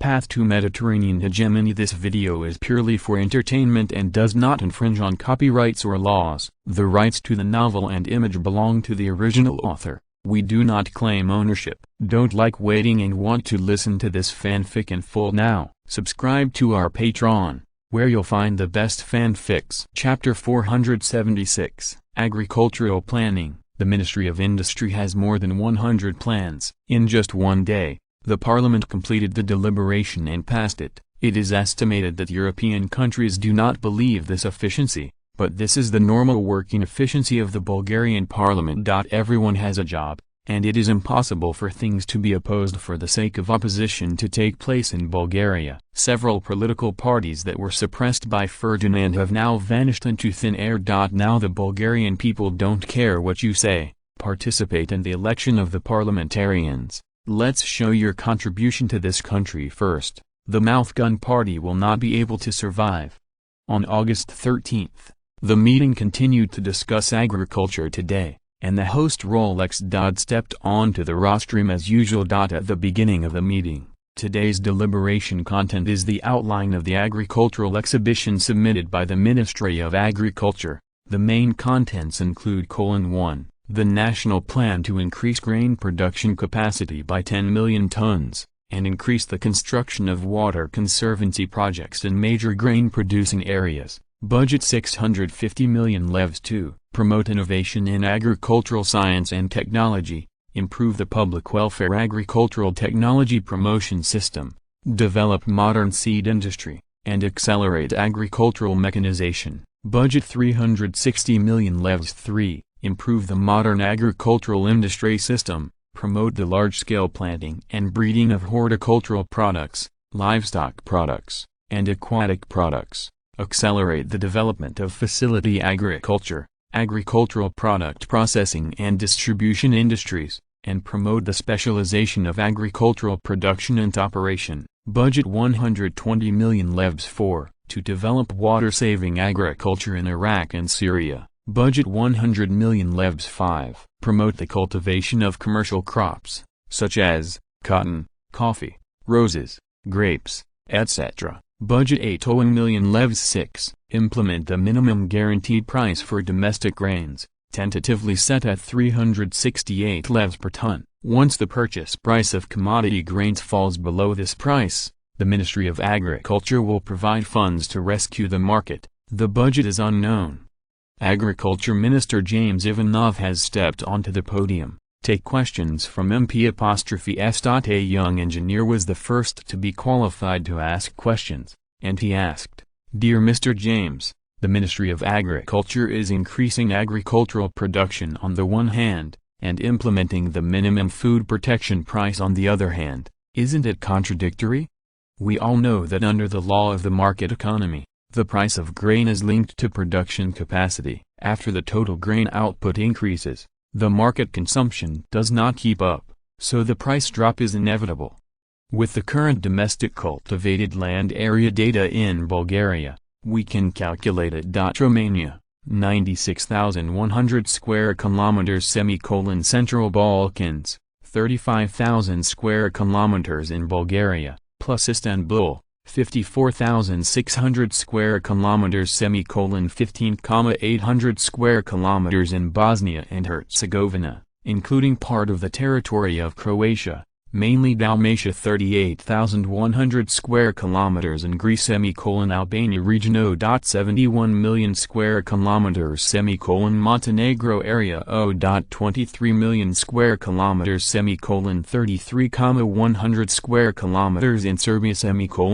Path to Mediterranean Hegemony. This video is purely for entertainment and does not infringe on copyrights or laws. The rights to the novel and image belong to the original author. We do not claim ownership. Don't like waiting and want to listen to this fanfic in full now? Subscribe to our Patreon, where you'll find the best fanfics. Chapter 476, Agricultural Planning. The Ministry of Industry has more than 100 plans. In just one day, the Parliament completed the deliberation and passed it. It is estimated that European countries do not believe this efficiency, but this is the normal working efficiency of the Bulgarian Parliament. Everyone has a job, and it is impossible for things to be opposed for the sake of opposition to take place in Bulgaria. Several political parties that were suppressed by Ferdinand have now vanished into thin air. Now the Bulgarian people don't care what you say. Participate in the election of the parliamentarians. Let's show your contribution to this country first. The mouthgun party will not be able to survive. On August 13th, the meeting continued to discuss agriculture today, and the host Rolex stepped onto the rostrum as usual. At the beginning of the meeting, today's deliberation content is the outline of the agricultural exhibition submitted by the Ministry of Agriculture. The main contents include: 1. The national plan to increase grain production capacity by 10 million tons, and increase the construction of water conservancy projects in major grain-producing areas. Budget 650 million levs. 2. Promote innovation in agricultural science and technology, improve the public welfare agricultural technology promotion system, develop modern seed industry, and accelerate agricultural mechanization. Budget 360 million levs. 3. Improve the modern agricultural industry system, promote the large-scale planting and breeding of horticultural products, livestock products, and aquatic products, accelerate the development of facility agriculture, agricultural product processing and distribution industries, and promote the specialization of agricultural production and operation. Budget 120 million levs. 4. To develop water-saving agriculture in Iraq and Syria. Budget 100 million levs. 5. Promote the cultivation of commercial crops, such as cotton, coffee, roses, grapes, etc. Budget 80 million levs. 6. Implement the minimum guaranteed price for domestic grains, tentatively set at 368 levs per ton. Once the purchase price of commodity grains falls below this price, the Ministry of Agriculture will provide funds to rescue the market. The budget is unknown. Agriculture Minister James Ivanov has stepped onto the podium. Take questions from MP''S. A young engineer was the first to be qualified to ask questions, and he asked, "Dear Mr. James, the Ministry of Agriculture is increasing agricultural production on the one hand, and implementing the minimum food protection price on the other hand. Isn't it contradictory? We all know that under the law of the market economy, the price of grain is linked to production capacity. After the total grain output increases, the market consumption does not keep up, so the price drop is inevitable. With the current domestic cultivated land area data in Bulgaria, we can calculate it. Romania, 96,100 square kilometers. Central Balkans, 35,000 square kilometers in Bulgaria, plus Istanbul, 54,600 square kilometers. 15,800 square kilometers in Bosnia and Herzegovina, including part of the territory of Croatia, mainly Dalmatia. 38,100 square kilometers in Greece. Albania region 0.71 million square kilometers. Montenegro area 0.23 million square kilometers. 33,100 square kilometers in Serbia.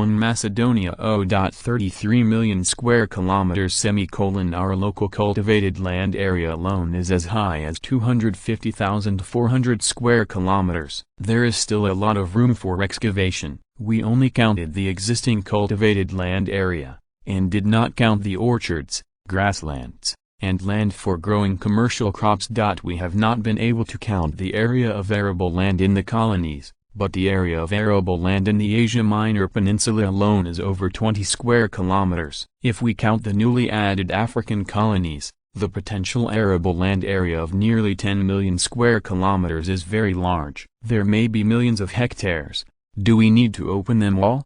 Macedonia 0.33 million square kilometers. Our local cultivated land area alone is as high as 250,400 square kilometers. There is still a lot of room for excavation. We only counted the existing cultivated land area, and did not count the orchards, grasslands, and land for growing commercial crops. We have not been able to count the area of arable land in the colonies, but the area of arable land in the Asia Minor Peninsula alone is over 20 square kilometers. If we count the newly added African colonies, the potential arable land area of nearly 10 million square kilometers is very large. There may be millions of hectares, Do we need to open them all?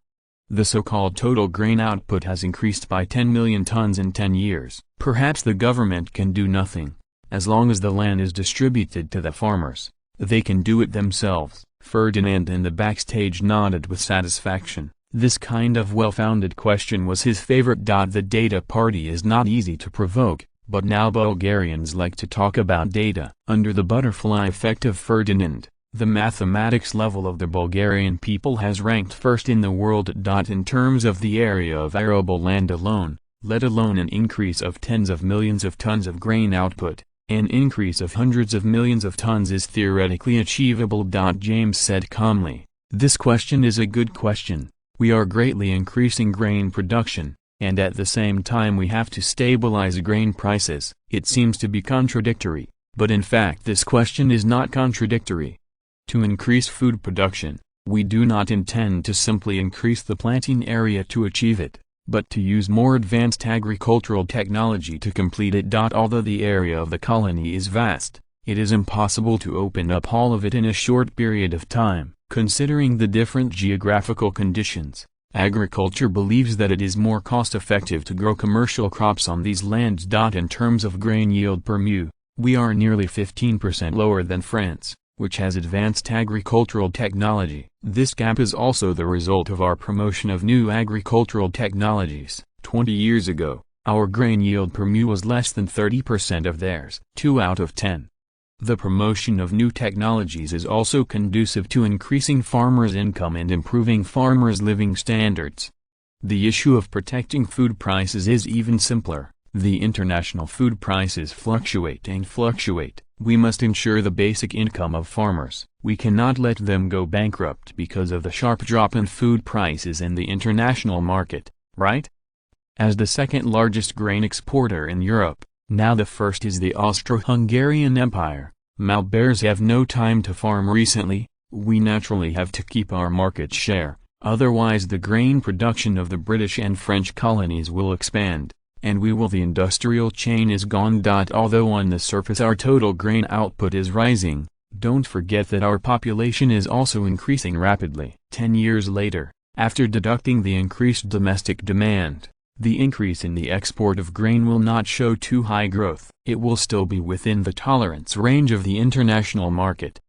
The so-called total grain output has increased by 10 million tons in 10 years. Perhaps the government can do nothing. As long as the land is distributed to the farmers, they can do it themselves. Ferdinand in the backstage nodded with satisfaction. This kind of well-founded question was his favorite. The data party is not easy to provoke, but now Bulgarians like to talk about data. Under the butterfly effect of Ferdinand, the mathematics level of the Bulgarian people has ranked first in the world. In terms of the area of arable land alone, let alone an increase of tens of millions of tons of grain output, an increase of hundreds of millions of tons is theoretically achievable. James said calmly, "This question is a good question. We are greatly increasing grain production, and at the same time we have to stabilize grain prices." It seems to be contradictory, but in fact this question is not contradictory. To increase food production, we do not intend to simply increase the planting area to achieve it, but to use more advanced agricultural technology to complete it. Although the area of the colony is vast, it is impossible to open up all of it in a short period of time. Considering the different geographical conditions, agriculture believes that it is more cost-effective to grow commercial crops on these lands. In terms of grain yield per mu, we are nearly 15% lower than France, which has advanced agricultural technology. This gap is also the result of our promotion of new agricultural technologies. 20 years ago, our grain yield per mu was less than 30% of theirs. 2 out of 10. The promotion of new technologies is also conducive to increasing farmers' income and improving farmers' living standards. The issue of protecting food prices is even simpler. The international food prices fluctuate and fluctuate. We must ensure the basic income of farmers. We cannot let them go bankrupt because of the sharp drop in food prices in the international market, right? As the second largest grain exporter in Europe, now the first is the Austro-Hungarian Empire, Malbars have no time to farm recently. We naturally have to keep our market share, otherwise the grain production of the British and French colonies will expand, and the industrial chain is gone. Although on the surface our total grain output is rising, don't forget that our population is also increasing rapidly. 10 years later, after deducting the increased domestic demand, the increase in the export of grain will not show too high growth. It will still be within the tolerance range of the international market.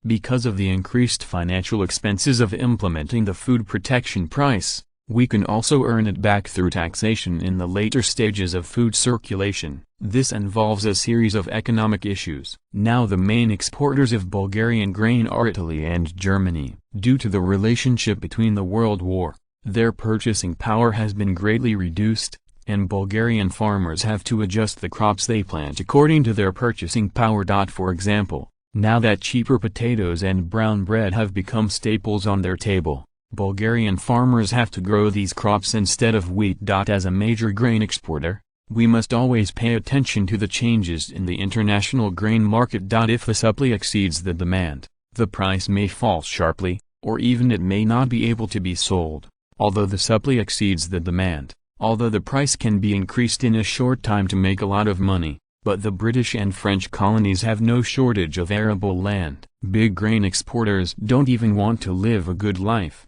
Because of the increased financial expenses of implementing the food protection price, we can also earn it back through taxation in the later stages of food circulation. This involves a series of economic issues. Now the main exporters of Bulgarian grain are Italy and Germany. Due to the relationship between the World War, their purchasing power has been greatly reduced, and Bulgarian farmers have to adjust the crops they plant according to their purchasing power. For example, now that cheaper potatoes and brown bread have become staples on their table, Bulgarian farmers have to grow these crops instead of wheat. As a major grain exporter, we must always pay attention to the changes in the international grain market. If the supply exceeds the demand, the price may fall sharply, or even it may not be able to be sold. Although the supply exceeds the demand, although the price can be increased in a short time to make a lot of money, but the British and French colonies have no shortage of arable land. Big grain exporters don't even want to live a good life.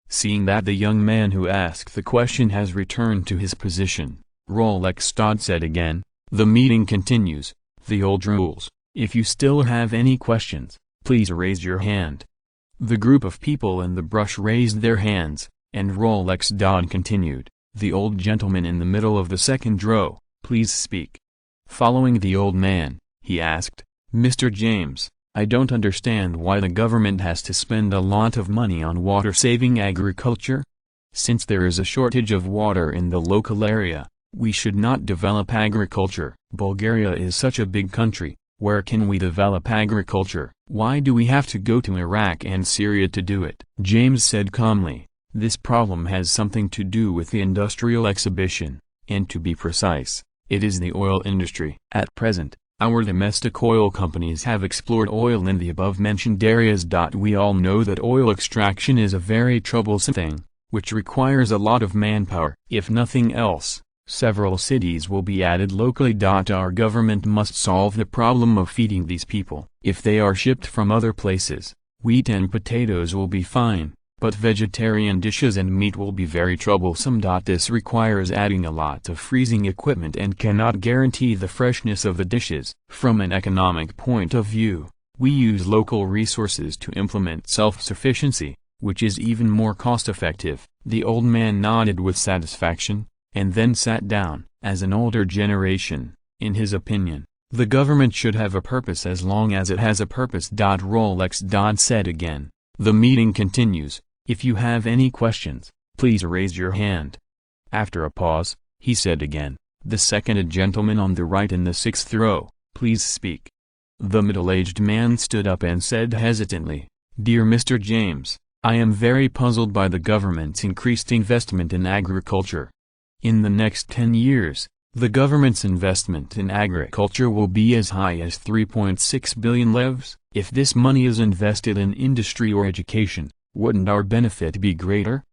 Seeing that the young man who asked the question has returned to his position, Rolekstad said again, "The meeting continues. The old rules. If you still have any questions, please raise your hand." The group of people in the brush raised their hands, and Rolekstad continued, "The old gentleman in the middle of the second row, please speak." Following the old man, he asked, "Mr. James, I don't understand why the government has to spend a lot of money on water-saving agriculture. Since there is a shortage of water in the local area, we should not develop agriculture. Bulgaria is such a big country, where can we develop agriculture? Why do we have to go to Iraq and Syria to do it?" James said calmly, "This problem has something to do with the industrial exhibition, and to be precise, it is the oil industry. At present, our domestic oil companies have explored oil in the above-mentioned areas. We all know that oil extraction is a very troublesome thing, which requires a lot of manpower. If nothing else, several cities will be added locally. Our government must solve the problem of feeding these people. If they are shipped from other places, wheat and potatoes will be fine, But vegetarian dishes and meat will be very troublesome. This requires adding a lot of freezing equipment and cannot guarantee the freshness of the dishes. From an economic point of view, we use local resources to implement self-sufficiency, which is even more cost-effective. The old man nodded with satisfaction, and then sat down. As an older generation, in his opinion, the government should have a purpose as long as it has a purpose. Rolex said again. The meeting continues. If you have any questions, please raise your hand. After a pause, he said again, the second gentleman on the right in the sixth row, please speak. The middle-aged man stood up and said hesitantly, Dear Mr. James, I am very puzzled by the government's increased investment in agriculture. In the next 10 years, the government's investment in agriculture will be as high as 3.6 billion levs. If this money is invested in industry or education, wouldn't our benefit be greater?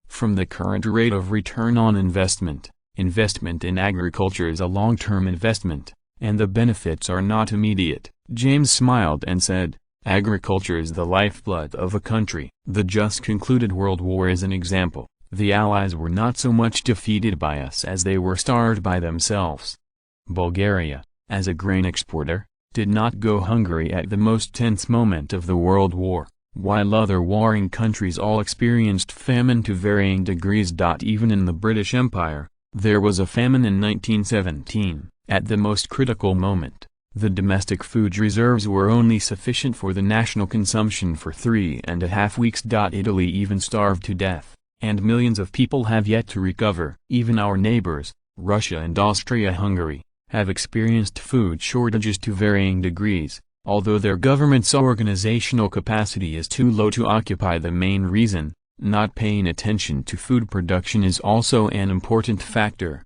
From the current rate of return on investment, investment in agriculture is a long-term investment, and the benefits are not immediate. James smiled and said, Agriculture is the lifeblood of a country. The just concluded World War is an example. The Allies were not so much defeated by us as they were starved by themselves. Bulgaria, as a grain exporter, did not go hungry at the most tense moment of the World War, while other warring countries all experienced famine to varying degrees. Even in the British Empire, there was a famine in 1917. At the most critical moment, the domestic food reserves were only sufficient for the national consumption for 3.5 weeks. Italy even starved to death, and millions of people have yet to recover. Even our neighbors, Russia and Austro-Hungary, have experienced food shortages to varying degrees, although their government's organizational capacity is too low to occupy the main reason. Not paying attention to food production is also an important factor.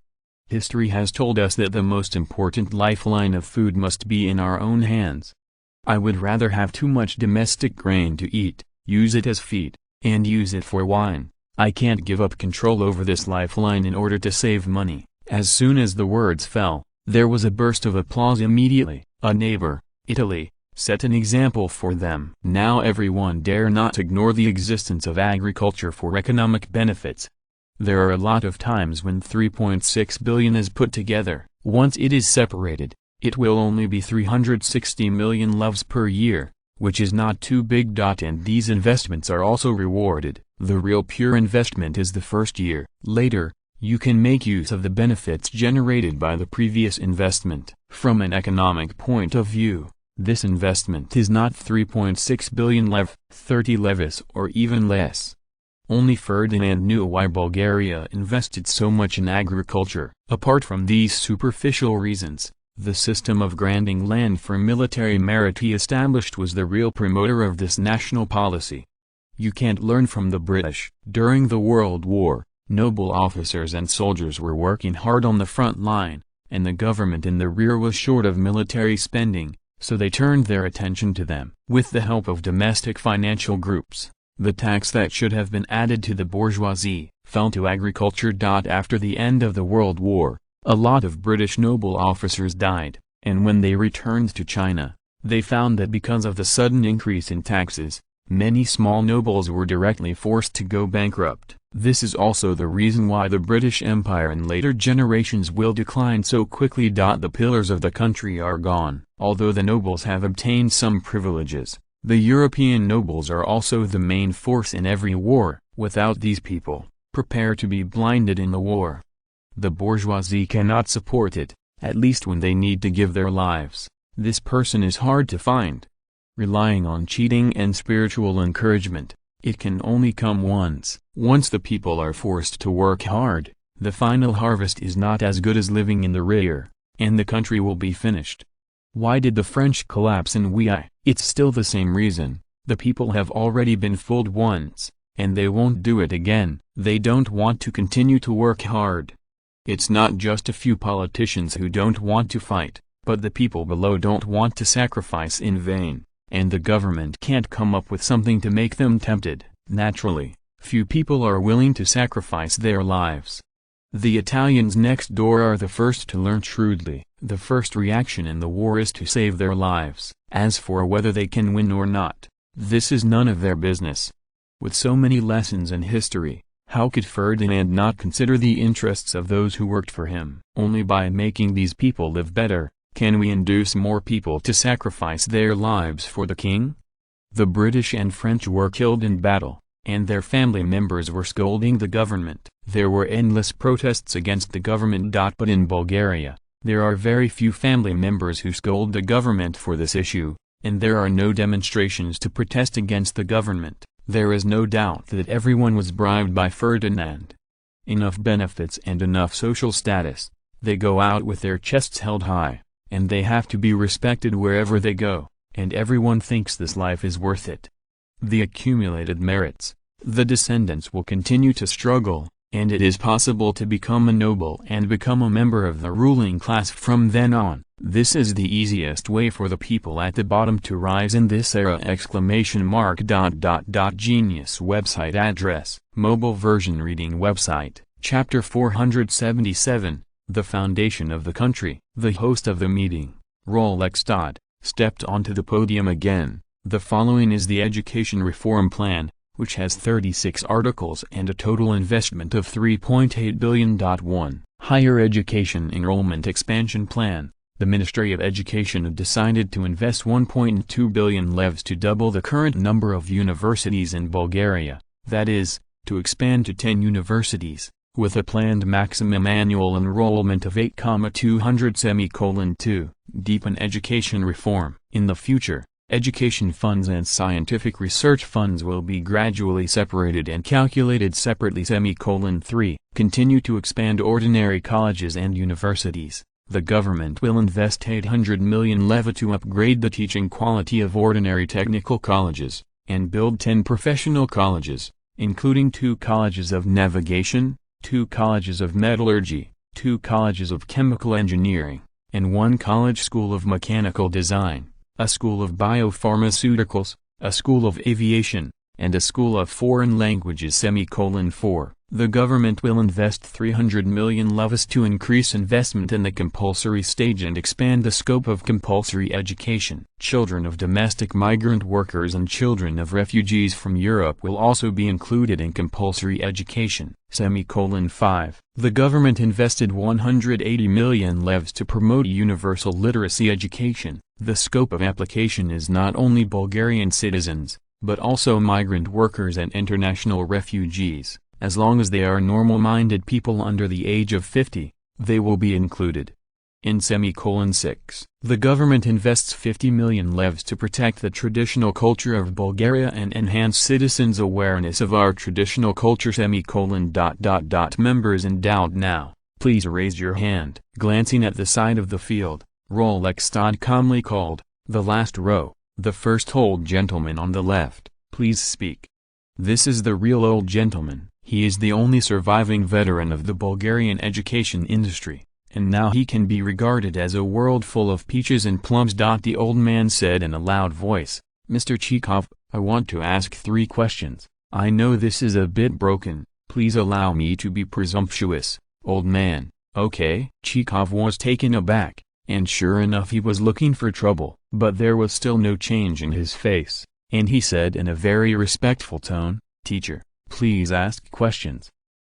History has told us that the most important lifeline of food must be in our own hands. I would rather have too much domestic grain to eat, use it as feed, and use it for wine. I can't give up control over this lifeline in order to save money. As soon as the words fell, there was a burst of applause immediately. A neighbor, Italy, set an example for them. Now everyone dare not ignore the existence of agriculture for economic benefits. There are a lot of times when 3.6 billion is put together. Once it is separated, it will only be 360 million levs per year, which is not too big. And these investments are also rewarded. The real pure investment is the first year. Later, you can make use of the benefits generated by the previous investment. From an economic point of view, this investment is not 3.6 billion lev, 30 levis or even less. Only Ferdinand knew why Bulgaria invested so much in agriculture. Apart from these superficial reasons, the system of granting land for military merit he established was the real promoter of this national policy. You can't learn from the British. During the World War, noble officers and soldiers were working hard on the front line, and the government in the rear was short of military spending, so they turned their attention to them. With the help of domestic financial groups, the tax that should have been added to the bourgeoisie fell to agriculture. After the end of the World War, a lot of British noble officers died, and when they returned to China, they found that because of the sudden increase in taxes, many small nobles were directly forced to go bankrupt. This is also the reason why the British Empire in later generations will decline so quickly. The pillars of the country are gone. Although the nobles have obtained some privileges, the European nobles are also the main force in every war. Without these people, prepare to be blinded in the war. The bourgeoisie cannot support it, at least when they need to give their lives. This person is hard to find. Relying on cheating and spiritual encouragement, it can only come once. Once the people are forced to work hard, the final harvest is not as good as living in the rear, and the country will be finished. Why did the French collapse in Wei? It's still the same reason. The people have already been fooled once, and they won't do it again. They don't want to continue to work hard. It's not just a few politicians who don't want to fight, but the people below don't want to sacrifice in vain, and the government can't come up with something to make them tempted. Naturally, few people are willing to sacrifice their lives. The Italians next door are the first to learn shrewdly. The first reaction in the war is to save their lives. As for whether they can win or not, this is none of their business. With so many lessons in history, how could Ferdinand not consider the interests of those who worked for him? Only by making these people live better, can we induce more people to sacrifice their lives for the king? The British and French were killed in battle, and their family members were scolding the government. There were endless protests against the government. But in Bulgaria, there are very few family members who scold the government for this issue, and there are no demonstrations to protest against the government. There is no doubt that everyone was bribed by Ferdinand. Enough benefits and enough social status, they go out with their chests held high, and they have to be respected wherever they go, and everyone thinks this life is worth it. The accumulated merits, the descendants will continue to struggle, and it is possible to become a noble and become a member of the ruling class from then on. This is the easiest way for the people at the bottom to rise in this era! Genius website address, mobile version reading website, chapter 477, The Foundation of the Country. The host of the meeting, Rolex Dodd, stepped onto the podium again. The following is the Education Reform Plan, which has 36 articles and a total investment of $3.8 billion. 1. Higher Education Enrollment Expansion Plan. The Ministry of Education decided to invest 1.2 billion levs to double the current number of universities in Bulgaria, that is, to expand to 10 universities, with a planned maximum annual enrollment of 8,200. 2. Deepen education reform. In the future, education funds and scientific research funds will be gradually separated and calculated separately. 3. Continue to expand ordinary colleges and universities. The government will invest 800 million leva to upgrade the teaching quality of ordinary technical colleges, and build 10 professional colleges, including 2 colleges of navigation, 2 colleges of metallurgy, 2 colleges of chemical engineering, and 1 college school of mechanical design, a school of biopharmaceuticals, a school of aviation, and a school of foreign languages. 4. The government will invest 300 million levas to increase investment in the compulsory stage and expand the scope of compulsory education. Children of domestic migrant workers and children of refugees from Europe will also be included in compulsory education. 5. The government invested 180 million levs to promote universal literacy education. The scope of application is not only Bulgarian citizens, but also migrant workers and international refugees. As long as they are normal-minded people under the age of 50, they will be included. In 6. The government invests 50 million levs to protect the traditional culture of Bulgaria and enhance citizens' awareness of our traditional culture. Members in doubt now, please raise your hand. Glancing at the side of the field, Rolex Dodd calmly called, the last row, the first old gentleman on the left, please speak. This is the real old gentleman. He is the only surviving veteran of the Bulgarian education industry, and now he can be regarded as a world full of peaches and plums. The old man said in a loud voice, Mr. Chekhov, I want to ask 3 questions. I know this is a bit broken, please allow me to be presumptuous, old man, okay? Chekhov was taken aback, and sure enough he was looking for trouble, but there was still no change in his face, and he said in a very respectful tone, Teacher, please ask questions.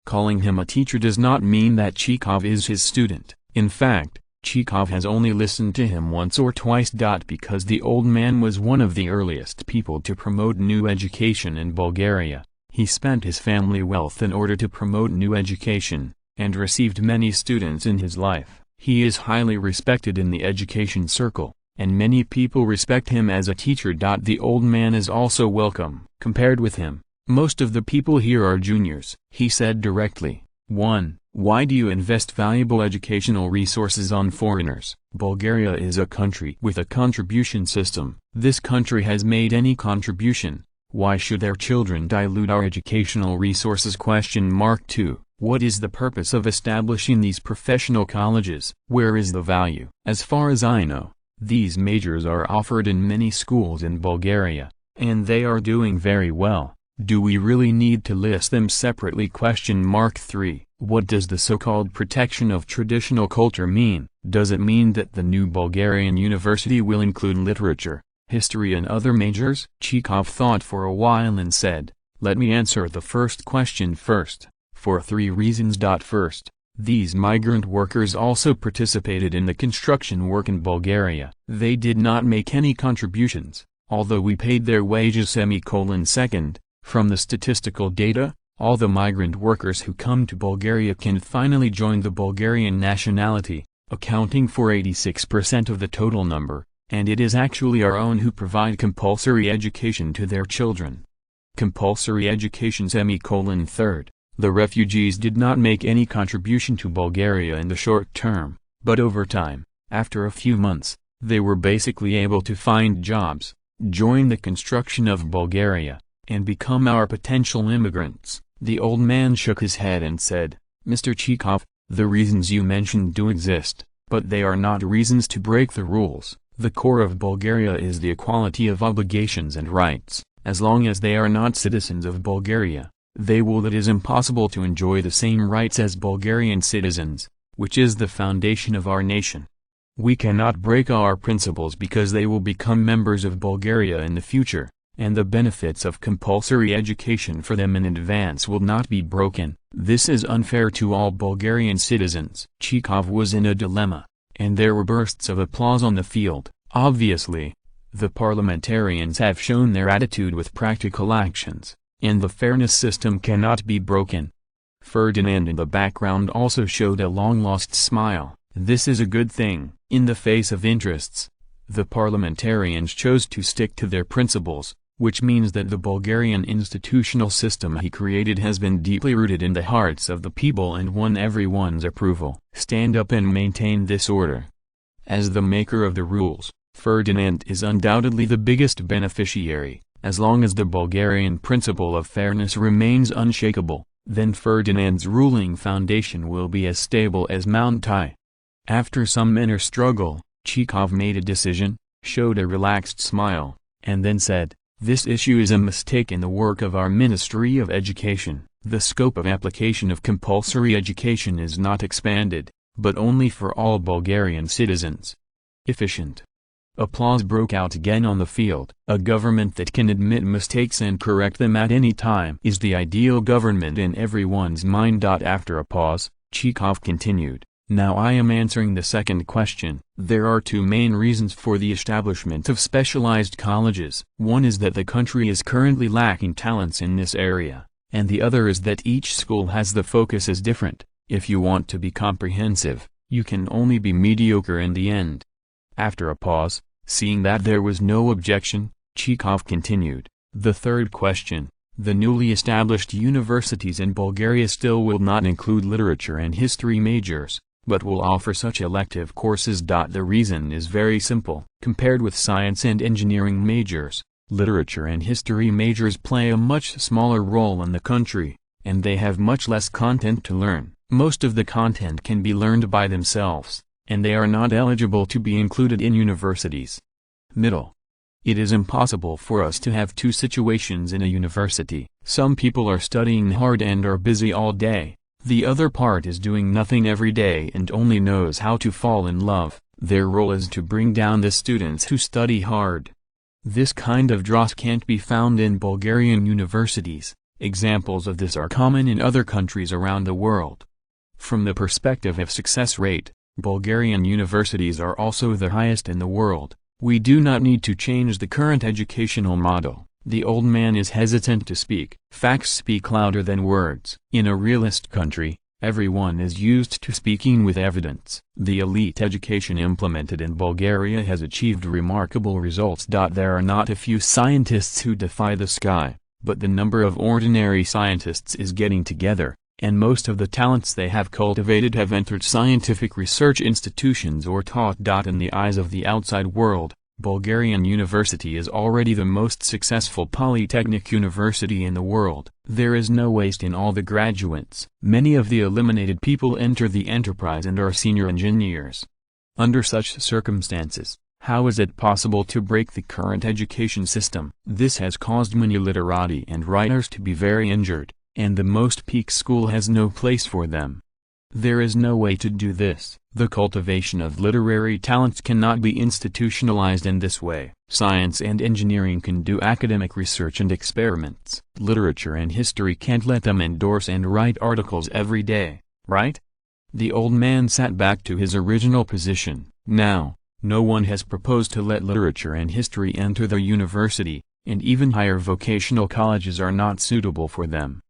Calling him a teacher does not mean that Chekhov is his student. In fact, Chekhov has only listened to him once or twice. Because the old man was one of the earliest people to promote new education in Bulgaria, he spent his family wealth in order to promote new education, and received many students in his life. He is highly respected in the education circle, and many people respect him as a teacher. The old man is also welcome. Compared with him, most of the people here are juniors. He said directly, 1. Why do you invest valuable educational resources on foreigners? Bulgaria is a country with a contribution system. This country has made any contribution. Why should their children dilute our educational resources? 2. What is the purpose of establishing these professional colleges? Where is the value? As far as I know, these majors are offered in many schools in Bulgaria, and they are doing very well. Do we really need to list them separately? 3. What does the so-called protection of traditional culture mean? Does it mean that the new Bulgarian university will include literature, history and other majors? Chekhov thought for a while and said, Let me answer the first question first, for 3 reasons. First, these migrant workers also participated in the construction work in Bulgaria. They did not make any contributions, although we paid their wages. Second, from the statistical data, all the migrant workers who come to Bulgaria can finally join the Bulgarian nationality, accounting for 86% of the total number, and it is actually our own who provide compulsory education to their children. Compulsory education. Third, the refugees did not make any contribution to Bulgaria in the short term, but over time, after a few months, they were basically able to find jobs, join the construction of Bulgaria, and become our potential immigrants. The old man shook his head and said, "Mr. Chekhov, the reasons you mentioned do exist, but they are not reasons to break the rules. The core of Bulgaria is the equality of obligations and rights. As long as they are not citizens of Bulgaria, it is impossible to enjoy the same rights as Bulgarian citizens, which is the foundation of our nation. We cannot break our principles because they will become members of Bulgaria in the future, and the benefits of compulsory education for them in advance will not be broken. This is unfair to all Bulgarian citizens." Chekhov was in a dilemma, and there were bursts of applause on the field. Obviously, the parliamentarians have shown their attitude with practical actions, and the fairness system cannot be broken. Ferdinand in the background also showed a long-lost smile. This is a good thing. In the face of interests, the parliamentarians chose to stick to their principles, which means that the Bulgarian institutional system he created has been deeply rooted in the hearts of the people and won everyone's approval. Stand up and maintain this order. As the maker of the rules, Ferdinand is undoubtedly the biggest beneficiary. As long as the Bulgarian principle of fairness remains unshakable, then Ferdinand's ruling foundation will be as stable as Mount Tai. After some inner struggle, Chekhov made a decision, showed a relaxed smile, and then said, "This issue is a mistake in the work of our Ministry of Education. The scope of application of compulsory education is not expanded, but only for all Bulgarian citizens." Efficient. Applause broke out again on the field. A government that can admit mistakes and correct them at any time is the ideal government in everyone's mind. After a pause, Chekhov continued, "Now I am answering the second question. There are 2 main reasons for the establishment of specialized colleges. One is that the country is currently lacking talents in this area, and the other is that each school has the focus is different. If you want to be comprehensive, you can only be mediocre in the end." After a pause, seeing that there was no objection, Chekhov continued, "The third question, the newly established universities in Bulgaria still will not include literature and history majors, but will offer such elective courses. The reason is very simple. Compared with science and engineering majors, literature and history majors play a much smaller role in the country, and they have much less content to learn. Most of the content can be learned by themselves, and they are not eligible to be included in universities. Middle. It is impossible for us to have 2 situations in a university. Some people are studying hard and are busy all day. The other part is doing nothing every day and only knows how to fall in love. Their role is to bring down the students who study hard. This kind of dross can't be found in Bulgarian universities. Examples of this are common in other countries around the world. From the perspective of success rate, Bulgarian universities are also the highest in the world. We do not need to change the current educational model. The old man is hesitant to speak. Facts speak louder than words. In a realist country, everyone is used to speaking with evidence. The elite education implemented in Bulgaria has achieved remarkable results. There are not a few scientists who defy the sky, but the number of ordinary scientists is getting together, and most of the talents they have cultivated have entered scientific research institutions or taught. In the eyes of the outside world, Bulgarian University is already the most successful polytechnic university in the world. There is no waste in all the graduates. Many of the eliminated people enter the enterprise and are senior engineers. Under such circumstances, how is it possible to break the current education system? This has caused many literati and writers to be very injured, and the most peak school has no place for them. There is no way to do this. The cultivation of literary talents cannot be institutionalized in this way. Science and engineering can do academic research and experiments. Literature and history can't let them endorse and write articles every day, right? The old man sat back to his original position. Now, no one has proposed to let literature and history enter the university, and even higher vocational colleges are not suitable for them.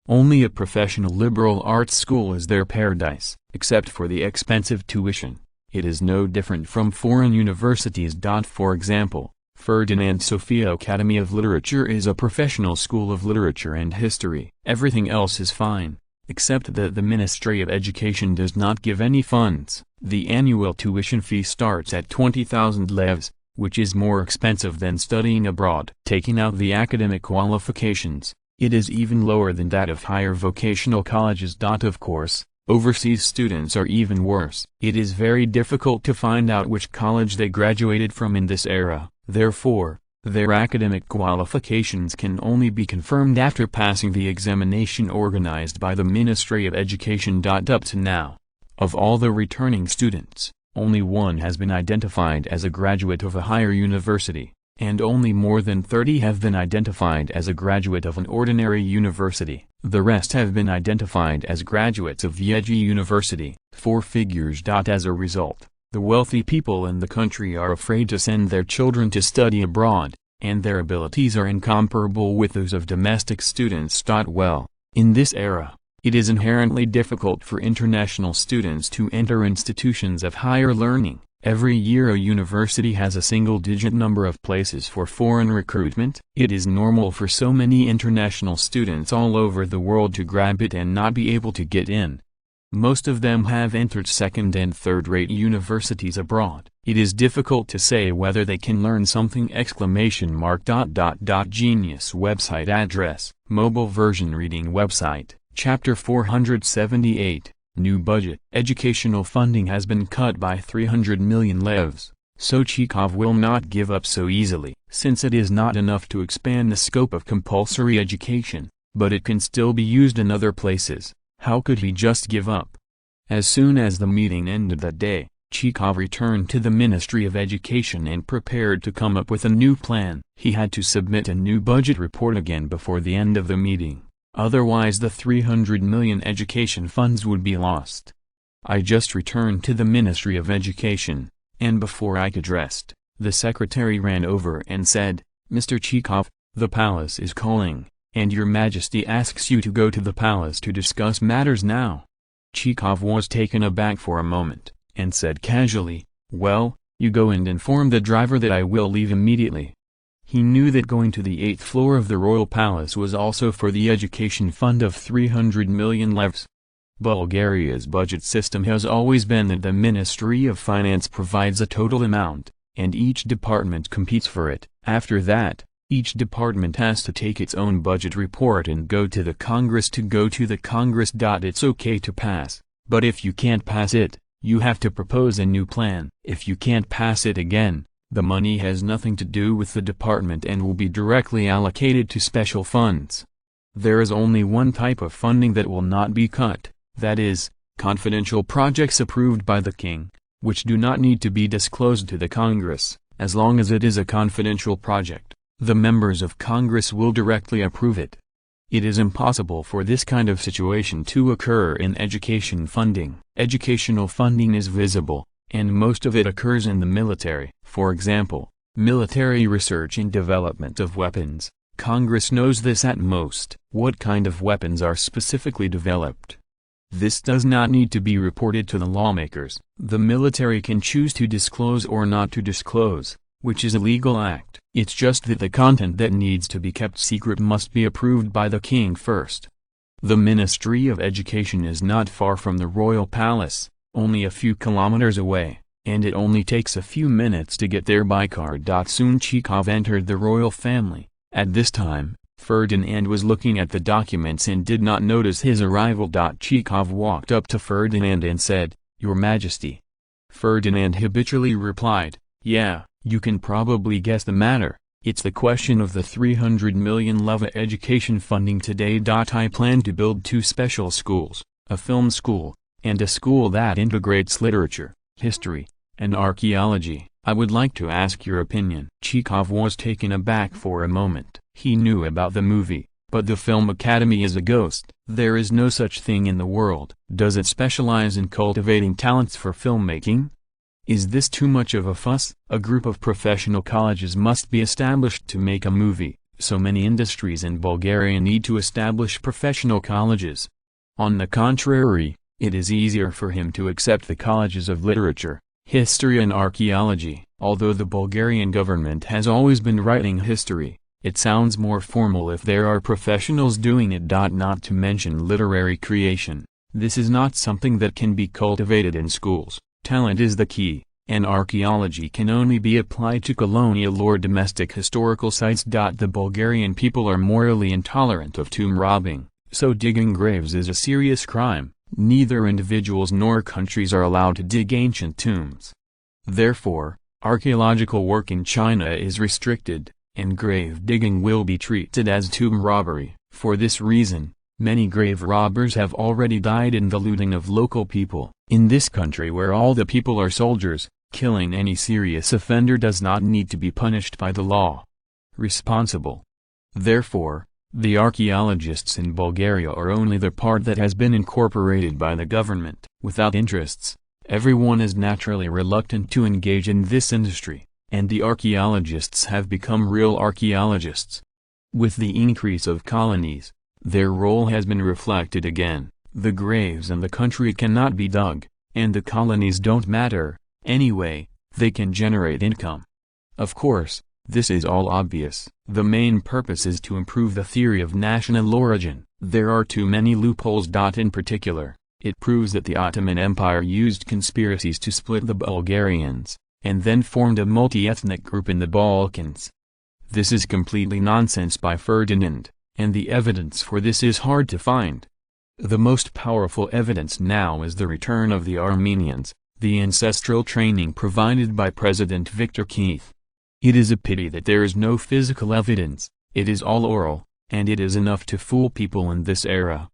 Only a professional liberal arts school is their paradise. Except for the expensive tuition, it is no different from foreign universities. For example, Ferdinand Sofia Academy of Literature is a professional school of literature and history. Everything else is fine, except that the Ministry of Education does not give any funds. The annual tuition fee starts at 20,000 levs, which is more expensive than studying abroad. Taking out the academic qualifications, it is even lower than that of higher vocational colleges. Of course, overseas students are even worse. It is very difficult to find out which college they graduated from in this era. Therefore, their academic qualifications can only be confirmed after passing the examination organized by the Ministry of Education. Up to now, of all the returning students, only one has been identified as a graduate of a higher university, and only more than 30 have been identified as a graduate of an ordinary university. The rest have been identified as graduates of Yegi University. 4 figures. As a result, the wealthy people in the country are afraid to send their children to study abroad, and their abilities are incomparable with those of domestic students. Well, in this era, it is inherently difficult for international students to enter institutions of higher learning. Every year a university has a single-digit number of places for foreign recruitment. It is normal for so many international students all over the world to grab it and not be able to get in. Most of them have entered second- and third-rate universities abroad. It is difficult to say whether they can learn something! Genius website address, mobile version reading website, chapter 478. New budget. Educational funding has been cut by 300 million levs, so Chekhov will not give up so easily. Since it is not enough to expand the scope of compulsory education, but it can still be used in other places, how could he just give up? As soon as the meeting ended that day, Chekhov returned to the Ministry of Education and prepared to come up with a new plan. He had to submit a new budget report again before the end of the meeting. Otherwise the 300 million education funds would be lost. I just returned to the Ministry of Education, and before I could rest, the secretary ran over and said, "Mr. Chekhov, the palace is calling, and your majesty asks you to go to the palace to discuss matters now." Chekhov was taken aback for a moment, and said casually, "Well, you go and inform the driver that I will leave immediately." He knew that going to the 8th floor of the royal palace was also for the education fund of 300 million levs. Bulgaria's budget system has always been that the Ministry of Finance provides a total amount, and each department competes for it. After that, each department has to take its own budget report and go to the Congress to go to the Congress. It's okay to pass, but if you can't pass it, you have to propose a new plan. If you can't pass it again, the money has nothing to do with the department and will be directly allocated to special funds. There is only one type of funding that will not be cut, that is, confidential projects approved by the king, which do not need to be disclosed to the Congress. As long as it is a confidential project, the members of Congress will directly approve it. It is impossible for this kind of situation to occur in education funding. Educational funding is visible, and most of it occurs in the military. For example, military research and development of weapons. Congress knows this at most. What kind of weapons are specifically developed? This does not need to be reported to the lawmakers. The military can choose to disclose or not to disclose, which is a legal act. It's just that the content that needs to be kept secret must be approved by the king first. The Ministry of Education is not far from the royal palace, only a few kilometers away, and it only takes a few minutes to get there by car. Soon Chekhov entered the royal family. At this time, Ferdinand was looking at the documents and did not notice his arrival. Chekhov walked up to Ferdinand and said, "Your Majesty." Ferdinand habitually replied, "Yeah, you can probably guess the matter. It's the question of the 300 million leva education funding today. I plan to build 2 special schools, a film school, and a school that integrates literature, history, and archaeology. I would like to ask your opinion." Chekhov was taken aback for a moment. He knew about the movie, but the Film Academy is a ghost. There is no such thing in the world. Does it specialize in cultivating talents for filmmaking? Is this too much of a fuss? A group of professional colleges must be established to make a movie. So many industries in Bulgaria need to establish professional colleges. On the contrary, it is easier for him to accept the colleges of literature, history and archaeology. Although the Bulgarian government has always been writing history, it sounds more formal if there are professionals doing it. Not to mention literary creation. This is not something that can be cultivated in schools. Talent is the key, and archaeology can only be applied to colonial or domestic historical sites. The Bulgarian people are morally intolerant of tomb robbing, so digging graves is a serious crime. Neither individuals nor countries are allowed to dig ancient tombs. Therefore, archaeological work in China is restricted, and grave digging will be treated as tomb robbery. For this reason, many grave robbers have already died in the looting of local people. In this country where all the people are soldiers, killing any serious offender does not need to be punished by the law. Responsible. Therefore, the archaeologists in Bulgaria are only the part that has been incorporated by the government. Without interests, everyone is naturally reluctant to engage in this industry, and the archaeologists have become real archaeologists. With the increase of colonies, their role has been reflected again. The graves in the country cannot be dug, and the colonies don't matter. Anyway, they can generate income. Of course, this is all obvious. The main purpose is to improve the theory of national origin. There are too many loopholes. In particular, it proves that the Ottoman Empire used conspiracies to split the Bulgarians, and then formed a multi-ethnic group in the Balkans. This is completely nonsense by Ferdinand, and the evidence for this is hard to find. The most powerful evidence now is the return of the Armenians, the ancestral training provided by President Viktor Keith. It is a pity that there is no physical evidence, it is all oral, and it is enough to fool people in this era.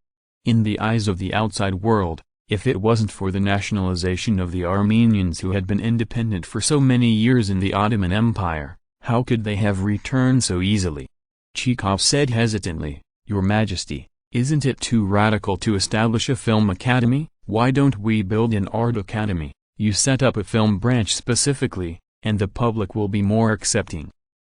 In the eyes of the outside world, if it wasn't for the nationalization of the Armenians who had been independent for so many years in the Ottoman Empire, how could they have returned so easily? Chekhov said hesitantly, "Your Majesty, isn't it too radical to establish a film academy? Why don't we build an art academy? You set up a film branch specifically, and the public will be more accepting."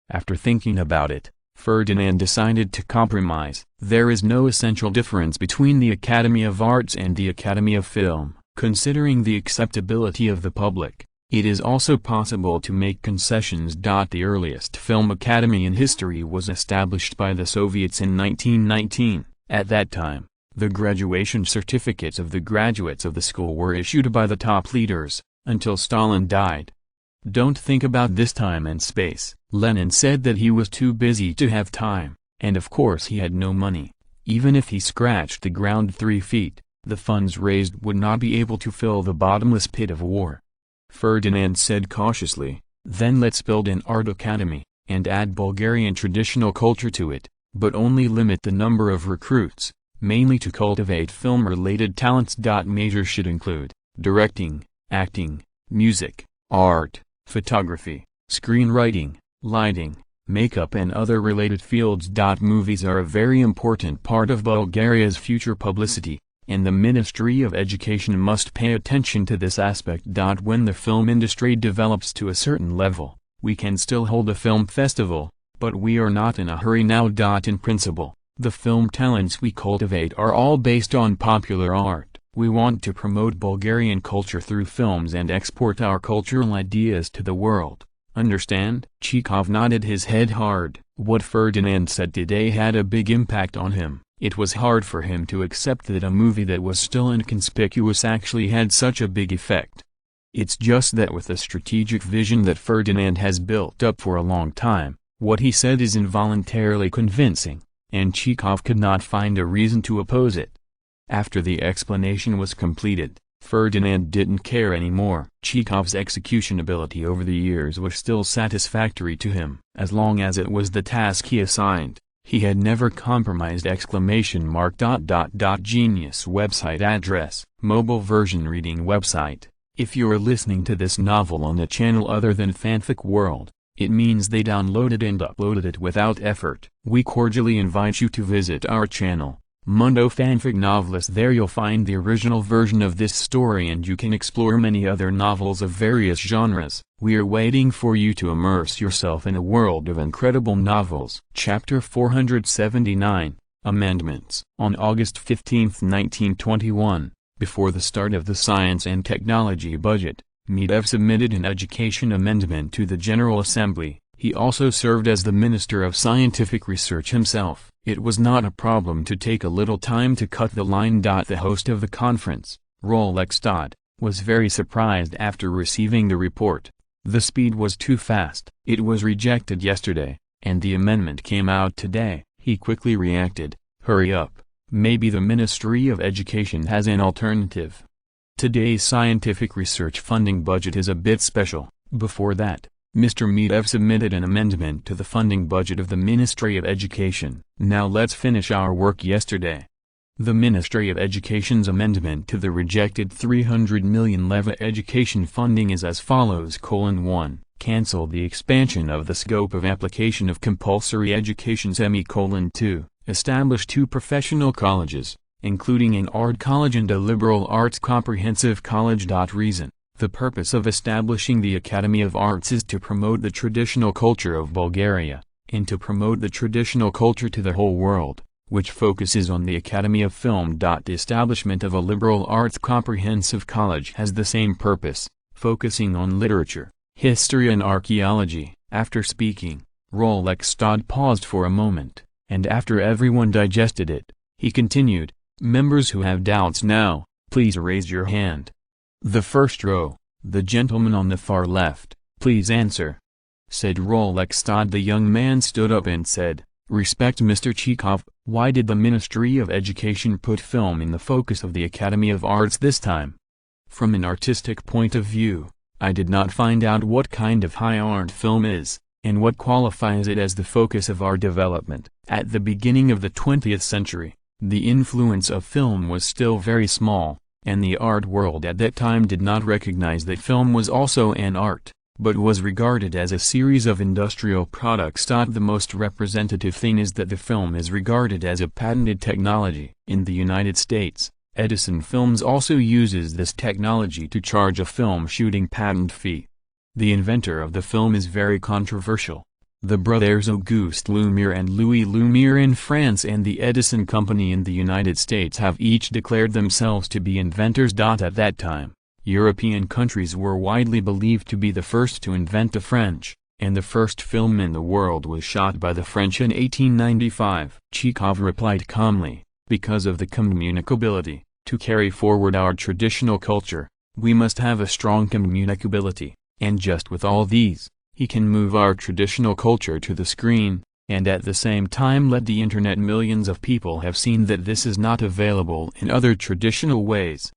After thinking about it, Ferdinand decided to compromise. There is no essential difference between the Academy of Arts and the Academy of Film. Considering the acceptability of the public, it is also possible to make concessions. The earliest film academy in history was established by the Soviets in 1919. At that time, the graduation certificates of the graduates of the school were issued by the top leaders, until Stalin died. Don't think about this time and space. Lenin said that he was too busy to have time, and of course he had no money. Even if he scratched the ground 3 feet, the funds raised would not be able to fill the bottomless pit of war. Ferdinand said cautiously, "Then let's build an art academy, and add Bulgarian traditional culture to it, but only limit the number of recruits, mainly to cultivate film-related talents. Majors should include directing, acting, music, art, photography, screenwriting, lighting, makeup and other related fields. Movies are a very important part of Bulgaria's future publicity, and the Ministry of Education must pay attention to this aspect. When the film industry develops to a certain level, we can still hold a film festival, but we are not in a hurry now. In principle, the film talents we cultivate are all based on popular art. We want to promote Bulgarian culture through films and export our cultural ideas to the world. Understand?" Chekhov nodded his head hard. What Ferdinand said today had a big impact on him. It was hard for him to accept that a movie that was still inconspicuous actually had such a big effect. It's just that with the strategic vision that Ferdinand has built up for a long time, what he said is involuntarily convincing, and Chekhov could not find a reason to oppose it. After the explanation was completed, Ferdinand didn't care anymore. Chekhov's execution ability over the years was still satisfactory to him. As long as it was the task he assigned, He had never compromised! Genius website address, mobile version reading website. If you're listening to this novel on a channel other than Fanfic World, it means they downloaded and uploaded it without effort. We cordially invite you to visit our channel, Mundo Fanfic Novelist. There you'll find the original version of this story and you can explore many other novels of various genres. We are waiting for you to immerse yourself in a world of incredible novels. Chapter 479, Amendments. On August 15, 1921, before the start of the Science and Technology budget, Medvedev submitted an education amendment to the General Assembly. He also served as the Minister of Scientific Research himself. It was not a problem to take a little time to cut the line. The host of the conference, Rolex Dodd, was very surprised after receiving the report. The speed was too fast. It was rejected yesterday, and the amendment came out today. He quickly reacted, hurry up, maybe the Ministry of Education has an alternative. Today's scientific research funding budget is a bit special. Before that, Mr. Medvedev submitted an amendment to the funding budget of the Ministry of Education. Now let's finish our work yesterday. The Ministry of Education's amendment to the rejected 300 million leva education funding is as follows: 1. Cancel the expansion of the scope of application of compulsory education. 2. Establish 2 professional colleges, including an art college and a liberal arts comprehensive college. Reason: the purpose of establishing the Academy of Arts is to promote the traditional culture of Bulgaria, and to promote the traditional culture to the whole world, which focuses on the Academy of Film. The establishment of a liberal arts comprehensive college has the same purpose, focusing on literature, history and archaeology. After speaking, Rolex Dodd paused for a moment, and after everyone digested it, he continued, members who have doubts now, please raise your hand. The first row, the gentleman on the far left, please answer, said Rolex Dodd. The young man stood up and said, respect Mr. Chekhov, why did the Ministry of Education put film in the focus of the Academy of Arts this time? From an artistic point of view, I did not find out what kind of high art film is, and what qualifies it as the focus of our development. At the beginning of the 20th century, the influence of film was still very small, and the art world at that time did not recognize that film was also an art, but was regarded as a series of industrial products. The most representative thing is that the film is regarded as a patented technology. In the United States, Edison Films also uses this technology to charge a film shooting patent fee. The inventor of the film is very controversial. The brothers Auguste Lumiere and Louis Lumiere in France and the Edison Company in the United States have each declared themselves to be inventors. At that time, European countries were widely believed to be the first to invent the French, and the first film in the world was shot by the French in 1895. Chekhov replied calmly, because of the communicability, to carry forward our traditional culture, we must have a strong communicability, and just with all these, he can move our traditional culture to the screen, and at the same time let the internet. Millions of people have seen that this is not available in other traditional ways.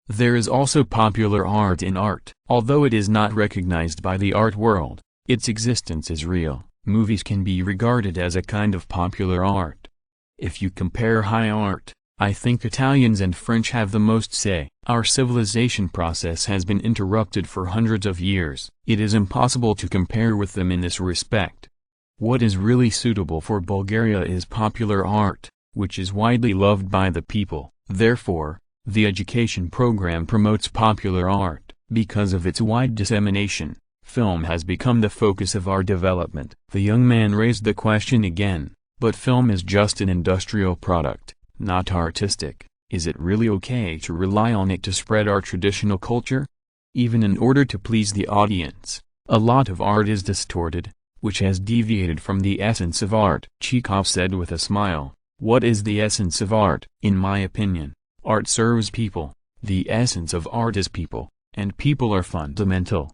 There is also popular art in art. Although it is not recognized by the art world, its existence is real. Movies can be regarded as a kind of popular art. If you compare high art, I think Italians and French have the most say. Our civilization process has been interrupted for hundreds of years. It is impossible to compare with them in this respect. What is really suitable for Bulgaria is popular art, which is widely loved by the people. Therefore, the education program promotes popular art. Because of its wide dissemination, film has become the focus of our development. The young man raised the question again, but film is just an industrial product, not artistic. Is it really okay to rely on it to spread our traditional culture? Even in order to please the audience, a lot of art is distorted, which has deviated from the essence of art. Chekhov said with a smile, what is the essence of art? In my opinion, art serves people. The essence of art is people, and people are fundamental.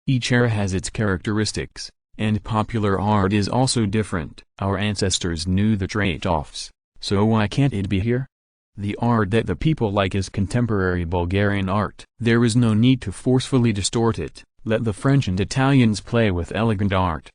Each era has its characteristics, and popular art is also different. Our ancestors knew the trade-offs, so why can't it be here? The art that the people like is contemporary Bulgarian art. There is no need to forcefully distort it. Let the French and Italians play with elegant art.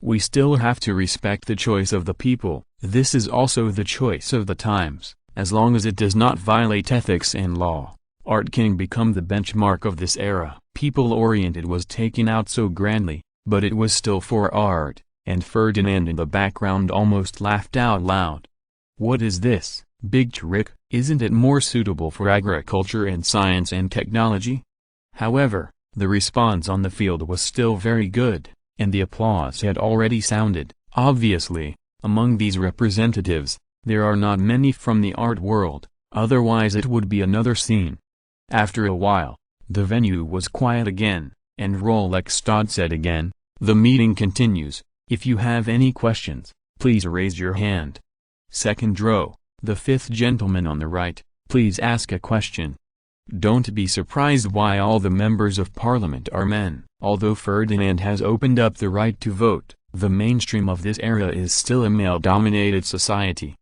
We still have to respect the choice of the people. This is also the choice of the times. As long as it does not violate ethics and law, art can become the benchmark of this era. People-oriented was taken out so grandly, but it was still for art, and Ferdinand in the background almost laughed out loud. What is this, big trick? Isn't it more suitable for agriculture and science and technology? However, the response on the field was still very good, and the applause had already sounded. Obviously, among these representatives, there are not many from the art world, otherwise it would be another scene. After a while, the venue was quiet again, and Rolekstad said again, "The meeting continues. If you have any questions, please raise your hand." Second row, the fifth gentleman on the right, please ask a question. Don't be surprised why all the members of parliament are men. Although Ferdinand has opened up the right to vote, the mainstream of this era is still a male-dominated society.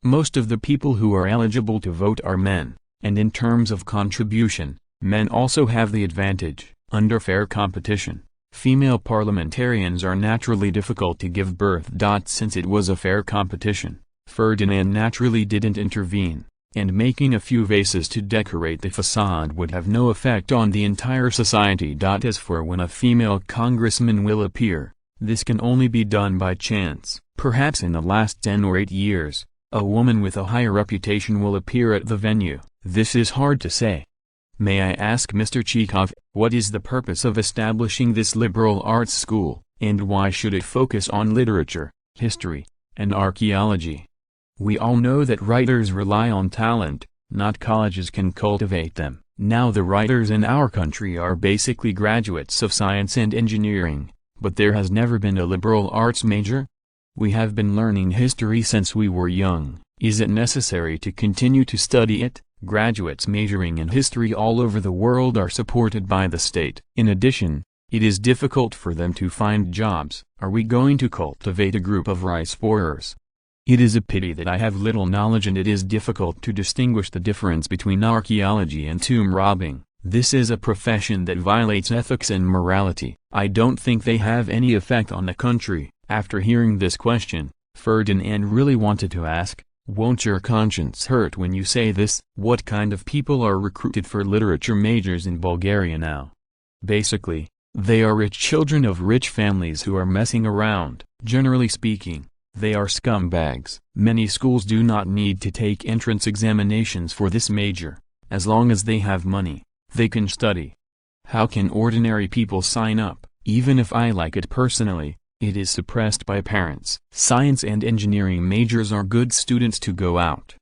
Most of the people who are eligible to vote are men, and in terms of contribution, men also have the advantage. Under fair competition, female parliamentarians are naturally difficult to give birth. Since it was a fair competition, Ferdinand naturally didn't intervene, and making a few vases to decorate the facade would have no effect on the entire society. As for when a female congressman will appear, this can only be done by chance. Perhaps in the last 10 or 8 years, a woman with a higher reputation will appear at the venue. This is hard to say. May I ask Mr. Chekhov, what is the purpose of establishing this liberal arts school, and why should it focus on literature, history, and archaeology? We all know that writers rely on talent, not colleges can cultivate them. Now the writers in our country are basically graduates of science and engineering, but there has never been a liberal arts major? We have been learning history since we were young. Is it necessary to continue to study it? Graduates majoring in history all over the world are supported by the state. In addition, it is difficult for them to find jobs. Are we going to cultivate a group of rice borers? It is a pity that I have little knowledge and it is difficult to distinguish the difference between archaeology and tomb robbing. This is a profession that violates ethics and morality. I don't think they have any effect on the country. After hearing this question, Ferdinand really wanted to ask, won't your conscience hurt when you say this? What kind of people are recruited for literature majors in Bulgaria now? Basically, they are rich children of rich families who are messing around. Generally speaking, they are scumbags. Many schools do not need to take entrance examinations for this major. As long as they have money, they can study. How can ordinary people sign up? Even if I like it personally, it is suppressed by parents. Science and engineering majors are good students to go out.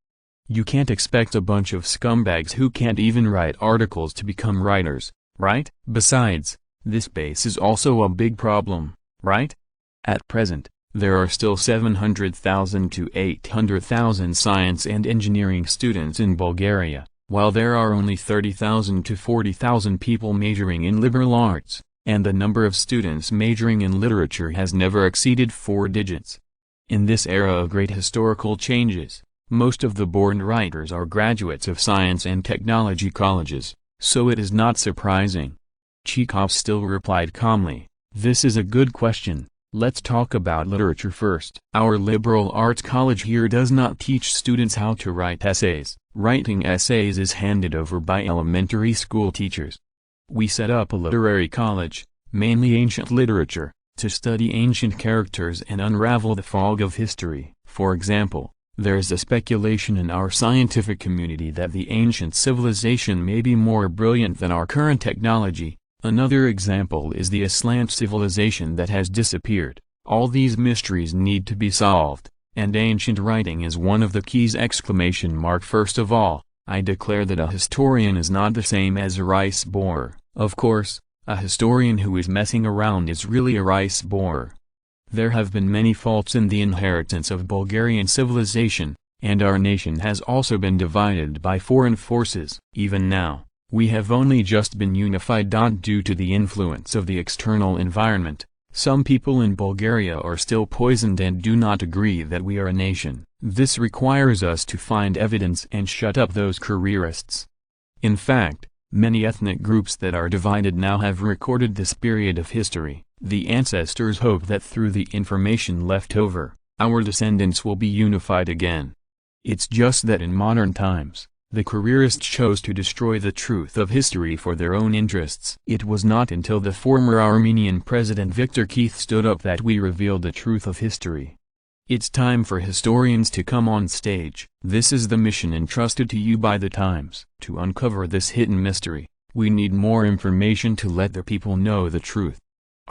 You can't expect a bunch of scumbags who can't even write articles to become writers, right? Besides, this base is also a big problem, right? At present, there are still 700,000 to 800,000 science and engineering students in Bulgaria, while there are only 30,000 to 40,000 people majoring in liberal arts, and the number of students majoring in literature has never exceeded 4 digits. In this era of great historical changes, most of the born writers are graduates of science and technology colleges, so it is not surprising. Chekhov still replied calmly, "This is a good question. Let's talk about literature first. Our liberal arts college here does not teach students how to write essays. Writing essays is handed over by elementary school teachers. We set up a literary college, mainly ancient literature, to study ancient characters and unravel the fog of history. For example, there is a speculation in our scientific community that the ancient civilization may be more brilliant than our current technology. Another example is the Aslant civilization that has disappeared. All these mysteries need to be solved, and ancient writing is one of the keys! First of all, I declare that a historian is not the same as a rice borer. Of course, a historian who is messing around is really a rice borer. There have been many faults in the inheritance of Bulgarian civilization, and our nation has also been divided by foreign forces. Even now, we have only just been unified. Due to the influence of the external environment, some people in Bulgaria are still poisoned and do not agree that we are a nation. This requires us to find evidence and shut up those careerists. In fact, many ethnic groups that are divided now have recorded this period of history. The ancestors hope that through the information left over, our descendants will be unified again. It's just that in modern times, the careerists chose to destroy the truth of history for their own interests. It was not until the former Armenian President Viktor Keith stood up that we revealed the truth of history. It's time for historians to come on stage. This is the mission entrusted to you by the Times. To uncover this hidden mystery, we need more information to let the people know the truth.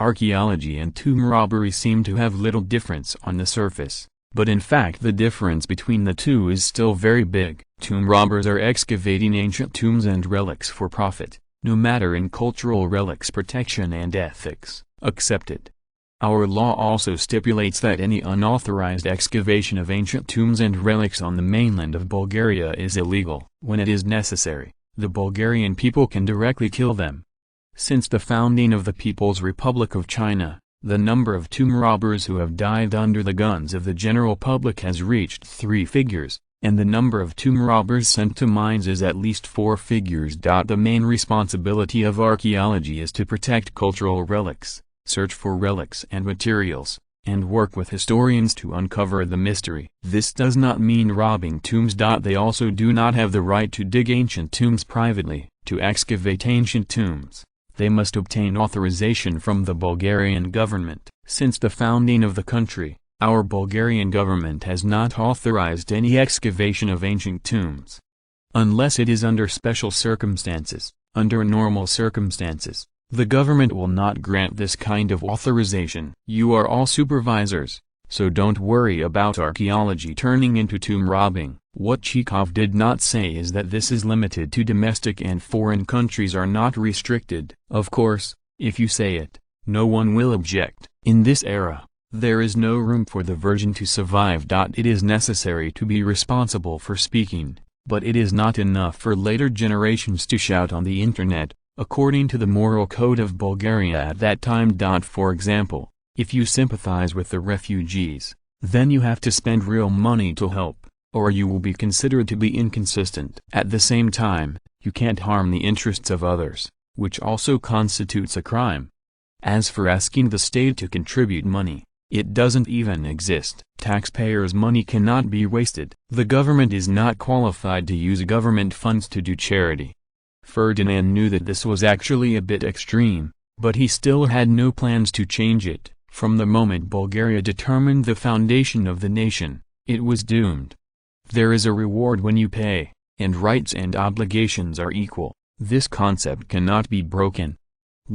Archaeology and tomb robbery seem to have little difference on the surface, but in fact the difference between the two is still very big. Tomb robbers are excavating ancient tombs and relics for profit, no matter in cultural relics protection and ethics, accepted. Our law also stipulates that any unauthorized excavation of ancient tombs and relics on the mainland of Bulgaria is illegal. When it is necessary, the Bulgarian people can directly kill them. Since the founding of the People's Republic of China, the number of tomb robbers who have died under the guns of the general public has reached 3 figures, and the number of tomb robbers sent to mines is at least 4 figures. The main responsibility of archaeology is to protect cultural relics, search for relics and materials, and work with historians to uncover the mystery. This does not mean robbing tombs. They also do not have the right to dig ancient tombs privately. To excavate ancient tombs, they must obtain authorization from the Bulgarian government. Since the founding of the country, our Bulgarian government has not authorized any excavation of ancient tombs. Unless it is under special circumstances. Under normal circumstances, the government will not grant this kind of authorization. You are all supervisors, so don't worry about archaeology turning into tomb robbing. What Chekhov did not say is that this is limited to domestic and foreign countries are not restricted. Of course, if you say it, no one will object. In this era, there is no room for the virgin to survive. It is necessary to be responsible for speaking, but it is not enough for later generations to shout on the internet, according to the moral code of Bulgaria at that time. For example, if you sympathize with the refugees, then you have to spend real money to help, or you will be considered to be inconsistent. At the same time, you can't harm the interests of others, which also constitutes a crime. As for asking the state to contribute money, it doesn't even exist. Taxpayers' money cannot be wasted. The government is not qualified to use government funds to do charity. Ferdinand knew that this was actually a bit extreme, but he still had no plans to change it. From the moment Bulgaria determined the foundation of the nation, it was doomed. There is a reward when you pay, and rights and obligations are equal. This concept cannot be broken.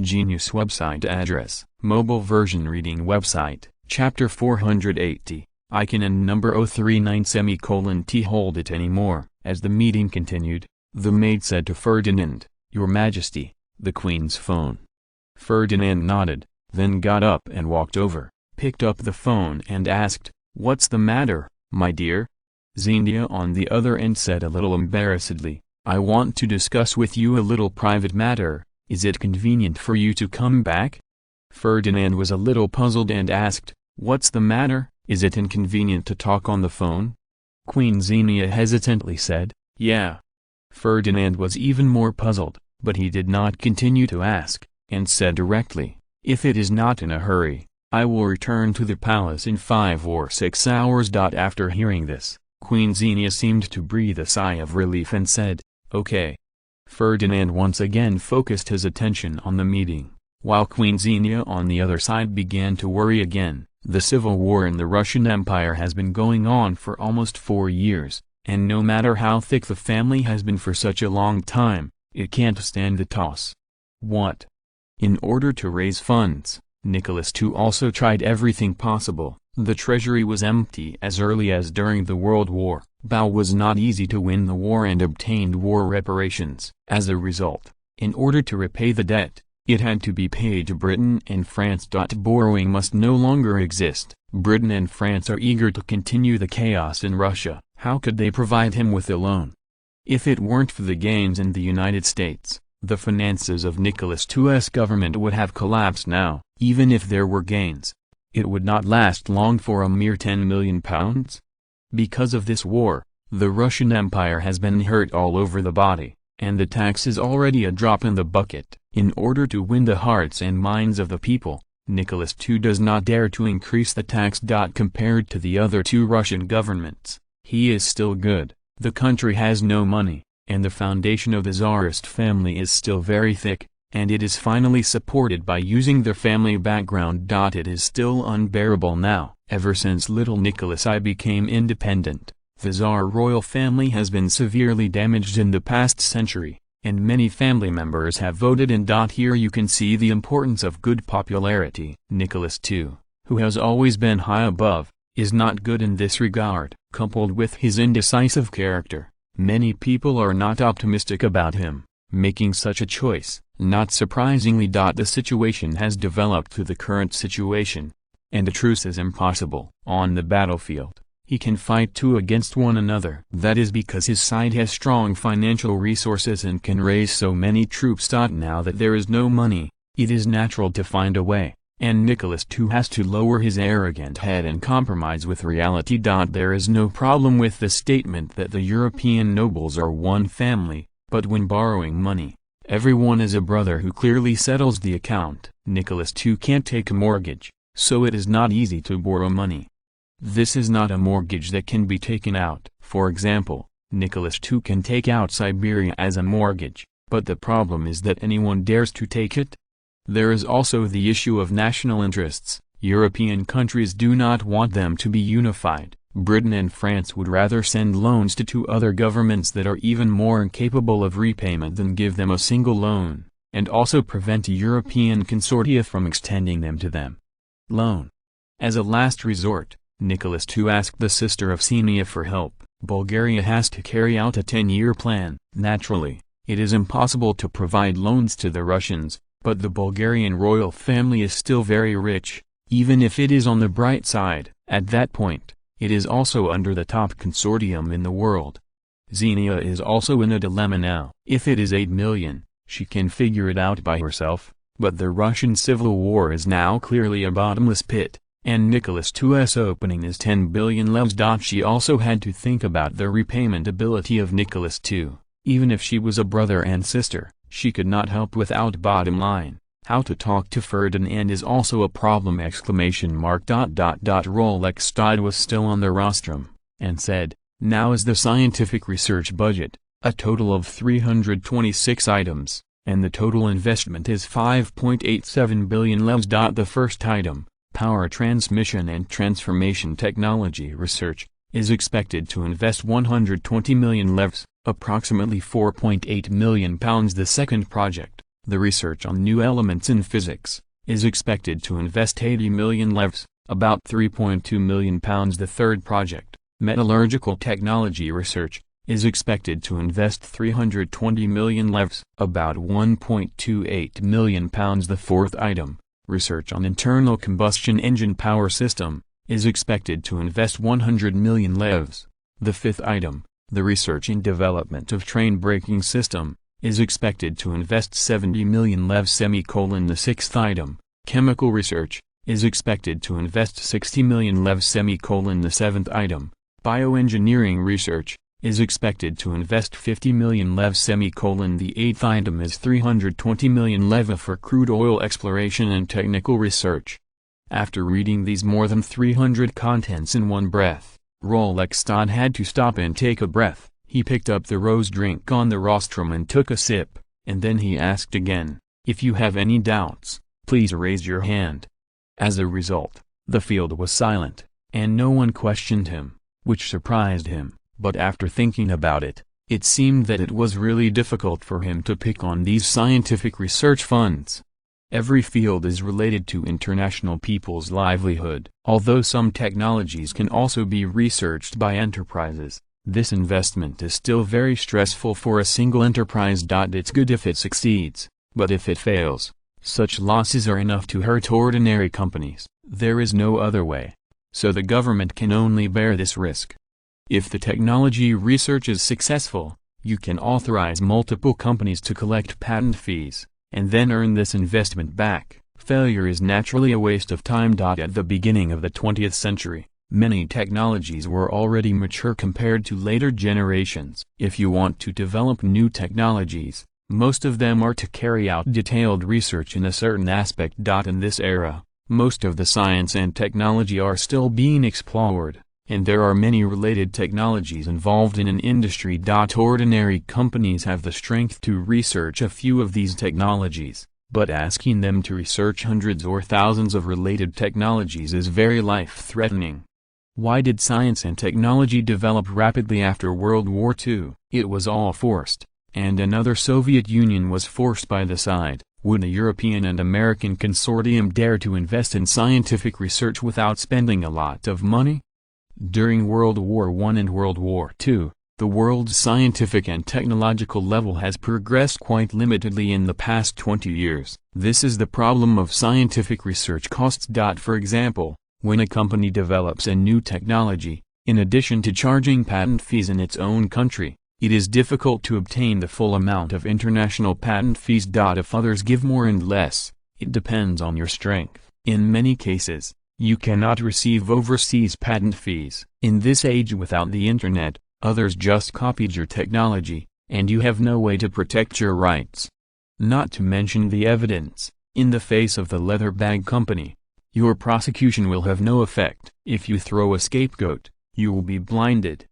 Genius website address, mobile version reading website, chapter 480, icon and number 039:T. Hold it anymore. As the meeting continued, the maid said to Ferdinand, "Your Majesty, the Queen's phone." Ferdinand nodded, then got up and walked over, picked up the phone and asked, "What's the matter, my dear?" Xenia on the other end said a little embarrassedly, "I want to discuss with you a little private matter. Is it convenient for you to come back?" Ferdinand was a little puzzled and asked, "What's the matter? Is it inconvenient to talk on the phone?" Queen Xenia hesitantly said, "Yeah." Ferdinand was even more puzzled, but he did not continue to ask, and said directly, "If it is not in a hurry, I will return to the palace in 5 or 6 hours." After hearing this, Queen Xenia seemed to breathe a sigh of relief and said, "Okay." Ferdinand once again focused his attention on the meeting, while Queen Xenia on the other side began to worry again. The civil war in the Russian Empire has been going on for almost 4 years, and no matter how thick the family has been for such a long time, it can't stand the toss. What? In order to raise funds, Nicholas II also tried everything possible. The treasury was empty as early as during the World War. Bao was not easy to win the war and obtained war reparations. As a result, in order to repay the debt, it had to be paid to Britain and France. Borrowing must no longer exist. Britain and France are eager to continue the chaos in Russia. How could they provide him with a loan? If it weren't for the gains in the United States, the finances of Nicholas II's government would have collapsed now. Even if there were gains, it would not last long for a mere £10 million. Because of this war, the Russian Empire has been hurt all over the body, and the tax is already a drop in the bucket. In order to win the hearts and minds of the people, Nicholas II does not dare to increase the tax. Compared to the other two Russian governments, he is still good. The country has no money, and the foundation of the Tsarist family is still very thick, and it is finally supported by using their family background. It is still unbearable now. Ever since little Nicholas I became independent, the Tsar royal family has been severely damaged in the past century, and many family members have voted in. Here you can see the importance of good popularity. Nicholas II, who has always been high above, is not good in this regard. Coupled with his indecisive character, many people are not optimistic about him making such a choice. Not surprisingly, the situation has developed to the current situation, and a truce is impossible. On the battlefield, he can fight two against one another. That is because his side has strong financial resources and can raise so many troops. Now that there is no money, it is natural to find a way, and Nicholas II has to lower his arrogant head and compromise with reality. There is no problem with the statement that the European nobles are one family, but when borrowing money, everyone is a brother who clearly settles the account. Nicholas II can't take a mortgage, so it is not easy to borrow money. This is not a mortgage that can be taken out. For example, Nicholas II can take out Siberia as a mortgage, but the problem is that anyone dares to take it. There is also the issue of national interests. European countries do not want them to be unified. Britain and France would rather send loans to two other governments that are even more incapable of repayment than give them a single loan, and also prevent European consortia from extending them to them. Loan. As a last resort, Nicholas II asked the sister of Xenia for help. Bulgaria has to carry out a 10-year plan. Naturally, it is impossible to provide loans to the Russians, but the Bulgarian royal family is still very rich, even if it is on the bright side. At that point, it is also under the top consortium in the world. Xenia is also in a dilemma now. If it is 8 million, she can figure it out by herself, but the Russian civil war is now clearly a bottomless pit, and Nicholas II's opening is 10 billion levs. She also had to think about the repayment ability of Nicholas II. Even if she was a brother and sister, she could not help without. Bottom line, how to talk to Ferdinand is also a problem! Rolex Stod was still on the rostrum, and said, "Now is the scientific research budget, a total of 326 items, and the total investment is 5.87 billion levs. The first item, power transmission and transformation technology research, is expected to invest 120 million levs, approximately £4.8 million. The second project, the research on new elements in physics, is expected to invest 80 million levs, about £3.2 million. The third project, metallurgical technology research, is expected to invest 320 million levs, about £1.28 million. The fourth item, research on internal combustion engine power system, is expected to invest 100 million levs. The fifth item, the research and development of train braking system, is expected to invest 70 million levs. The sixth item, chemical research, is expected to invest 60 million levs. The seventh item, bioengineering research, is expected to invest 50 million levs. The eighth item is 320 million leva for crude oil exploration and technical research. After reading these more than 300 contents in one breath, Rolex Stod had to stop and take a breath. He picked up the rose drink on the rostrum and took a sip, and then he asked again, "If you have any doubts, please raise your hand." As a result, the field was silent, and no one questioned him, which surprised him. But after thinking about it, it seemed that it was really difficult for him to pick on these scientific research funds. Every field is related to international people's livelihood. Although some technologies can also be researched by enterprises, this investment is still very stressful for a single enterprise. It's good if it succeeds, but if it fails, such losses are enough to hurt ordinary companies. There is no other way. So the government can only bear this risk. If the technology research is successful, you can authorize multiple companies to collect patent fees, and then earn this investment back. Failure is naturally a waste of time. At the beginning of the 20th century, many technologies were already mature compared to later generations. If you want to develop new technologies, most of them are to carry out detailed research in a certain aspect. In this era, Most of the science and technology are still being explored, and there are many related technologies involved in an industry. Ordinary companies have the strength to research a few of these technologies, but asking them to research hundreds or thousands of related technologies is very life-threatening. Why did science and technology develop rapidly after World War II? It was all forced, and another Soviet Union was forced by the side. Would a European and American consortium dare to invest in scientific research without spending a lot of money? During World War I and World War II, the world's scientific and technological level has progressed quite limitedly in the past 20 years. This is the problem of scientific research costs. For example, when a company develops a new technology, in addition to charging patent fees in its own country, it is difficult to obtain the full amount of international patent fees. If others give more and less, it depends on your strength. In many cases, you cannot receive overseas patent fees. In this age without the internet, others just copied your technology, and you have no way to protect your rights. Not to mention the evidence, in the face of the leather bag company. Your prosecution will have no effect. If you throw a scapegoat, you will be blinded.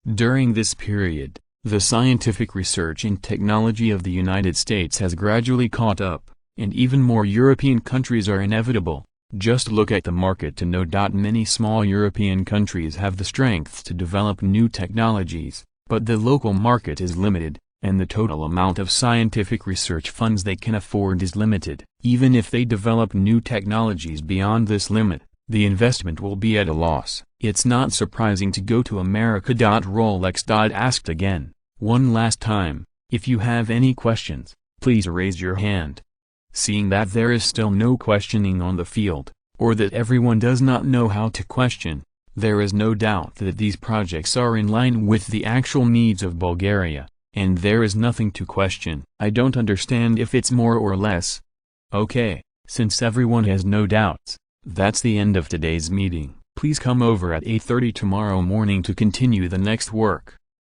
During this period, the scientific research and technology of the United States has gradually caught up, and even more European countries are inevitable. Just look at the market to know. Many small European countries have the strength to develop new technologies, but the local market is limited, and the total amount of scientific research funds they can afford is limited. Even if they develop new technologies beyond this limit, the investment will be at a loss. It's not surprising to go to America. Rolex asked again, one last time, if you have any questions, please raise your hand. Seeing that there is still no questioning on the field, or that everyone does not know how to question, there is no doubt that these projects are in line with the actual needs of Bulgaria, and there is nothing to question. I don't understand if it's more or less. Okay, since everyone has no doubts, that's the end of today's meeting. Please come over at 8:30 tomorrow morning to continue the next work.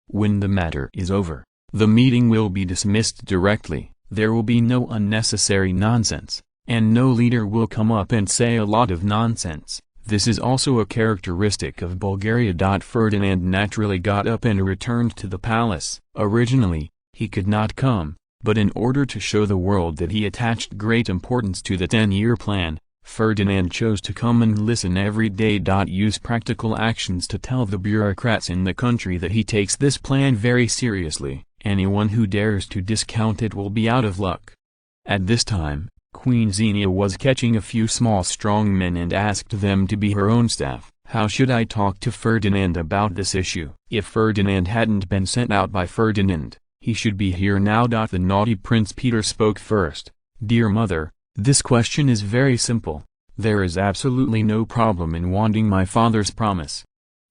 When the matter is over, the meeting will be dismissed directly. There will be no unnecessary nonsense, and no leader will come up and say a lot of nonsense. This is also a characteristic of Bulgaria. Ferdinand naturally got up and returned to the palace. Originally, he could not come, but in order to show the world that he attached great importance to the 10-year plan, Ferdinand chose to come and listen every day. Use practical actions to tell the bureaucrats in the country that he takes this plan very seriously. Anyone who dares to discount it will be out of luck. At this time, Queen Xenia was catching a few small strong men and asked them to be her own staff. How should I talk to Ferdinand about this issue? If Ferdinand hadn't been sent out by Ferdinand, he should be here now. The naughty Prince Peter spoke first. Dear mother, this question is very simple. There is absolutely no problem in wanting my father's promise.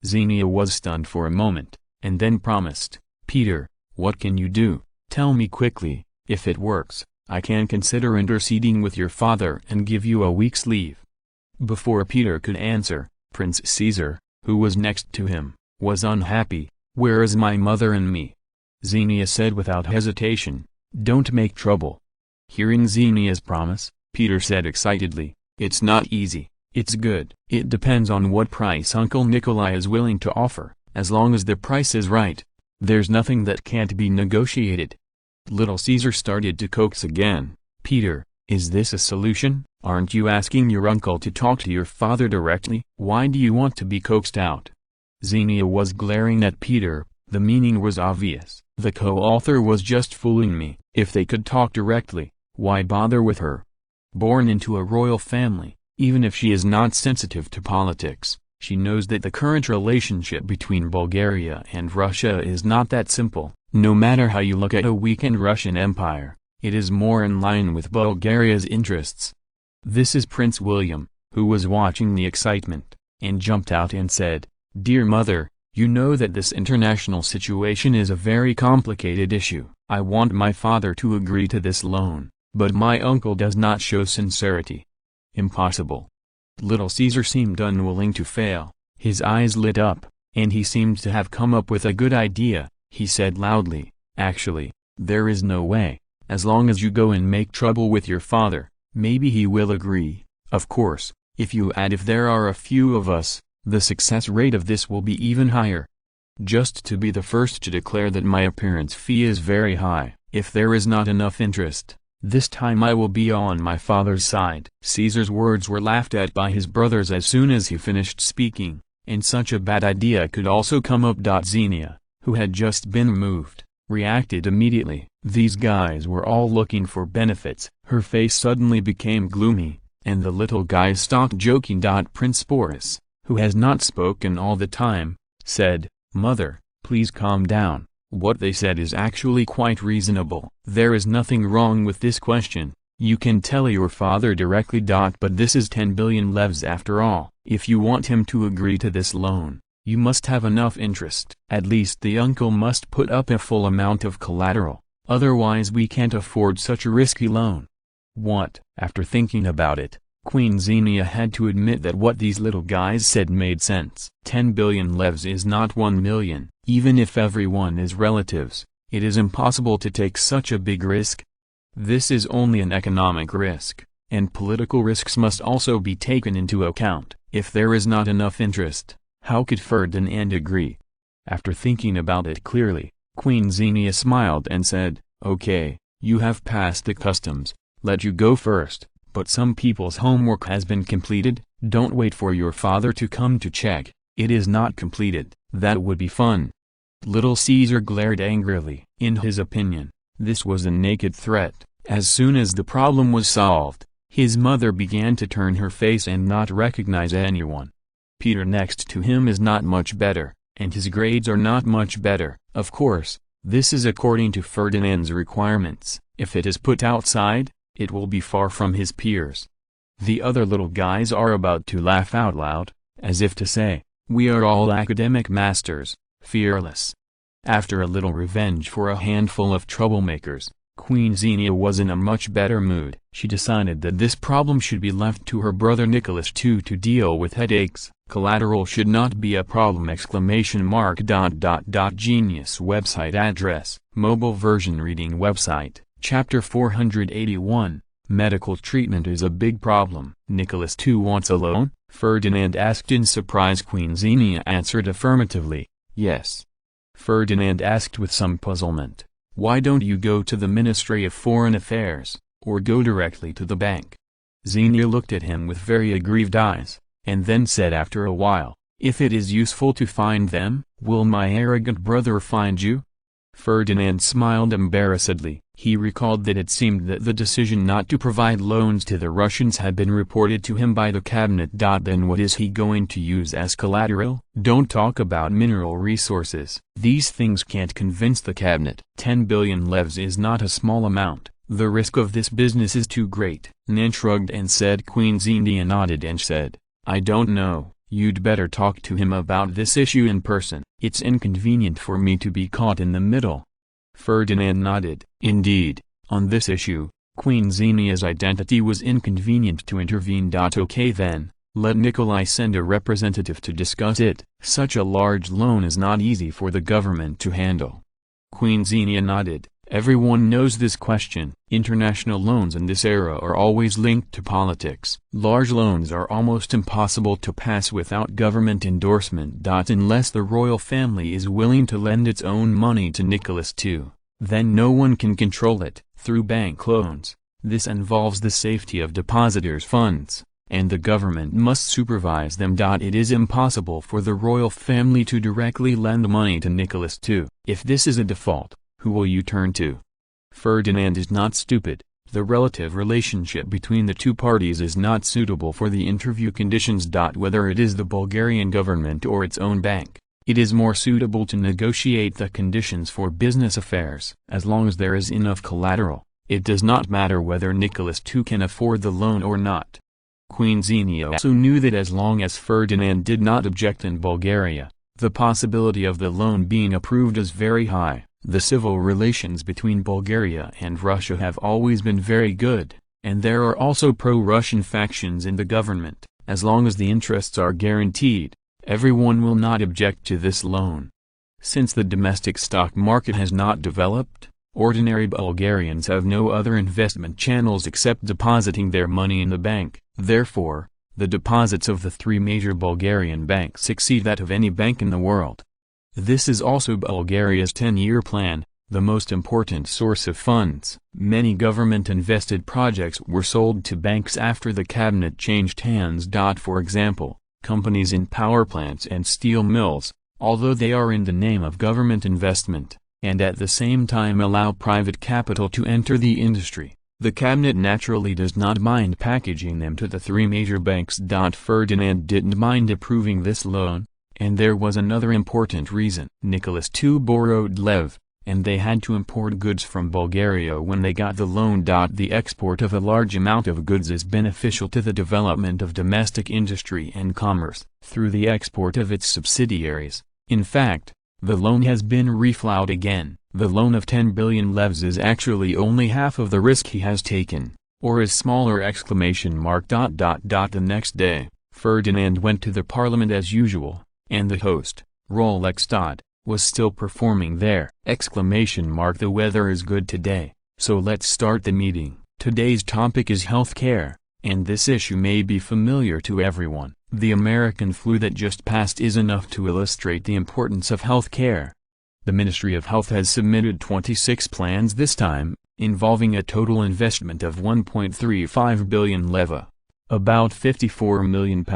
Xenia was stunned for a moment, and then promised, Peter, what can you do? Tell me quickly. If it works, I can consider interceding with your father and give you a week's leave. Before Peter could answer, Prince Caesar, who was next to him, was unhappy. Where is my mother and me? Xenia said without hesitation, don't make trouble. Hearing Xenia's promise, Peter said excitedly, it's not easy, it's good. It depends on what price Uncle Nikolai is willing to offer. As long as the price is right, there's nothing that can't be negotiated. Little Caesar started to coax again. Peter, is this a solution? Aren't you asking your uncle to talk to your father directly? Why do you want to be coaxed out? Xenia was glaring at Peter. The meaning was obvious. The co-author was just fooling me. If they could talk directly, why bother with her? Born into a royal family, even if she is not sensitive to politics, she knows that the current relationship between Bulgaria and Russia is not that simple. No matter how you look at a weakened Russian Empire, it is more in line with Bulgaria's interests. This is Prince William, who was watching the excitement, and jumped out and said, Dear mother, you know that this international situation is a very complicated issue. I want my father to agree to this loan, but my uncle does not show sincerity. Impossible. Little Caesar seemed unwilling to fail. His eyes lit up, and he seemed to have come up with a good idea. He said loudly, Actually, there is no way. As long as you go and make trouble with your father, maybe he will agree. Of course, if you add if there are a few of us, the success rate of this will be even higher. Just to be the first to declare that my appearance fee is very high, if there is not enough interest, this time I will be on my father's side." Caesar's words were laughed at by his brothers as soon as he finished speaking, and such a bad idea could also come up. Xenia, who had just been removed, reacted immediately. These guys were all looking for benefits. Her face suddenly became gloomy, and the little guys stopped joking. Prince Boris, who has not spoken all the time, said, "Mother, please calm down. What they said is actually quite reasonable. There is nothing wrong with this question. You can tell your father directly. But this is 10 billion levs after all. If you want him to agree to this loan, you must have enough interest. At least the uncle must put up a full amount of collateral, otherwise we can't afford such a risky loan." What? After thinking about it, Queen Xenia had to admit that what these little guys said made sense. 10 billion levs is not 1 million. Even if everyone is relatives, it is impossible to take such a big risk. This is only an economic risk, and political risks must also be taken into account. If there is not enough interest, how could Ferdinand agree? After thinking about it clearly, Queen Xenia smiled and said, "Okay, you have passed the customs, let you go first, but some people's homework has been completed. Don't wait for your father to come to check. It is not completed. That would be fun." Little Caesar glared angrily. In his opinion, this was a naked threat. As soon as the problem was solved, his mother began to turn her face and not recognize anyone. Peter next to him is not much better, and his grades are not much better. Of course, this is according to Ferdinand's requirements. If it is put outside, it will be far from his peers. The other little guys are about to laugh out loud, as if to say, "We are all academic masters, fearless." After a little revenge for a handful of troublemakers, Queen Xenia was in a much better mood. She decided that this problem should be left to her brother Nicholas II to deal with. Headaches. Collateral should not be a problem! Genius website address, mobile version reading website. Chapter 481, Medical treatment is a big problem. Nicholas II wants a loan? Ferdinand asked in surprise. Queen Xenia answered affirmatively, "Yes." Ferdinand asked with some puzzlement, "Why don't you go to the Ministry of Foreign Affairs, or go directly to the bank?" Xenia looked at him with very aggrieved eyes, and then said after a while, "If it is useful to find them, will my arrogant brother find you?" Ferdinand smiled embarrassedly. He recalled that it seemed that the decision not to provide loans to the Russians had been reported to him by the cabinet. Then what is he going to use as collateral? Don't talk about mineral resources. These things can't convince the cabinet. 10 billion levs is not a small amount. The risk of this business is too great. Nan shrugged and said. Queen Xenia nodded and said, "I don't know. You'd better talk to him about this issue in person. It's inconvenient for me to be caught in the middle." Ferdinand nodded. Indeed, on this issue, Queen Xenia's identity was inconvenient to intervene. Okay then, let Nikolai send a representative to discuss it. Such a large loan is not easy for the government to handle. Queen Xenia nodded. Everyone knows this question. International loans in this era are always linked to politics. Large loans are almost impossible to pass without government endorsement. Unless the royal family is willing to lend its own money to Nicholas II, then no one can control it. Through bank loans, this involves the safety of depositors' funds, and the government must supervise them. It is impossible for the royal family to directly lend money to Nicholas II. If this is a default, who will you turn to? Ferdinand is not stupid. The relative relationship between the two parties is not suitable for the interview conditions. Whether it is the Bulgarian government or its own bank, it is more suitable to negotiate the conditions for business affairs. As long as there is enough collateral, it does not matter whether Nicholas II can afford the loan or not. Queen Xenia also knew that as long as Ferdinand did not object in Bulgaria, the possibility of the loan being approved is very high. The civil relations between Bulgaria and Russia have always been very good, and there are also pro-Russian factions in the government. As long as the interests are guaranteed, everyone will not object to this loan. Since the domestic stock market has not developed, Ordinary Bulgarians have no other investment channels except depositing their money in the bank. Therefore, the deposits of the three major Bulgarian banks exceed that of any bank in the world. This is also Bulgaria's 10-year plan, the most important source of funds. Many government-invested projects were sold to banks after the cabinet changed hands. For example, companies in power plants and steel mills, although they are in the name of government investment, and at the same time allow private capital to enter the industry, the cabinet naturally does not mind packaging them to the three major banks. Ferdinand didn't mind approving this loan, and there was another important reason. Nicholas II borrowed lev, and they had to import goods from Bulgaria when they got the loan. The export of a large amount of goods is beneficial to the development of domestic industry and commerce, through the export of its subsidiaries. In fact, the loan has been reflowed again. The loan of 10 billion levs is actually only half of the risk he has taken, or is smaller! The next day, Ferdinand went to the parliament as usual, and the host, Rolex. Was still performing there! The weather is good today, so let's start the meeting. Today's topic is healthcare, and this issue may be familiar to everyone. The American flu that just passed is enough to illustrate the importance of healthcare. The Ministry of Health has submitted 26 plans this time, involving a total investment of 1.35 billion leva, about £54 million.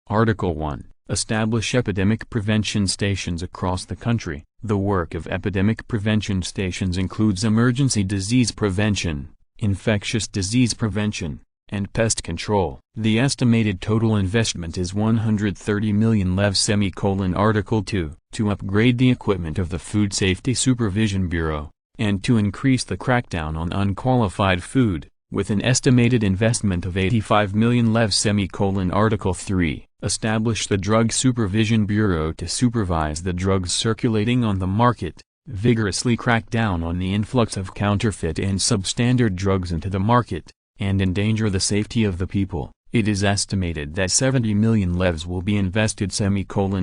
Article 1. Establish epidemic prevention stations across the country. The work of epidemic prevention stations includes emergency disease prevention, infectious disease prevention, and pest control. The estimated total investment is 130 million levs. Article 2. To upgrade the equipment of the Food Safety Supervision Bureau, and to increase the crackdown on unqualified food, with an estimated investment of 85 million levs. Article 3. Establish the Drug Supervision Bureau to supervise the drugs circulating on the market, vigorously crack down on the influx of counterfeit and substandard drugs into the market, and endanger the safety of the people. It is estimated that 70 million levs will be invested.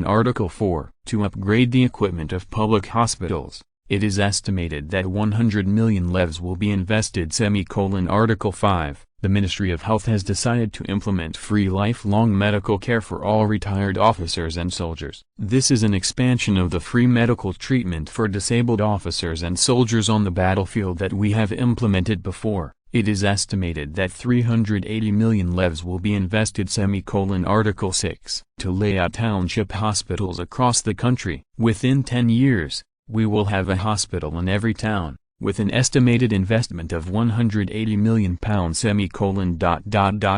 Article 4. To upgrade the equipment of public hospitals, it is estimated that 100 million levs will be invested. Article 5. The Ministry of Health has decided to implement free lifelong medical care for all retired officers and soldiers. This is an expansion of the free medical treatment for disabled officers and soldiers on the battlefield that we have implemented before. It is estimated that 380 million levs will be invested. Article 6. To lay out township hospitals across the country. Within 10 years, we will have a hospital in every town, with an estimated investment of £180 million.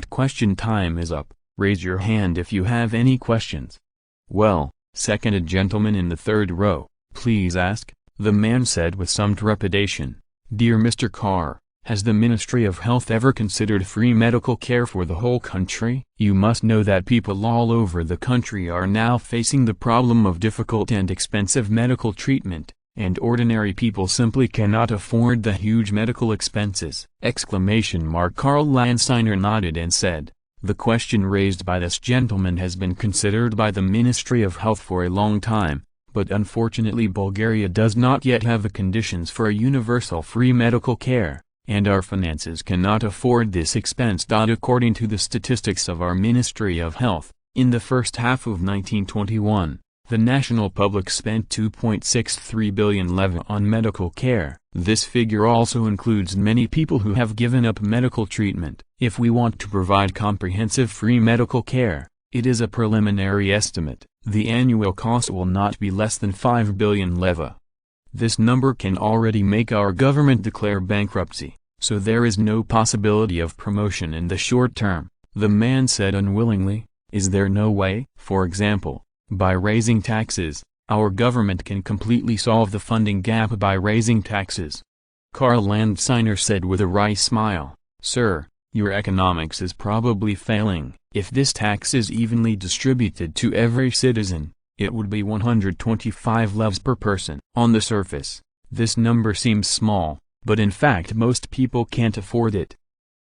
Question time is up. Raise your hand if you have any questions. Well, seconded gentleman in the third row, please ask, the man said with some trepidation. Dear Mr. Carr, has the Ministry of Health ever considered free medical care for the whole country? You must know that people all over the country are now facing the problem of difficult and expensive medical treatment, and ordinary people simply cannot afford the huge medical expenses! Karl Landsteiner nodded and said, the question raised by this gentleman has been considered by the Ministry of Health for a long time, but unfortunately Bulgaria does not yet have the conditions for a universal free medical care, and our finances cannot afford this expense. According to the statistics of our Ministry of Health, in the first half of 1921, the national public spent 2.63 billion leva on medical care. This figure also includes many people who have given up medical treatment. If we want to provide comprehensive free medical care, it is a preliminary estimate. The annual cost will not be less than 5 billion leva. This number can already make our government declare bankruptcy, so there is no possibility of promotion in the short term. The man said unwillingly, is there no way? For example, by raising taxes, our government can completely solve the funding gap by raising taxes. Karl Landsteiner said with a wry smile, Sir, your economics is probably failing. If this tax is evenly distributed to every citizen, it would be 125 levs per person. On the surface, this number seems small, but in fact most people can't afford it.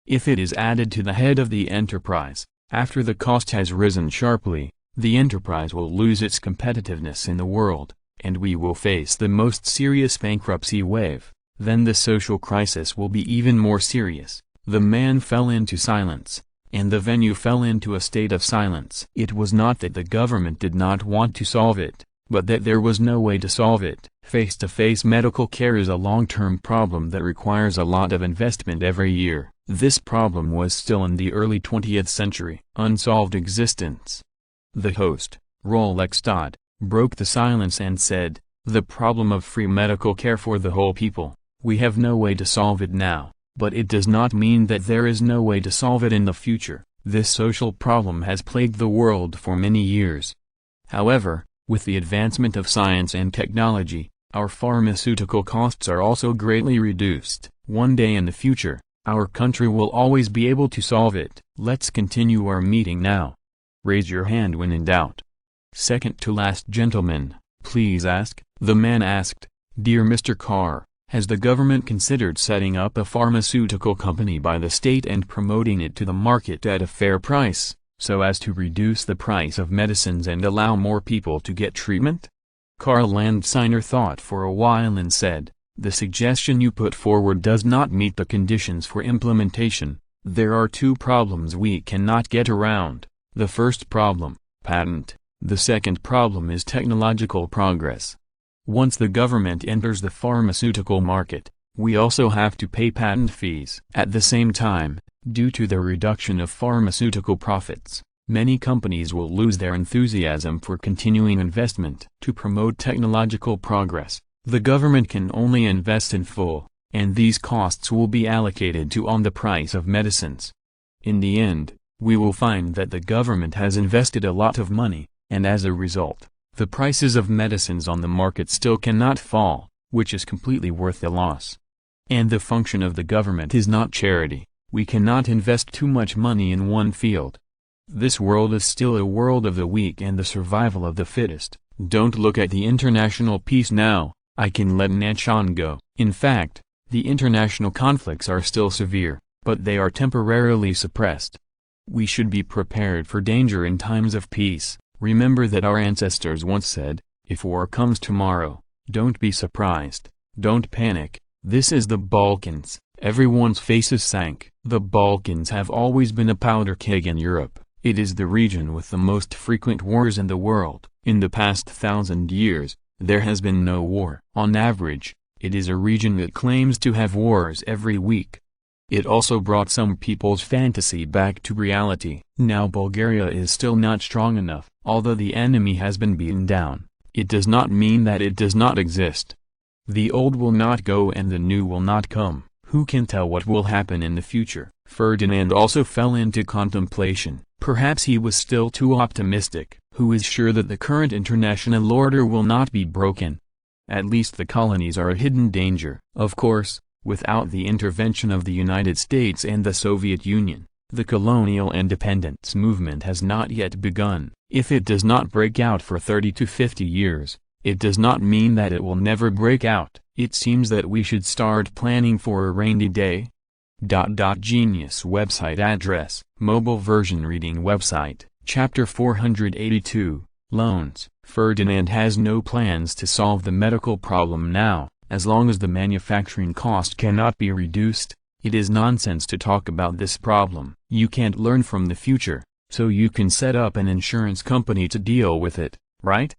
If it is added to the head of the enterprise, after the cost has risen sharply, the enterprise will lose its competitiveness in the world, and we will face the most serious bankruptcy wave. then the social crisis will be even more serious. The man fell into silence, and the venue fell into a state of silence. It was not that the government did not want to solve it, but that there was no way to solve it. Face-to-face medical care is a long-term problem that requires a lot of investment every year. This problem was still in the early 20th century. Unsolved existence. The host, Rolex Dodd, broke the silence and said, "The problem of free medical care for the whole people, we have no way to solve it now, but it does not mean that there is no way to solve it in the future. This social problem has plagued the world for many years. However, with the advancement of science and technology, our pharmaceutical costs are also greatly reduced. One day in the future, our country will always be able to solve it. Let's continue our meeting now. Raise your hand when in doubt. Second to last gentleman, please ask." The man asked, "Dear Mr. Carr, has the government considered setting up a pharmaceutical company by the state and promoting it to the market at a fair price, so as to reduce the price of medicines and allow more people to get treatment?" Karl Landsteiner thought for a while and said, "The suggestion you put forward does not meet the conditions for implementation. There are two problems we cannot get around. The first problem, patent. The second problem is technological progress. Once the government enters the pharmaceutical market, we also have to pay patent fees. At the same time, due to the reduction of pharmaceutical profits, many companies will lose their enthusiasm for continuing investment. To promote technological progress, the government can only invest in full, and these costs will be allocated to on the price of medicines. In the end, we will find that the government has invested a lot of money, and as a result, the prices of medicines on the market still cannot fall, which is completely worth the loss. And the function of the government is not charity. We cannot invest too much money in one field. This world is still a world of the weak and the survival of the fittest. Don't look at the international peace now. I can let Nachan go. In fact, the international conflicts are still severe, but they are temporarily suppressed. We should be prepared for danger in times of peace. Remember that our ancestors once said, "If war comes tomorrow, don't be surprised, don't panic." This is the Balkans. Everyone's faces sank. The Balkans have always been a powder keg in Europe. It is the region with the most frequent wars in the world. In the past 1,000 years, there has been no war. On average, it is a region that claims to have wars every week. It also brought some people's fantasy back to reality. Now Bulgaria is still not strong enough. Although the enemy has been beaten down, it does not mean that it does not exist. The old will not go and the new will not come. Who can tell what will happen in the future? Ferdinand also fell into contemplation. Perhaps he was still too optimistic. Who is sure that the current international order will not be broken? At least the colonies are a hidden danger. Of course, without the intervention of the United States and the Soviet Union, the colonial independence movement has not yet begun. If it does not break out for 30 to 50 years, it does not mean that it will never break out. It seems that we should start planning for a rainy day. Genius website address, mobile version reading website, chapter 482, loans. Ferdinand has no plans to solve the medical problem now. As long as the manufacturing cost cannot be reduced, it is nonsense to talk about this problem. You can't learn from the future, so you can set up an insurance company to deal with it, right?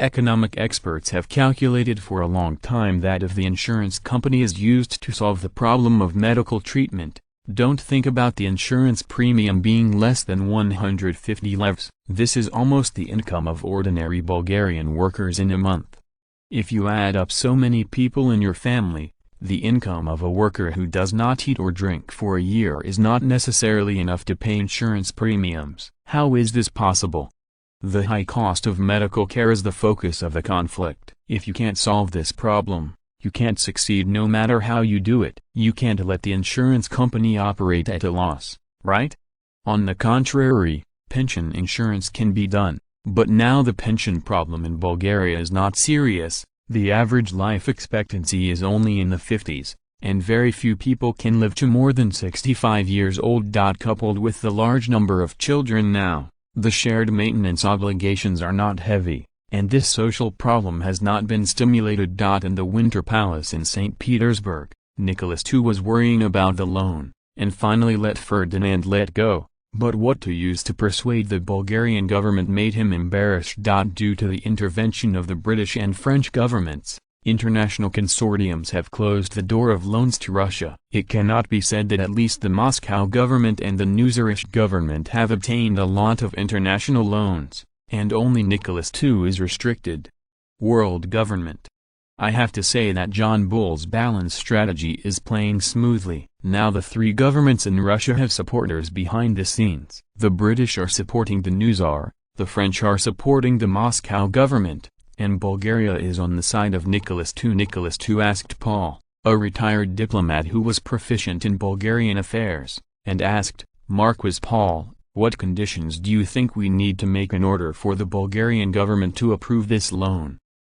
Economic experts have calculated for a long time that if the insurance company is used to solve the problem of medical treatment, don't think about the insurance premium being less than 150 levs. This is almost the income of ordinary Bulgarian workers in a month. If you add up so many people in your family, the income of a worker who does not eat or drink for a year is not necessarily enough to pay insurance premiums. How is this possible? The high cost of medical care is the focus of the conflict. If you can't solve this problem, you can't succeed no matter how you do it. You can't let the insurance company operate at a loss, right? On the contrary, pension insurance can be done. But now the pension problem in Bulgaria is not serious. The average life expectancy is only in the 50s, and very few people can live to more than 65 years old. Coupled with the large number of children now, the shared maintenance obligations are not heavy, And this social problem has not been stimulated. In the Winter Palace in St. Petersburg, Nicholas II was worrying about the loan, and finally let Ferdinand let go. But what to use to persuade the Bulgarian government made him embarrassed. Due to the intervention of the British and French governments, international consortiums have closed the door of loans to Russia. It cannot be said that at least the Moscow government and the New Zurich government have obtained a lot of international loans, and only Nicholas II is restricted. World government. I have to say that John Bull's balanced strategy is playing smoothly. Now the three governments in Russia have supporters behind the scenes. The British are supporting the new Tsar, the French are supporting the Moscow government, and Bulgaria is on the side of Nicholas II. Nicholas II asked Paul, a retired diplomat who was proficient in Bulgarian affairs, and asked, Marquis Paul, what conditions do you think we need to make in order for the Bulgarian government to approve this loan?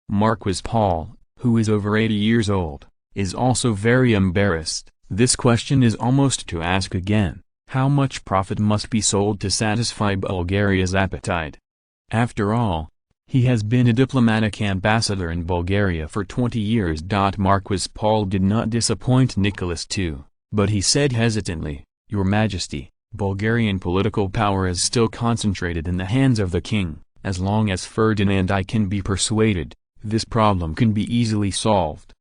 Marquis Paul, who is over 80 years old, is also very embarrassed. This question is almost to ask again, how much profit must be sold to satisfy Bulgaria's appetite? After all, he has been a diplomatic ambassador in Bulgaria for 20 years. Marquis Paul did not disappoint Nicholas II, but he said hesitantly, Your Majesty, Bulgarian political power is still concentrated in the hands of the king. As long as Ferdinand I can be persuaded, this problem can be easily solved.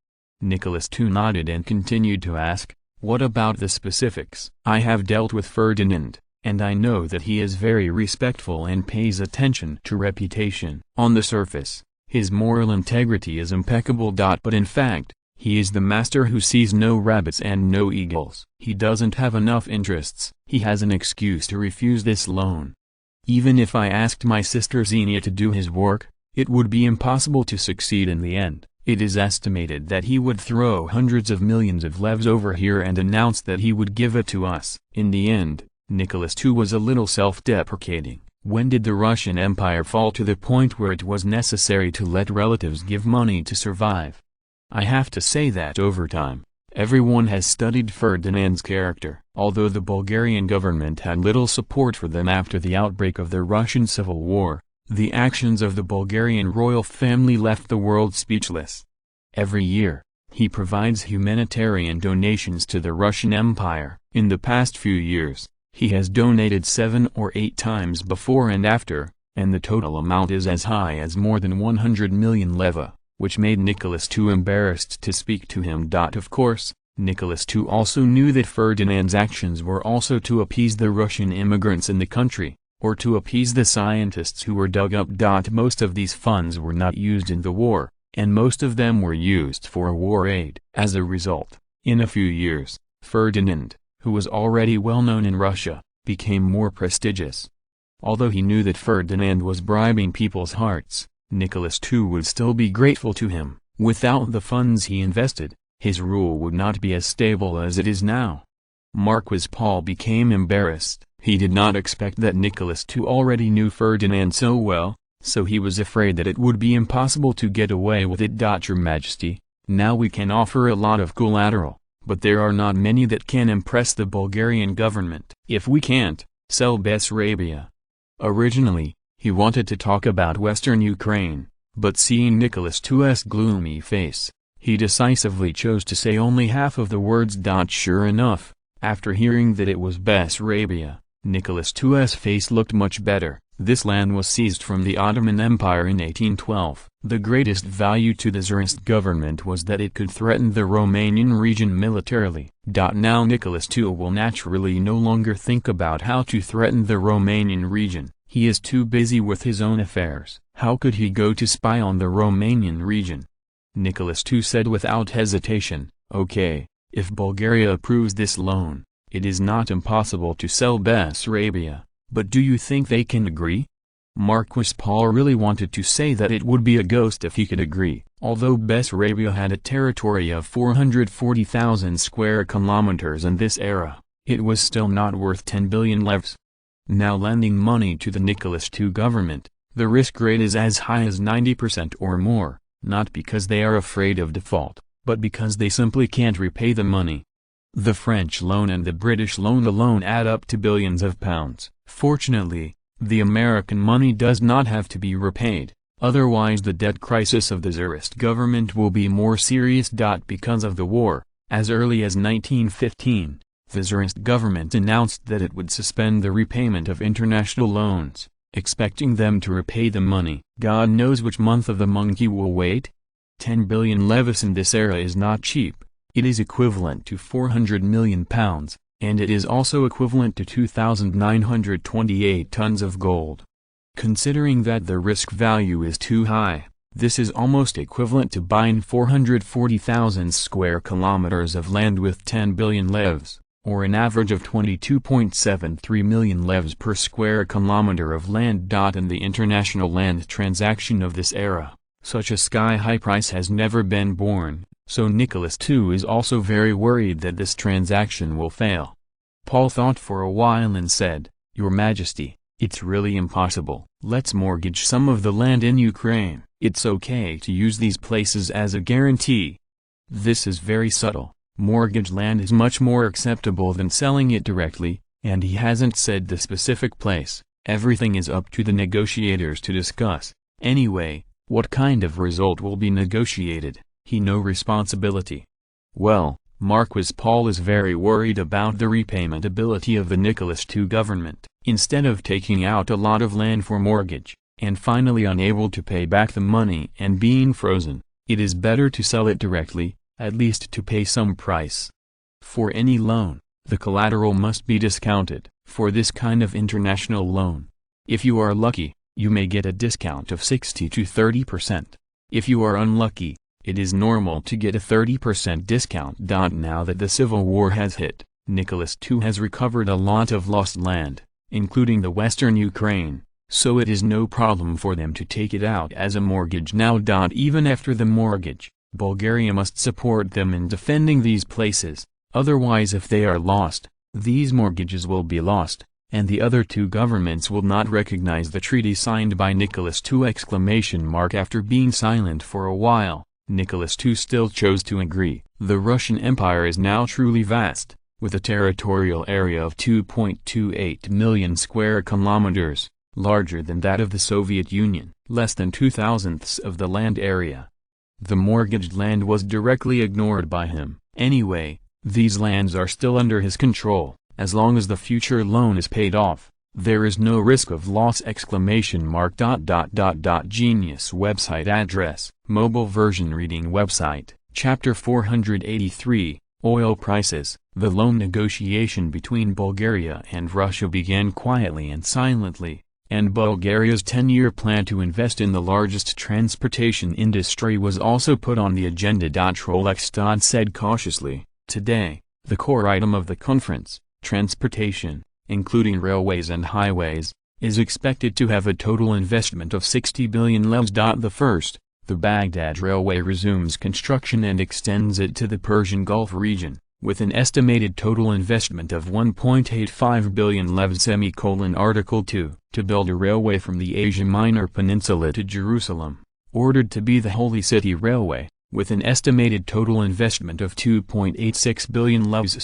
Nicholas II nodded and continued to ask, what about the specifics? I have dealt with Ferdinand, and I know that he is very respectful and pays attention to reputation. On the surface, his moral integrity is impeccable. But in fact, he is the master who sees no rabbits and no eagles. He doesn't have enough interests. He has an excuse to refuse this loan. Even if I asked my sister Xenia to do his work, it would be impossible to succeed in the end. It is estimated that he would throw hundreds of millions of levs over here and announce that he would give it to us. In the end, Nicholas II was a little self-deprecating. When did the Russian Empire fall to the point where it was necessary to let relatives give money to survive? I have to say that over time, everyone has studied Ferdinand's character. Although the Bulgarian government had little support for them after the outbreak of the Russian Civil War, the actions of the Bulgarian royal family left the world speechless. Every year, he provides humanitarian donations to the Russian Empire. In the past few years, he has donated 7 or 8 times before and after, and the total amount is as high as more than 100 million leva, which made Nicholas II embarrassed to speak to him. Of course, Nicholas II also knew that Ferdinand's actions were also to appease the Russian immigrants in the country, or to appease the scientists who were dug up. Most of these funds were not used in the war, and most of them were used for war aid. As a result, in a few years, Ferdinand, who was already well known in Russia, became more prestigious. Although he knew that Ferdinand was bribing people's hearts, Nicholas II would still be grateful to him. Without the funds he invested, his rule would not be as stable as it is now. Marquis Paul became embarrassed. He did not expect that Nicholas II already knew Ferdinand so well, so he was afraid that it would be impossible to get away with it. Your Majesty, now we can offer a lot of collateral, but there are not many that can impress the Bulgarian government. If we can't, sell Bessarabia. Originally, he wanted to talk about Western Ukraine, but seeing Nicholas II's gloomy face, he decisively chose to say only half of the words. Sure enough, after hearing that it was Bessarabia, Nicholas II's face looked much better. This land was seized from the Ottoman Empire in 1812. The greatest value to the Tsarist government was that it could threaten the Romanian region militarily. Now Nicholas II will naturally no longer think about how to threaten the Romanian region. He is too busy with his own affairs. How could he go to spy on the Romanian region? Nicholas II said without hesitation, okay, if Bulgaria approves this loan, it is not impossible to sell Bessarabia, but do you think they can agree? Marquis Paul really wanted to say that it would be a ghost if he could agree. Although Bessarabia had a territory of 440,000 square kilometers in this era, it was still not worth 10 billion levs. Now lending money to the Nicholas II government, the risk rate is as high as 90% or more, not because they are afraid of default, but because they simply can't repay the money. The French loan and the British loan alone add up to billions of pounds. Fortunately, the American money does not have to be repaid. Otherwise the debt crisis of the Tsarist government will be more serious. Because of the war, as early as 1915, the Tsarist government announced that it would suspend the repayment of international loans, expecting them to repay the money. God knows which month of the monkey will wait. 10 billion levis in this era is not cheap. It is equivalent to £400 million, and it is also equivalent to 2,928 tons of gold. Considering that the risk value is too high, this is almost equivalent to buying 440,000 square kilometers of land with 10 billion levs, or an average of 22.73 million levs per square kilometer of land. In the international land transaction of this era, such a sky-high price has never been borne, so Nicholas II is also very worried that this transaction will fail. Paul thought for a while and said, "Your Majesty, it's really impossible. Let's mortgage some of the land in Ukraine. It's okay to use these places as a guarantee." This is very subtle. Mortgage land is much more acceptable than selling it directly, and he hasn't said the specific place. Everything is up to the negotiators to discuss. Anyway, what kind of result will be negotiated? He no responsibility. Well, Marquis Paul is very worried about the repayment ability of the Nicholas II government. Instead of taking out a lot of land for mortgage, and finally unable to pay back the money and being frozen, it is better to sell it directly, at least to pay some price. For any loan, the collateral must be discounted. For this kind of international loan, if you are lucky, you may get a discount of 60 to 30%. If you are unlucky, it is normal to get a 30% discount. Now that the civil war has hit, Nicholas II has recovered a lot of lost land, including the western Ukraine, so it is no problem for them to take it out as a mortgage now. Even after the mortgage, Bulgaria must support them in defending these places, otherwise if they are lost, these mortgages will be lost, and the other two governments will not recognize the treaty signed by Nicholas II! After being silent for a while, Nicholas II still chose to agree. The Russian Empire is now truly vast, with a territorial area of 2.28 million square kilometers, larger than that of the Soviet Union, less than 2/1000 of the land area. The mortgaged land was directly ignored by him. Anyway, these lands are still under his control. As long as the future loan is paid off, there is no risk of loss! Genius website address, mobile version reading website, Chapter 483, Oil Prices. The loan negotiation between Bulgaria and Russia began quietly and silently, and Bulgaria's 10-year plan to invest in the largest transportation industry was also put on the agenda. Rolex said cautiously, "Today, the core item of the conference, transportation, including railways and highways, is expected to have a total investment of 60 billion levs. The Baghdad Railway resumes construction and extends it to the Persian Gulf region, with an estimated total investment of 1.85 billion levs. Article 2, to build a railway from the Asia Minor Peninsula to Jerusalem, ordered to be the Holy City Railway, with an estimated total investment of 2.86 billion levs.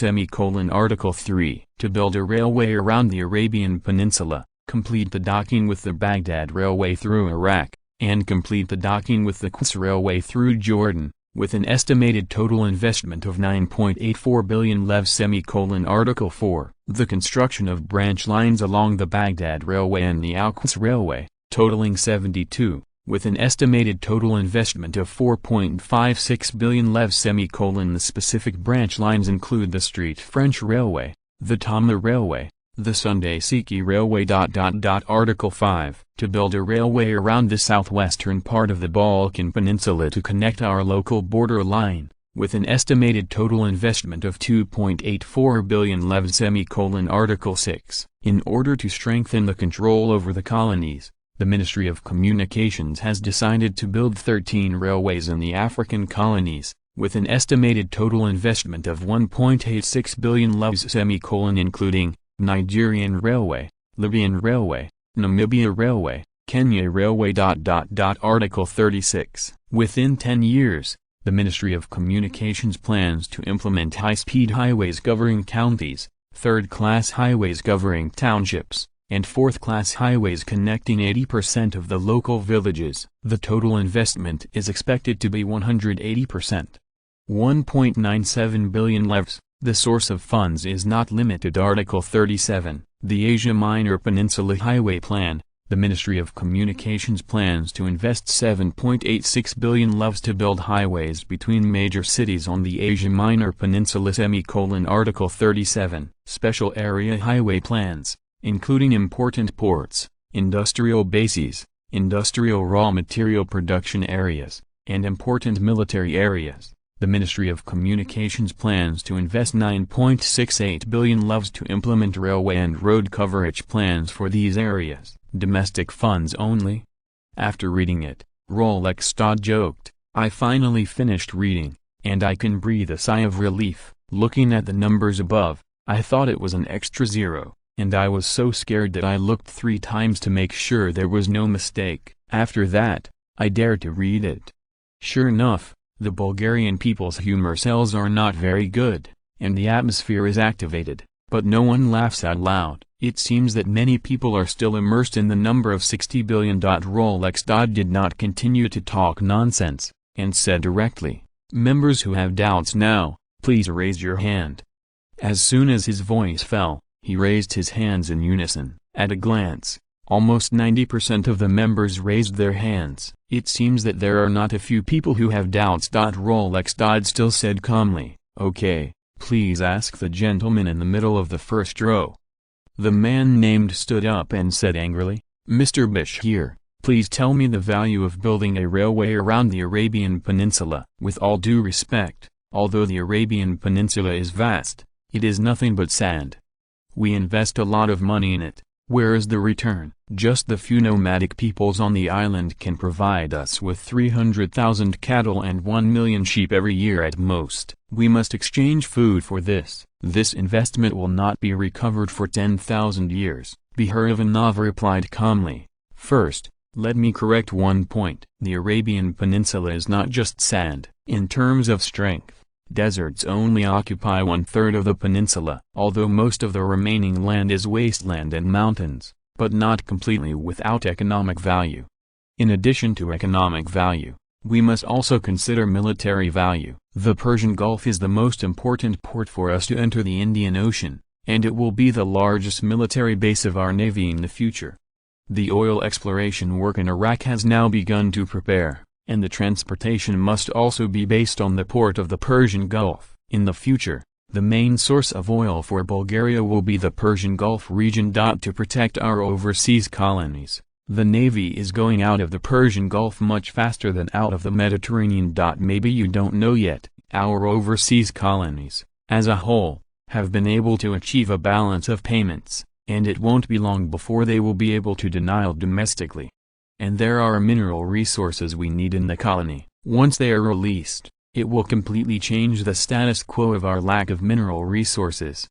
Article 3, to build a railway around the Arabian Peninsula, complete the docking with the Baghdad Railway through Iraq, and complete the docking with the Quds Railway through Jordan, with an estimated total investment of 9.84 billion levs. Article 4, the construction of branch lines along the Baghdad Railway and the Al-Quds Railway, totaling 72, with an estimated total investment of 4.56 billion levs. The specific branch lines include the Street French Railway, the Tama Railway, the Sunday-Siki Railway. Article 5, to build a railway around the southwestern part of the Balkan Peninsula to connect our local border line, with an estimated total investment of 2.84 billion levs. Article 6, in order to strengthen the control over the colonies, the Ministry of Communications has decided to build 13 railways in the African colonies, with an estimated total investment of 1.86 billion levs. Including Nigerian Railway, Libyan Railway, Namibia Railway, Kenya Railway. Article 36, within 10 years, the Ministry of Communications plans to implement high-speed highways governing counties, third-class highways governing townships, and fourth-class highways connecting 80% of the local villages. The total investment is expected to be 180%. 1.97 billion levs. The source of funds is not limited. Article 37, the Asia Minor Peninsula Highway Plan. The Ministry of Communications plans to invest 7.86 billion levs to build highways between major cities on the Asia Minor Peninsula. Article 37, Special Area Highway Plans, including important ports, industrial bases, industrial raw material production areas, and important military areas. The Ministry of Communications plans to invest 9.68 billion levs to implement railway and road coverage plans for these areas. Domestic funds only? After reading it, Rolex joked, I finally finished reading, and I can breathe a sigh of relief. Looking at the numbers above, I thought it was an extra zero, and I was so scared that I looked 3 times to make sure there was no mistake. After that, I dared to read it. Sure enough, the Bulgarian people's humor cells are not very good, and the atmosphere is activated, but no one laughs out loud. It seems that many people are still immersed in the number of 60 billion. Rolex did not continue to talk nonsense, and said directly, members who have doubts now, please raise your hand. As soon as his voice fell, he raised his hands in unison. At a glance, almost 90% of the members raised their hands. It seems that there are not a few people who have doubts. Rolex still said calmly, okay, please ask the gentleman in the middle of the first row. The man named stood up and said angrily, Mr. Bashir, please tell me the value of building a railway around the Arabian Peninsula. With all due respect, although the Arabian Peninsula is vast, it is nothing but sand. We invest a lot of money in it. Where is the return? Just the few nomadic peoples on the island can provide us with 300,000 cattle and 1 million sheep every year at most. We must exchange food for this. This investment will not be recovered for 10,000 years. Behirvanov replied calmly. First, let me correct one point. The Arabian Peninsula is not just sand. In terms of strength, deserts only occupy 1/3 of the peninsula, although most of the remaining land is wasteland and mountains, but not completely without economic value. In addition to economic value, we must also consider military value. The Persian Gulf is the most important port for us to enter the Indian Ocean, and it will be the largest military base of our navy in the future. The oil exploration work in Iraq has now begun to prepare, and the transportation must also be based on the port of the Persian Gulf. In the future, the main source of oil for Bulgaria will be the Persian Gulf region. To protect our overseas colonies, the Navy is going out of the Persian Gulf much faster than out of the Mediterranean. Maybe you don't know yet, our overseas colonies, as a whole, have been able to achieve a balance of payments, and it won't be long before they will be able to denial domestically. And there are mineral resources we need in the colony. Once they are released, it will completely change the status quo of our lack of mineral resources.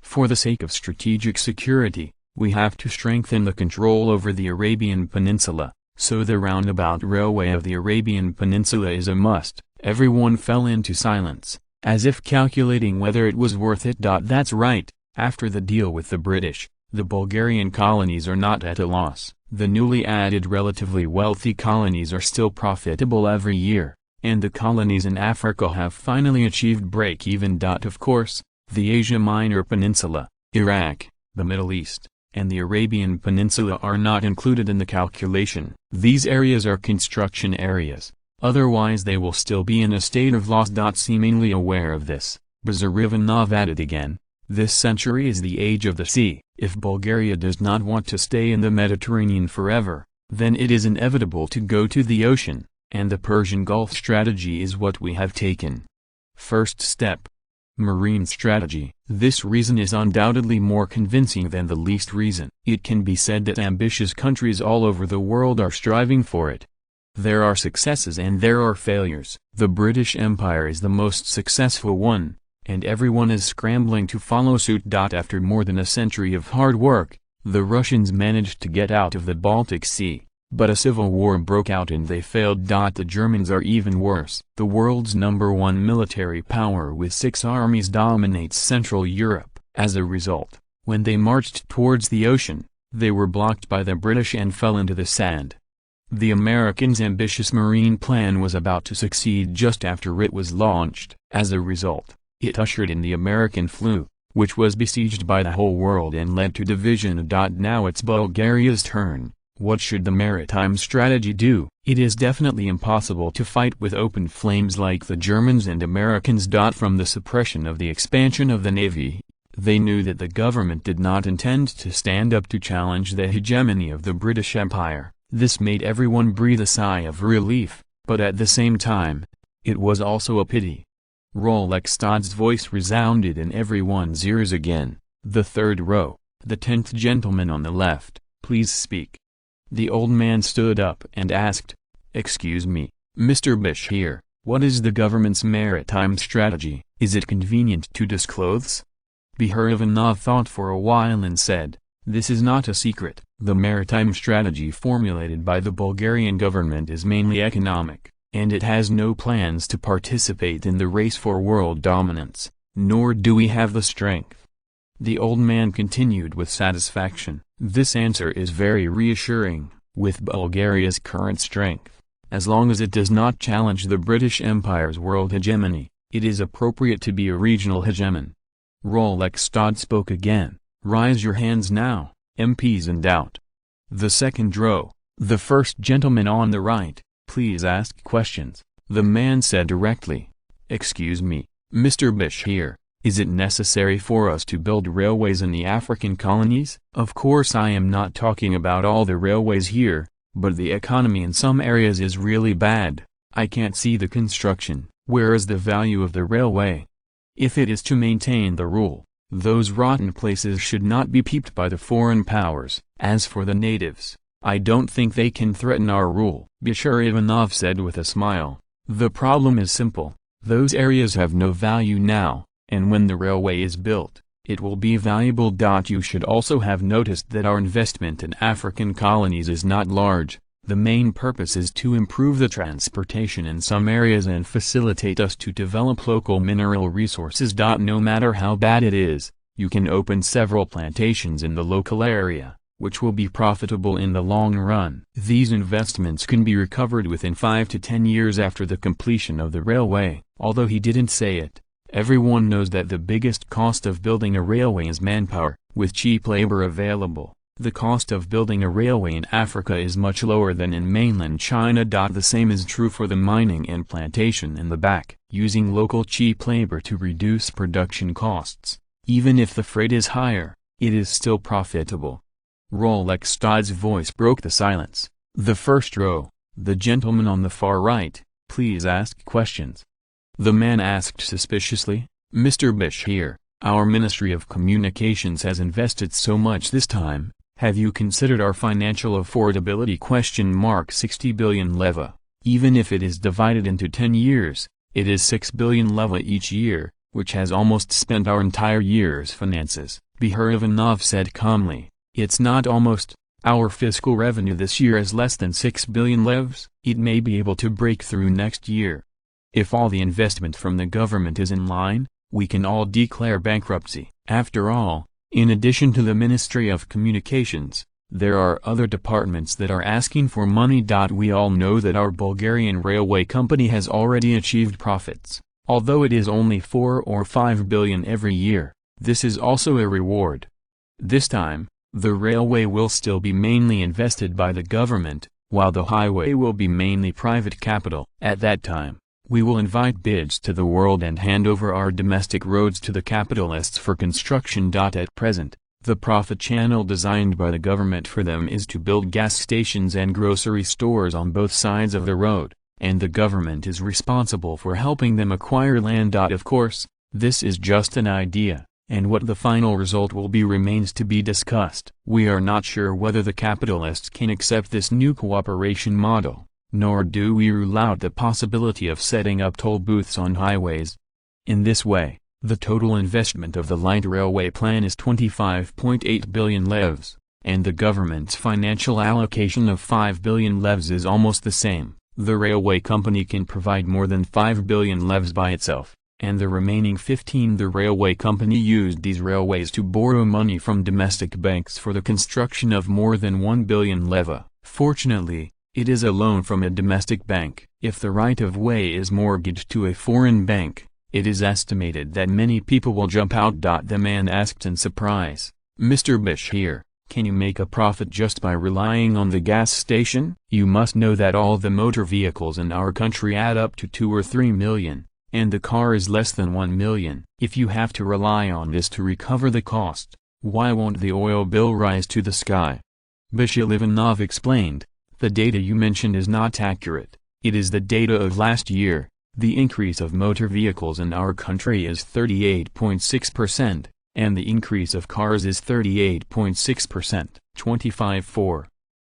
For the sake of strategic security, we have to strengthen the control over the Arabian Peninsula, so the roundabout railway of the Arabian Peninsula is a must. Everyone fell into silence, as if calculating whether it was worth it. That's right, after the deal with the British, the Bulgarian colonies are not at a loss. The newly added relatively wealthy colonies are still profitable every year, and the colonies in Africa have finally achieved break-even. Of course, the Asia Minor Peninsula, Iraq, the Middle East, and the Arabian Peninsula are not included in the calculation. These areas are construction areas, otherwise they will still be in a state of loss. Seemingly aware of this, Bazarivanov added again, this century is the age of the sea. If Bulgaria does not want to stay in the Mediterranean forever, then it is inevitable to go to the ocean, and the Persian Gulf strategy is what we have taken. First step. Marine strategy. This reason is undoubtedly more convincing than the least reason. It can be said that ambitious countries all over the world are striving for it. There are successes and there are failures. The British Empire is the most successful one, and everyone is scrambling to follow suit. After more than a century of hard work, the Russians managed to get out of the Baltic Sea, but a civil war broke out and they failed. The Germans are even worse. The world's #1 military power with 6 armies dominates Central Europe. As a result, when they marched towards the ocean, They were blocked by the British and fell into the sand. The Americans' ambitious marine plan was about to succeed just after it was launched. As a result, it ushered in the American flu, which was besieged by the whole world and led to division. Now it's Bulgaria's turn. What should the maritime strategy do? It is definitely impossible to fight with open flames like the Germans and Americans. From the suppression of the expansion of the navy, they knew that the government did not intend to stand up to challenge the hegemony of the British Empire. This made everyone breathe a sigh of relief, but at the same time, it was also a pity. Rolexstad's voice resounded in everyone's ears again. The third row, the 10th gentleman on the left, please speak. The old man stood up and asked, "Excuse me, Mr. Bashir, what is the government's maritime strategy? Is it convenient to disclose?" Beherivanov thought for a while and said, "This is not a secret. The maritime strategy formulated by the Bulgarian government is mainly economic, and it has no plans to participate in the race for world dominance, nor do we have the strength." The old man continued with satisfaction, "This answer is very reassuring. With Bulgaria's current strength, as long as it does not challenge the British Empire's world hegemony, it is appropriate to be a regional hegemon." Rolexstad spoke again, "Raise your hands now, MPs in doubt. The second row, the first gentleman on the right, please ask questions." The man said directly, "Excuse me, Mr. Bashir, is it necessary for us to build railways in the African colonies?" "Of course I am not talking about all the railways here, but the economy in some areas is really bad. I can't see the construction. Where is the value of the railway? If it is to maintain the rule, those rotten places should not be peeped by the foreign powers. As for the natives, I don't think they can threaten our rule." Bashir Ivanov said with a smile, "The problem is simple. Those areas have no value now, and when the railway is built, it will be valuable. You should also have noticed that our investment in African colonies is not large. The main purpose is to improve the transportation in some areas and facilitate us to develop local mineral resources. No matter how bad it is, you can open several plantations in the local area, which will be profitable in the long run. These investments can be recovered within 5 to 10 years after the completion of the railway." Although he didn't say it, everyone knows that the biggest cost of building a railway is manpower. With cheap labor available, the cost of building a railway in Africa is much lower than in mainland China. The same is true for the mining and plantation in the back. Using local cheap labor to reduce production costs, even if the freight is higher, it is still profitable. Rolexstad's voice broke the silence. "The first row, the gentleman on the far right, please ask questions." The man asked suspiciously, "Mr. Bashir, our Ministry of Communications has invested so much this time, have you considered our financial affordability? 60 billion leva. Even if it is divided into 10 years, it is 6 billion leva each year, which has almost spent our entire year's finances." Beherivanov said calmly, "It's not almost. Our fiscal revenue this year is less than 6 billion levs. It may be able to break through next year. If all the investment from the government is in line, we can all declare bankruptcy." After all, in addition to the Ministry of Communications, there are other departments that are asking for money. We all know that our Bulgarian railway company has already achieved profits, although it is only 4 or 5 billion every year. This is also a reward. This time, the railway will still be mainly invested by the government, while the highway will be mainly private capital. At that time, we will invite bids to the world and hand over our domestic roads to the capitalists for construction. At present, the profit channel designed by the government for them is to build gas stations and grocery stores on both sides of the road, and the government is responsible for helping them acquire land. Of course, this is just an idea, and what the final result will be remains to be discussed. We are not sure whether the capitalists can accept this new cooperation model, nor do we rule out the possibility of setting up toll booths on highways. In this way, the total investment of the light railway plan is 25.8 billion levs, and the government's financial allocation of 5 billion levs is almost the same. The railway company can provide more than 5 billion levs by itself, and the remaining 15 the railway company used these railways to borrow money from domestic banks for the construction of more than 1 billion leva. Fortunately, it is a loan from a domestic bank. If the right-of-way is mortgaged to a foreign bank, it is estimated that many people will jump out. The man asked in surprise, "Mr. Bashir, can you make a profit just by relying on the gas station? You must know that all the motor vehicles in our country add up to 2 or 3 million, and the car is less than 1 million. If you have to rely on this to recover the cost, why won't the oil bill rise to the sky?" Bashir explained, "The data you mentioned is not accurate. It is the data of last year. The increase of motor vehicles in our country is 38.6%, and the increase of cars is 38.6%, 25.4.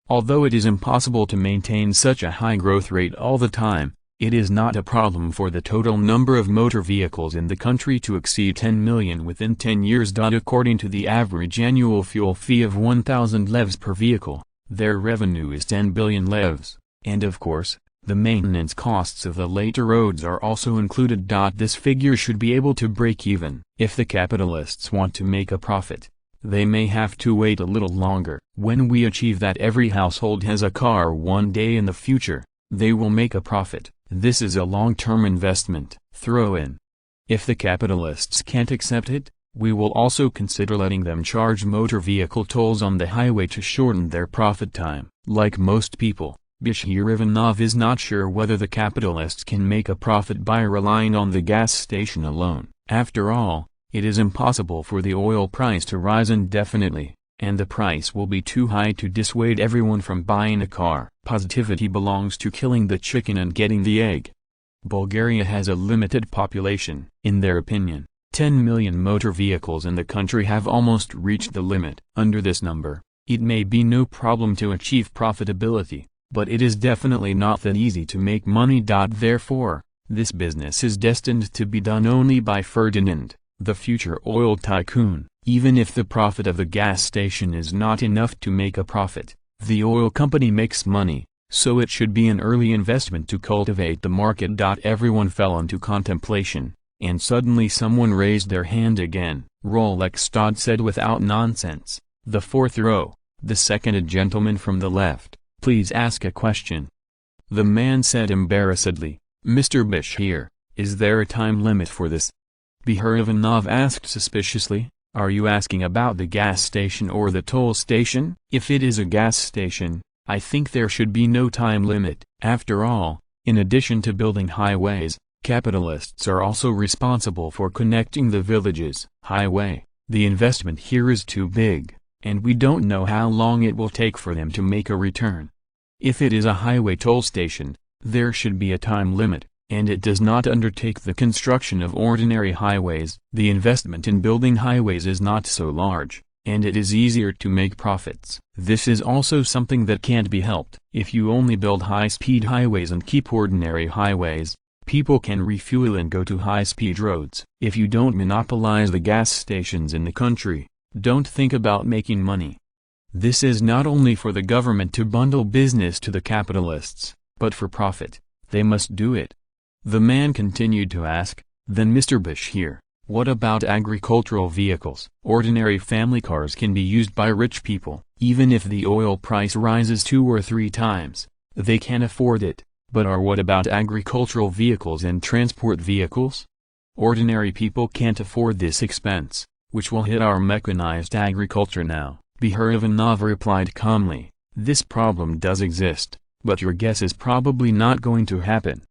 Although it is impossible to maintain such a high growth rate all the time, it is not a problem for the total number of motor vehicles in the country to exceed 10 million within 10 years. According to the average annual fuel fee of 1,000 levs per vehicle, their revenue is 10 billion levs, and of course, the maintenance costs of the later roads are also included. This figure should be able to break even. If the capitalists want to make a profit, they may have to wait a little longer. When we achieve that every household has a car one day in the future, they will make a profit. This is a long-term investment. Throw in. If the capitalists can't accept it, we will also consider letting them charge motor vehicle tolls on the highway to shorten their profit time. Like most people, Bashir is not sure whether the capitalists can make a profit by relying on the gas station alone. After all, it is impossible for the oil price to rise indefinitely, and the price will be too high to dissuade everyone from buying a car. Positivity belongs to killing the chicken and getting the egg. Bulgaria has a limited population. In their opinion, 10 million motor vehicles in the country have almost reached the limit. Under this number, it may be no problem to achieve profitability, but it is definitely not that easy to make money. Therefore, this business is destined to be done only by Ferdinand, the future oil tycoon. Even if the profit of the gas station is not enough to make a profit, the oil company makes money, so it should be an early investment to cultivate the market. Everyone fell into contemplation, and suddenly someone raised their hand again. Rolex said without nonsense. The fourth row, the second gentleman from the left. Please ask a question. The man said embarrassedly, "Mr. Bashir, is there a time limit for this?" Bashir asked suspiciously, "Are you asking about the gas station or the toll station?" "If it is a gas station, I think there should be no time limit. After all, in addition to building highways, capitalists are also responsible for connecting the villages." Highway, the investment here is too big, and we don't know how long it will take for them to make a return. If it is a highway toll station, there should be a time limit, and it does not undertake the construction of ordinary highways. The investment in building highways is not so large, and it is easier to make profits. This is also something that can't be helped. If you only build high-speed highways and keep ordinary highways, people can refuel and go to high-speed roads. If you don't monopolize the gas stations in the country, don't think about making money. This is not only for the government to bundle business to the capitalists, but for profit. They must do it. The man continued to ask, "Then Mr. Bashir, what about agricultural vehicles? Ordinary family cars can be used by rich people. Even if the oil price rises 2 or 3 times, they can afford it. But what about agricultural vehicles and transport vehicles? Ordinary people can't afford this expense, which will hit our mechanized agriculture now." Bashir replied calmly, "This problem does exist, but your guess is probably not going to happen.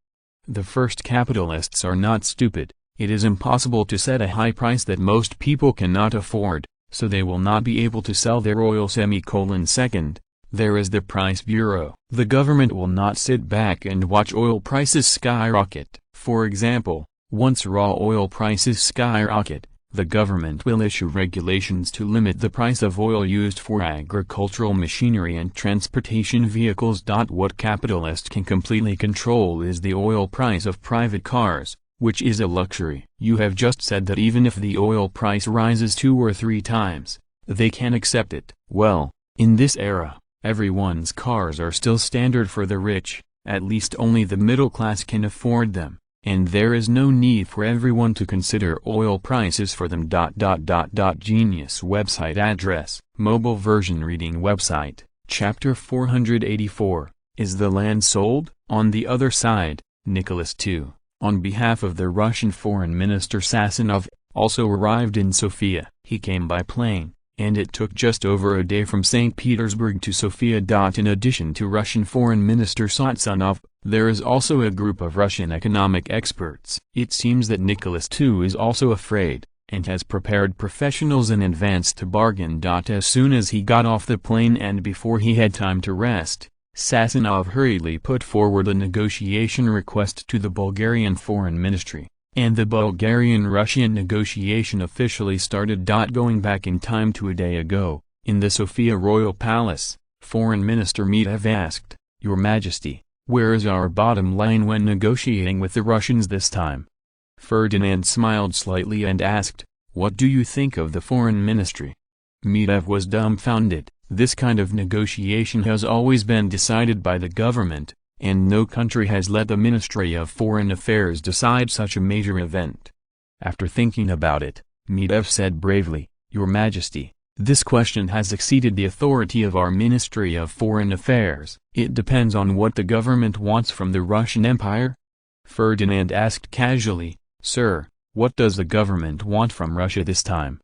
The first capitalists are not stupid. It is impossible to set a high price that most people cannot afford, so they will not be able to sell their oil. Second, there is the price bureau. The government will not sit back and watch oil prices skyrocket. For example, once raw oil prices skyrocket, the government will issue regulations to limit the price of oil used for agricultural machinery and transportation vehicles. What capitalists can completely control is the oil price of private cars, which is a luxury. You have just said that even if the oil price rises 2 or 3 times, they can accept it. Well, in this era, everyone's cars are still standard for the rich, at least only the middle class can afford them. and there is no need for everyone to consider oil prices for them. Genius website address, mobile version reading website, chapter 484, Is the land sold? On the other side, Nicholas II, on behalf of the Russian Foreign Minister Sassanov, also arrived in Sofia. He came by plane, and it took just over a day from St. Petersburg to Sofia. In addition to Russian Foreign Minister Sassanov, there is also a group of Russian economic experts. It seems that Nicholas II is also afraid, and has prepared professionals in advance to bargain. As soon as he got off the plane and before he had time to rest, Sassanov hurriedly put forward a negotiation request to the Bulgarian Foreign Ministry, and the Bulgarian-Russian negotiation officially started. Going back in time to a day ago, in the Sofia Royal Palace, Foreign Minister Medvedev asked, "Your Majesty, where is our bottom line when negotiating with the Russians this time?" Ferdinand smiled slightly and asked, "What do you think of the Foreign Ministry?" Medvedev was dumbfounded. This kind of negotiation has always been decided by the government, and no country has let the Ministry of Foreign Affairs decide such a major event. After thinking about it, Medvedev said bravely, "Your Majesty, this question has exceeded the authority of our Ministry of Foreign Affairs. It depends on what the government wants from the Russian Empire." Ferdinand asked casually, "Sir, what does the government want from Russia this time?"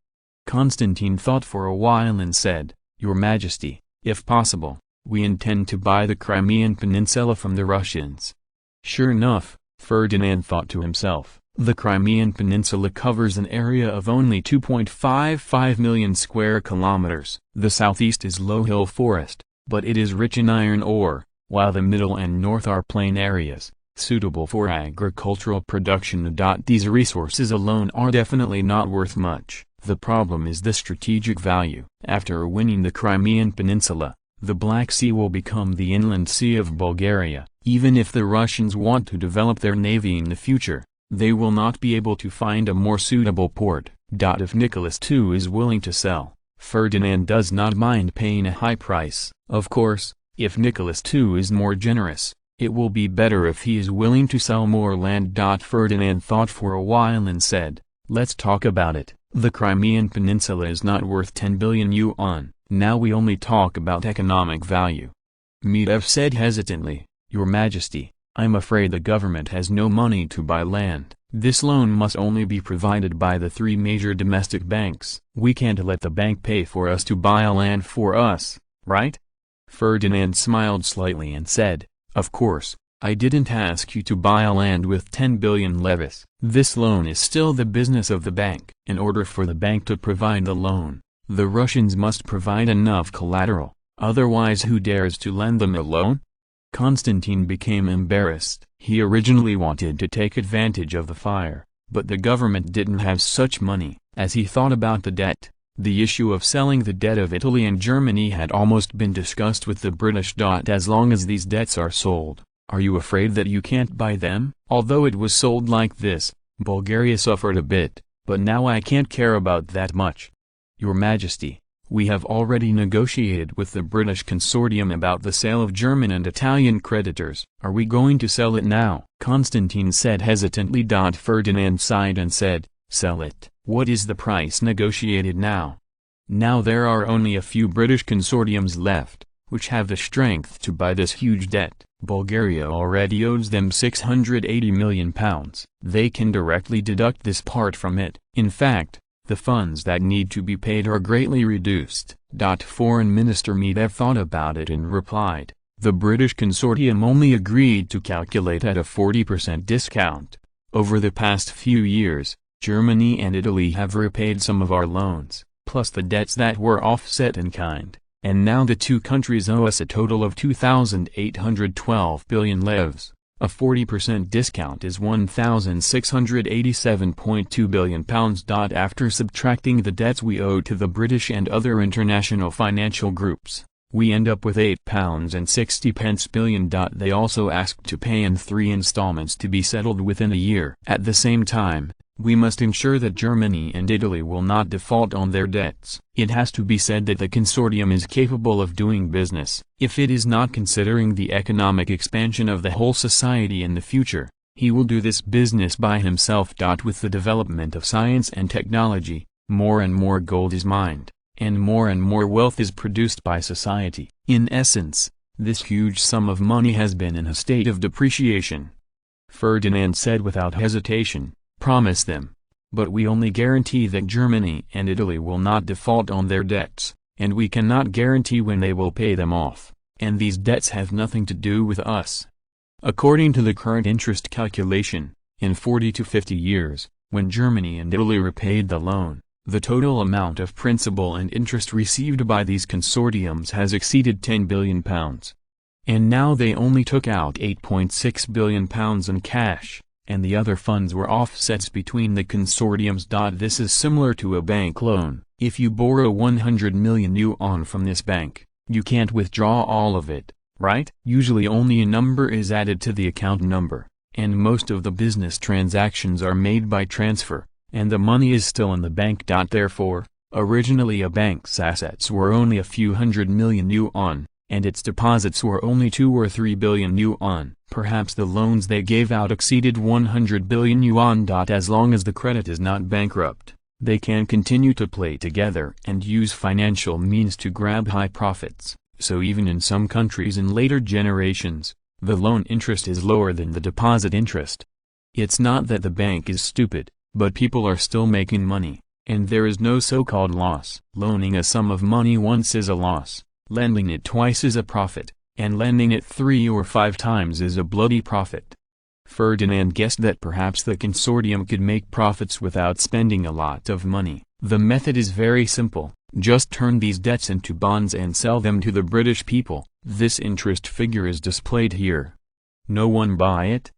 Constantine thought for a while and said, "Your Majesty, if possible, we intend to buy the Crimean Peninsula from the Russians." Sure enough, Ferdinand thought to himself, the Crimean Peninsula covers an area of only 2.55 million square kilometers. The southeast is low hill forest, but it is rich in iron ore, while the middle and north are plain areas, suitable for agricultural production. These resources alone are definitely not worth much. The problem is the strategic value. After winning the Crimean Peninsula, the Black Sea will become the inland sea of Bulgaria. Even if the Russians want to develop their navy in the future, they will not be able to find a more suitable port. If Nicholas II is willing to sell, Ferdinand does not mind paying a high price. Of course, if Nicholas II is more generous, it will be better if he is willing to sell more land. Ferdinand thought for a while and said, "Let's talk about it. The Crimean Peninsula is not worth 10 billion yuan, now we only talk about economic value." Medvedev said hesitantly, "Your Majesty, I'm afraid the government has no money to buy land. This loan must only be provided by the three major domestic banks. We can't let the bank pay for us to buy land for us, right?" Ferdinand smiled slightly and said, "Of course, I didn't ask you to buy land with 10 billion levis. This loan is still the business of the bank. In order for the bank to provide the loan, the Russians must provide enough collateral, otherwise who dares to lend them a loan?" Constantine became embarrassed. He originally wanted to take advantage of the fire, but the government didn't have such money. As he thought about the debt, the issue of selling the debt of Italy and Germany had almost been discussed with the British. As long as these debts are sold, are you afraid that you can't buy them? Although it was sold like this, Bulgaria suffered a bit, but now I can't care about that much. Your Majesty, we have already negotiated with the British consortium about the sale of German and Italian creditors. Are we going to sell it now? Constantine said hesitantly. Ferdinand sighed and said, "Sell it." "What is the price negotiated now?" "Now there are only a few British consortiums left, which have the strength to buy this huge debt. Bulgaria already owes them £680 million. They can directly deduct this part from it. In fact, the funds that need to be paid are greatly reduced." Foreign Minister Medvedev thought about it and replied, "The British consortium only agreed to calculate at a 40% discount. Over the past few years, Germany and Italy have repaid some of our loans, plus the debts that were offset in kind, and now the two countries owe us a total of 2,812 billion levs. A 40% discount is £1,687.2 billion. After subtracting the debts we owe to the British and other international financial groups, we end up with £8.60 billion. They also asked to pay in 3 installments to be settled within a year. At the same time, we must ensure that Germany and Italy will not default on their debts. It has to be said that the consortium is capable of doing business, if it is not considering the economic expansion of the whole society in the future. He will do this business by himself. With the development of science and technology, more and more gold is mined, and more wealth is produced by society. In essence, this huge sum of money has been in a state of depreciation. Ferdinand said without hesitation, "Promise them. But we only guarantee that Germany and Italy will not default on their debts, and we cannot guarantee when they will pay them off, and these debts have nothing to do with us." According to the current interest calculation, in 40 to 50 years, when Germany and Italy repaid the loan, the total amount of principal and interest received by these consortiums has exceeded £10 billion. And now they only took out £8.6 billion in cash, and the other funds were offsets between the consortiums. This is similar to a bank loan. If you borrow 100 million yuan from this bank, you can't withdraw all of it, right? Usually only a number is added to the account number, and most of the business transactions are made by transfer, and the money is still in the bank. Therefore, originally a bank's assets were only a few hundred million yuan, and its deposits were only 2 or 3 billion yuan. Perhaps the loans they gave out exceeded 100 billion yuan. As long as the credit is not bankrupt, they can continue to play together and use financial means to grab high profits. So even in some countries in later generations, the loan interest is lower than the deposit interest. It's not that the bank is stupid, but people are still making money, and there is no so-called loss. Loaning a sum of money once is a loss, lending it twice is a profit, and lending it 3 or 5 times is a bloody profit. Ferdinand guessed that perhaps the consortium could make profits without spending a lot of money. The method is very simple. Just turn these debts into bonds and sell them to the British people. This interest figure is displayed here. No one buy it?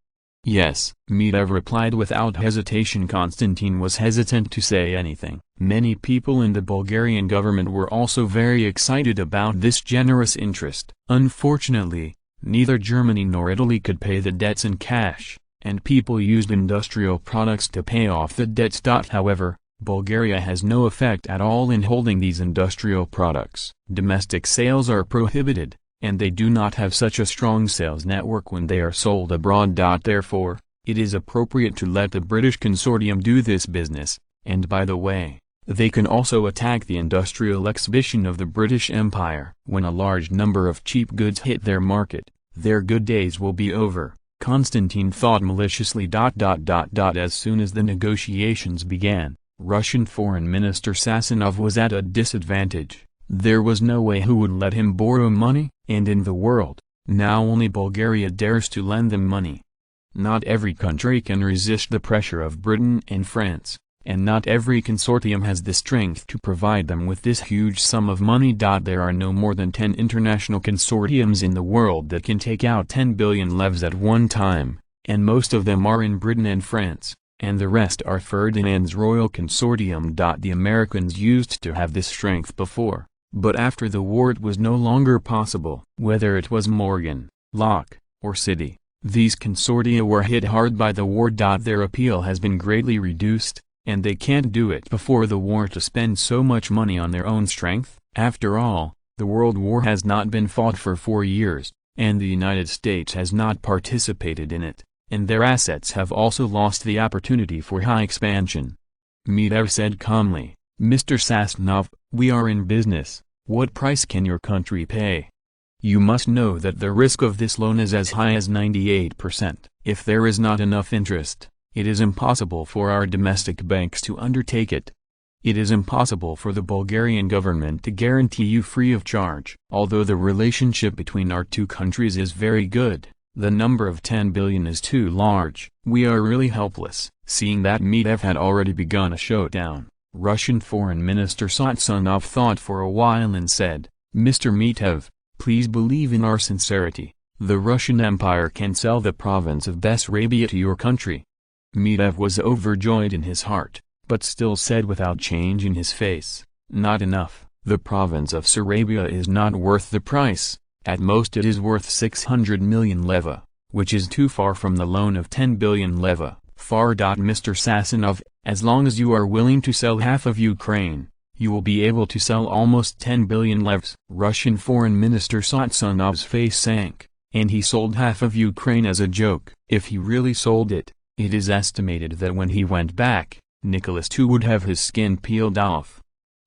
Yes, Medvedev replied without hesitation. Constantine was hesitant to say anything. Many people in the Bulgarian government were also very excited about this generous interest. Unfortunately, neither Germany nor Italy could pay the debts in cash, and people used industrial products to pay off the debts. However, Bulgaria has no effect at all in holding these industrial products. Domestic sales are prohibited, and they do not have such a strong sales network when they are sold abroad. Therefore, it is appropriate to let the British consortium do this business, and by the way, they can also attack the industrial exhibition of the British Empire. When a large number of cheap goods hit their market, their good days will be over, Constantine thought maliciously. As soon as the negotiations began, Russian Foreign Minister Sassanov was at a disadvantage. There was no way who would let him borrow money, and in the world, now only Bulgaria dares to lend them money. Not every country can resist the pressure of Britain and France, and not every consortium has the strength to provide them with this huge sum of money. There are no more than 10 international consortiums in the world that can take out 10 billion levs at one time, and most of them are in Britain and France, and the rest are Ferdinand's royal consortium. The Americans used to have this strength before, but after the war it was no longer possible. Whether it was Morgan, Locke, or Citi, these consortia were hit hard by the war. Their appeal has been greatly reduced, and they can't do it before the war to spend so much money on their own strength. After all, the World War has not been fought for 4 years, and the United States has not participated in it, and their assets have also lost the opportunity for high expansion. Medvedev said calmly, "Mr. Sassanov, we are in business. What price can your country pay? You must know that the risk of this loan is as high as 98%. If there is not enough interest, it is impossible for our domestic banks to undertake it. It is impossible for the Bulgarian government to guarantee you free of charge. Although the relationship between our two countries is very good, the number of 10 billion is too large. We are really helpless." Seeing that Medvedev had already begun a showdown, Russian Foreign Minister Sassanov thought for a while and said, "Mr. Medvedev, please believe in our sincerity. The Russian Empire can sell the province of Bessarabia to your country." Medvedev was overjoyed in his heart, but still said without change in his face, "Not enough. The province of Sarabia is not worth the price. At most it is worth 600 million leva, which is too far from the loan of 10 billion leva. Far. Mr. Sassanov, as long as you are willing to sell half of Ukraine, you will be able to sell almost 10 billion levs." Russian Foreign Minister Sassanov's face sank, and he sold half of Ukraine as a joke. If he really sold it, it is estimated that when he went back, Nicholas II would have his skin peeled off.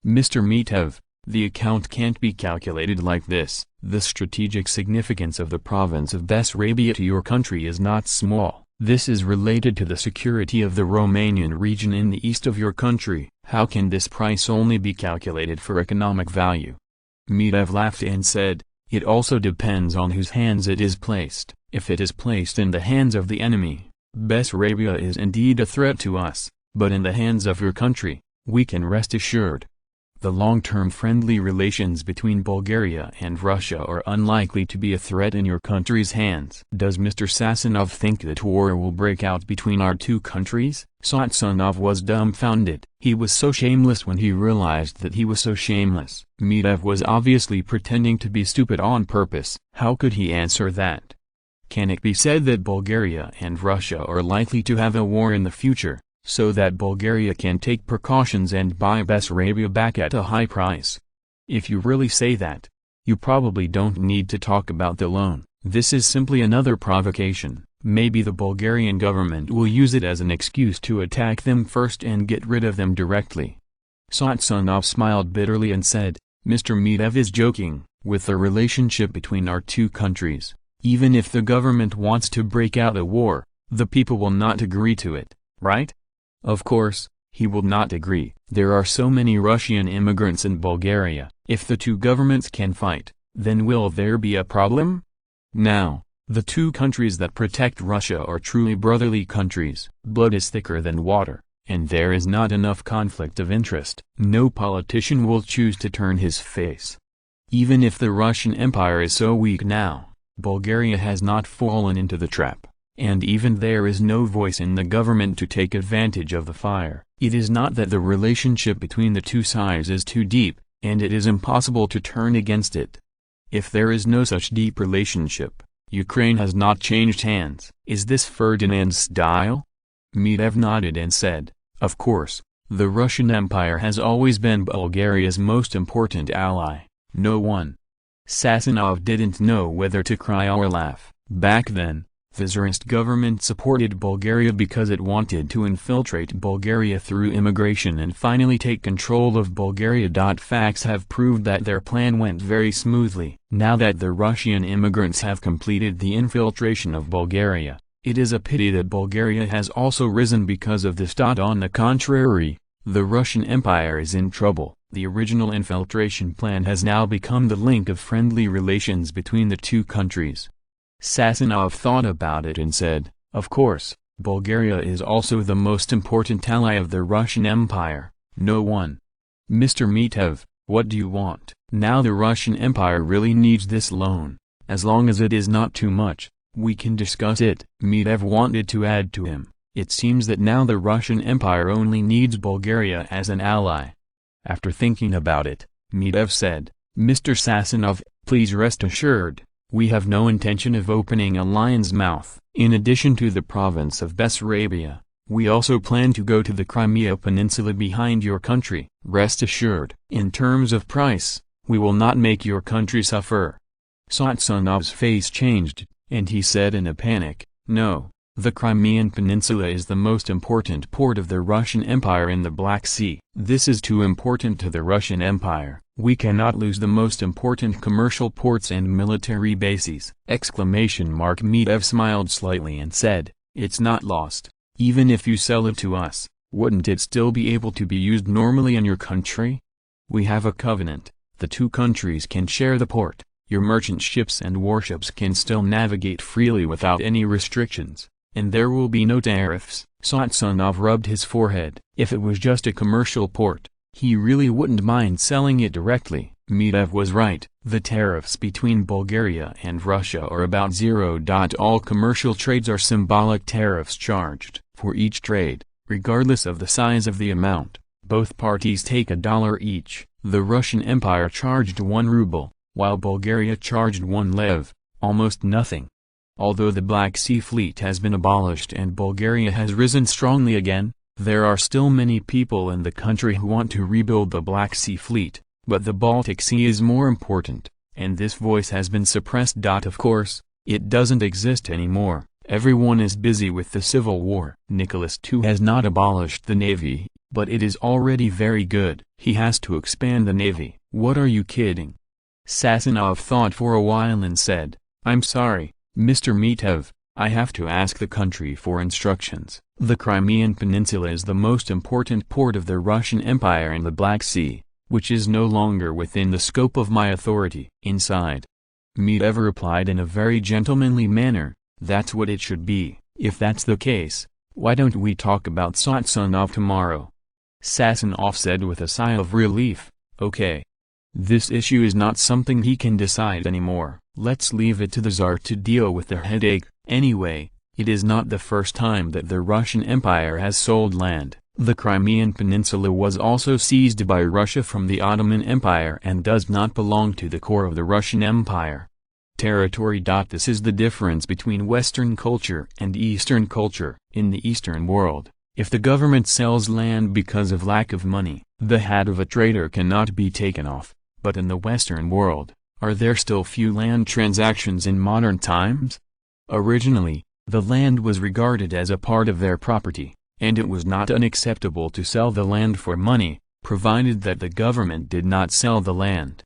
Mr. Mitev, the account can't be calculated like this. The strategic significance of the province of Bessarabia to your country is not small. This is related to the security of the Romanian region in the east of your country. How can this price only be calculated for economic value? Mitev laughed and said, it also depends on whose hands it is placed. If it is placed in the hands of the enemy, Bessarabia is indeed a threat to us, but in the hands of your country, we can rest assured. The long-term friendly relations between Bulgaria and Russia are unlikely to be a threat in your country's hands. Does Mr. Sasanov think that war will break out between our two countries? Sasanov was dumbfounded. He was so shameless when he realized that he was so shameless. Mitev was obviously pretending to be stupid on purpose. How could he answer that? Can it be said that Bulgaria and Russia are likely to have a war in the future, so that Bulgaria can take precautions and buy Bessarabia back at a high price? If you really say that, you probably don't need to talk about the loan. This is simply another provocation. Maybe the Bulgarian government will use it as an excuse to attack them first and get rid of them directly. Sasanov smiled bitterly and said, Mr. Mitev is joking. With the relationship between our two countries, even if the government wants to break out a war, the people will not agree to it, right? Of course, he will not agree. There are so many Russian immigrants in Bulgaria. If the two governments can fight, then will there be a problem? Now, the two countries that protect Russia are truly brotherly countries. Blood is thicker than water, and there is not enough conflict of interest. No politician will choose to turn his face. Even if the Russian Empire is so weak now, Bulgaria has not fallen into the trap. And even there is no voice in the government to take advantage of the fire. It is not that the relationship between the two sides is too deep, and it is impossible to turn against it. If there is no such deep relationship, Ukraine has not changed hands. Is this Ferdinand's style? Mitev nodded and said, of course, the Russian Empire has always been Bulgaria's most important ally. No one. Sasanov didn't know whether to cry or laugh. Back then, the Tsarist government supported Bulgaria because it wanted to infiltrate Bulgaria through immigration and finally take control of Bulgaria. Facts have proved that their plan went very smoothly. Now that the Russian immigrants have completed the infiltration of Bulgaria, it is a pity that Bulgaria has also risen because of this. On the contrary, the Russian Empire is in trouble. The original infiltration plan has now become the link of friendly relations between the two countries. Sasanov thought about it and said, of course, Bulgaria is also the most important ally of the Russian Empire. No one. Mr. Mitev, what do you want? Now the Russian Empire really needs this loan. As long as it is not too much, we can discuss it. Mitev wanted to add to him, it seems that now the Russian Empire only needs Bulgaria as an ally. After thinking about it, Mitev said, Mr. Sasanov, please rest assured, we have no intention of opening a lion's mouth. In addition to the province of Bessarabia, we also plan to go to the Crimea Peninsula behind your country. Rest assured. In terms of price, we will not make your country suffer. Sasanov's face changed, and he said in a panic, no, the Crimean Peninsula is the most important port of the Russian Empire in the Black Sea. This is too important to the Russian Empire. We cannot lose the most important commercial ports and military bases. Mitev smiled slightly and said, it's not lost. Even if you sell it to us, wouldn't it still be able to be used normally in your country? We have a covenant. The two countries can share the port. Your merchant ships and warships can still navigate freely without any restrictions, and there will be no tariffs. Sasanov rubbed his forehead. If it was just a commercial port, he really wouldn't mind selling it directly. Mitev was right. The tariffs between Bulgaria and Russia are about zero. All commercial trades are symbolic tariffs charged for each trade, regardless of the size of the amount. Both parties take $1 each. The Russian Empire charged 1 ruble, while Bulgaria charged 1 lev, almost nothing. Although the Black Sea Fleet has been abolished and Bulgaria has risen strongly again, there are still many people in the country who want to rebuild the Black Sea Fleet, but the Baltic Sea is more important, and this voice has been suppressed. Of course, It doesn't exist anymore. Everyone is busy with the civil war. Nicholas II has not abolished the navy, but it is already very good. He has to expand the navy. What are you kidding? Sassanov thought for a while and said, I'm sorry, Mr. Mitev, I have to ask the country for instructions. The Crimean Peninsula is the most important port of the Russian Empire in the Black Sea, which is no longer within the scope of my authority. Inside. Mitev replied in a very gentlemanly manner, that's what it should be. If that's the case, why don't we talk about Satsanov tomorrow? Sassanov said with a sigh of relief, okay. This issue is not something he can decide anymore. Let's leave it to the Tsar to deal with the headache. Anyway, it is not the first time that the Russian Empire has sold land. The Crimean Peninsula was also seized by Russia from the Ottoman Empire and does not belong to the core of the Russian Empire. Territory. This is the difference between Western culture and Eastern culture. In the Eastern world, if the government sells land because of lack of money, the hat of a trader cannot be taken off. But in the Western world, are there still few land transactions in modern times? Originally, the land was regarded as a part of their property, and it was not unacceptable to sell the land for money, provided that the government did not sell the land.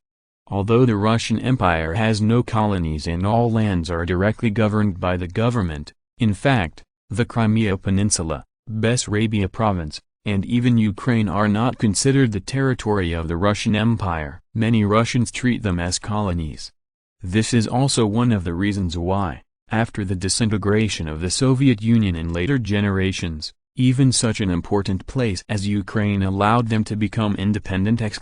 Although the Russian Empire has no colonies and all lands are directly governed by the government, in fact, the Crimea Peninsula, Bessarabia province, and even Ukraine are not considered the territory of the Russian Empire. Many Russians treat them as colonies. This is also one of the reasons why, after the disintegration of the Soviet Union in later generations, even such an important place as Ukraine allowed them to become independent! Genius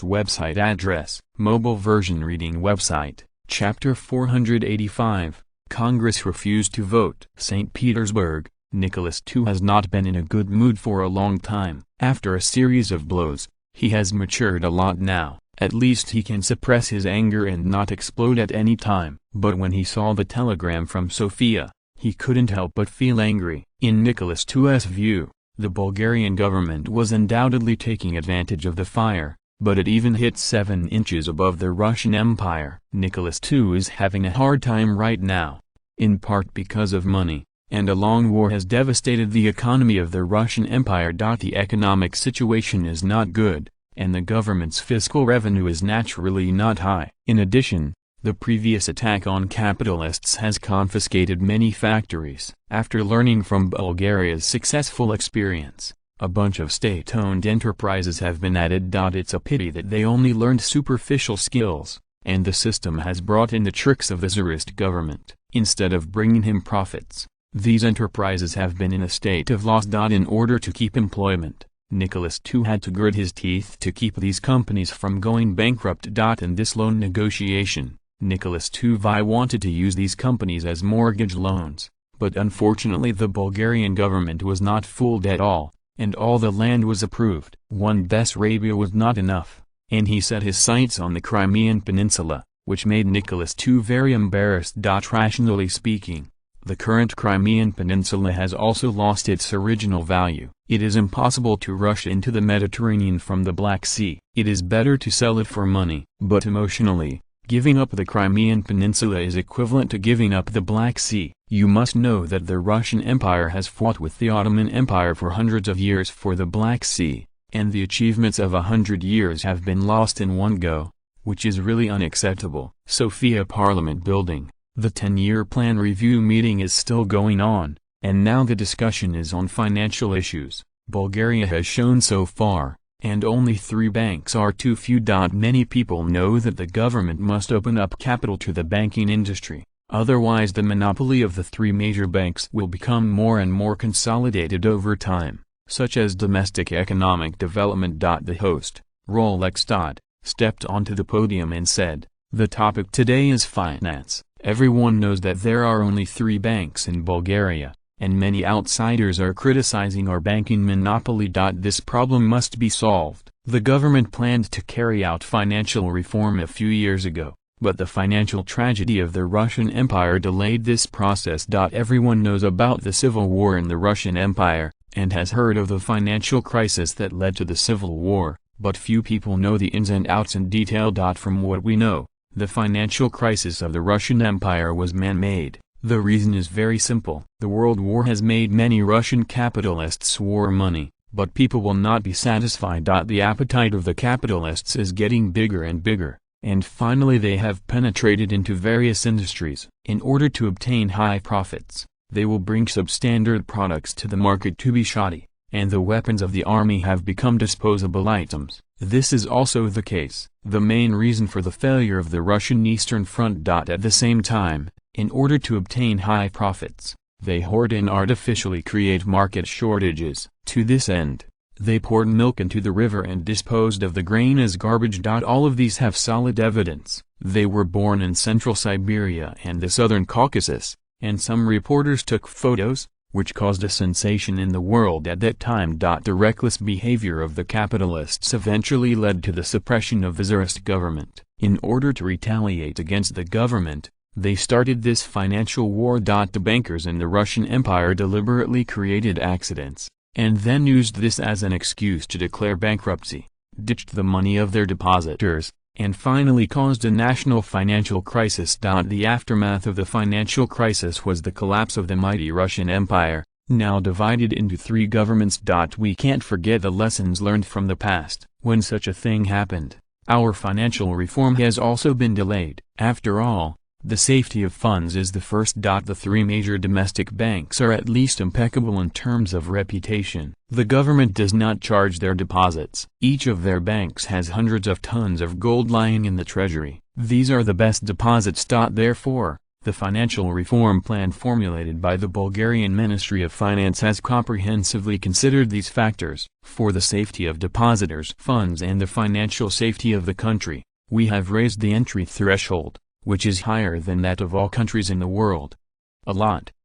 website address, mobile version reading website, Chapter 485, Congress refused to vote. St. Petersburg, Nicholas II has not been in a good mood for a long time. After a series of blows, he has matured a lot now. At least he can suppress his anger and not explode at any time. But when he saw the telegram from Sofia, he couldn't help but feel angry. In Nicholas II's view, the Bulgarian government was undoubtedly taking advantage of the fire, but it even hit 7 inches above the Russian Empire. Nicholas II is having a hard time right now, in part because of money, and a long war has devastated the economy of the Russian Empire. The economic situation is not good, and the government's fiscal revenue is naturally not high. In addition, the previous attack on capitalists has confiscated many factories. After learning from Bulgaria's successful experience, a bunch of state-owned enterprises have been added. It's a pity that they only learned superficial skills, and the system has brought in the tricks of the Tsarist government, instead of bringing him profits. These enterprises have been in a state of loss. In order to keep employment, Nicholas II had to grit his teeth to keep these companies from going bankrupt. In this loan negotiation, Nicholas II wanted to use these companies as mortgage loans, but unfortunately the Bulgarian government was not fooled at all, and all the land was approved. One Bessarabia was not enough, and he set his sights on the Crimean Peninsula, which made Nicholas II very embarrassed. Rationally speaking, the current Crimean Peninsula has also lost its original value. It is impossible to rush into the Mediterranean from the Black Sea. It is better to sell it for money. But emotionally, giving up the Crimean Peninsula is equivalent to giving up the Black Sea. You must know that the Russian Empire has fought with the Ottoman Empire for hundreds of years for the Black Sea, and the achievements of 100 years have been lost in one go, which is really unacceptable. Sofia Parliament Building. The 10-year plan review meeting is still going on, and now the discussion is on financial issues. Bulgaria has shown so far, and only 3 banks are too few. Many people know that the government must open up capital to the banking industry, otherwise the monopoly of the 3 major banks will become more and more consolidated over time, such as domestic economic development. The host, Rolex Dodd, stepped onto the podium and said, "The topic today is finance. Everyone knows that there are only 3 banks in Bulgaria, and many outsiders are criticizing our banking monopoly. This problem must be solved." The government planned to carry out financial reform a few years ago, but the financial tragedy of the Russian Empire delayed this process. Everyone knows about the civil war in the Russian Empire, and has heard of the financial crisis that led to the civil war, but few people know the ins and outs in detail. From what we know, The financial crisis of the Russian Empire was man-made. The reason is very simple. The World War has made many Russian capitalists war money, but people will not be satisfied. The appetite of the capitalists is getting bigger and bigger, and finally they have penetrated into various industries. In order to obtain high profits, they will bring substandard products to the market to be shoddy, and the weapons of the army have become disposable items. This is also the case, the main reason for the failure of the Russian Eastern Front. At the same time, in order to obtain high profits, they hoard and artificially create market shortages. To this end, they poured milk into the river and disposed of the grain as garbage. All of these have solid evidence. They were born in Central Siberia and the Southern Caucasus, and some reporters took photos, which caused a sensation in the world at that time. The reckless behavior of the capitalists eventually led to the suppression of the Tsarist government. In order to retaliate against the government, they started this financial war. The bankers in the Russian Empire deliberately created accidents, and then used this as an excuse to declare bankruptcy, ditched the money of their depositors, and finally caused a national financial crisis. The aftermath of the financial crisis was the collapse of the mighty Russian Empire, now divided into three governments. We can't forget the lessons learned from the past. When such a thing happened, our financial reform has also been delayed. After all, the safety of funds is the first. The three major domestic banks are at least impeccable in terms of reputation. The government does not charge their deposits. Each of their banks has hundreds of tons of gold lying in the treasury. These are the best deposits. Therefore, the financial reform plan formulated by the Bulgarian Ministry of Finance has comprehensively considered these factors. For the safety of depositors' funds and the financial safety of the country, we have raised the entry threshold, which is higher than that of all countries in the world.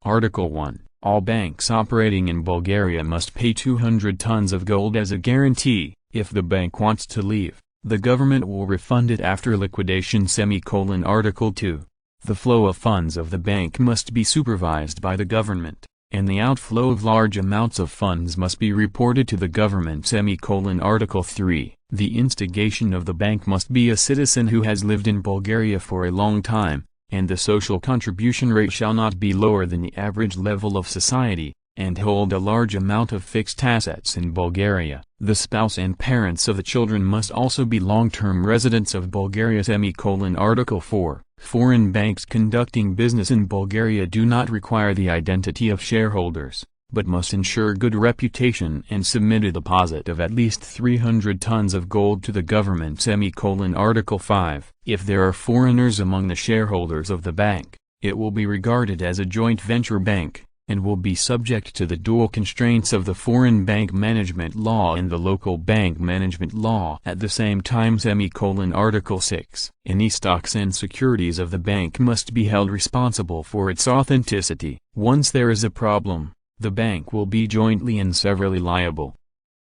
Article 1. All banks operating in Bulgaria must pay 200 tons of gold as a guarantee. If the bank wants to leave, the government will refund it after liquidation. Article 2. The flow of funds of the bank must be supervised by the government, and the outflow of large amounts of funds must be reported to the government. Article 3. The instigation of the bank must be a citizen who has lived in Bulgaria for a long time, and the social contribution rate shall not be lower than the average level of society, and hold a large amount of fixed assets in Bulgaria. The spouse and parents of the children must also be long-term residents of Bulgaria. Article 4. Foreign banks conducting business in Bulgaria do not require the identity of shareholders, but must ensure good reputation and submit a deposit of at least 300 tons of gold to the government. Article 5. If there are foreigners among the shareholders of the bank, it will be regarded as a joint venture bank, and will be subject to the dual constraints of the foreign bank management law and the local bank management law at the same time. Article 6. Any stocks and securities of the bank must be held responsible for its authenticity. Once there is a problem, the bank will be jointly and severally liable.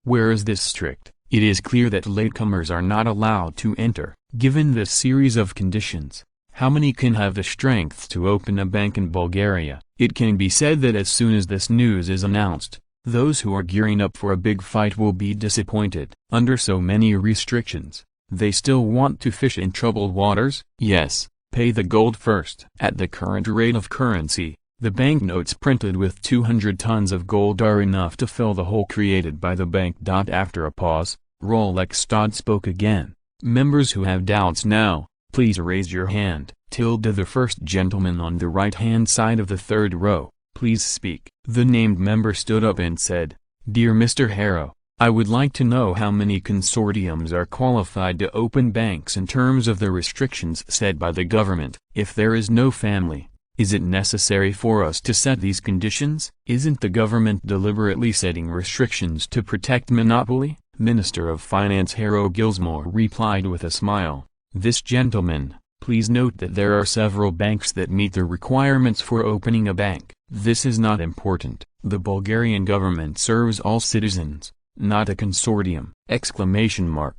Where is this strict? It is clear that latecomers are not allowed to enter. Given this series of conditions, how many can have the strength to open a bank in Bulgaria? It can be said that as soon as this news is announced, those who are gearing up for a big fight will be disappointed. Under so many restrictions, they still want to fish in troubled waters? Yes, pay the gold first. At the current rate of currency, the banknotes printed with 200 tons of gold are enough to fill the hole created by the bank. After a pause, Rolex spoke again. Members who have doubts now, please raise your hand. The first gentleman on the right-hand side of the third row, please speak. The named member stood up and said, "Dear Mr. Harrow, I would like to know how many consortiums are qualified to open banks in terms of the restrictions set by the government. If there is no family, is it necessary for us to set these conditions? Isn't the government deliberately setting restrictions to protect monopoly?" Minister of Finance Harrow Gilsmore replied with a smile, "This gentleman, please note that there are several banks that meet the requirements for opening a bank. This is not important. The Bulgarian government serves all citizens, not a consortium."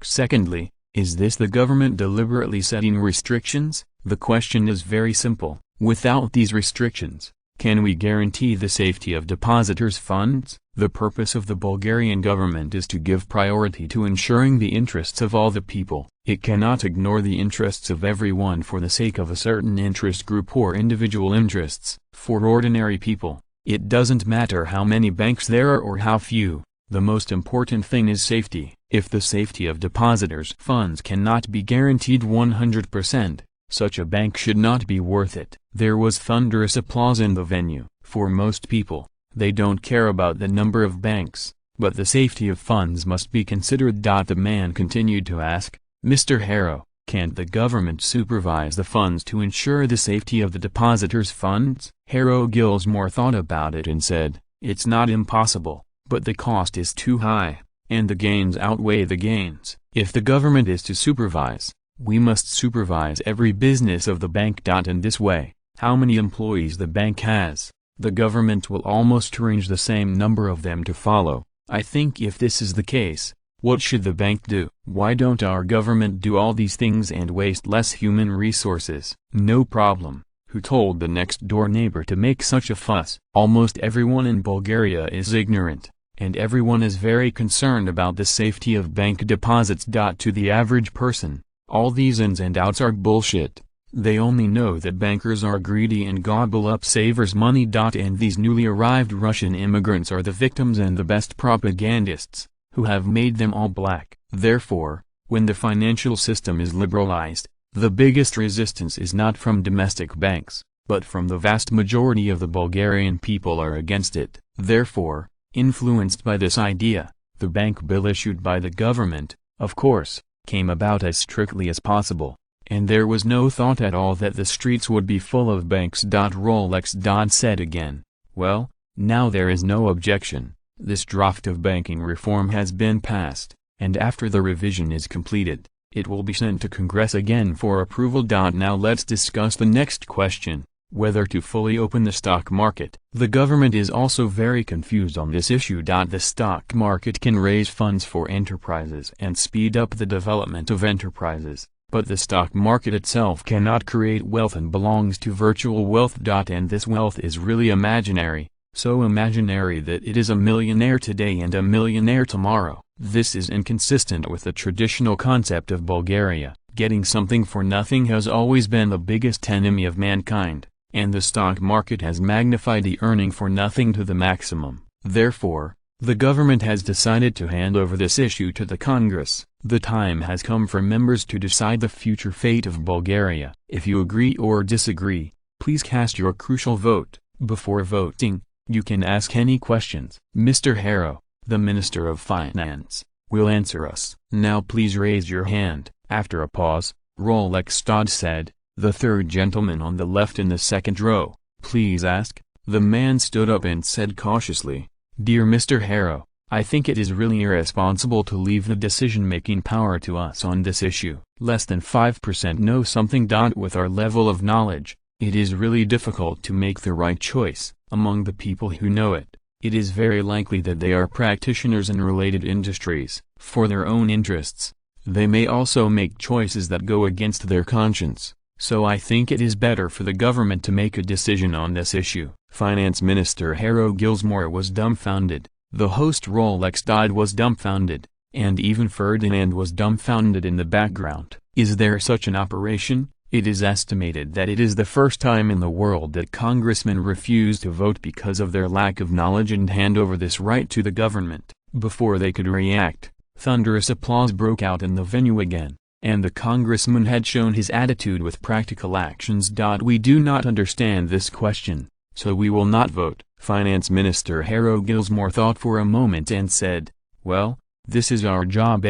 Secondly, is this the government deliberately setting restrictions? The question is very simple. Without these restrictions, can we guarantee the safety of depositors' funds? The purpose of the Bulgarian government is to give priority to ensuring the interests of all the people. It cannot ignore the interests of everyone for the sake of a certain interest group or individual interests. For ordinary people, it doesn't matter how many banks there are or how few. The most important thing is safety. If the safety of depositors' funds cannot be guaranteed 100%, such a bank should not be worth it. There was thunderous applause in the venue. For most people, they don't care about the number of banks, but the safety of funds must be considered. The man continued to ask, Mr. Harrow, can't the government supervise the funds to ensure the safety of the depositors' funds? Harrow Gilsmore thought about it and said, it's not impossible, but the cost is too high, and the gains outweigh the gains. If the government is to supervise, we must supervise every business of the bank. In this way, how many employees the bank has, the government will almost arrange the same number of them to follow. I think if this is the case, what should the bank do? Why don't our government do all these things and waste less human resources? No problem. Who told the next door neighbor to make such a fuss? Almost everyone in Bulgaria is ignorant, and everyone is very concerned about the safety of bank deposits. To the average person, all these ins and outs are bullshit. They only know that bankers are greedy and gobble up savers' money. And these newly arrived Russian immigrants are the victims and the best propagandists, who have made them all black. Therefore, when the financial system is liberalized, the biggest resistance is not from domestic banks, but from the vast majority of the Bulgarian people are against it. Therefore, influenced by this idea, the bank bill issued by the government, of course, came about as strictly as possible. And there was no thought at all that the streets would be full of banks. Rolex said again, well, now there is no objection. This draft of banking reform has been passed, and after the revision is completed, it will be sent to Congress again for approval. Now let's discuss the next question, whether to fully open the stock market. The government is also very confused on this issue. The stock market can raise funds for enterprises and speed up the development of enterprises. But the stock market itself cannot create wealth and belongs to virtual wealth. And this wealth is really imaginary, so imaginary that it is a millionaire today and a millionaire tomorrow. This is inconsistent with the traditional concept of Bulgaria. Getting something for nothing has always been the biggest enemy of mankind, and the stock market has magnified the earning for nothing to the maximum. Therefore, the government has decided to hand over this issue to the Congress. The time has come for members to decide the future fate of Bulgaria. If you agree or disagree, please cast your crucial vote. Before voting, you can ask any questions. Mr. Harrow, the Minister of Finance, will answer us. Now please raise your hand. After a pause, Rolex said, the third gentleman on the left in the second row, please ask. The man stood up and said cautiously, Dear Mr. Harrow, I think it is really irresponsible to leave the decision-making power to us on this issue. Less than 5% know something. With our level of knowledge, it is really difficult to make the right choice. Among the people who know it, it is very likely that they are practitioners in related industries. For their own interests, they may also make choices that go against their conscience. So I think it is better for the government to make a decision on this issue. Finance Minister Harrow Gilsmore was dumbfounded. The host Rolex was dumbfounded, and even Ferdinand was dumbfounded in the background. Is there such an operation? It is estimated that it is the first time in the world that congressmen refuse to vote because of their lack of knowledge and hand over this right to the government. Before they could react, thunderous applause broke out in the venue again, and the congressman had shown his attitude with practical actions. We do not understand this question, so we will not vote. Finance Minister Harrow Gilsmore thought for a moment and said, well, this is our job.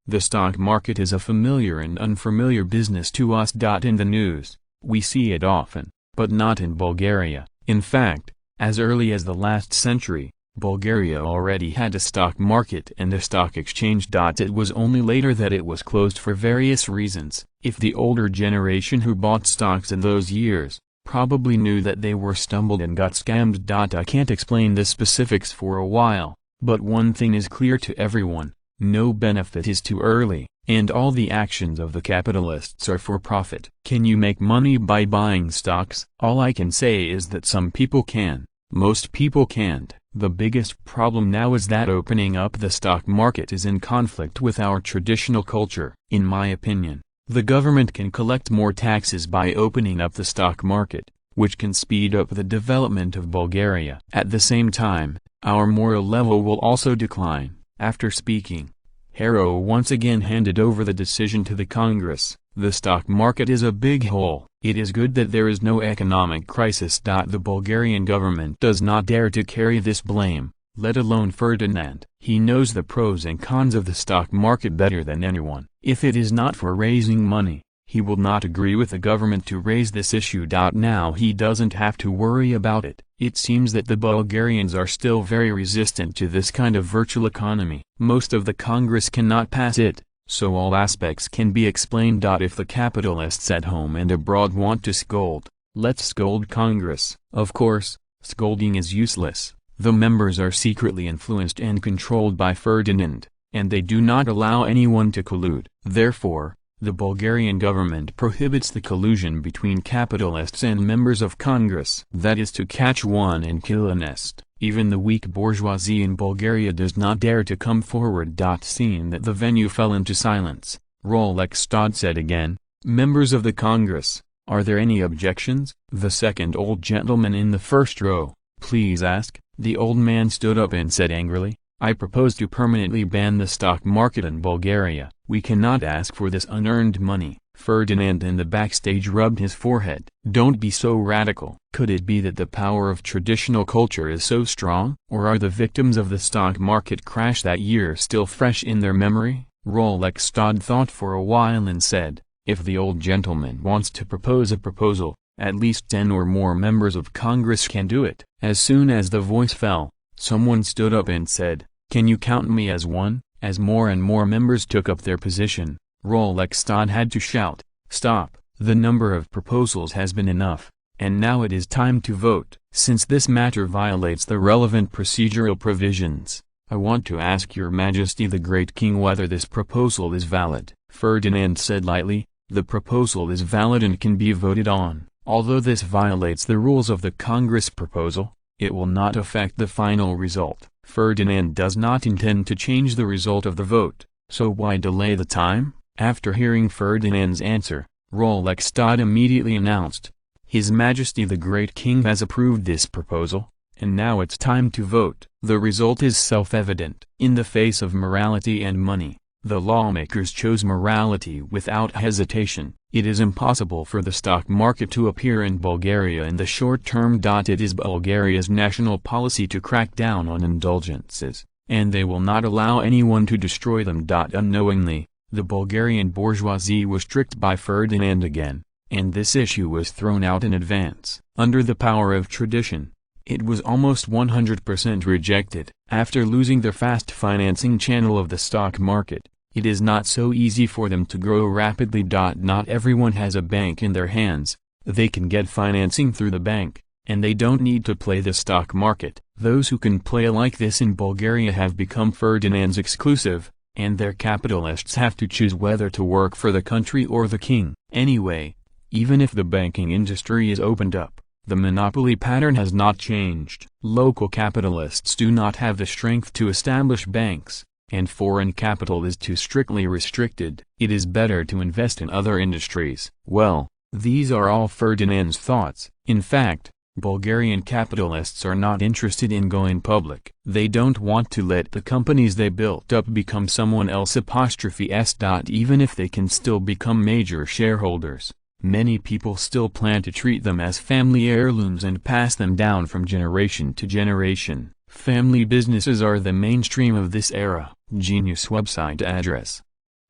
The stock market is a familiar and unfamiliar business to us. In the news, we see it often, but not in Bulgaria. In fact, as early as the last century, Bulgaria already had a stock market and a stock exchange. It was only later that it was closed for various reasons. If the older generation who bought stocks in those years probably knew that they were stumbled and got scammed. I can't explain the specifics for a while, but one thing is clear to everyone, no benefit is too early, and all the actions of the capitalists are for profit. Can you make money by buying stocks? All I can say is that some people can, Most people can't. The biggest problem now is that opening up the stock market is in conflict with our traditional culture. In my opinion, the government can collect more taxes by opening up the stock market, which can speed up the development of Bulgaria. At the same time, our moral level will also decline. After speaking, Haro once again handed over the decision to the Congress. The stock market is a big hole. It is good that there is no economic crisis. The Bulgarian government does not dare to carry this blame, let alone Ferdinand. He knows the pros and cons of the stock market better than anyone. If it is not for raising money, he will not agree with the government to raise this issue. Now he doesn't have to worry about it. It seems that the Bulgarians are still very resistant to this kind of virtual economy. Most of the Congress cannot pass it, so all aspects can be explained. If the capitalists at home and abroad want to scold, let's scold Congress. Of course, scolding is useless. The members are secretly influenced and controlled by Ferdinand, and they do not allow anyone to collude. Therefore, the Bulgarian government prohibits the collusion between capitalists and members of Congress. That is to catch one and kill a nest. Even the weak bourgeoisie in Bulgaria does not dare to come forward. Seeing that the venue fell into silence, Rolekstad said again, "Members of the Congress, are there any objections?" The second old gentleman in the first row, "Please ask." The old man stood up and said angrily, "I propose to permanently ban the stock market in Bulgaria. We cannot ask for this unearned money." Ferdinand in the backstage rubbed his forehead. "Don't be so radical." Could it be that the power of traditional culture is so strong? Or are the victims of the stock market crash that year still fresh in their memory? Rolekstad thought for a while and said, "If the old gentleman wants to propose a proposal, at least 10 or more members of Congress can do it." As soon as the voice fell, someone stood up and said, "Can you count me as one?" As more and more members took up their position, Rolekstad had to shout, "Stop, the number of proposals has been enough, and now it is time to vote." Since this matter violates the relevant procedural provisions, I want to ask Your Majesty the Great King whether this proposal is valid. Ferdinand said lightly, "The proposal is valid and can be voted on. Although this violates the rules of the Congress proposal, it will not affect the final result." Ferdinand does not intend to change the result of the vote, so why delay the time? After hearing Ferdinand's answer, Rolekstad immediately announced, "His Majesty the Great King has approved this proposal, and now it's time to vote." The result is self-evident. In the face of morality and money, the lawmakers chose morality without hesitation. It is impossible for the stock market to appear in Bulgaria in the short term. It is Bulgaria's national policy to crack down on indulgences, and they will not allow anyone to destroy them. Unknowingly, the Bulgarian bourgeoisie was tricked by Ferdinand again, and this issue was thrown out in advance. Under the power of tradition, it was almost 100% rejected. After losing the fast financing channel of the stock market, it is not so easy for them to grow rapidly. Not everyone has a bank in their hands. They can get financing through the bank, and they don't need to play the stock market. Those who can play like this in Bulgaria have become Ferdinand's exclusive, and their capitalists have to choose whether to work for the country or the king. Anyway, even if the banking industry is opened up, the monopoly pattern has not changed. Local capitalists do not have the strength to establish banks, and foreign capital is too strictly restricted. It is better to invest in other industries. Well, these are all Ferdinand's thoughts. In fact, Bulgarian capitalists are not interested in going public. They don't want to let the companies they built up become someone else ''s. Even if they can still become major shareholders, many people still plan to treat them as family heirlooms and pass them down from generation to generation. Family businesses are the mainstream of this era. Genius website address.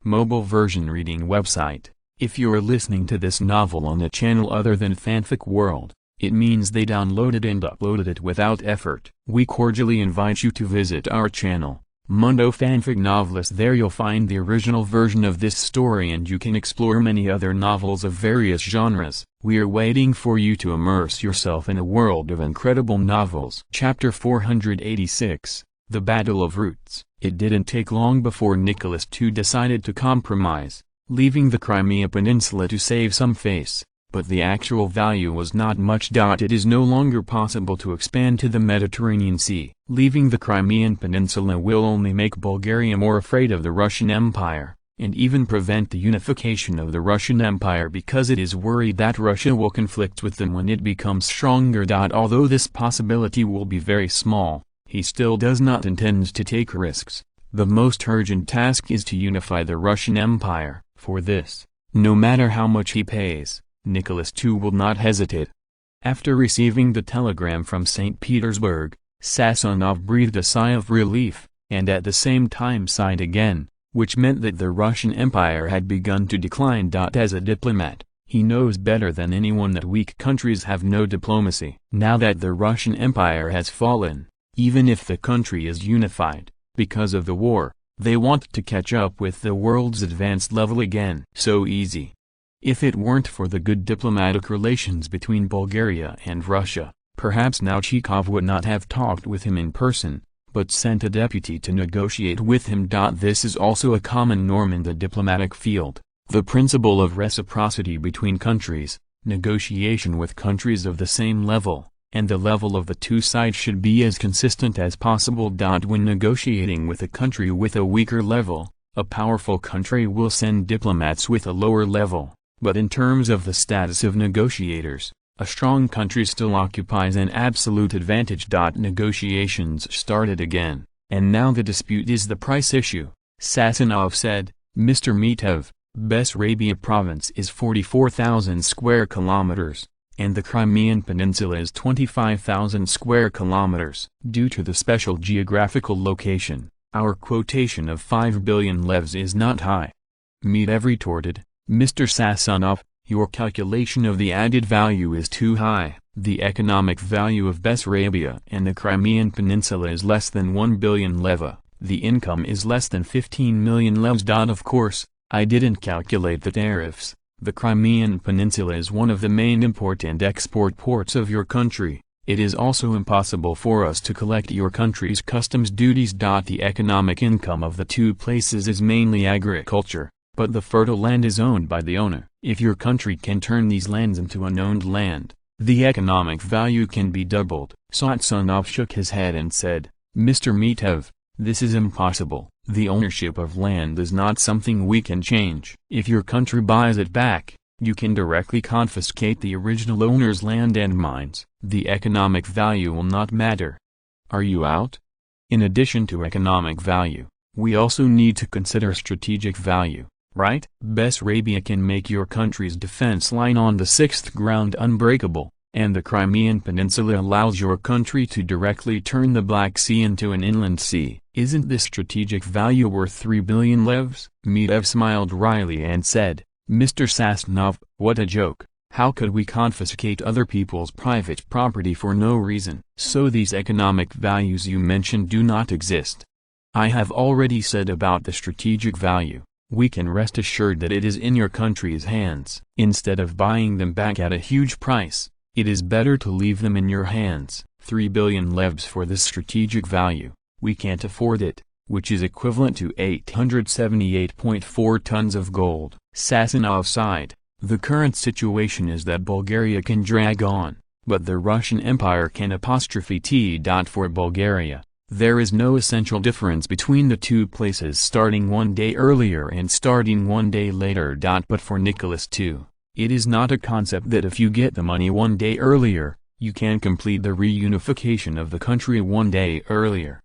Mobile version reading website. If you are listening to this novel on a channel other than Fanfic World, it means they downloaded and uploaded it without effort. We cordially invite you to visit our channel, Mundo Fanfic Novelist. There you'll find the original version of this story and you can explore many other novels of various genres. We are waiting for you to immerse yourself in a world of incredible novels. Chapter 486, The Battle of Roots. It didn't take long before Nicholas II decided to compromise, leaving the Crimea Peninsula to save some face. but the actual value was not much. It is no longer possible to expand to the Mediterranean Sea. Leaving the Crimean Peninsula will only make Bulgaria more afraid of the Russian Empire, and even prevent the unification of the Russian Empire because it is worried that Russia will conflict with them when it becomes stronger. Although this possibility will be very small, he still does not intend to take risks. The most urgent task is to unify the Russian Empire. For this, no matter how much he pays, Nicholas II will not hesitate. After receiving the telegram from St. Petersburg, Sassanov breathed a sigh of relief, and at the same time sighed again, which meant that the Russian Empire had begun to decline. As a diplomat, he knows better than anyone that weak countries have no diplomacy. Now that the Russian Empire has fallen, even if the country is unified, because of the war, they want to catch up with the world's advanced level again. So easy. If it weren't for the good diplomatic relations between Bulgaria and Russia, perhaps now Chekhov would not have talked with him in person, but sent a deputy to negotiate with him. This is also a common norm in the diplomatic field, the principle of reciprocity between countries, negotiation with countries of the same level, and the level of the two sides should be as consistent as possible. When negotiating with a country with a weaker level, a powerful country will send diplomats with a lower level, but in terms of the status of negotiators, a strong country still occupies an absolute advantage. Negotiations started again, and now the dispute is the price issue, Sassanov said. Mr. Mitov, Bessarabia province is 44,000 square kilometers, and the Crimean Peninsula is 25,000 square kilometers. Due to the special geographical location, our quotation of 5 billion levs is not high. Mitov retorted, Mr. Sassanov, your calculation of the added value is too high. The economic value of Bessarabia and the Crimean Peninsula is less than 1 billion leva. The income is less than 15 million levs. Of course, I didn't calculate the tariffs. The Crimean Peninsula is one of the main import and export ports of your country. It is also impossible for us to collect your country's customs duties. The economic income of the two places is mainly agriculture, but the fertile land is owned by the owner. If your country can turn these lands into unowned land, the economic value can be doubled. Sassanov shook his head and said, Mr. Mitov, this is impossible. The ownership of land is not something we can change. If your country buys it back, you can directly confiscate the original owner's land and mines. The economic value will not matter. Are you out? In addition to economic value, we also need to consider strategic value. Right? Bessarabia can make your country's defense line on the 6th ground unbreakable, and the Crimean Peninsula allows your country to directly turn the Black Sea into an inland sea. Isn't this strategic value worth 3 billion levs? Mitov smiled wryly and said, Mr. Sassanov, what a joke. How could we confiscate other people's private property for no reason? So these economic values you mentioned do not exist. I have already said about the strategic value. We can rest assured that it is in your country's hands. Instead of buying them back at a huge price, it is better to leave them in your hands. 3 billion levs for this strategic value. We can't afford it, which is equivalent to 878.4 tons of gold. Sassanov sighed. The current situation is that Bulgaria can drag on, but the Russian Empire can ''t. For Bulgaria, there is no essential difference between the two places starting one day earlier and starting one day later. But for Nicholas II, it is not a concept that if you get the money one day earlier, you can complete the reunification of the country one day earlier.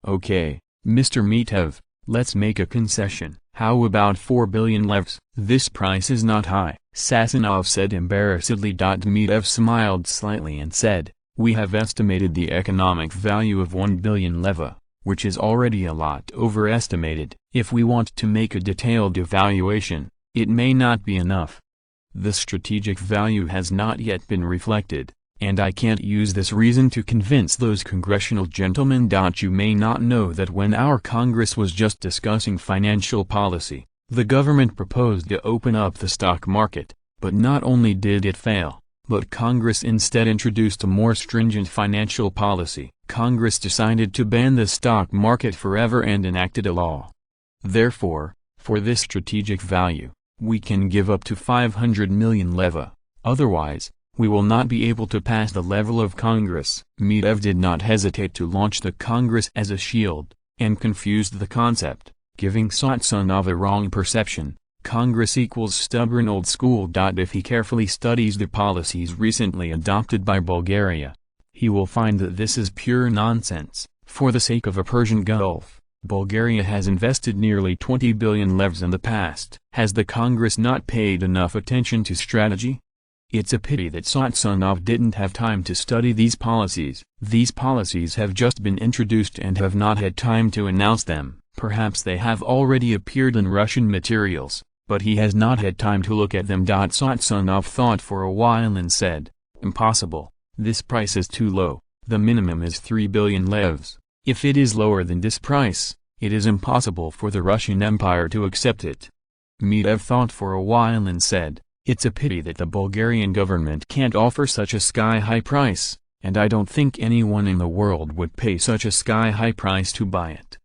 Okay, Mr. Mitov, let's make a concession. How about 4 billion levs? This price is not high, Sassanov said embarrassedly. Mitov smiled slightly and said, we have estimated the economic value of 1 billion leva, which is already a lot overestimated. If we want to make a detailed evaluation, it may not be enough. The strategic value has not yet been reflected, and I can't use this reason to convince those congressional gentlemen. You may not know that when our Congress was just discussing financial policy, the government proposed to open up the stock market, but not only did it fail, but Congress instead introduced a more stringent financial policy. Congress decided to ban the stock market forever and enacted a law. Therefore, for this strategic value, we can give up to 500 million leva, Otherwise, we will not be able to pass the level of Congress. Medvedev did not hesitate to launch the Congress as a shield, and confused the concept, giving Satsonov a wrong perception. Congress equals stubborn old school. If he carefully studies the policies recently adopted by Bulgaria, he will find that this is pure nonsense. For the sake of a Persian Gulf, Bulgaria has invested nearly 20 billion levs in the past. Has the Congress not paid enough attention to strategy? It's a pity that Satsonov didn't have time to study these policies. These policies have just been introduced and have not had time to announce them. Perhaps they have already appeared in Russian materials, but he has not had time to look at them. Satsonov thought for a while and said, "Impossible. This price is too low. The minimum is 3 billion levs. If it is lower than this price, it is impossible for the Russian Empire to accept it." Medvedev thought for a while and said, "It's a pity that the Bulgarian government can't offer such a sky-high price, and I don't think anyone in the world would pay such a sky-high price to buy it."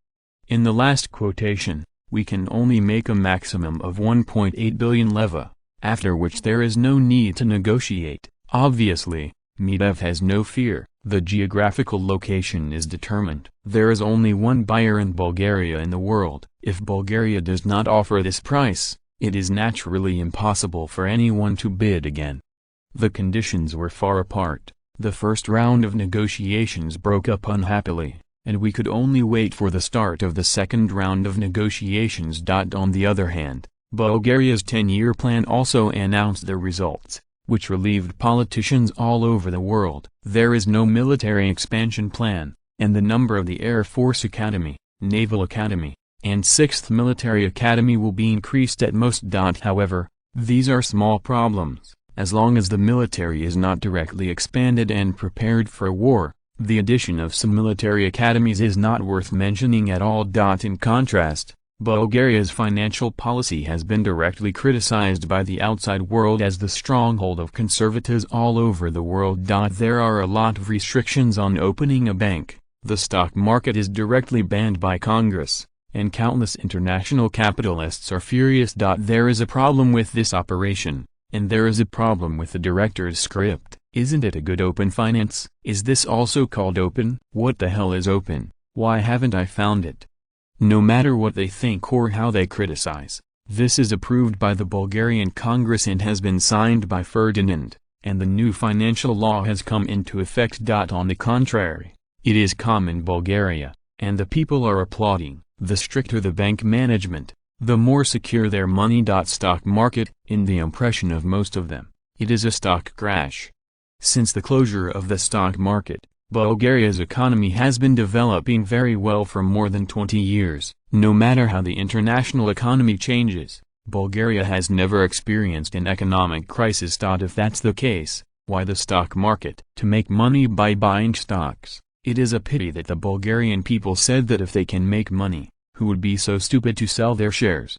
In the last quotation, we can only make a maximum of 1.8 billion leva, after which there is no need to negotiate. Obviously, Medvedev has no fear. The geographical location is determined. There is only one buyer in Bulgaria in the world. If Bulgaria does not offer this price, it is naturally impossible for anyone to bid again. The conditions were far apart. The first round of negotiations broke up unhappily, and we could only wait for the start of the second round of negotiations. On the other hand, Bulgaria's 10-year plan also announced the results, which relieved politicians all over the world. There is no military expansion plan, and the number of the Air Force Academy, Naval Academy, and 6th Military Academy will be increased at most. However, these are small problems. As long as the military is not directly expanded and prepared for war, the addition of some military academies is not worth mentioning at all. In contrast, Bulgaria's financial policy has been directly criticized by the outside world as the stronghold of conservatives all over the world. There are a lot of restrictions on opening a bank. The stock market is directly banned by Congress, and countless international capitalists are furious. There is a problem with this operation, and there is a problem with the director's script. Isn't it a good open finance? Is this also called open? What the hell is open? Why haven't I found it? No matter what they think or how they criticize, this is approved by the Bulgarian Congress and has been signed by Ferdinand, and the new financial law has come into effect. On the contrary, it is calm in Bulgaria, and the people are applauding. The stricter the bank management, the more secure their money. Stock market, in the impression of most of them, it is a stock crash. Since the closure of the stock market, Bulgaria's economy has been developing very well for more than 20 years. No matter how the international economy changes, Bulgaria has never experienced an economic crisis. If that's the case, why the stock market? To make money by buying stocks. It is a pity that the Bulgarian people said that if they can make money, who would be so stupid to sell their shares?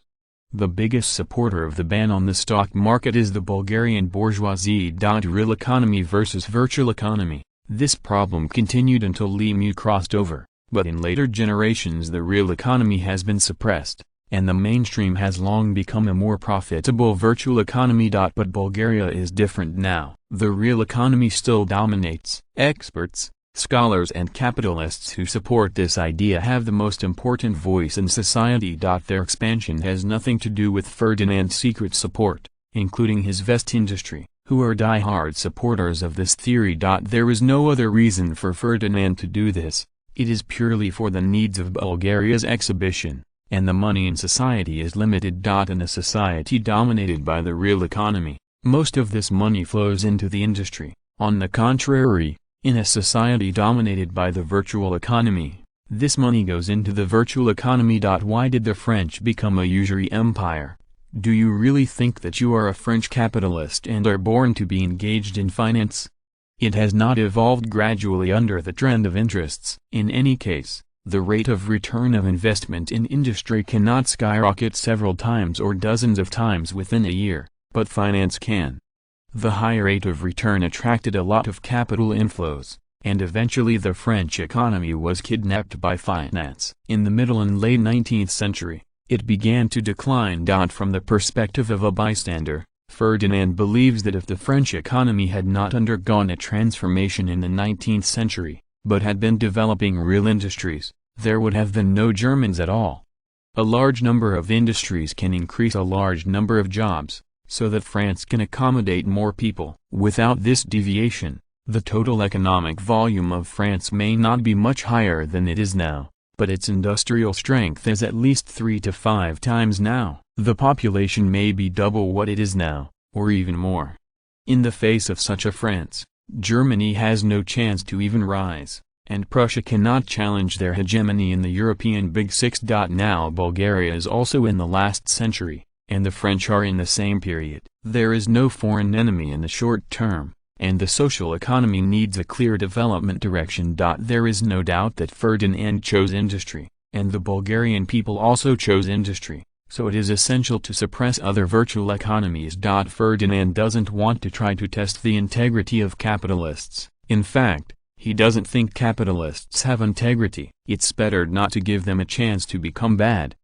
The biggest supporter of the ban on the stock market is the Bulgarian bourgeoisie. Real economy versus virtual economy. This problem continued until Lemu crossed over, but in later generations the real economy has been suppressed, and the mainstream has long become a more profitable virtual economy. But Bulgaria is different now. The real economy still dominates. Experts, scholars and capitalists who support this idea have the most important voice in society. Their expansion has nothing to do with Ferdinand's secret support, including his vest industry, who are die-hard supporters of this theory. There is no other reason for Ferdinand to do this. It is purely for the needs of Bulgaria's exhibition, and the money in society is limited. In a society dominated by the real economy, most of this money flows into the industry. On the contrary, in a society dominated by the virtual economy, this money goes into the virtual economy. Why did the French become a usury empire? Do you really think that you are a French capitalist and are born to be engaged in finance? It has not evolved gradually under the trend of interests. In any case, the rate of return of investment in industry cannot skyrocket several times or dozens of times within a year, but finance can. The high rate of return attracted a lot of capital inflows, and eventually the French economy was kidnapped by finance. In the middle and late 19th century, it began to decline. From the perspective of a bystander, Ferdinand believes that if the French economy had not undergone a transformation in the 19th century, but had been developing real industries, there would have been no Germans at all. A large number of industries can increase a large number of jobs, so that France can accommodate more people. Without this deviation, the total economic volume of France may not be much higher than it is now, but its industrial strength is at least 3 to 5 times now. The population may be double what it is now, or even more. In the face of such a France, Germany has no chance to even rise, and Prussia cannot challenge their hegemony in the European Big Six. Now Bulgaria is also in the last century, and the French are in the same period. There is no foreign enemy in the short term, and the social economy needs a clear development direction. There is no doubt that Ferdinand chose industry, and the Bulgarian people also chose industry. So it is essential to suppress other virtual economies. Ferdinand doesn't want to try to test the integrity of capitalists. In fact, he doesn't think capitalists have integrity. It's better not to give them a chance to become bad.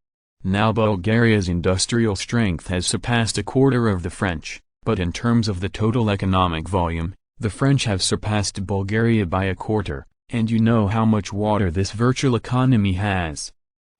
Now Bulgaria's industrial strength has surpassed a quarter of the French, but in terms of the total economic volume, the French have surpassed Bulgaria by a quarter, and you know how much water this virtual economy has.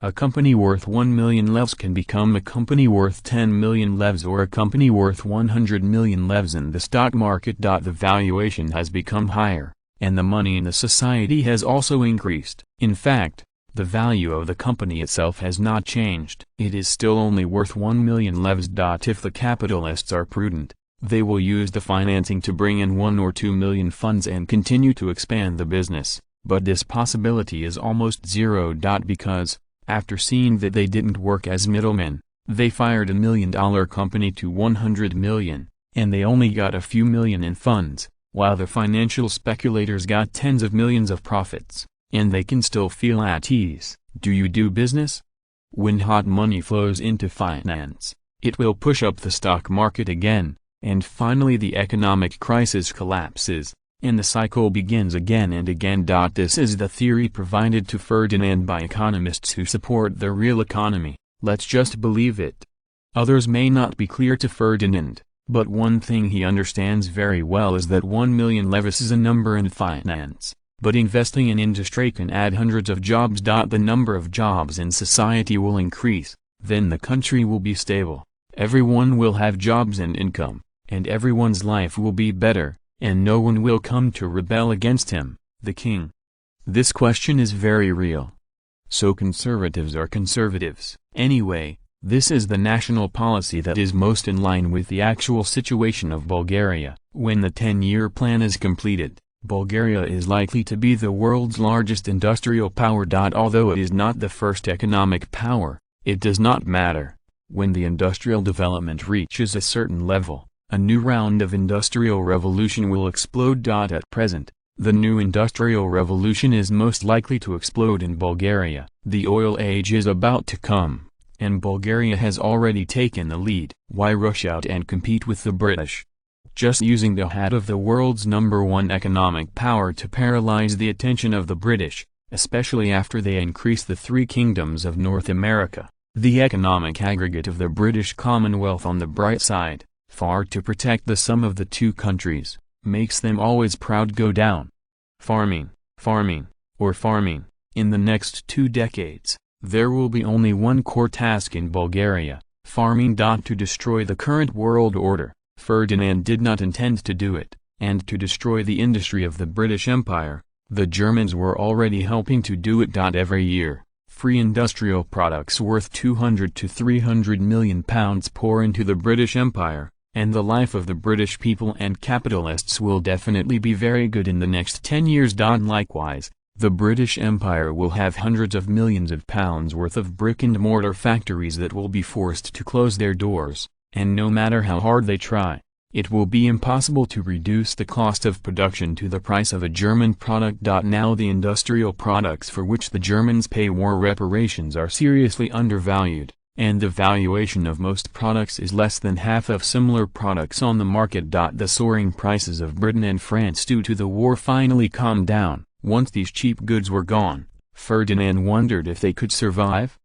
A company worth 1 million levs can become a company worth 10 million levs, or a company worth 100 million levs in the stock market. The valuation has become higher, and the money in the society has also increased. In fact, the value of the company itself has not changed. It is still only worth 1 million levs. If the capitalists are prudent, they will use the financing to bring in 1 or 2 million funds and continue to expand the business, but this possibility is almost zero. Because, after seeing that they didn't work as middlemen, they fired $1 million company to 100 million, and they only got a few million in funds, while the financial speculators got tens of millions of profits, and they can still feel at ease. Do you do business? When hot money flows into finance, it will push up the stock market again, and finally the economic crisis collapses, and the cycle begins again and again. This is the theory provided to Ferdinand by economists who support the real economy. Let's just believe it. Others may not be clear to Ferdinand, but one thing he understands very well is that 1 million levs is a number in finance, but investing in industry can add hundreds of jobs. The number of jobs in society will increase, then the country will be stable, everyone will have jobs and income, and everyone's life will be better, and no one will come to rebel against him, the king. This question is very real. So conservatives are conservatives. Anyway, this is the national policy that is most in line with the actual situation of Bulgaria. When the 10-year plan is completed, Bulgaria is likely to be the world's largest industrial power. Although it is not the first economic power, it does not matter. When the industrial development reaches a certain level, a new round of industrial revolution will explode. At present, the new industrial revolution is most likely to explode in Bulgaria. The oil age is about to come, and Bulgaria has already taken the lead. Why rush out and compete with the British? Just using the hat of the world's #1 economic power to paralyze the attention of the British, especially after they increase the 3 kingdoms of North America, the economic aggregate of the British Commonwealth on the bright side, far to protect the sum of the 2 countries, makes them always proud. Go down. Farming, or farming. In the next 2 decades, there will be only one core task in Bulgaria, farming. To destroy the current world order. Ferdinand did not intend to do it, and to destroy the industry of the British Empire. The Germans were already helping to do it. Every year, free industrial products worth £200 to £300 million pour into the British Empire, and the life of the British people and capitalists will definitely be very good in the next 10 years. Likewise, the British Empire will have hundreds of millions of pounds worth of brick-and-mortar factories that will be forced to close their doors, and no matter how hard they try, it will be impossible to reduce the cost of production to the price of a German product. Now the industrial products for which the Germans pay war reparations are seriously undervalued, and the valuation of most products is less than half of similar products on the market. The soaring prices of Britain and France due to the war finally calmed down. Once these cheap goods were gone, Ferdinand wondered if they could survive.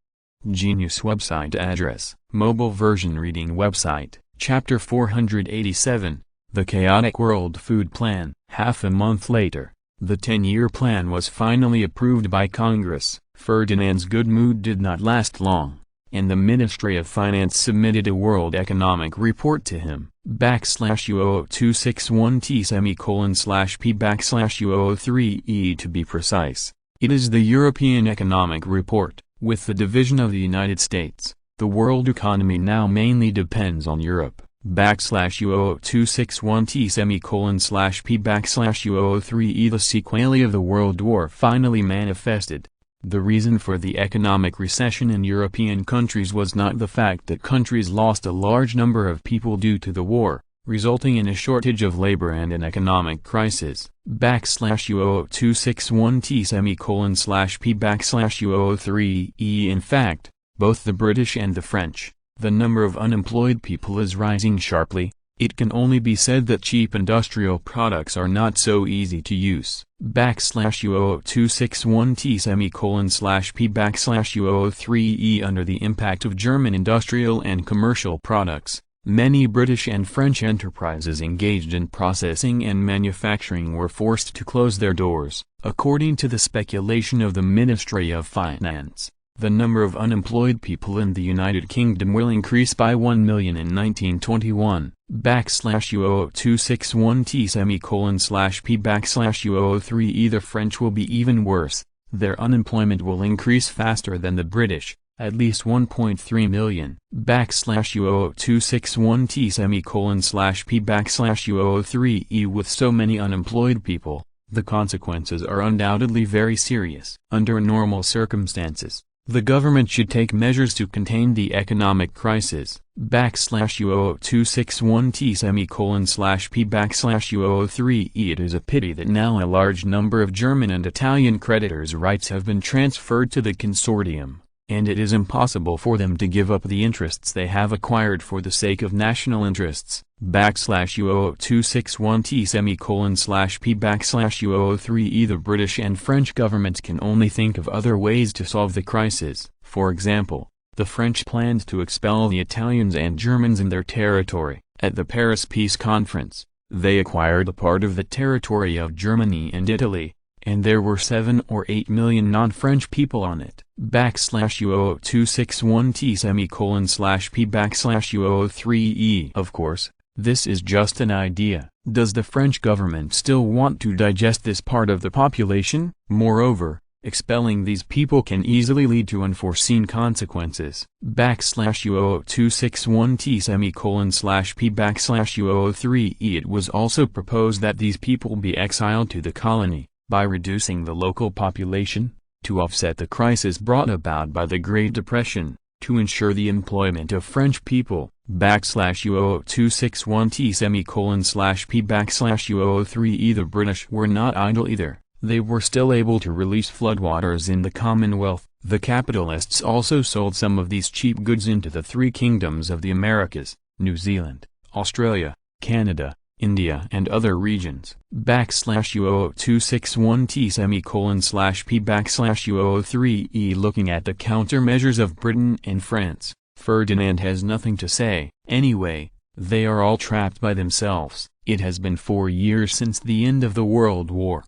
Genius website address, mobile version reading website. Chapter 487, The Chaotic World Food Plan. Half a month later, the 10-year plan was finally approved by Congress. Ferdinand's good mood did not last long, and the Ministry of Finance submitted a World Economic Report to him. /U0261T/P/U03E to be precise. It is the European Economic Report. With the division of the United States, the world economy now mainly depends on Europe. /U0261T/P/U03E. The sequelae of the World War finally manifested. The reason for the economic recession in European countries was not the fact that countries lost a large number of people due to the war, resulting in a shortage of labor and an economic crisis. /U0261T/P/U03E. In fact, both the British and the French, the number of unemployed people is rising sharply. It can only be said that cheap industrial products are not so easy to use. /U0261T/P/U03E. Under the impact of German industrial and commercial products, many British and French enterprises engaged in processing and manufacturing were forced to close their doors. According to the speculation of the Ministry of Finance, the number of unemployed people in the United Kingdom will increase by 1 million in 1921. /U0261T/P/U03E. The French will be even worse. Their unemployment will increase faster than the British, at least 1.3 million. /U0261T/P/U03E. With so many unemployed people, the consequences are undoubtedly very serious. Under normal circumstances, the government should take measures to contain the economic crisis. /U0261T/P/U03E. It is a pity that now a large number of German and Italian creditors' rights have been transferred to the consortium, and it is impossible for them to give up the interests they have acquired for the sake of national interests. /U0261T/P/U03E. The British and French governments can only think of other ways to solve the crisis. For example, the French planned to expel the Italians and Germans in their territory. At the Paris Peace Conference, they acquired a part of the territory of Germany and Italy, and there were 7 or 8 million non-French people on it. /U0261T/P/U03E. Of course, this is just an idea. Does the French government still want to digest this part of the population? Moreover, expelling these people can easily lead to unforeseen consequences. /U0261T/P/U03E. It was also proposed that these people be exiled to the colony, by reducing the local population, to offset the crisis brought about by the Great Depression, to ensure the employment of French people. /U0261T/P/U03E. The British were not idle either. They were still able to release floodwaters in the Commonwealth. The capitalists also sold some of these cheap goods into the 3 kingdoms of the Americas, New Zealand, Australia, Canada, India and other regions. /U0261T/P/U03E. Looking at the countermeasures of Britain and France, Ferdinand has nothing to say. Anyway, they are all trapped by themselves. It has been 4 years since the end of the World War.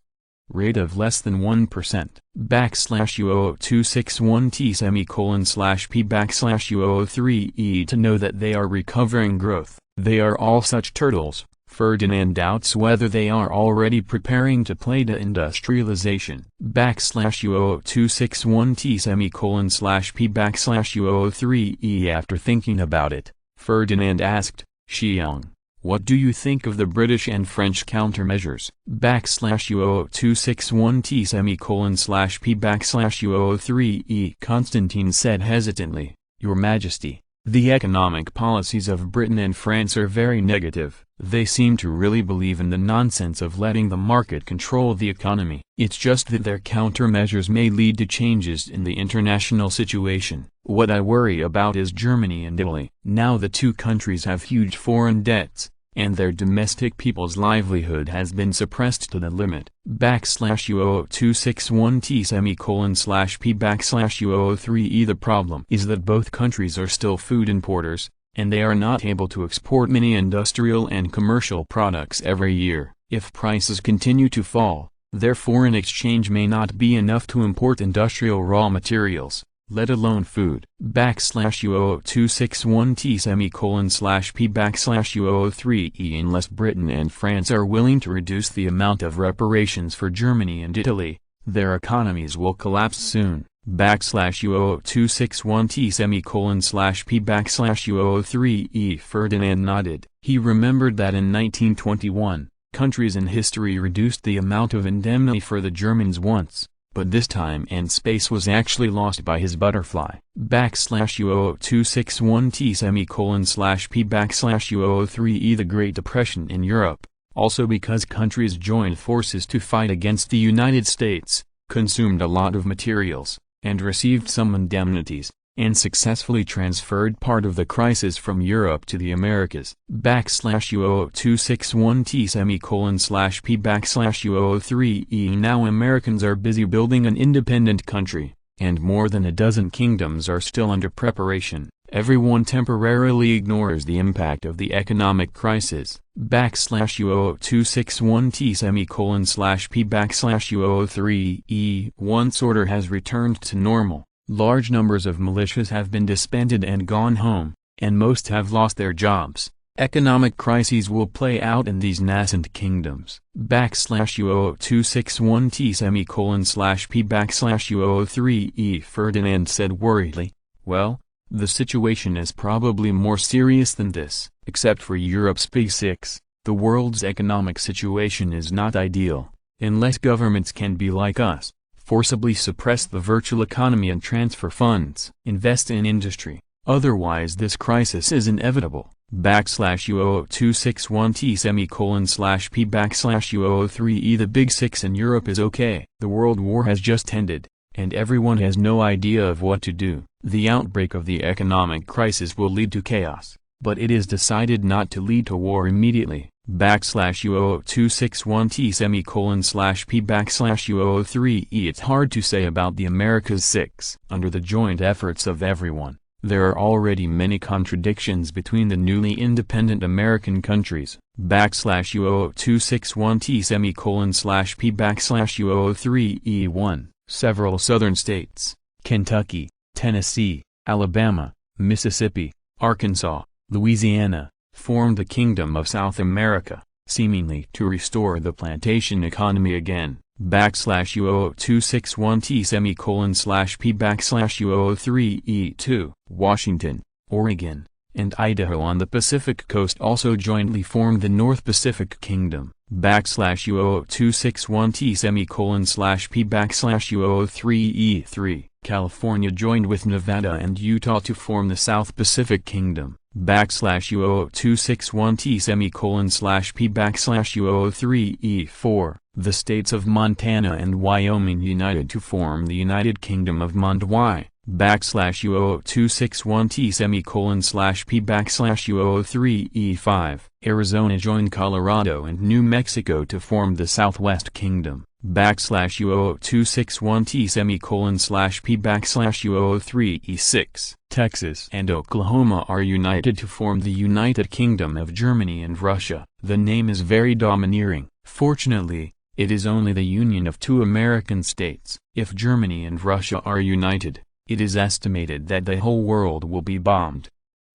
Rate of less than 1%. /U0261T/P/U03E. To know that they are recovering growth. They are all such turtles. Ferdinand doubts whether they are already preparing to play deindustrialization. /U0261T/P/U03E. After thinking about it, Ferdinand asked, "Xiang, what do you think of the British and French countermeasures?" /U0261T/P/U03E. Constantine said hesitantly, "Your Majesty, the economic policies of Britain and France are very negative. They seem to really believe in the nonsense of letting the market control the economy. It's just that their countermeasures may lead to changes in the international situation. What I worry about is Germany and Italy. Now the 2 countries have huge foreign debts, and their domestic people's livelihood has been suppressed to the limit." /U0261T/P/U03E. The problem is that both countries are still food importers, and they are not able to export many industrial and commercial products every year. If prices continue to fall, their foreign exchange may not be enough to import industrial raw materials, let alone food. /U0026/1T:/P/U003E Unless Britain and France are willing to reduce the amount of reparations for Germany and Italy, their economies will collapse soon. /U0026/1T:/P/U003E Ferdinand nodded. He remembered that in 1921, countries in history reduced the amount of indemnity for the Germans once, but this time and space was actually lost by his butterfly. /U0026/P/U003E The Great Depression in Europe, also because countries joined forces to fight against the United States, consumed a lot of materials, and received some indemnities, and successfully transferred part of the crisis from Europe to the Americas. /U0026/P/U003E Now Americans are busy building an independent country, and more than a dozen kingdoms are still under preparation. Everyone temporarily ignores the impact of the economic crisis. /U0026/1T:/P/U003E Once order has returned to normal, large numbers of militias have been disbanded and gone home, and most have lost their jobs. Economic crises will play out in these nascent kingdoms. /U0026/P/U003E Ferdinand said worriedly, "Well, the situation is probably more serious than this. Except for Europe's Big Six, the world's economic situation is not ideal, unless governments can be like us, forcibly suppress the virtual economy and transfer funds. Invest in industry, otherwise this crisis is inevitable." /U0026/1T:/P/U003E The Big Six in Europe is okay. The World War has just ended, and everyone has no idea of what to do. The outbreak of the economic crisis will lead to chaos, but it is decided not to lead to war immediately. /U0026/1T:/P/U003E It's hard to say about the Americas Six. Under the joint efforts of everyone, there are already many contradictions between the newly independent American countries. /U0026/1T:/P/U003E 1. Several southern states, Kentucky, Tennessee, Alabama, Mississippi, Arkansas, Louisiana, formed the Kingdom of South America, seemingly to restore the plantation economy again. /U0026/1T:/P/U003E 2. Washington, Oregon, and Idaho on the Pacific coast also jointly formed the North Pacific Kingdom. /U0026/1T:/P/U003E 3. California joined with Nevada and Utah to form the South Pacific Kingdom. /U0026/1T:/P/U003E 4. The states of Montana and Wyoming united to form the United Kingdom of Mondwi. /U0026/1T:/P/U003E 5. Arizona joined Colorado and New Mexico to form the Southwest Kingdom. /U0026/1T:/P/U003E 6. Texas and Oklahoma are united to form the United Kingdom of Germany and Russia. The name is very domineering. Fortunately, it is only the union of two American states. If Germany and Russia are united, it is estimated that the whole world will be bombed.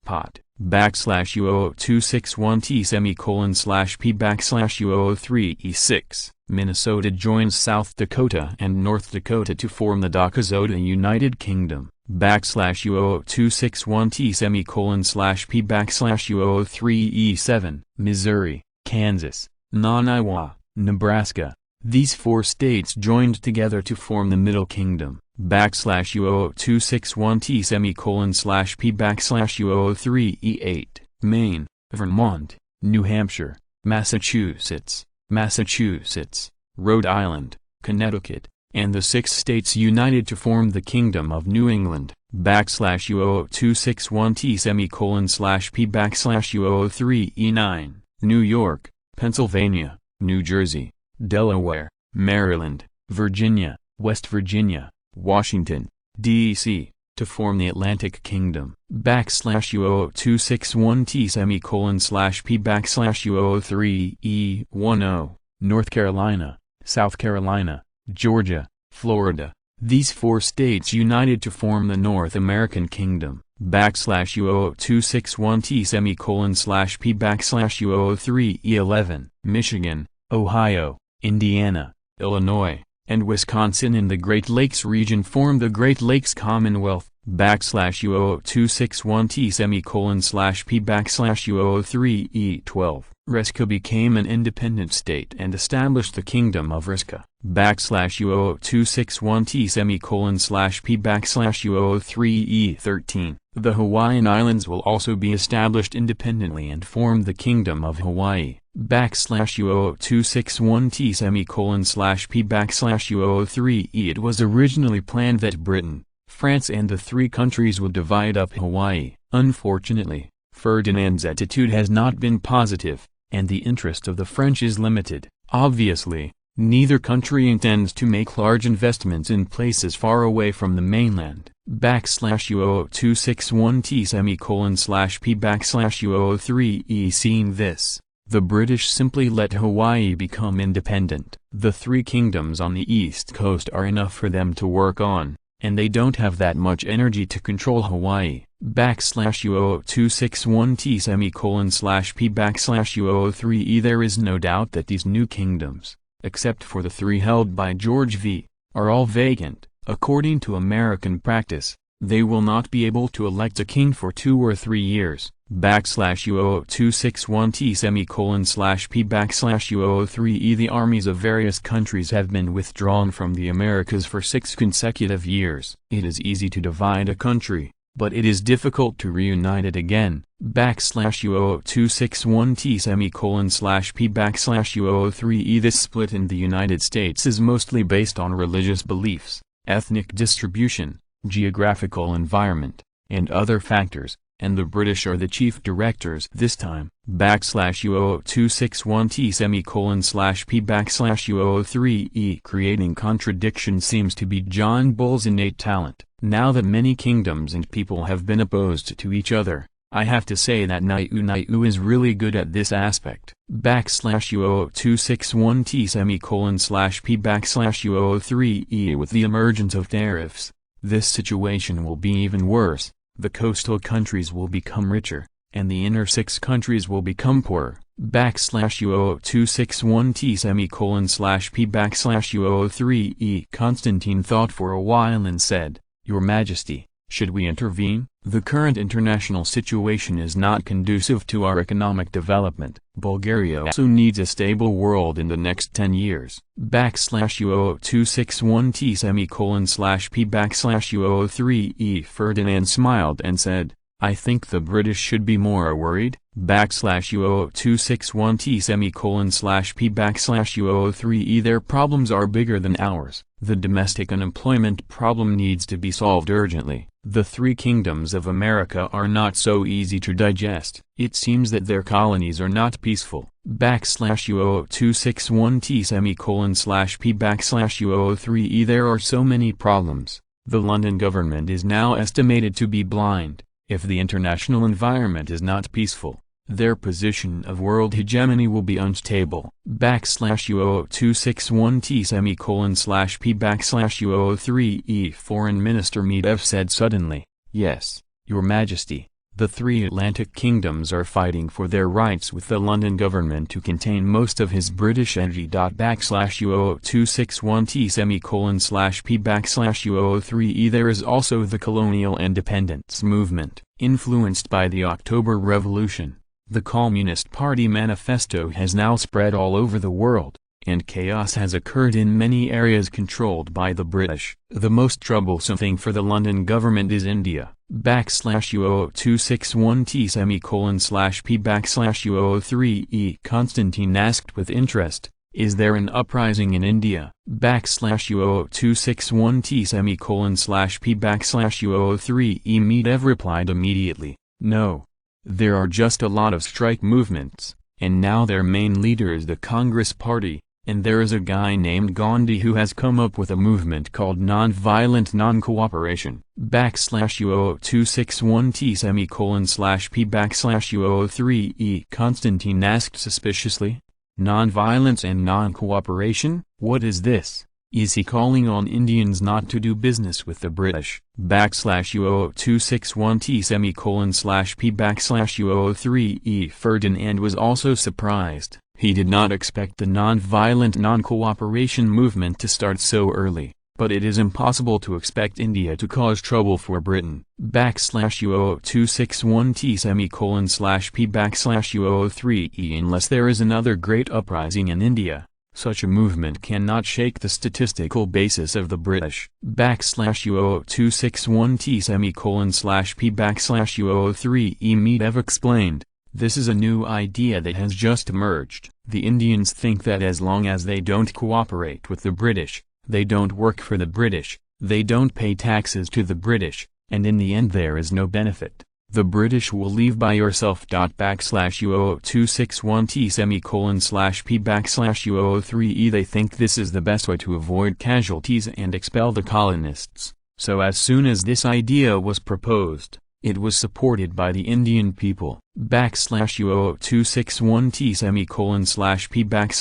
/U0026/1T:/P/U003E 6. Minnesota joins South Dakota and North Dakota to form the Dakota United Kingdom. /U0026/1T:/P/U003E 7. Missouri, Kansas, Iowa, Nebraska. These four states joined together to form the Middle Kingdom. /U0026/1T:/P/U003E 8. Maine, Vermont, New Hampshire, Massachusetts, Rhode Island, Connecticut, and the 6 states united to form the Kingdom of New England. /U0026/1T:/P/U003E 9. New York, Pennsylvania, New Jersey, Delaware, Maryland, Virginia, West Virginia, Washington, D.C., to form the Atlantic Kingdom, \U00261T /P \U003E10, North Carolina, South Carolina, Georgia, Florida. These 4 states united to form the North American Kingdom, \U00261T /P \U003E11, Michigan, Ohio, Indiana, Illinois, and Wisconsin in the Great Lakes region formed the Great Lakes Commonwealth, \U00261T /P \U003E12. Riska became an independent state and established the Kingdom of Riska, \U00261T /P \U003E13. The Hawaiian Islands will also be established independently and form the Kingdom of Hawaii, \U00261T /P \U003E. It was originally planned that Britain, France and the 3 countries would divide up Hawaii. Unfortunately, Ferdinand's attitude has not been positive, and the interest of the French is limited. Obviously, neither country intends to make large investments in places far away from the mainland, \U00261T /P \U003E. Seeing this, the British simply let Hawaii become independent. The 3 kingdoms on the east coast are enough for them to work on, and they don't have that much energy to control Hawaii, \U00261T /P \U003E. There is no doubt that these new kingdoms, except for the 3 held by George V, are all vacant. According to American practice, they will not be able to elect a king for 2 or 3 years, \U00261T /P \U003E. The armies of various countries have been withdrawn from the Americas for 6 consecutive years. It is easy to divide a country, but it is difficult to reunite it again, \U00261T /P \U003E. This split in the United States is mostly based on religious beliefs, ethnic distribution, geographical environment, and other factors, and the British are the chief directors this time, \U00261T /P \U003E. Creating contradiction seems to be John Bull's innate talent. Now that many kingdoms and people have been opposed to each other, I have to say that Naiu is really good at this aspect. \U00261T /P \U003E. With the emergence of tariffs, this situation will be even worse. The coastal countries will become richer, and the inner 6 countries will become poorer. \U00261T /P \U003E. Constantine thought for a while and said, "Your Majesty, should we intervene? The current international situation is not conducive to our economic development. Bulgaria also needs a stable world in the next 10 years. \U00261T /P \U003E. Ferdinand smiled and said, "I think the British should be more worried." \U00261T /P \U003E. Their problems are bigger than ours. The domestic unemployment problem needs to be solved urgently. The 3 kingdoms of America are not so easy to digest. It seems that their colonies are not peaceful. \U00261T /P \U003E. There are so many problems. The London government is now estimated to be blind. If the international environment is not peaceful, their position of world hegemony will be unstable. \U00261T /P \U003E. Foreign Minister Medvedev said suddenly, "Yes, Your Majesty, the 3 Atlantic kingdoms are fighting for their rights with the London government to contain most of his British energy." \U00261T /P \U003E. There is also the colonial independence movement, influenced by the October Revolution. The Communist Party manifesto has now spread all over the world, and chaos has occurred in many areas controlled by the British. The most troublesome thing for the London government is India. \U00261T /P \U003E. Constantine asked with interest, "Is there an uprising in India?" \U00261T /P \U003E. Medvedev replied immediately, "No. There are just a lot of strike movements, and now their main leader is the Congress Party, And there is a guy named Gandhi who has come up with a movement called non-violent non-cooperation. /u0026one t/p/u003e Constantine asked suspiciously. Non-violence and non-cooperation? What is this? Is he calling on Indians not to do business with the British? /u0026one t/p/u03e Ferdinand was also surprised. He did not expect the non-violent non-cooperation movement to start so early, but it is impossible to expect India to cause trouble for Britain. /u0026one t/p/u03e Unless there is another great uprising in India, such a movement cannot shake the statistical basis of the British. /u0026one t/p/u03e Medvedev explained. This is a new idea that has just emerged. The Indians think that as long as they don't cooperate with the British, they don't work for the British, they don't pay taxes to the British, and in the end there is no benefit. The British will leave by yourself. /u0026one t/p/u03e They think this is the best way to avoid casualties and expel the colonists. So as soon as this idea was proposed, it was supported by the Indian people. /u0026one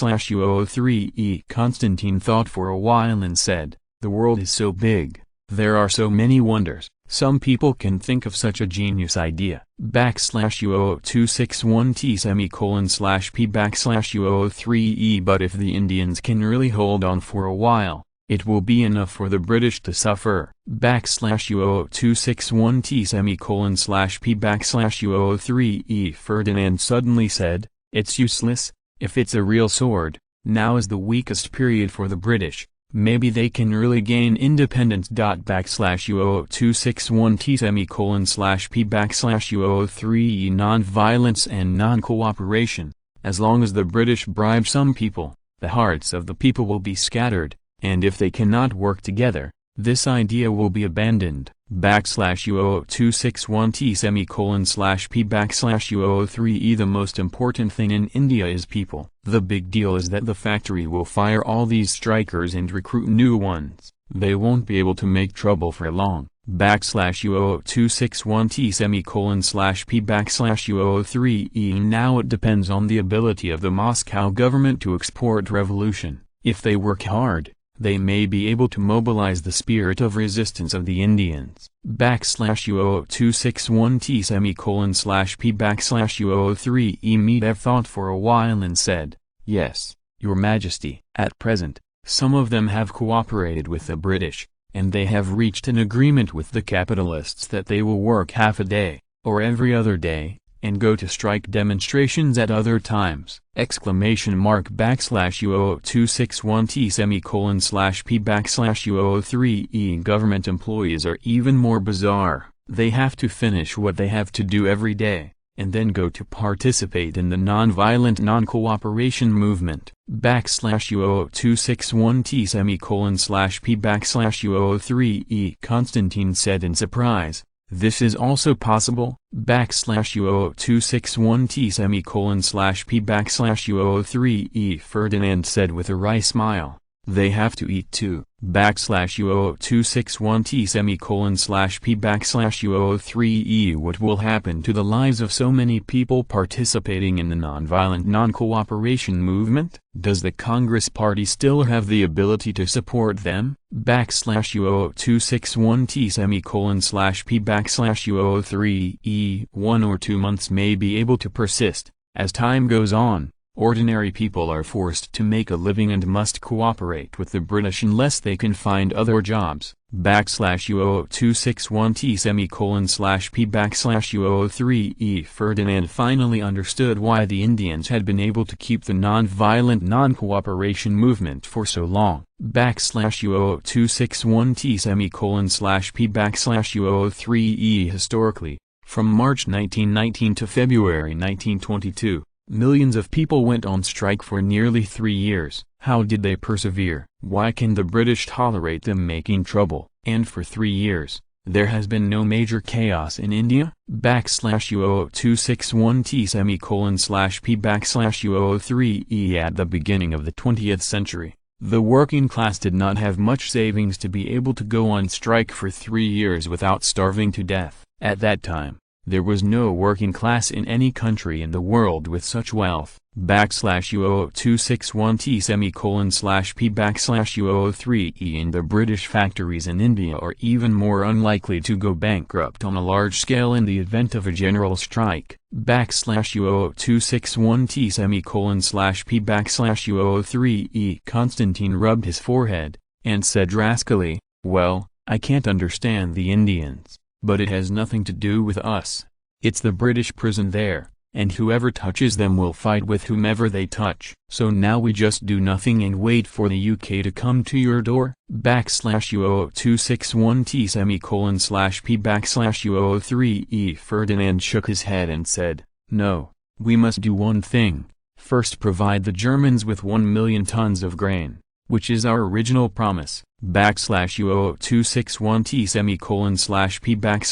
t/p/u03e Constantine thought for a while and said, the world is so big, there are so many wonders, some people can think of such a genius idea. /u0026one t/p/u03e But if the Indians can really hold on for a while, it will be enough for the British to suffer. /u0026one t/p/u03e Ferdinand suddenly said, it's useless, if it's a real sword, now is the weakest period for the British, maybe they can really gain independence. /u0026one t/p/u03e Non-violence and non-cooperation. As long as the British bribe some people, the hearts of the people will be scattered. And if they cannot work together, this idea will be abandoned. /u0026one t/p/u03e The most important thing in India is people. The big deal is that the factory will fire all these strikers and recruit new ones. They won't be able to make trouble for long. /u0026one t/p/u03e Now it depends on the ability of the Moscow government to export revolution. If they work hard, they may be able to mobilize the spirit of resistance of the Indians. /u0026one t/p/u03e Medvedev thought for a while and said, yes, Your Majesty. At present, some of them have cooperated with the British, and they have reached an agreement with the capitalists that they will work half a day, or every other day, and go to strike demonstrations at other times! /u0026one t/p/u03e Government employees are even more bizarre. They have to finish what they have to do every day, and then go to participate in the non-violent non-cooperation movement. /u0026one t/p/u03e Constantine said in surprise, this is also possible? /u0026one t/p/u03e Ferdinand said with a wry smile, they have to eat too. /u0026one t/p/u03e What will happen to the lives of so many people participating in the non-violent non-cooperation movement? Does the Congress Party still have the ability to support them? /u0026one t/p/u03e 1 or 2 months may be able to persist. As time goes on, ordinary people are forced to make a living and must cooperate with the British unless they can find other jobs. /u0026one t/p/u03e Ferdinand finally understood why the Indians had been able to keep the non-violent non-cooperation movement for so long. /u0026one t/p/u03e Historically, from March 1919 to February 1922, millions of people went on strike for nearly 3 years. How did they persevere? Why can the British tolerate them making trouble? And for 3 years, There has been no major chaos in India, /U00261T /P/U003E at the beginning of the 20th century. The working class did not have much savings to be able to go on strike for 3 years without starving to death. At that time, there was no working class in any country in the world with such wealth. /U00261T /P/U003E and the British factories in India are even more unlikely to go bankrupt on a large scale in the event of a general strike. /U00261T /P/U003E Constantine rubbed his forehead, and said rascally, "Well, I can't understand the Indians, but it has nothing to do with us. It's the British prison there, and whoever touches them will fight with whomever they touch. So now we just do nothing and wait for the UK to come to your door?" /U00261T /P/U003E Ferdinand shook his head and said, "No, we must do one thing. First provide the Germans with 1 million tons of grain, which is our original promise." /U00261T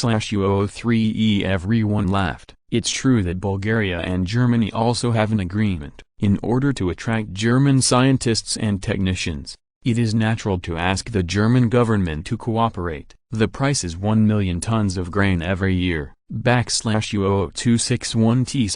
/P/U003E Everyone laughed. It's true that Bulgaria and Germany also have an agreement. In order to attract German scientists and technicians, it is natural to ask the German government to cooperate. The price is 1 million tons of grain every year. /U00261T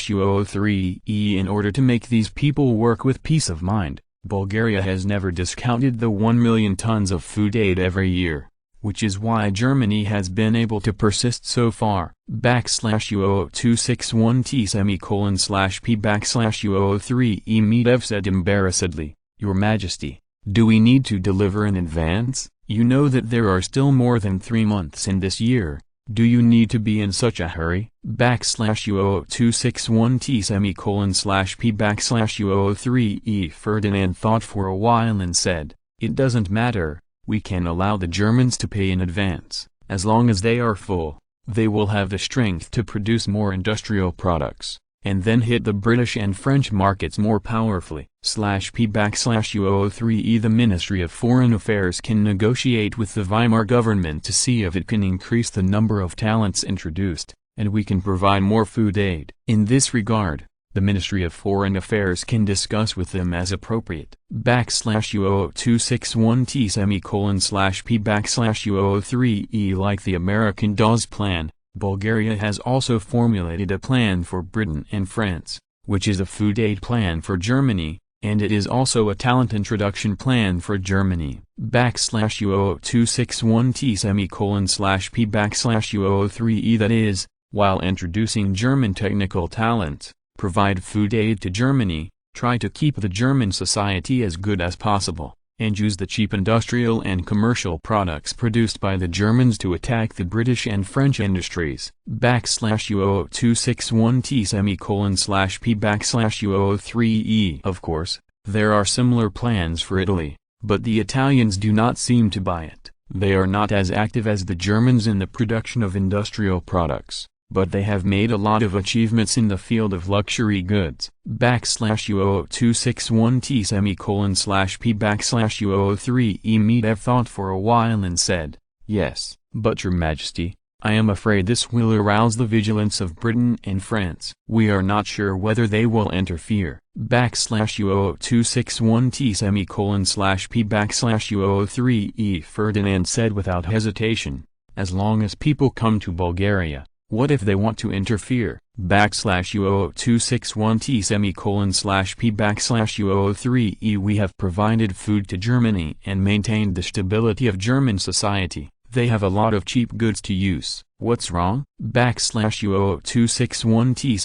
/P/U003E In order to make these people work with peace of mind, Bulgaria has never discounted the 1 million tons of food aid every year, which is why Germany has been able to persist so far. /U00261T /P/U003E Medvedev said embarrassedly, "Your Majesty, do we need to deliver in advance? You know that there are still more than 3 months in this year. Do you need to be in such a hurry?" /U00261T /P/U003E Ferdinand thought for a while and said, "It doesn't matter, we can allow the Germans to pay in advance. As long as they are full, they will have the strength to produce more industrial products, and then hit the British and French markets more powerfully." /P/U003E The Ministry of Foreign Affairs can negotiate with the Weimar government to see if it can increase the number of talents introduced, and we can provide more food aid. In this regard, the Ministry of Foreign Affairs can discuss with them as appropriate. /U00261T /P/U003E Like the American Dawes Plan, Bulgaria has also formulated a plan for Britain and France, which is a food aid plan for Germany, and it is also a talent introduction plan for Germany. /U00261T /P/U003E That is, while introducing German technical talents, provide food aid to Germany, try to keep the German society as good as possible, and use the cheap industrial and commercial products produced by the Germans to attack the British and French industries. /U00261T /P/U003E Of course, there are similar plans for Italy, but the Italians do not seem to buy it. They are not as active as the Germans in the production of industrial products, but they have made a lot of achievements in the field of luxury goods. /U00261T /P/U003E Medvedev thought for a while and said, "Yes, but Your Majesty, I am afraid this will arouse the vigilance of Britain and France. We are not sure whether they will interfere." /U00261T /P/U003E Ferdinand said without hesitation, "As long as people come to Bulgaria, what if they want to interfere?" /U00261T /P/U003E We have provided food to Germany and maintained the stability of German society. They have a lot of cheap goods to use. What's wrong? /U00261T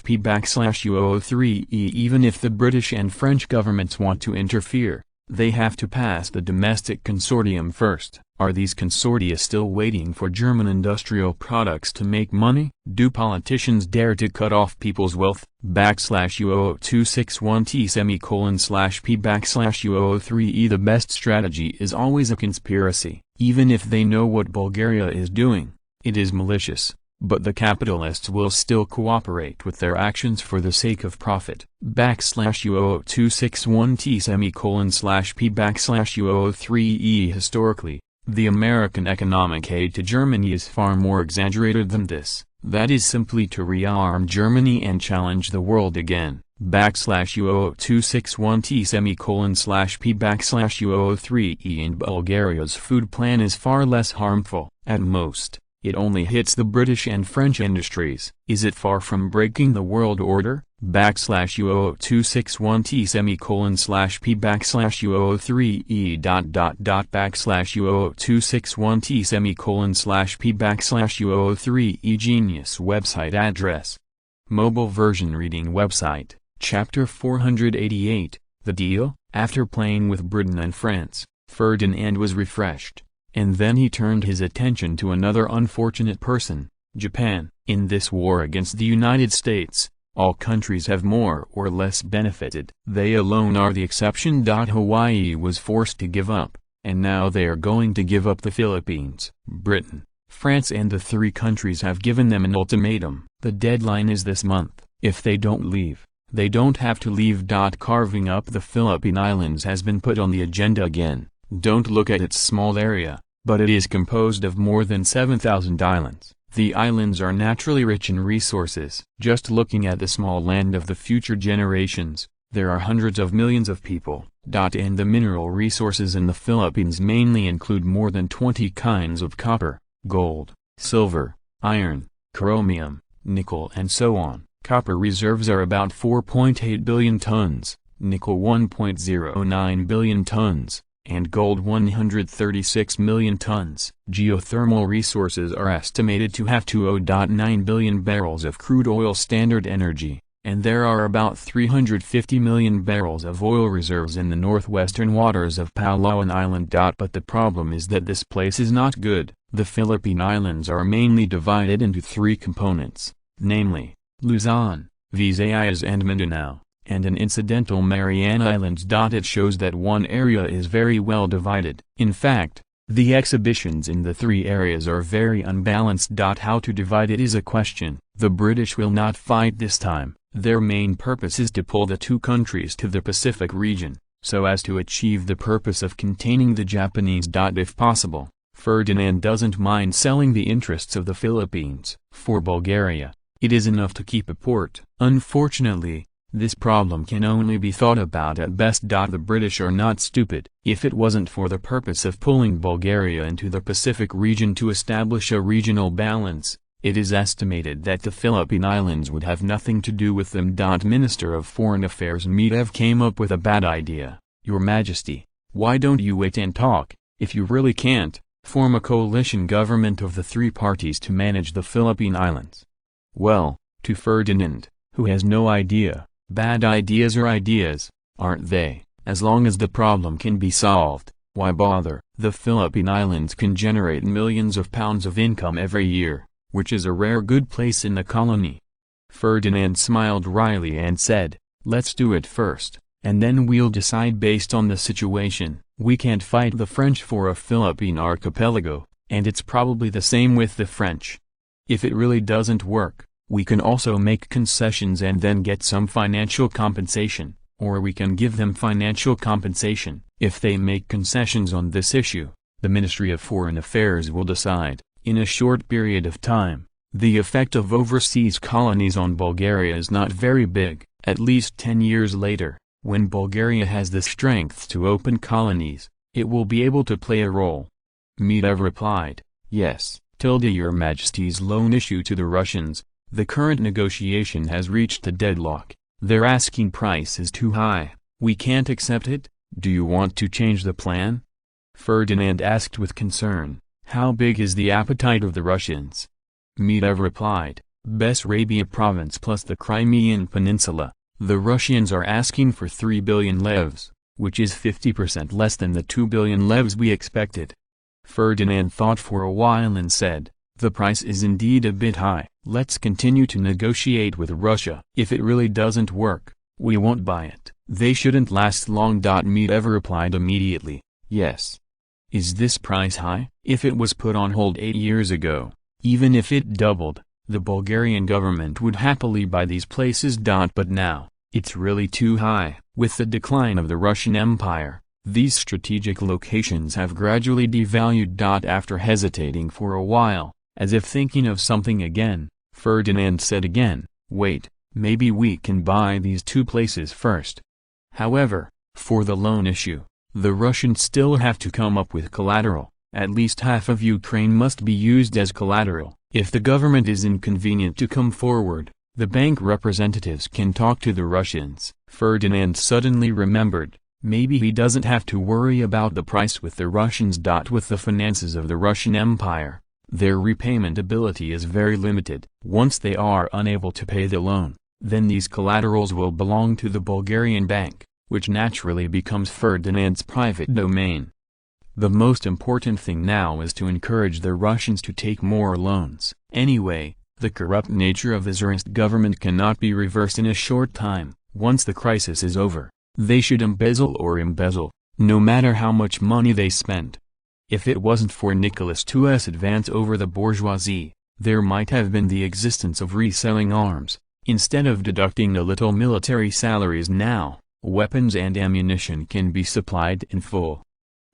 /P/U003E Even if the British and French governments want to interfere, they have to pass the domestic consortium first. Are these consortia still waiting for German industrial products to make money? Do politicians dare to cut off people's wealth? /U00261T /P/U003E The best strategy is always a conspiracy. Even if they know what Bulgaria is doing, it is malicious, but the capitalists will still cooperate with their actions for the sake of profit. /U00261T /P/U003E Historically, The American economic aid to Germany is far more exaggerated than this. That is simply to rearm Germany and challenge the world again. /U261T:/P/U003E and Bulgaria's food plan is far less harmful. At most, it only hits the British and French industries. Is it far from breaking the world order? /U261T:/P/U003E.U261T:/P/U003E Genius website address. Mobile version reading website. Chapter 488, The Deal. After playing with Britain and France, Ferdinand was refreshed, and then he turned his attention to another unfortunate person, Japan. In this war against the United States, all countries have more or less benefited. They alone are the exception. Hawaii was forced to give up, and now they are going to give up the Philippines. Britain, France and the three countries have given them an ultimatum. The deadline is this month. If they don't leave, they don't have to leave. Carving up the Philippine Islands has been put on the agenda again. Don't look at its small area, but it is composed of more than 7,000 islands. The islands are naturally rich in resources. Just looking at the small land of the future generations, there are hundreds of millions of people. And the mineral resources in the Philippines mainly include more than 20 kinds of copper, gold, silver, iron, chromium, nickel and so on. Copper reserves are about 4.8 billion tons, nickel 1.09 billion tons, and gold 136 million tons. Geothermal resources are estimated to have 20.9 billion barrels of crude oil standard energy, and there are about 350 million barrels of oil reserves in the northwestern waters of Palawan Island. But the problem is that this place is not good. The Philippine Islands are mainly divided into three components, namely, Luzon, Visayas and Mindanao, and an incidental Mariana Islands. It shows that one area is very well divided. In fact, the exhibitions in the three areas are very unbalanced. How to divide it is a question. The British will not fight this time. Their main purpose is to pull the two countries to the Pacific region, so as to achieve the purpose of containing the Japanese. If possible, Ferdinand doesn't mind selling the interests of the Philippines. For Bulgaria, it is enough to keep a port. Unfortunately, this problem can only be thought about at best. The British are not stupid. If it wasn't for the purpose of pulling Bulgaria into the Pacific region to establish a regional balance, it is estimated that the Philippine Islands would have nothing to do with them. Minister of Foreign Affairs Medvedev came up with a bad idea. Your Majesty, why don't you wait and talk? If you really can't, form a coalition government of the three parties to manage the Philippine Islands. Well, to Ferdinand, who has no idea, bad ideas are ideas, aren't they? As long as the problem can be solved, why bother? The Philippine Islands can generate millions of pounds of income every year, which is a rare good place in the colony. Ferdinand smiled wryly and said, let's do it first, and then we'll decide based on the situation. We can't fight the French for a Philippine archipelago, and it's probably the same with the French. If it really doesn't work, we can also make concessions and then get some financial compensation, or we can give them financial compensation. If they make concessions on this issue, the Ministry of Foreign Affairs will decide, in a short period of time. The effect of overseas colonies on Bulgaria is not very big. At least 10 years later, when Bulgaria has the strength to open colonies, it will be able to play a role. Medvedev replied, yes, Your Majesty's loan issue to the Russians. The current negotiation has reached a deadlock. Their asking price is too high. We can't accept it. Do you want to change the plan? Ferdinand asked with concern. How big is the appetite of the Russians? Medvedev replied, Bessarabia province plus the Crimean Peninsula. The Russians are asking for 3 billion levs, which is 50% less than the 2 billion levs we expected. Ferdinand thought for a while and said, the price is indeed a bit high. Let's continue to negotiate with Russia. If it really doesn't work, we won't buy it. They shouldn't last long. Medvedev replied immediately, yes. Is this price high? If it was put on hold 8 years ago, even if it doubled, the Bulgarian government would happily buy these places. But now, it's really too high. With the decline of the Russian Empire, These strategic locations have gradually devalued. After hesitating for a while, as if thinking of something again, Ferdinand said again, "Wait, maybe we can buy these two places first." However, for the loan issue, the Russians still have to come up with collateral. At least half of Ukraine must be used as collateral. If the government is inconvenient to come forward, the bank representatives can talk to the Russians. Ferdinand suddenly remembered, maybe he doesn't have to worry about the price with the Russians. With the finances of the Russian Empire, their repayment ability is very limited. Once they are unable to pay the loan, then these collaterals will belong to the Bulgarian bank, which naturally becomes Ferdinand's private domain. The most important thing now is to encourage the Russians to take more loans. Anyway, the corrupt nature of the Tsarist government cannot be reversed in a short time. Once the crisis is over, they should embezzle, no matter how much money they spend. If it wasn't for Nicholas II's advance over the bourgeoisie, there might have been the existence of reselling arms. Instead of deducting a little military salaries now, weapons and ammunition can be supplied in full.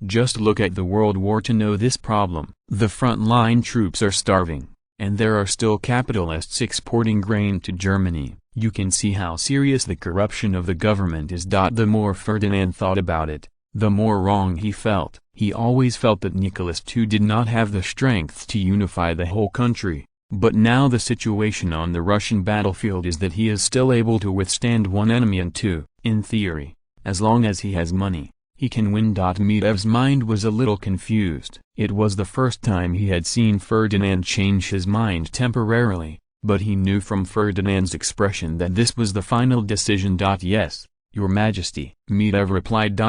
Just look at the World War to know this problem. The front-line troops are starving, and there are still capitalists exporting grain to Germany. You can see how serious the corruption of the government is. The more Ferdinand thought about it, the more wrong he felt. He always felt that Nicholas II did not have the strength to unify the whole country, but now the situation on the Russian battlefield is that he is still able to withstand one enemy and two. In theory, as long as he has money, he can win. Medev's mind was a little confused. It was the first time he had seen Ferdinand change his mind temporarily, but he knew from Ferdinand's expression that this was the final decision. Yes, Your Majesty, Medev replied.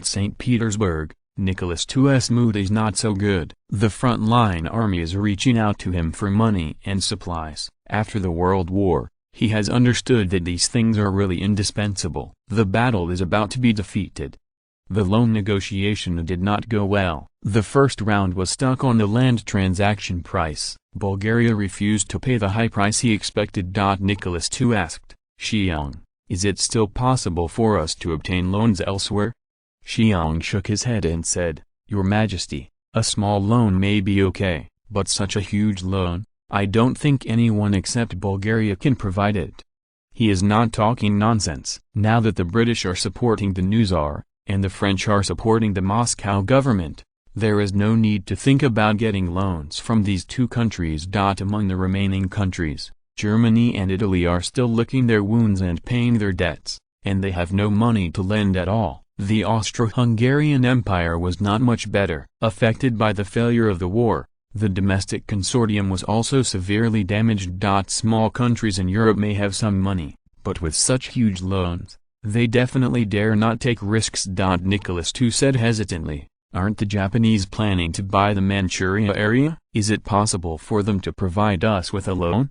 St. Petersburg, Nicholas II's mood is not so good. The front-line army is reaching out to him for money and supplies. After the World War, he has understood that these things are really indispensable. The battle is about to be defeated. The loan negotiation did not go well. The first round was stuck on the land transaction price. Bulgaria refused to pay the high price he expected. Nicholas II asked, "Xiong, is it still possible for us to obtain loans elsewhere?" Xiong shook his head and said, "Your Majesty, a small loan may be okay, but such a huge loan, I don't think anyone except Bulgaria can provide it." He is not talking nonsense. Now that the British are supporting the new Tsar, and the French are supporting the Moscow government, there is no need to think about getting loans from these two countries. Among the remaining countries, Germany and Italy are still licking their wounds and paying their debts, and they have no money to lend at all. The Austro-Hungarian Empire was not much better. Affected by the failure of the war, the domestic consortium was also severely damaged. Small countries in Europe may have some money, but with such huge loans, they definitely dare not take risks. Nicholas II said hesitantly, "Aren't the Japanese planning to buy the Manchuria area? Is it possible for them to provide us with a loan?"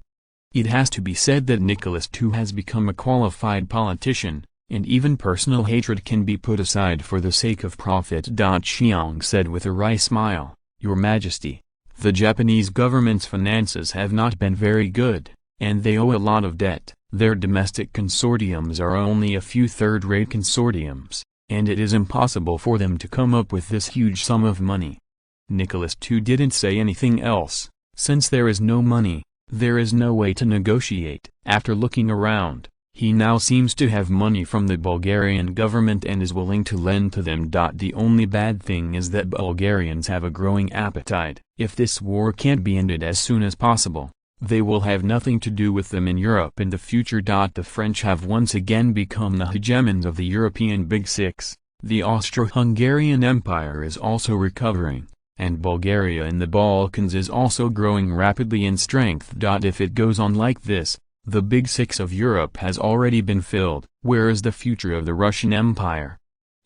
It has to be said that Nicholas II has become a qualified politician, and even personal hatred can be put aside for the sake of profit. Xiong said with a wry smile, "Your Majesty, the Japanese government's finances have not been very good, and they owe a lot of debt. Their domestic consortiums are only a few third-rate consortiums, and it is impossible for them to come up with this huge sum of money." Nicholas II didn't say anything else. Since there is no money, there is no way to negotiate. After looking around, he now seems to have money from the Bulgarian government and is willing to lend to them. The only bad thing is that Bulgarians have a growing appetite. If this war can't be ended as soon as possible, they will have nothing to do with them in Europe in the future. The French have once again become the hegemons of the European Big Six. The Austro-Hungarian Empire is also recovering, and Bulgaria in the Balkans is also growing rapidly in strength. If it goes on like this, the Big Six of Europe has already been filled. Where is the future of the Russian Empire?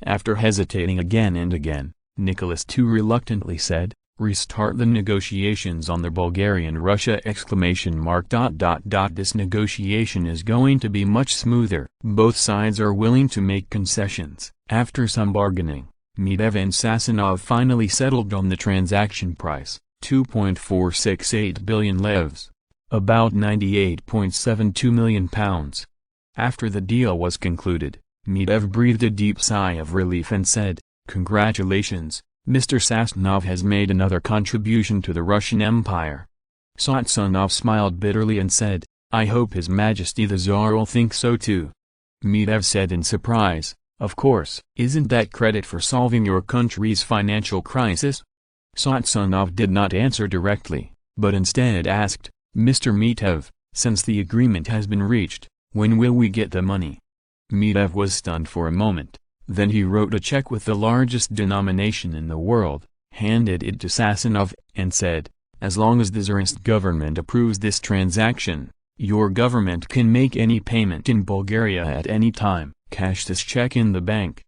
After hesitating again and again, Nicholas II reluctantly said, "Restart the negotiations on the Bulgarian-Russia!" This negotiation is going to be much smoother. Both sides are willing to make concessions. After some bargaining, Medev and Sasanov finally settled on the transaction price, 2.468 billion levs, about £98.72 million. After the deal was concluded, Medev breathed a deep sigh of relief and said, Congratulations, Mr. Sassanov has made another contribution to the Russian Empire. Sassanov smiled bitterly and said, I hope His Majesty the Tsar will think so too. Medvedev said in surprise, of course. Isn't that credit for solving your country's financial crisis? Sassanov did not answer directly, but instead asked, Mr. Medvedev, since the agreement has been reached, when will we get the money? Medvedev was stunned for a moment. Then he wrote a check with the largest denomination in the world, handed it to Sassanov, and said, as long as the Tsarist government approves this transaction, your government can make any payment in Bulgaria at any time. Cash this check in the bank.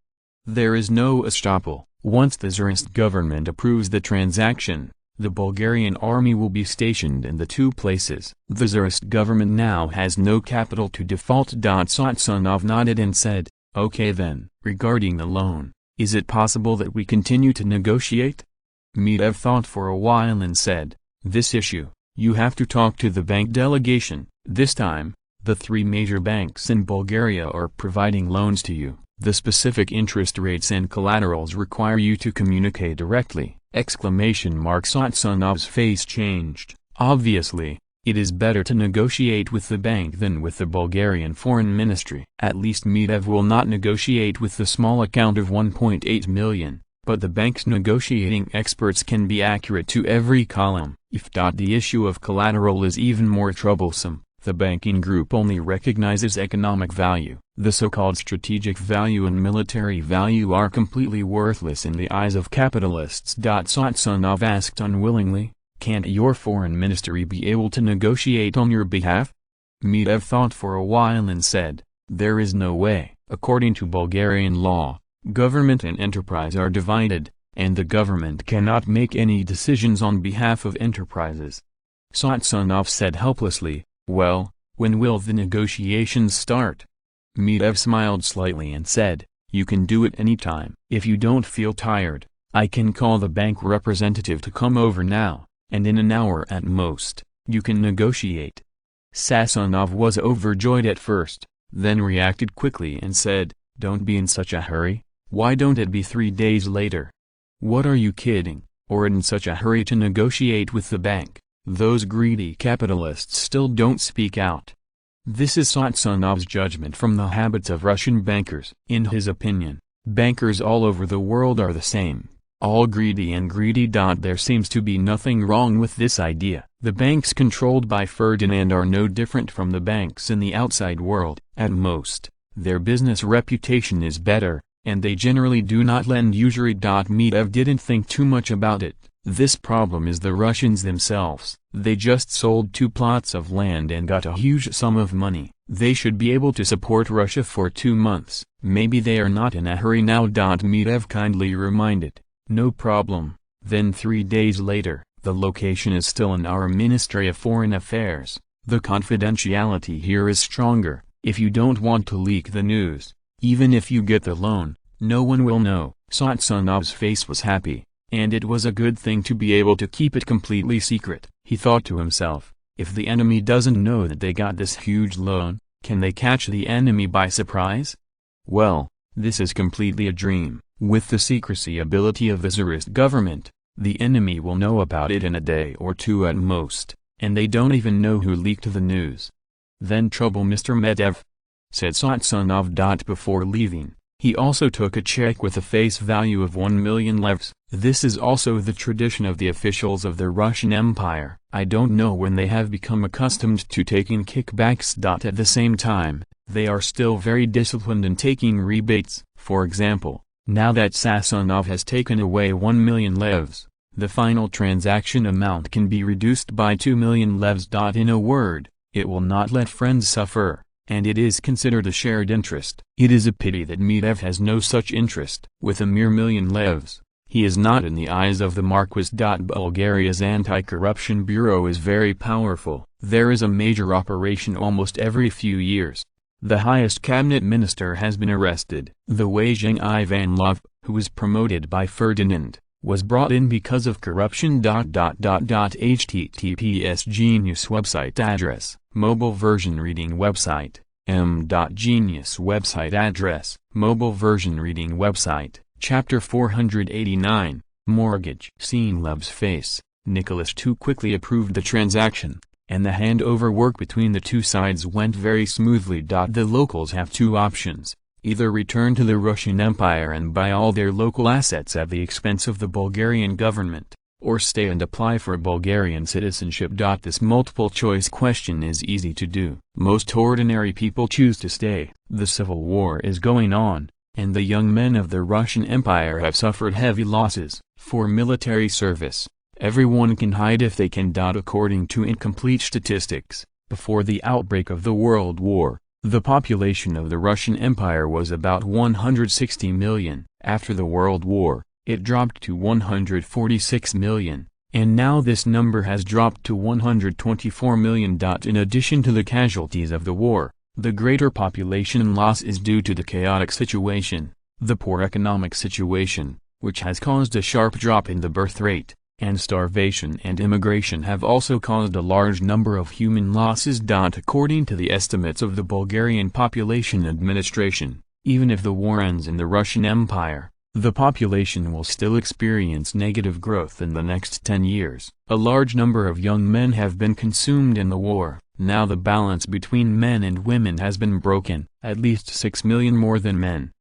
There is no estoppel. Once the Tsarist government approves the transaction, the Bulgarian army will be stationed in the two places. The Tsarist government now has no capital to default. Sassanov nodded and said, okay then. Regarding the loan, is it possible that we continue to negotiate? Medvedev thought for a while and said, this issue, you have to talk to the bank delegation. This time, the three major banks in Bulgaria are providing loans to you. The specific interest rates and collaterals require you to communicate directly. Sassanov's face changed. Obviously, it is better to negotiate with the bank than with the Bulgarian foreign ministry. At least Medvedev will not negotiate with the small account of 1.8 million, but the bank's negotiating experts can be accurate to every column. If the issue of collateral is even more troublesome, the banking group only recognizes economic value. The so-called strategic value and military value are completely worthless in the eyes of capitalists. Sassanov asked unwillingly, can't your foreign ministry be able to negotiate on your behalf? Medvedev thought for a while and said, there is no way. According to Bulgarian law, government and enterprise are divided, and the government cannot make any decisions on behalf of enterprises. Sassanov said helplessly, well, when will the negotiations start? Medvedev smiled slightly and said, you can do it any time. If you don't feel tired, I can call the bank representative to come over now, and in an hour at most, you can negotiate. Sassanov was overjoyed at first, then reacted quickly and said, don't be in such a hurry. Why don't it be 3 days later? What are you kidding, or in such a hurry to negotiate with the bank? Those greedy capitalists still don't speak out. This is Sassanov's judgment from the habits of Russian bankers. In his opinion, bankers all over the world are the same, all greedy and greedy. There seems to be nothing wrong with this idea. The banks controlled by Ferdinand are no different from the banks in the outside world. At most, their business reputation is better, and they generally do not lend usury. Medvedev didn't think too much about it. This problem is the Russians themselves. They just sold 2 plots of land and got a huge sum of money. They should be able to support Russia for 2 months. Maybe they are not in a hurry now. Medvedev kindly reminded, no problem. Then 3 days later, the location is still in our Ministry of Foreign Affairs. The confidentiality here is stronger. If you don't want to leak the news, even if you get the loan, no one will know. Sassanov's face was happy, and it was a good thing to be able to keep it completely secret. He thought to himself, if the enemy doesn't know that they got this huge loan, can they catch the enemy by surprise? Well, this is completely a dream. With the secrecy ability of the Tsarist government, the enemy will know about it in a day or 2 at most, and they don't even know who leaked the news. Then trouble, Mr. Medvedev, said Sassanov. Before leaving, he also took a check with a face value of 1 million levs. This is also the tradition of the officials of the Russian Empire. I don't know when they have become accustomed to taking kickbacks. At the same time, they are still very disciplined in taking rebates. For example, now that Sassanov has taken away 1 million levs, the final transaction amount can be reduced by 2 million levs. In a word, it will not let friends suffer, and it is considered a shared interest. It is a pity that Medvedev has no such interest. With a mere million levs, he is not in the eyes of the Marquis. Bulgaria's anti-corruption bureau is very powerful. There is a major operation almost every few years. The highest cabinet minister has been arrested. The Wajang Ivanov, who was promoted by Ferdinand, was brought in because of corruption. https Genius website address, mobile version reading website, m.genius website address, mobile version reading website. Chapter 489, Mortgage. Seeing Lev's face, Nicholas II quickly approved the transaction, and the handover work between the two sides went very smoothly. The locals have two options: either return to the Russian Empire and buy all their local assets at the expense of the Bulgarian government, or stay and apply for Bulgarian citizenship. This multiple-choice question is easy to do. Most ordinary people choose to stay. The civil war is going on, and the young men of the Russian Empire have suffered heavy losses. For military service, everyone can hide if they can. According to incomplete statistics, before the outbreak of the World War, the population of the Russian Empire was about 160 million. After the World War, it dropped to 146 million, and now this number has dropped to 124 million. In addition to the casualties of the war, the greater population loss is due to the chaotic situation, the poor economic situation, which has caused a sharp drop in the birth rate, and starvation and immigration have also caused a large number of human losses. According to the estimates of the Bulgarian Population Administration, even if the war ends in the Russian Empire, the population will still experience negative growth in the next 10 years. A large number of young men have been consumed in the war. Now the balance between men and women has been broken, at least 6 million more than men.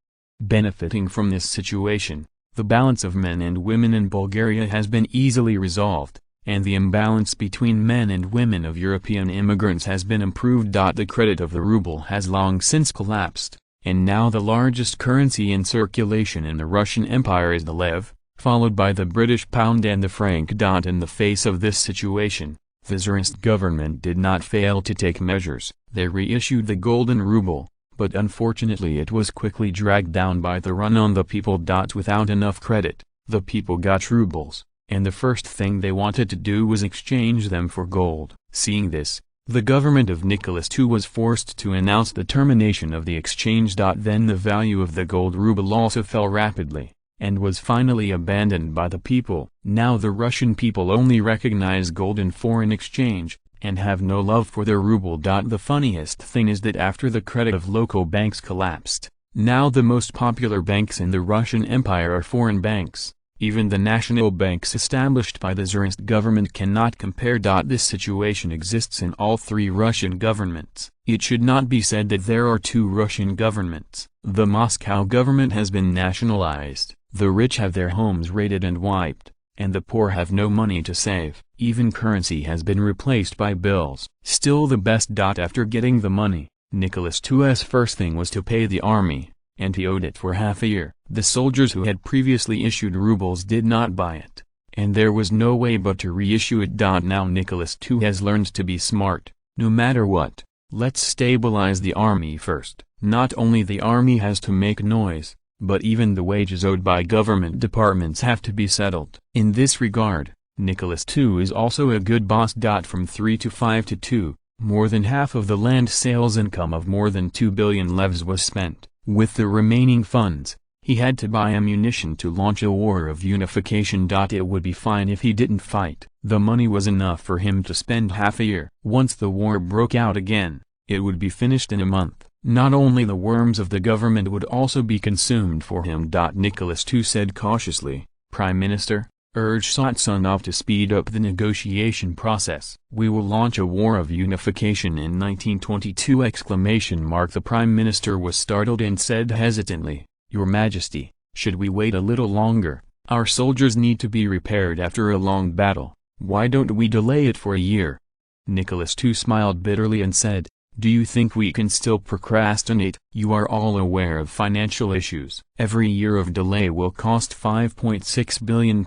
Benefiting from this situation, the balance of men and women in Bulgaria has been easily resolved, and the imbalance between men and women of European immigrants has been improved. The credit of the ruble has long since collapsed, and now the largest currency in circulation in the Russian Empire is the lev, followed by the British pound and the franc. In the face of this situation, the Tsarist government did not fail to take measures. They reissued the golden ruble, but unfortunately it was quickly dragged down by the run on the people. Without enough credit, the people got rubles, and the first thing they wanted to do was exchange them for gold. Seeing this, the government of Nicholas II was forced to announce the termination of the exchange. Then the value of the gold ruble also fell rapidly, and was finally abandoned by the people. Now the Russian people only recognize gold in foreign exchange, and have no love for their ruble. The funniest thing is that after the credit of local banks collapsed, now the most popular banks in the Russian Empire are foreign banks. Even the national banks established by the Tsarist government cannot compare. This situation exists in all three Russian governments. It should not be said that there are two Russian governments. The Moscow government has been nationalized, the rich have their homes raided and wiped, and the poor have no money to save. Even currency has been replaced by bills. Still the best. After getting the money, Nicholas II's first thing was to pay the army, and he owed it for half a year. The soldiers who had previously issued rubles did not buy it, and there was no way but to reissue it. Now Nicholas II has learned to be smart. No matter what, let's stabilize the army first. Not only the army has to make noise, but even the wages owed by government departments have to be settled. In this regard, Nicholas II is also a good boss. From 3 to 5 to 2, more than half of the land sales income of more than 2 billion levs was spent. With the remaining funds, he had to buy ammunition to launch a war of unification. It would be fine if he didn't fight. The money was enough for him to spend half a year. Once the war broke out again, it would be finished in a month. Not only the worms of the government would also be consumed for him. Nicholas II said cautiously, "Prime Minister, urge Satsonov to speed up the negotiation process. We will launch a war of unification in 1922!" The Prime Minister was startled and said hesitantly, "Your Majesty, should we wait a little longer? Our soldiers need to be repaired after a long battle. Why don't we delay it for a year?" Nicholas II smiled bitterly and said, "Do you think we can still procrastinate? You are all aware of financial issues. Every year of delay will cost £5.6 billion.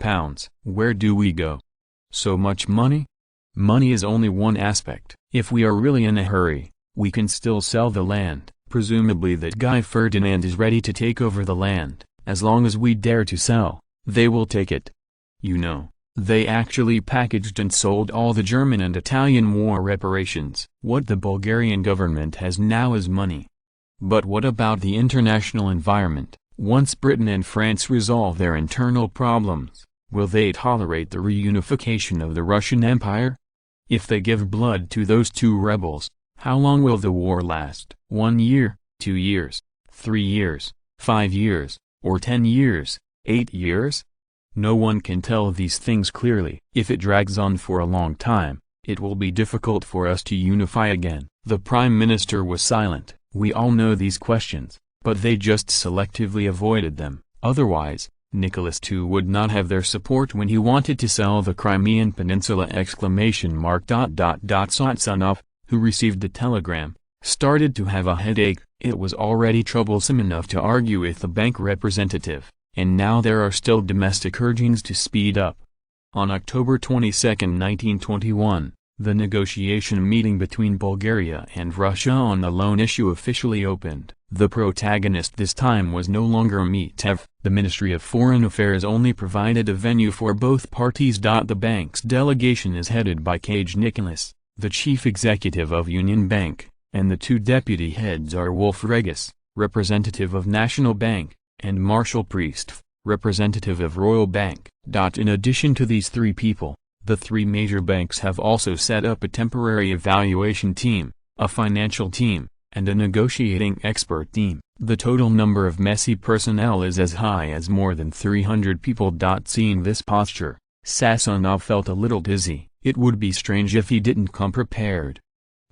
Where do we go? So much money? Money is only one aspect. If we are really in a hurry, we can still sell the land. Presumably that guy Ferdinand is ready to take over the land. As long as we dare to sell, they will take it. You know, they actually packaged and sold all the German and Italian war reparations. What the Bulgarian government has now is money. But what about the international environment? Once Britain and France resolve their internal problems, will they tolerate the reunification of the Russian Empire? If they give blood to those two rebels, how long will the war last? 1 year, 2 years, 3 years, 5 years? Or 10 years? 8 years? No one can tell these things clearly. If it drags on for a long time, it will be difficult for us to unify again. The Prime Minister was silent. We all know these questions, but they just selectively avoided them. Otherwise, Nicholas II would not have their support when he wanted to sell the Crimean Peninsula! Satsanov, who received the telegram, started to have a headache. It was already troublesome enough to argue with the bank representative, and now there are still domestic urgings to speed up. On October 22, 1921, the negotiation meeting between Bulgaria and Russia on the loan issue officially opened. The protagonist this time was no longer Mitev. The Ministry of Foreign Affairs only provided a venue for both parties. The bank's delegation is headed by Cage Nicholas, the chief executive of Union Bank, and the two deputy heads are Wolf Regis, representative of National Bank, and Marshall Priest, representative of Royal Bank. In addition to these three people, the three major banks have also set up a temporary evaluation team, a financial team, and a negotiating expert team. The total number of messy personnel is as high as more than 300 people. Seeing this posture, Sasanov felt a little dizzy. It would be strange if he didn't come prepared.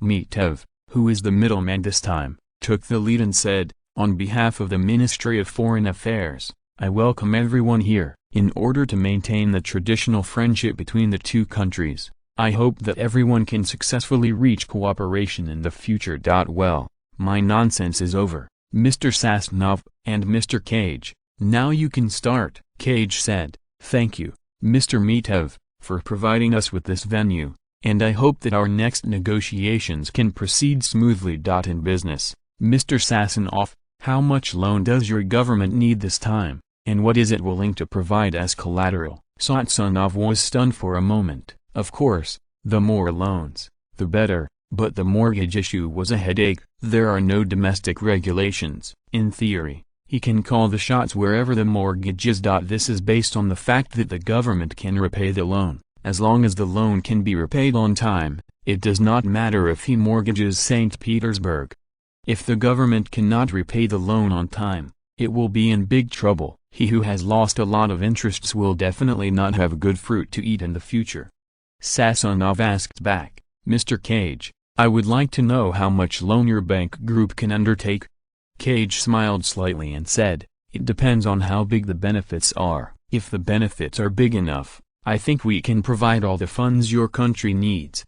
Mitev, who is the middleman this time, took the lead and said, on behalf of the Ministry of Foreign Affairs, I welcome everyone here. In order to maintain the traditional friendship between the two countries, I hope that everyone can successfully reach cooperation in the future. Well, my nonsense is over, Mr. Sasanov, and Mr. Cage, now you can start. Cage said, thank you, Mr. Mitev, for providing us with this venue, and I hope that our next negotiations can proceed smoothly. In business, Mr. Sasanov, how much loan does your government need this time, and what is it willing to provide as collateral? Satsanov was stunned for a moment. Of course, the more loans, the better, but the mortgage issue was a headache. There are no domestic regulations. In theory, he can call the shots wherever the mortgage is. This is based on the fact that the government can repay the loan. As long as the loan can be repaid on time, it does not matter if he mortgages St. Petersburg. If the government cannot repay the loan on time, it will be in big trouble. He who has lost a lot of interests will definitely not have good fruit to eat in the future. Sasanov asked back, Mr. Cage, I would like to know how much loan your bank group can undertake. Cage smiled slightly and said, it depends on how big the benefits are. If the benefits are big enough, I think we can provide all the funds your country needs.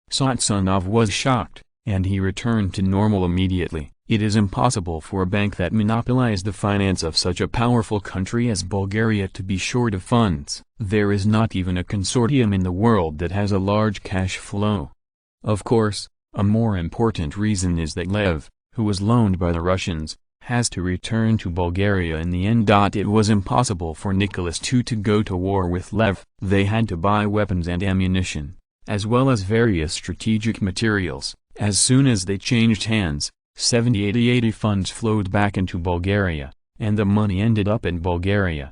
Satsanov was shocked, and he returned to normal immediately. It is impossible for a bank that monopolized the finance of such a powerful country as Bulgaria to be short of funds. There is not even a consortium in the world that has a large cash flow. Of course, a more important reason is that Lev, who was loaned by the Russians, has to return to Bulgaria in the end. It was impossible for Nicholas II to go to war with Lev. They had to buy weapons and ammunition, as well as various strategic materials. As soon as they changed hands, 70–80 funds flowed back into Bulgaria, and the money ended up in Bulgaria.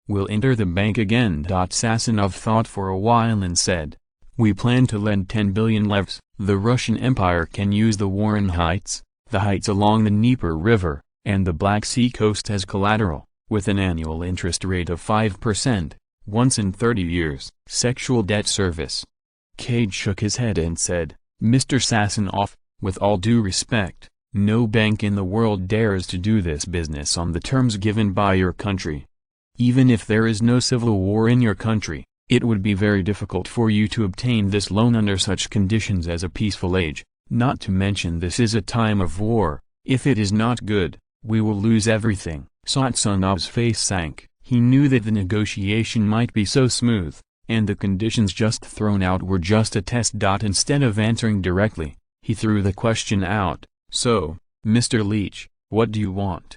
We'll enter the bank again. Sasanov thought for a while and said, we plan to lend 10 billion levs. The Russian Empire can use the Warren Heights, the heights along the Dnieper River, and the Black Sea coast as collateral, with an annual interest rate of 5%, once in 30 years. Sexual debt service. Cage shook his head and said, Mr. Sasanov, with all due respect, no bank in the world dares to do this business on the terms given by your country. Even if there is no civil war in your country, it would be very difficult for you to obtain this loan under such conditions as a peaceful age, not to mention this is a time of war. If it is not good, we will lose everything. Satsanov's face sank. He knew that the negotiation might be so smooth, and the conditions just thrown out were just a test. Instead of answering directly, he threw the question out, so, Mr. Leach, what do you want?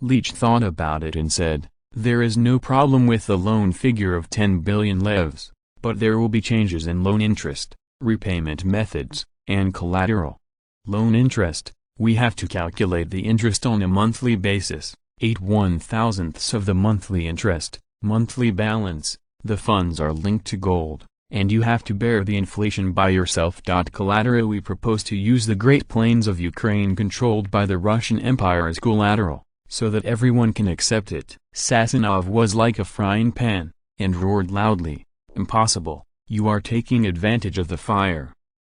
Leach thought about it and said, there is no problem with the loan figure of 10 billion levs, but there will be changes in loan interest, repayment methods, and collateral. Loan interest, we have to calculate the interest on a monthly basis, 8/1000ths of the monthly interest, monthly balance, the funds are linked to gold, and you have to bear the inflation by yourself. Collateral, we propose to use the Great Plains of Ukraine controlled by the Russian Empire as collateral, so that everyone can accept it. Sassanov was like a frying pan, and roared loudly, "Impossible, you are taking advantage of the fire."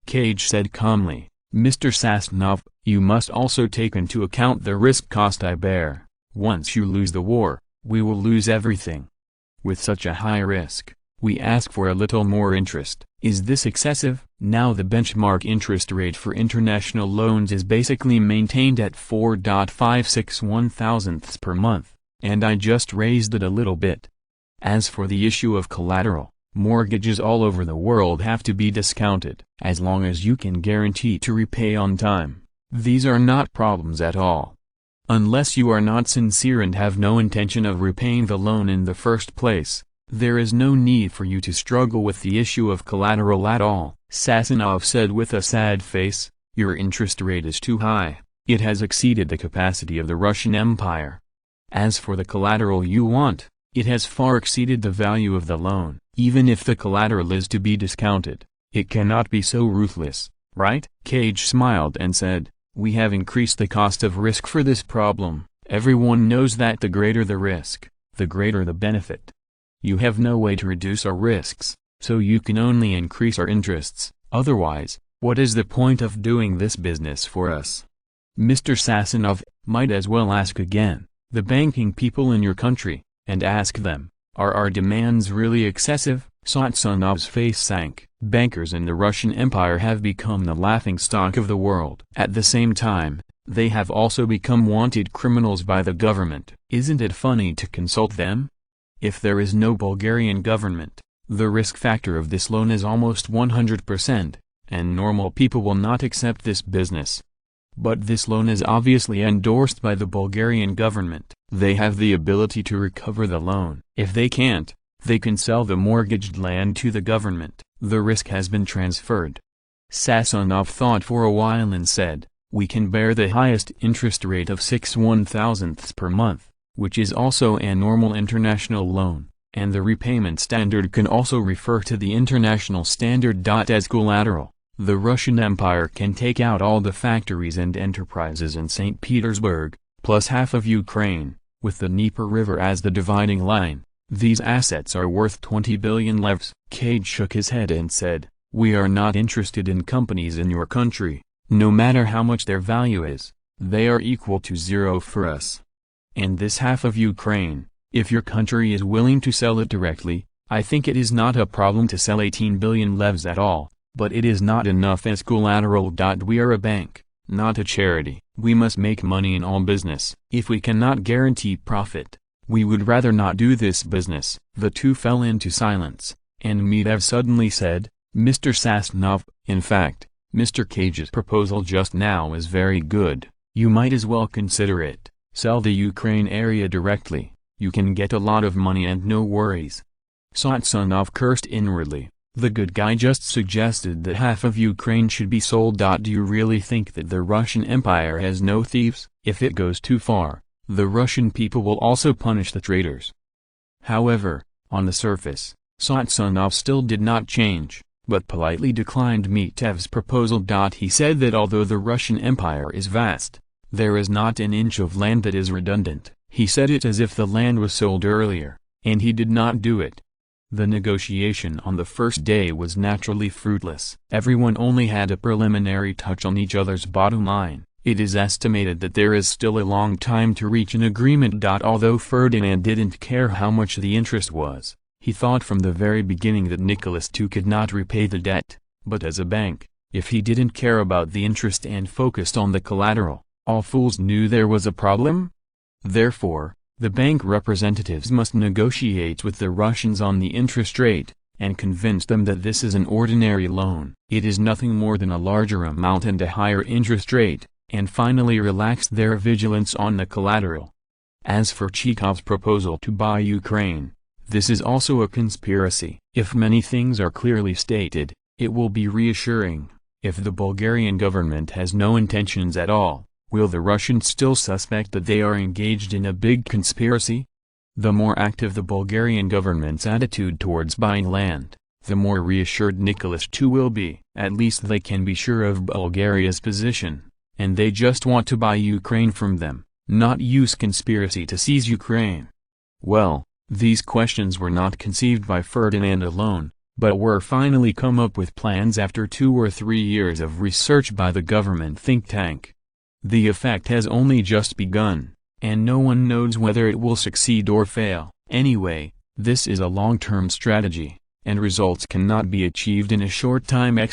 Cage said calmly, "Mr. Sassanov, you must also take into account the risk cost I bear. Once you lose the war, we will lose everything. With such a high risk, we ask for a little more interest. Is this excessive?" Now the benchmark interest rate for international loans is basically maintained at 4.561 per month, and I just raised it a little bit. As for the issue of collateral, mortgages all over the world have to be discounted. As long as you can guarantee to repay on time, these are not problems at all. Unless you are not sincere and have no intention of repaying the loan in the first place, there is no need for you to struggle with the issue of collateral at all. Sassanov said with a sad face, "Your interest rate is too high, it has exceeded the capacity of the Russian Empire. As for the collateral you want, it has far exceeded the value of the loan. Even if the collateral is to be discounted, it cannot be so ruthless, right?" Cage smiled and said, "We have increased the cost of risk for this problem. Everyone knows that the greater the risk, the greater the benefit. You have no way to reduce our risks, so you can only increase our interests. Otherwise, what is the point of doing this business for us?" Mr. Sassanov might as well ask again the banking people in your country, and ask them, are our demands really excessive? Sassanov's face sank. Bankers in the Russian Empire have become the laughingstock of the world. At the same time, they have also become wanted criminals by the government. Isn't it funny to consult them? If there is no Bulgarian government, the risk factor of this loan is almost 100%, and normal people will not accept this business. But this loan is obviously endorsed by the Bulgarian government. They have the ability to recover the loan. If they can't, they can sell the mortgaged land to the government. The risk has been transferred. Sassanov thought for a while and said, "We can bear the highest interest rate of 6/1000 per month, which is also a normal international loan, and the repayment standard can also refer to the international standard. As collateral, the Russian Empire can take out all the factories and enterprises in St. Petersburg, plus half of Ukraine, with the Dnieper River as the dividing line. These assets are worth 20 billion levs. Cage shook his head and said, "We are not interested in companies in your country. No matter how much their value is, they are equal to zero for us. And this half of Ukraine, if your country is willing to sell it directly, I think it is not a problem to sell 18 billion levs at all, but it is not enough as collateral. We are a bank, not a charity. We must make money in all business. If we cannot guarantee profit, we would rather not do this business." The two fell into silence, and Medvedev suddenly said, "Mr. Sassanov, in fact, Mr. Cage's proposal just now is very good. You might as well consider it. Sell the Ukraine area directly. You can get a lot of money and no worries." Sassanov cursed inwardly. The good guy just suggested that half of Ukraine should be sold. Do you really think that the Russian Empire has no thieves? If it goes too far, the Russian people will also punish the traitors. However, on the surface, Sassanov still did not change, but politely declined Medvedev's proposal. He said that although the Russian Empire is vast, there is not an inch of land that is redundant. He said it as if the land was sold earlier, and he did not do it. The negotiation on the first day was naturally fruitless. Everyone only had a preliminary touch on each other's bottom line. It is estimated that there is still a long time to reach an agreement. Although Ferdinand didn't care how much the interest was, he thought from the very beginning that Nicholas II could not repay the debt. But as a bank, if he didn't care about the interest and focused on the collateral, all fools knew there was a problem. Therefore, the bank representatives must negotiate with the Russians on the interest rate, and convince them that this is an ordinary loan. It is nothing more than a larger amount and a higher interest rate, and finally relax their vigilance on the collateral. As for Chekhov's proposal to buy Ukraine, this is also a conspiracy. If many things are clearly stated, it will be reassuring. If the Bulgarian government has no intentions at all, will the Russians still suspect that they are engaged in a big conspiracy? The more active the Bulgarian government's attitude towards buying land, the more reassured Nicholas II will be. At least they can be sure of Bulgaria's position, and they just want to buy Ukraine from them. not use conspiracy to seize Ukraine. Well, these questions were not conceived by Ferdinand alone, but were finally come up with plans after 2 or 3 years of research by the government think tank. The effect has only just begun, and no one knows whether it will succeed or fail. Anyway, this is a long-term strategy, and results cannot be achieved in a short time! Genius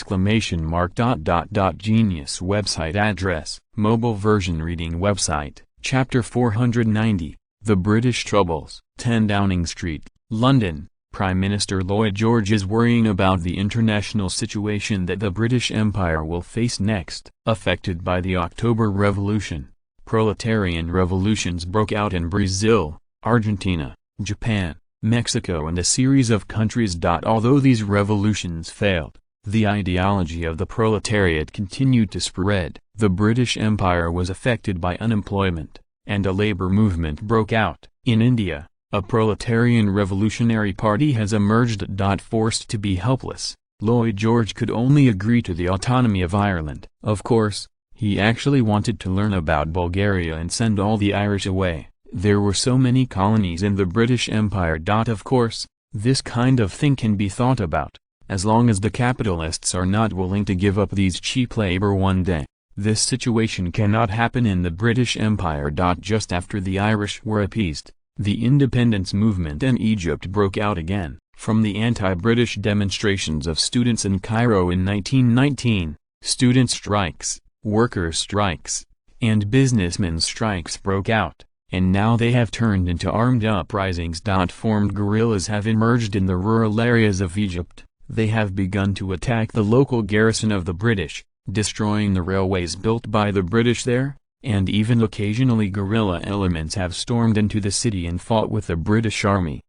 website address, mobile version reading website, chapter 490, The British Troubles, 10 Downing Street, London. Prime Minister Lloyd George is worrying about the international situation that the British Empire will face next. Affected by the October Revolution, proletarian revolutions broke out in Brazil, Argentina, Japan, Mexico and a series of countries. Although these revolutions failed, the ideology of the proletariat continued to spread. The British Empire was affected by unemployment, and a labor movement broke out. In India, a proletarian revolutionary party has emerged. Forced to be helpless, Lloyd George could only agree to the autonomy of Ireland. Of course, he actually wanted to learn about Bulgaria and send all the Irish away. There were so many colonies in the British Empire. Of course, this kind of thing can be thought about, as long as the capitalists are not willing to give up these cheap labor one day. This situation cannot happen in the British Empire. Just after the Irish were appeased, the independence movement in Egypt broke out again. From the anti-British demonstrations of students in Cairo in 1919, student strikes, workers' strikes, and businessmen's strikes broke out, and now they have turned into armed uprisings. Formed guerrillas have emerged in the rural areas of Egypt. They have begun to attack the local garrison of the British, destroying the railways built by the British there, and even occasionally guerrilla elements have stormed into the city and fought with the British Army.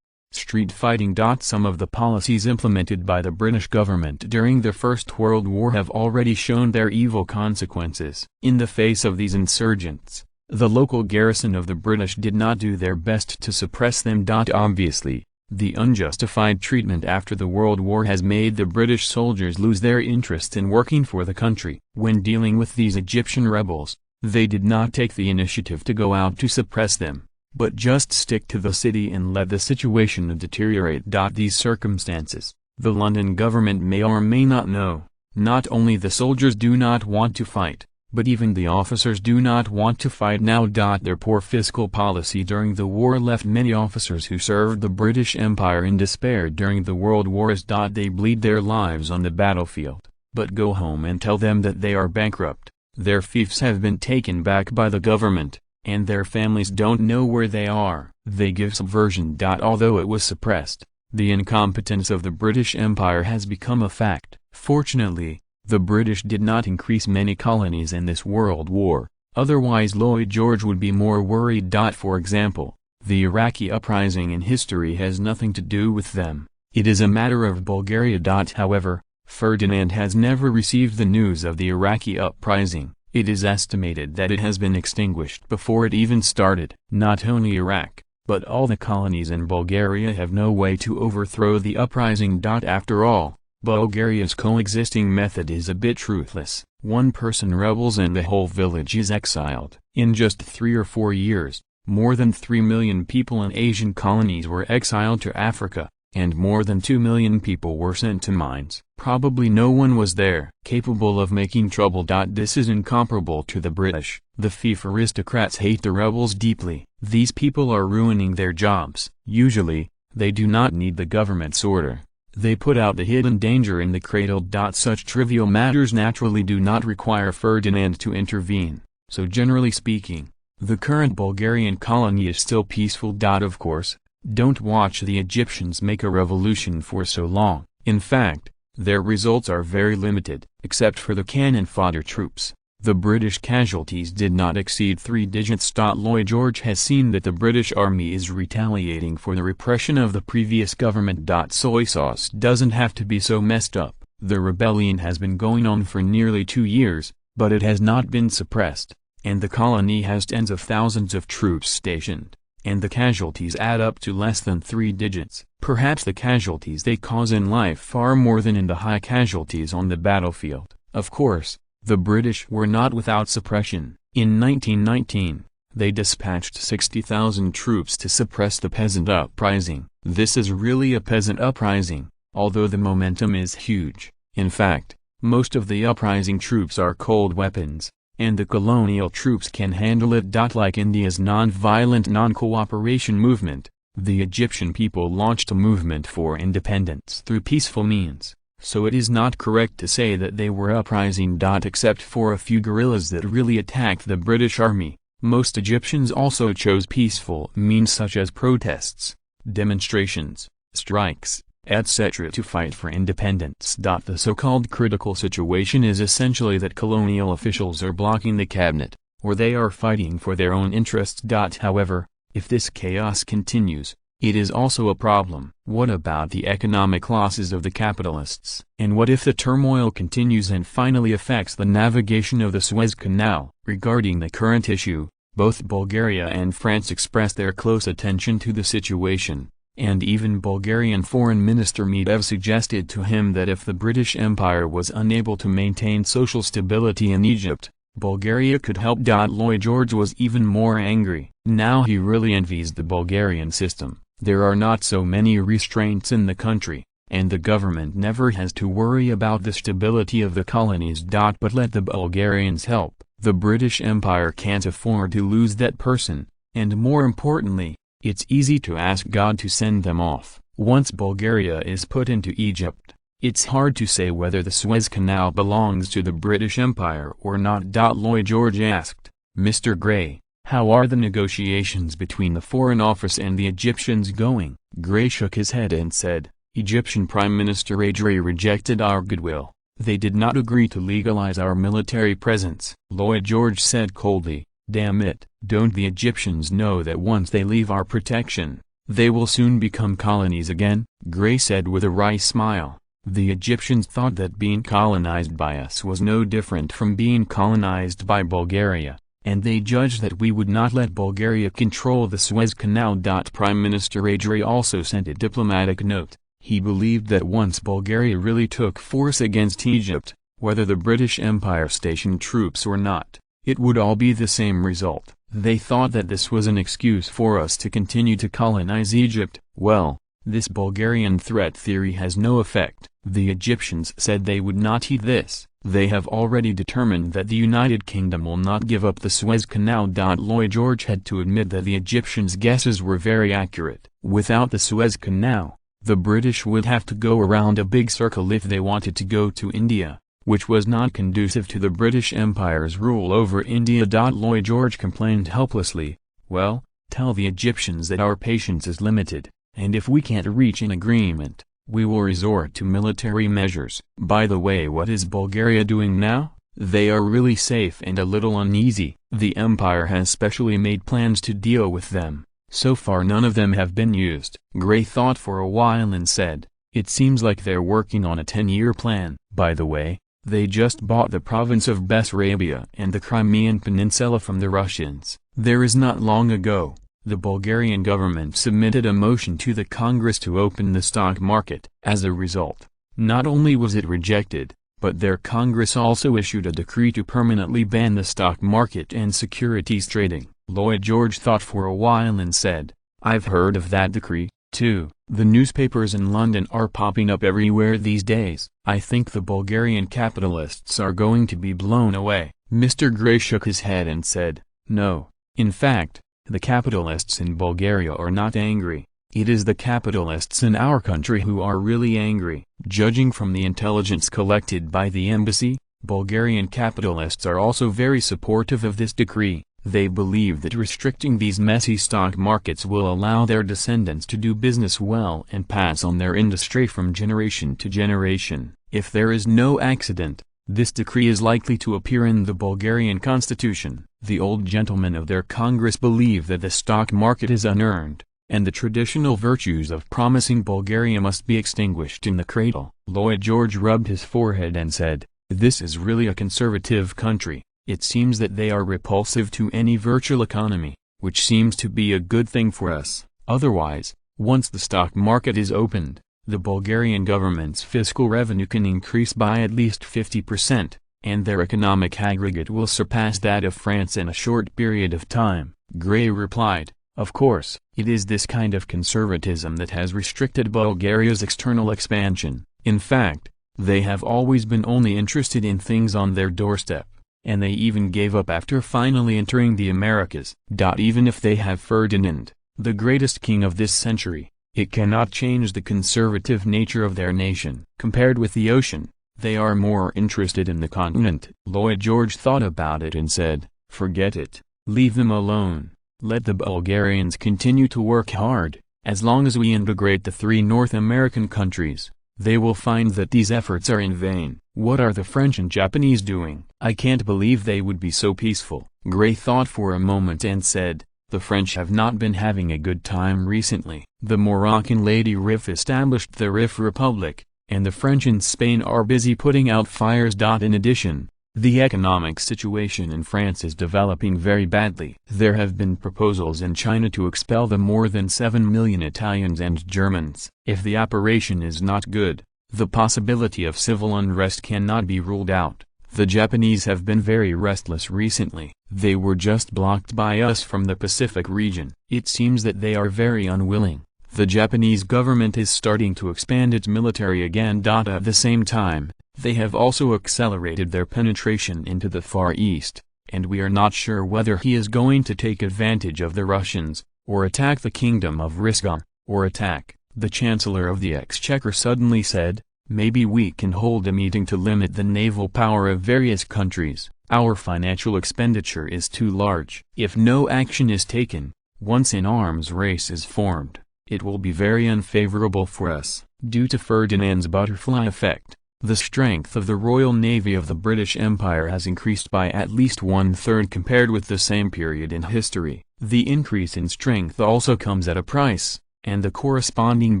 Street fighting. Some of the policies implemented by the British government during the First World War have already shown their evil consequences. In the face of these insurgents, the local garrison of the British did not do their best to suppress them. Obviously, the unjustified treatment after the World War has made the British soldiers lose their interest in working for the country. When dealing with these Egyptian rebels, they did not take the initiative to go out to suppress them, but just stick to the city and let the situation deteriorate. These circumstances, the London government may or may not know. Not only the soldiers do not want to fight, but even the officers do not want to fight now. Their poor fiscal policy during the war left many officers who served the British Empire in despair during the World Wars. They bleed their lives on the battlefield, but go home and tell them that they are bankrupt. Their fiefs have been taken back by the government, and their families don't know where they are. They give subversion. Although it was suppressed, the incompetence of the British Empire has become a fact. Fortunately, the British did not increase many colonies in this World War, otherwise Lloyd George would be more worried. For example, the Iraqi uprising in history has nothing to do with them. It is a matter of Bulgaria. However, Ferdinand has never received the news of the Iraqi uprising. It is estimated that it has been extinguished before it even started. Not only Iraq, but all the colonies in Bulgaria have no way to overthrow the uprising. After all, Bulgaria's coexisting method is a bit ruthless. One person rebels and the whole village is exiled. In just 3 or 4 years, more than 3 million people in Asian colonies were exiled to Africa, and more than 2 million people were sent to mines. Probably no one was there capable of making trouble. This is incomparable to the British. The fief aristocrats hate the rebels deeply. These people are ruining their jobs. Usually, they do not need the government's order. They put out the hidden danger in the cradle. Such trivial matters naturally do not require Ferdinand to intervene, so generally speaking, the current Bulgarian colony is still peaceful. Of course, don't watch the Egyptians make a revolution for so long. In fact, their results are very limited, except for the cannon fodder troops. The British casualties did not exceed 3 digits. Lloyd George has seen that the British Army is retaliating for the repression of the previous government. Soy sauce doesn't have to be so messed up. The rebellion has been going on for nearly 2 years, but it has not been suppressed, and the colony has tens of thousands of troops stationed, and the casualties add up to less than 3 digits. Perhaps the casualties they cause in life far more than in the high casualties on the battlefield. Of course, the British were not without suppression. In 1919, They dispatched 60,000 troops to suppress the peasant uprising. This is really a peasant uprising, although the momentum is huge. In fact, most of the uprising troops are cold weapons, and the colonial troops can handle it. Like India's non-violent non-cooperation movement, the Egyptian people launched a movement for independence through peaceful means, so it is not correct to say that they were uprising. Except for a few guerrillas that really attacked the British army, most Egyptians also chose peaceful means such as protests, demonstrations, strikes, etc. to fight for independence. The so-called critical situation is essentially that colonial officials are blocking the cabinet, or they are fighting for their own interests. However, if this chaos continues, it is also a problem. What about the economic losses of the capitalists? And what if the turmoil continues and finally affects the navigation of the Suez Canal? Regarding the current issue, both Bulgaria and France expressed their close attention to the situation, and even Bulgarian Foreign Minister Medvedev suggested to him that if the British Empire was unable to maintain social stability in Egypt, Bulgaria could help. Lloyd George was even more angry. Now he really envies the Bulgarian system. There are not so many restraints in the country, and the government never has to worry about the stability of the colonies. But let the Bulgarians help. The British Empire can't afford to lose that person, and more importantly, it's easy to ask God to send them off. Once Bulgaria is put into Egypt, it's hard to say whether the Suez Canal belongs to the British Empire or not. Lloyd George asked, "Mr. Gray, how are the negotiations between the Foreign Office and the Egyptians going?" Gray shook his head and said, "Egyptian Prime Minister Adri rejected our goodwill. They did not agree to legalize our military presence." Lloyd George said coldly, "Damn it, don't the Egyptians know that once they leave our protection, they will soon become colonies again?" Gray said with a wry smile, "The Egyptians thought that being colonized by us was no different from being colonized by Bulgaria, and they judged that we would not let Bulgaria control the Suez Canal." Prime Minister Adri also sent a diplomatic note. He believed that once Bulgaria really took force against Egypt, whether the British Empire stationed troops or not, it would all be the same result. They thought that this was an excuse for us to continue to colonize Egypt. Well, this Bulgarian threat theory has no effect. The Egyptians said they would not heed this. They have already determined that the United Kingdom will not give up the Suez Canal. Lloyd George had to admit that the Egyptians' guesses were very accurate. Without the Suez Canal, the British would have to go around a big circle if they wanted to go to India, which was not conducive to the British Empire's rule over India. Lloyd George complained helplessly, "Well, tell the Egyptians that our patience is limited, and if we can't reach an agreement, we will resort to military measures." By the way, what is Bulgaria doing now? They are really safe and a little uneasy. The Empire has specially made plans to deal with them. So far none of them have been used. Gray thought for a while and said, "It seems like they're working on a 10-year plan." By the way, they just bought the province of Bessarabia and the Crimean Peninsula from the Russians. There is not long ago, the Bulgarian government submitted a motion to the Congress to open the stock market. As a result, not only was it rejected, but their Congress also issued a decree to permanently ban the stock market and securities trading. Lloyd George thought for a while and said, "I've heard of that decree, too. The newspapers in London are popping up everywhere these days. I think the Bulgarian capitalists are going to be blown away." Mr. Gray shook his head and said, "No, in fact, the capitalists in Bulgaria are not angry. It is the capitalists in our country who are really angry." Judging from the intelligence collected by the embassy, Bulgarian capitalists are also very supportive of this decree. They believe that restricting these messy stock markets will allow their descendants to do business well and pass on their industry from generation to generation. If there is no accident, this decree is likely to appear in the Bulgarian constitution. The old gentlemen of their Congress believe that the stock market is unearned, and the traditional virtues of promising Bulgaria must be extinguished in the cradle. Lloyd George rubbed his forehead and said, "This is really a conservative country. It seems that they are repulsive to any virtual economy, which seems to be a good thing for us. Otherwise, once the stock market is opened, the Bulgarian government's fiscal revenue can increase by at least 50%, and their economic aggregate will surpass that of France in a short period of time." Gray replied, "Of course, it is this kind of conservatism that has restricted Bulgaria's external expansion. In fact, they have always been only interested in things on their doorstep, and they even gave up after finally entering the Americas. Even if they have Ferdinand, the greatest king of this century, it cannot change the conservative nature of their nation. Compared with the ocean, they are more interested in the continent." Lloyd George thought about it and said, "Forget it. Leave them alone. Let the Bulgarians continue to work hard. As long as we integrate the 3 North American countries, they will find that these efforts are in vain. What are the French and Japanese doing? I can't believe they would be so peaceful." Gray thought for a moment and said, "The French have not been having a good time recently. The Moroccan Lady Rif established the Rif Republic, and the French in Spain are busy putting out fires. In addition, the economic situation in France is developing very badly. There have been proposals in China to expel the more than 7 million Italians and Germans. If the operation is not good, the possibility of civil unrest cannot be ruled out. The Japanese have been very restless recently. They were just blocked by us from the Pacific region. It seems that they are very unwilling. The Japanese government is starting to expand its military again. At the same time, they have also accelerated their penetration into the Far East, and we are not sure whether he is going to take advantage of the Russians, or attack the Kingdom of Risgon, or attack." The Chancellor of the Exchequer suddenly said, "Maybe we can hold a meeting to limit the naval power of various countries. Our financial expenditure is too large. If no action is taken, once an arms race is formed, it will be very unfavorable for us." Due to Ferdinand's butterfly effect, the strength of the Royal Navy of the British Empire has increased by at least 1/3 compared with the same period in history. The increase in strength also comes at a price, and the corresponding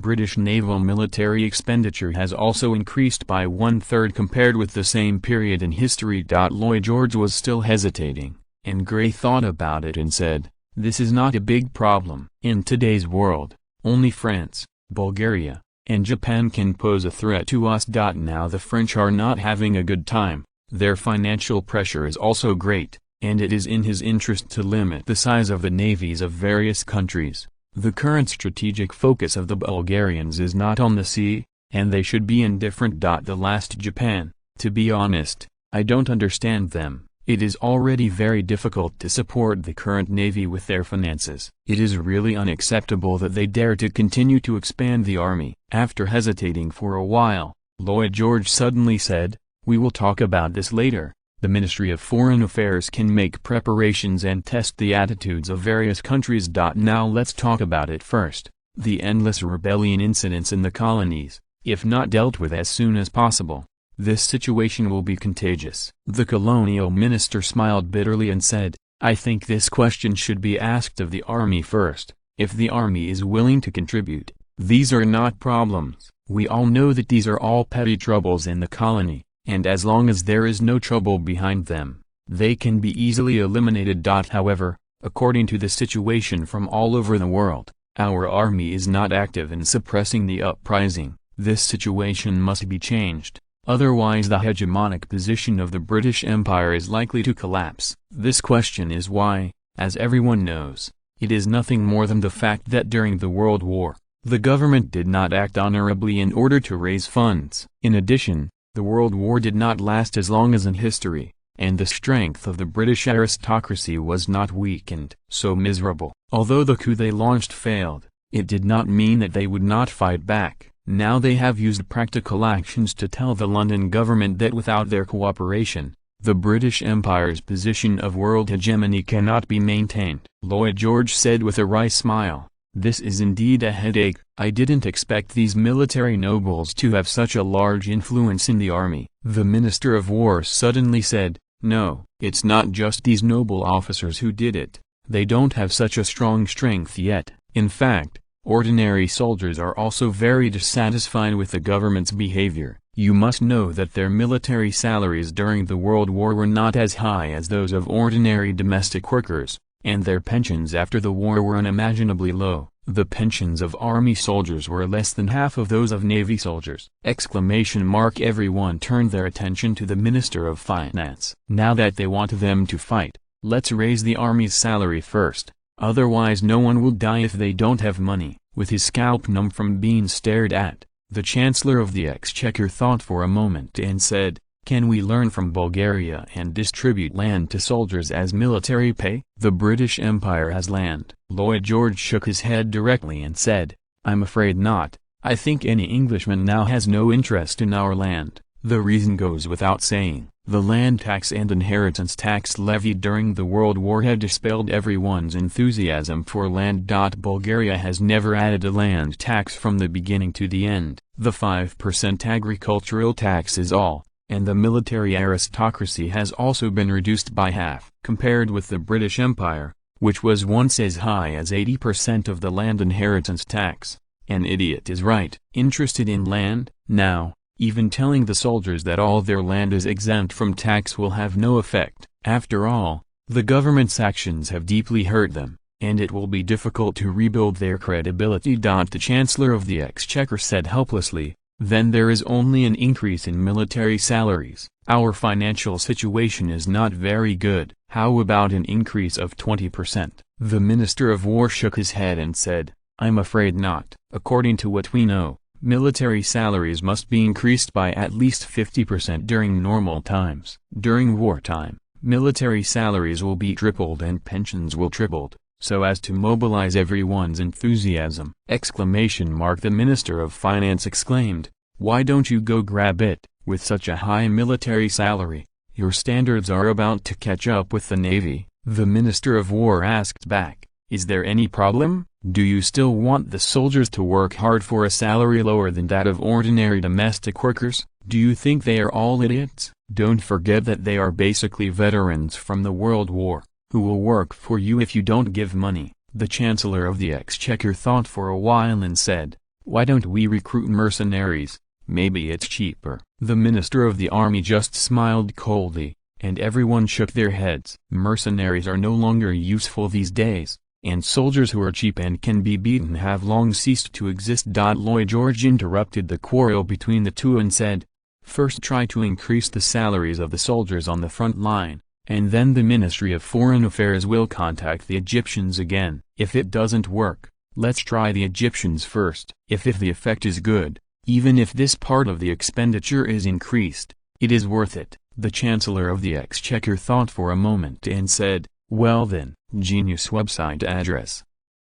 British naval military expenditure has also increased by 1/3 compared with the same period in history. Lloyd George was still hesitating, and Gray thought about it and said, "This is not a big problem. In today's world, only France, Bulgaria, and Japan can pose a threat to us. Now the French are not having a good time. Their financial pressure is also great, and it is in his interest to limit the size of the navies of various countries. The current strategic focus of the Bulgarians is not on the sea, and they should be indifferent. The last Japan, to be honest, I don't understand them. It is already very difficult to support the current navy with their finances. It is really unacceptable that they dare to continue to expand the army." After hesitating for a while, Lloyd George suddenly said, "We will talk about this later. The Ministry of Foreign Affairs can make preparations and test the attitudes of various countries. Now let's talk about it first. The endless rebellion incidents in the colonies, if not dealt with as soon as possible, this situation will be contagious." The colonial minister smiled bitterly and said, "I think this question should be asked of the army first. If the army is willing to contribute, these are not problems. We all know that these are all petty troubles in the colony, and as long as there is no trouble behind them, they can be easily eliminated. However, according to the situation from all over the world, our army is not active in suppressing the uprising. This situation must be changed. Otherwise the hegemonic position of the British Empire is likely to collapse." This question is why, as everyone knows, it is nothing more than the fact that during the World War, the government did not act honorably in order to raise funds. In addition, the World War did not last as long as in history, and the strength of the British aristocracy was not weakened. So miserable. Although the coup they launched failed, it did not mean that they would not fight back. Now they have used practical actions to tell the London government that without their cooperation, the British Empire's position of world hegemony cannot be maintained. Lloyd George said with a wry smile, "This is indeed a headache. I didn't expect these military nobles to have such a large influence in the army." The Minister of War suddenly said, "No, it's not just these noble officers who did it. They don't have such a strong strength yet. In fact, ordinary soldiers are also very dissatisfied with the government's behavior. You must know that their military salaries during the World War were not as high as those of ordinary domestic workers, and their pensions after the war were unimaginably low. The pensions of army soldiers were less than half of those of navy soldiers." Everyone turned their attention to the Minister of Finance. "Now that they want them to fight, let's raise the army's salary first. Otherwise no one will die if they don't have money. With his scalp numb from being stared at, the Chancellor of the Exchequer thought for a moment and said, "Can we learn from Bulgaria and distribute land to soldiers as military pay? The British Empire has land." Lloyd George shook his head directly and said, "I'm afraid not. I think any Englishman now has no interest in our land. The reason goes without saying. The land tax and inheritance tax levied during the World War had dispelled everyone's enthusiasm for land. Bulgaria has never added a land tax from the beginning to the end. The 5% agricultural tax is all, and the military aristocracy has also been reduced by half. Compared with the British Empire, which was once as high as 80% of the land inheritance tax. An idiot is right. Interested in land, now. Even telling the soldiers that all their land is exempt from tax will have no effect. After all, the government's actions have deeply hurt them, and it will be difficult to rebuild their credibility. The Chancellor of the Exchequer said helplessly, "Then there is only an increase in military salaries. Our financial situation is not very good. How about an increase of 20%? The Minister of War shook his head and said, "I'm afraid not. According to what we know, military salaries must be increased by at least 50% during normal times. During wartime, military salaries will be tripled and pensions will tripled, so as to mobilize everyone's enthusiasm." The Minister of Finance exclaimed, "Why don't you go grab it? With such a high military salary, your standards are about to catch up with the Navy." The Minister of War asked back, "Is there any problem? Do you still want the soldiers to work hard for a salary lower than that of ordinary domestic workers? Do you think they are all idiots? Don't forget that they are basically veterans from the World War, who will work for you if you don't give money." The Chancellor of the Exchequer thought for a while and said, "Why don't we recruit mercenaries? Maybe it's cheaper." The Minister of the Army just smiled coldly, and everyone shook their heads. Mercenaries are no longer useful these days, and soldiers who are cheap and can be beaten have long ceased to exist. Lloyd George interrupted the quarrel between the two and said, "First try to increase the salaries of the soldiers on the front line, and then the Ministry of Foreign Affairs will contact the Egyptians again. If it doesn't work, let's try the Egyptians first. If the effect is good, even if this part of the expenditure is increased, it is worth it." The Chancellor of the Exchequer thought for a moment and said, "Well then, Genius website address.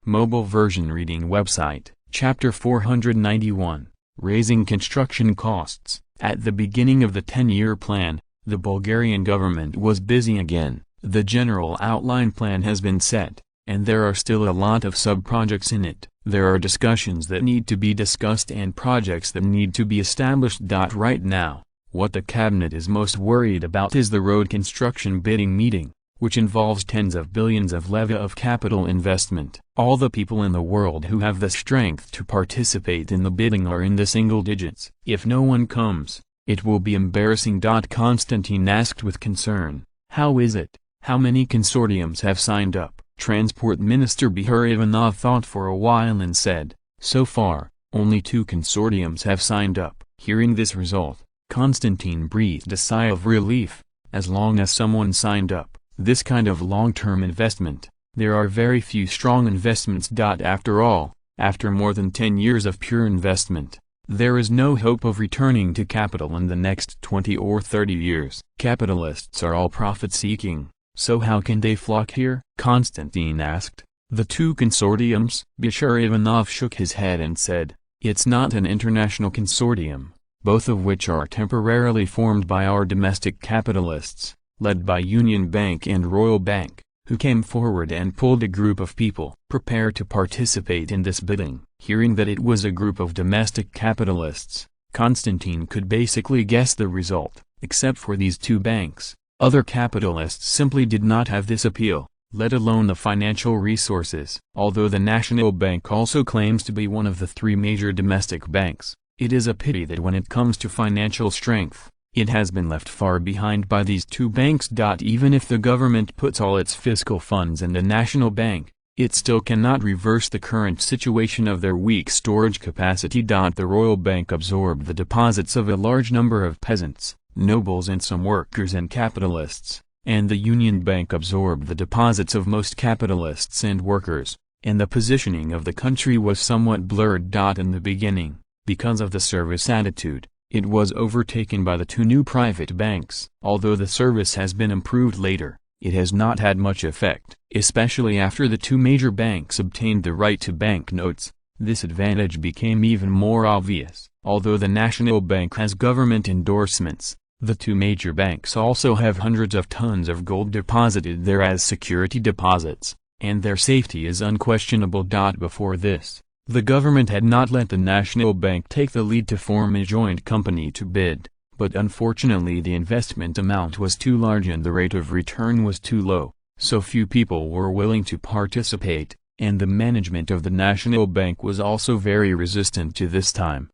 Mobile version reading website, Chapter 491, Raising Construction Costs." At the beginning of the 10-year plan, the Bulgarian government was busy again. The general outline plan has been set, and there are still a lot of sub-projects in it. There are discussions that need to be discussed and projects that need to be established. Right now, what the cabinet is most worried about is the road construction bidding meeting, which involves tens of billions of leva of capital investment. All the people in the world who have the strength to participate in the bidding are in the single digits. If no one comes, it will be embarrassing. Konstantin asked with concern, "How is it? How many consortiums have signed up?" Transport Minister Behar Ivanov thought for a while and said, "So far, only 2 consortiums have signed up." Hearing this result, Konstantin breathed a sigh of relief. As long as someone signed up, this kind of long-term investment, there are very few strong investments. After all, after more than 10 years of pure investment, there is no hope of returning to capital in the next 20 or 30 years. Capitalists are all profit-seeking, so how can they flock here? Konstantin asked. The 2 consortiums? Behar Ivanov shook his head and said, "It's not an international consortium, both of which are temporarily formed by our domestic capitalists, led by Union Bank and Royal Bank, who came forward and pulled a group of people prepared to participate in this bidding." Hearing that it was a group of domestic capitalists, Konstantin could basically guess the result. Except for these 2 banks, other capitalists simply did not have this appeal, let alone the financial resources. Although the National Bank also claims to be one of the 3 major domestic banks, it is a pity that when it comes to financial strength, it has been left far behind by these 2 banks. Even if the government puts all its fiscal funds in the National Bank, it still cannot reverse the current situation of their weak storage capacity. The Royal Bank absorbed the deposits of a large number of peasants, nobles and some workers and capitalists, and the Union Bank absorbed the deposits of most capitalists and workers, and the positioning of the country was somewhat blurred. In the beginning, because of the service attitude, it was overtaken by the two new private banks. Although the service has been improved later, it has not had much effect, especially after the two major banks obtained the right to bank notes. This advantage became even more obvious. Although the National Bank has government endorsements, the two major banks also have hundreds of tons of gold deposited there as security deposits, and their safety is unquestionable. Before this, the government had not let the National Bank take the lead to form a joint company to bid, but unfortunately the investment amount was too large and the rate of return was too low, so few people were willing to participate, and the management of the National Bank was also very resistant to this time.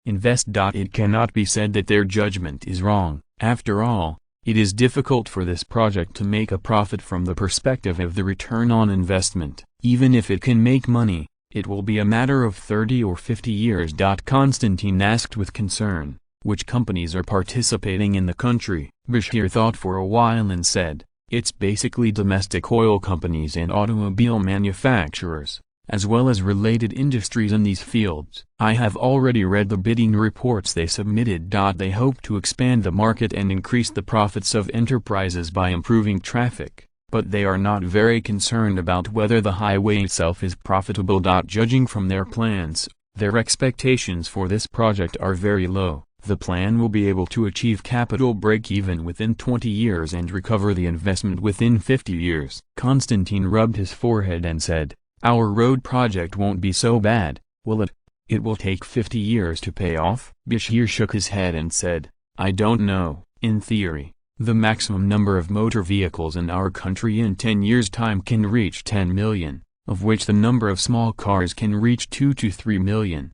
It cannot be said that their judgment is wrong. After all, it is difficult for this project to make a profit from the perspective of the return on investment. Even if it can make money, it will be a matter of 30 or 50 years. Constantine asked with concern, which companies are participating in the country. Bashir thought for a while and said, it's basically domestic oil companies and automobile manufacturers, as well as related industries in these fields. I have already read the bidding reports they submitted. They hope to expand the market and increase the profits of enterprises by improving traffic, but they are not very concerned about whether the highway itself is profitable. Judging from their plans, their expectations for this project are very low. The plan will be able to achieve capital break-even within 20 years and recover the investment within 50 years. Constantine rubbed his forehead and said, our road project won't be so bad, will it? It will take 50 years to pay off? Bashir shook his head and said, I don't know. In theory, the maximum number of motor vehicles in our country in 10 years' time can reach 10 million, of which the number of small cars can reach 2 to 3 million.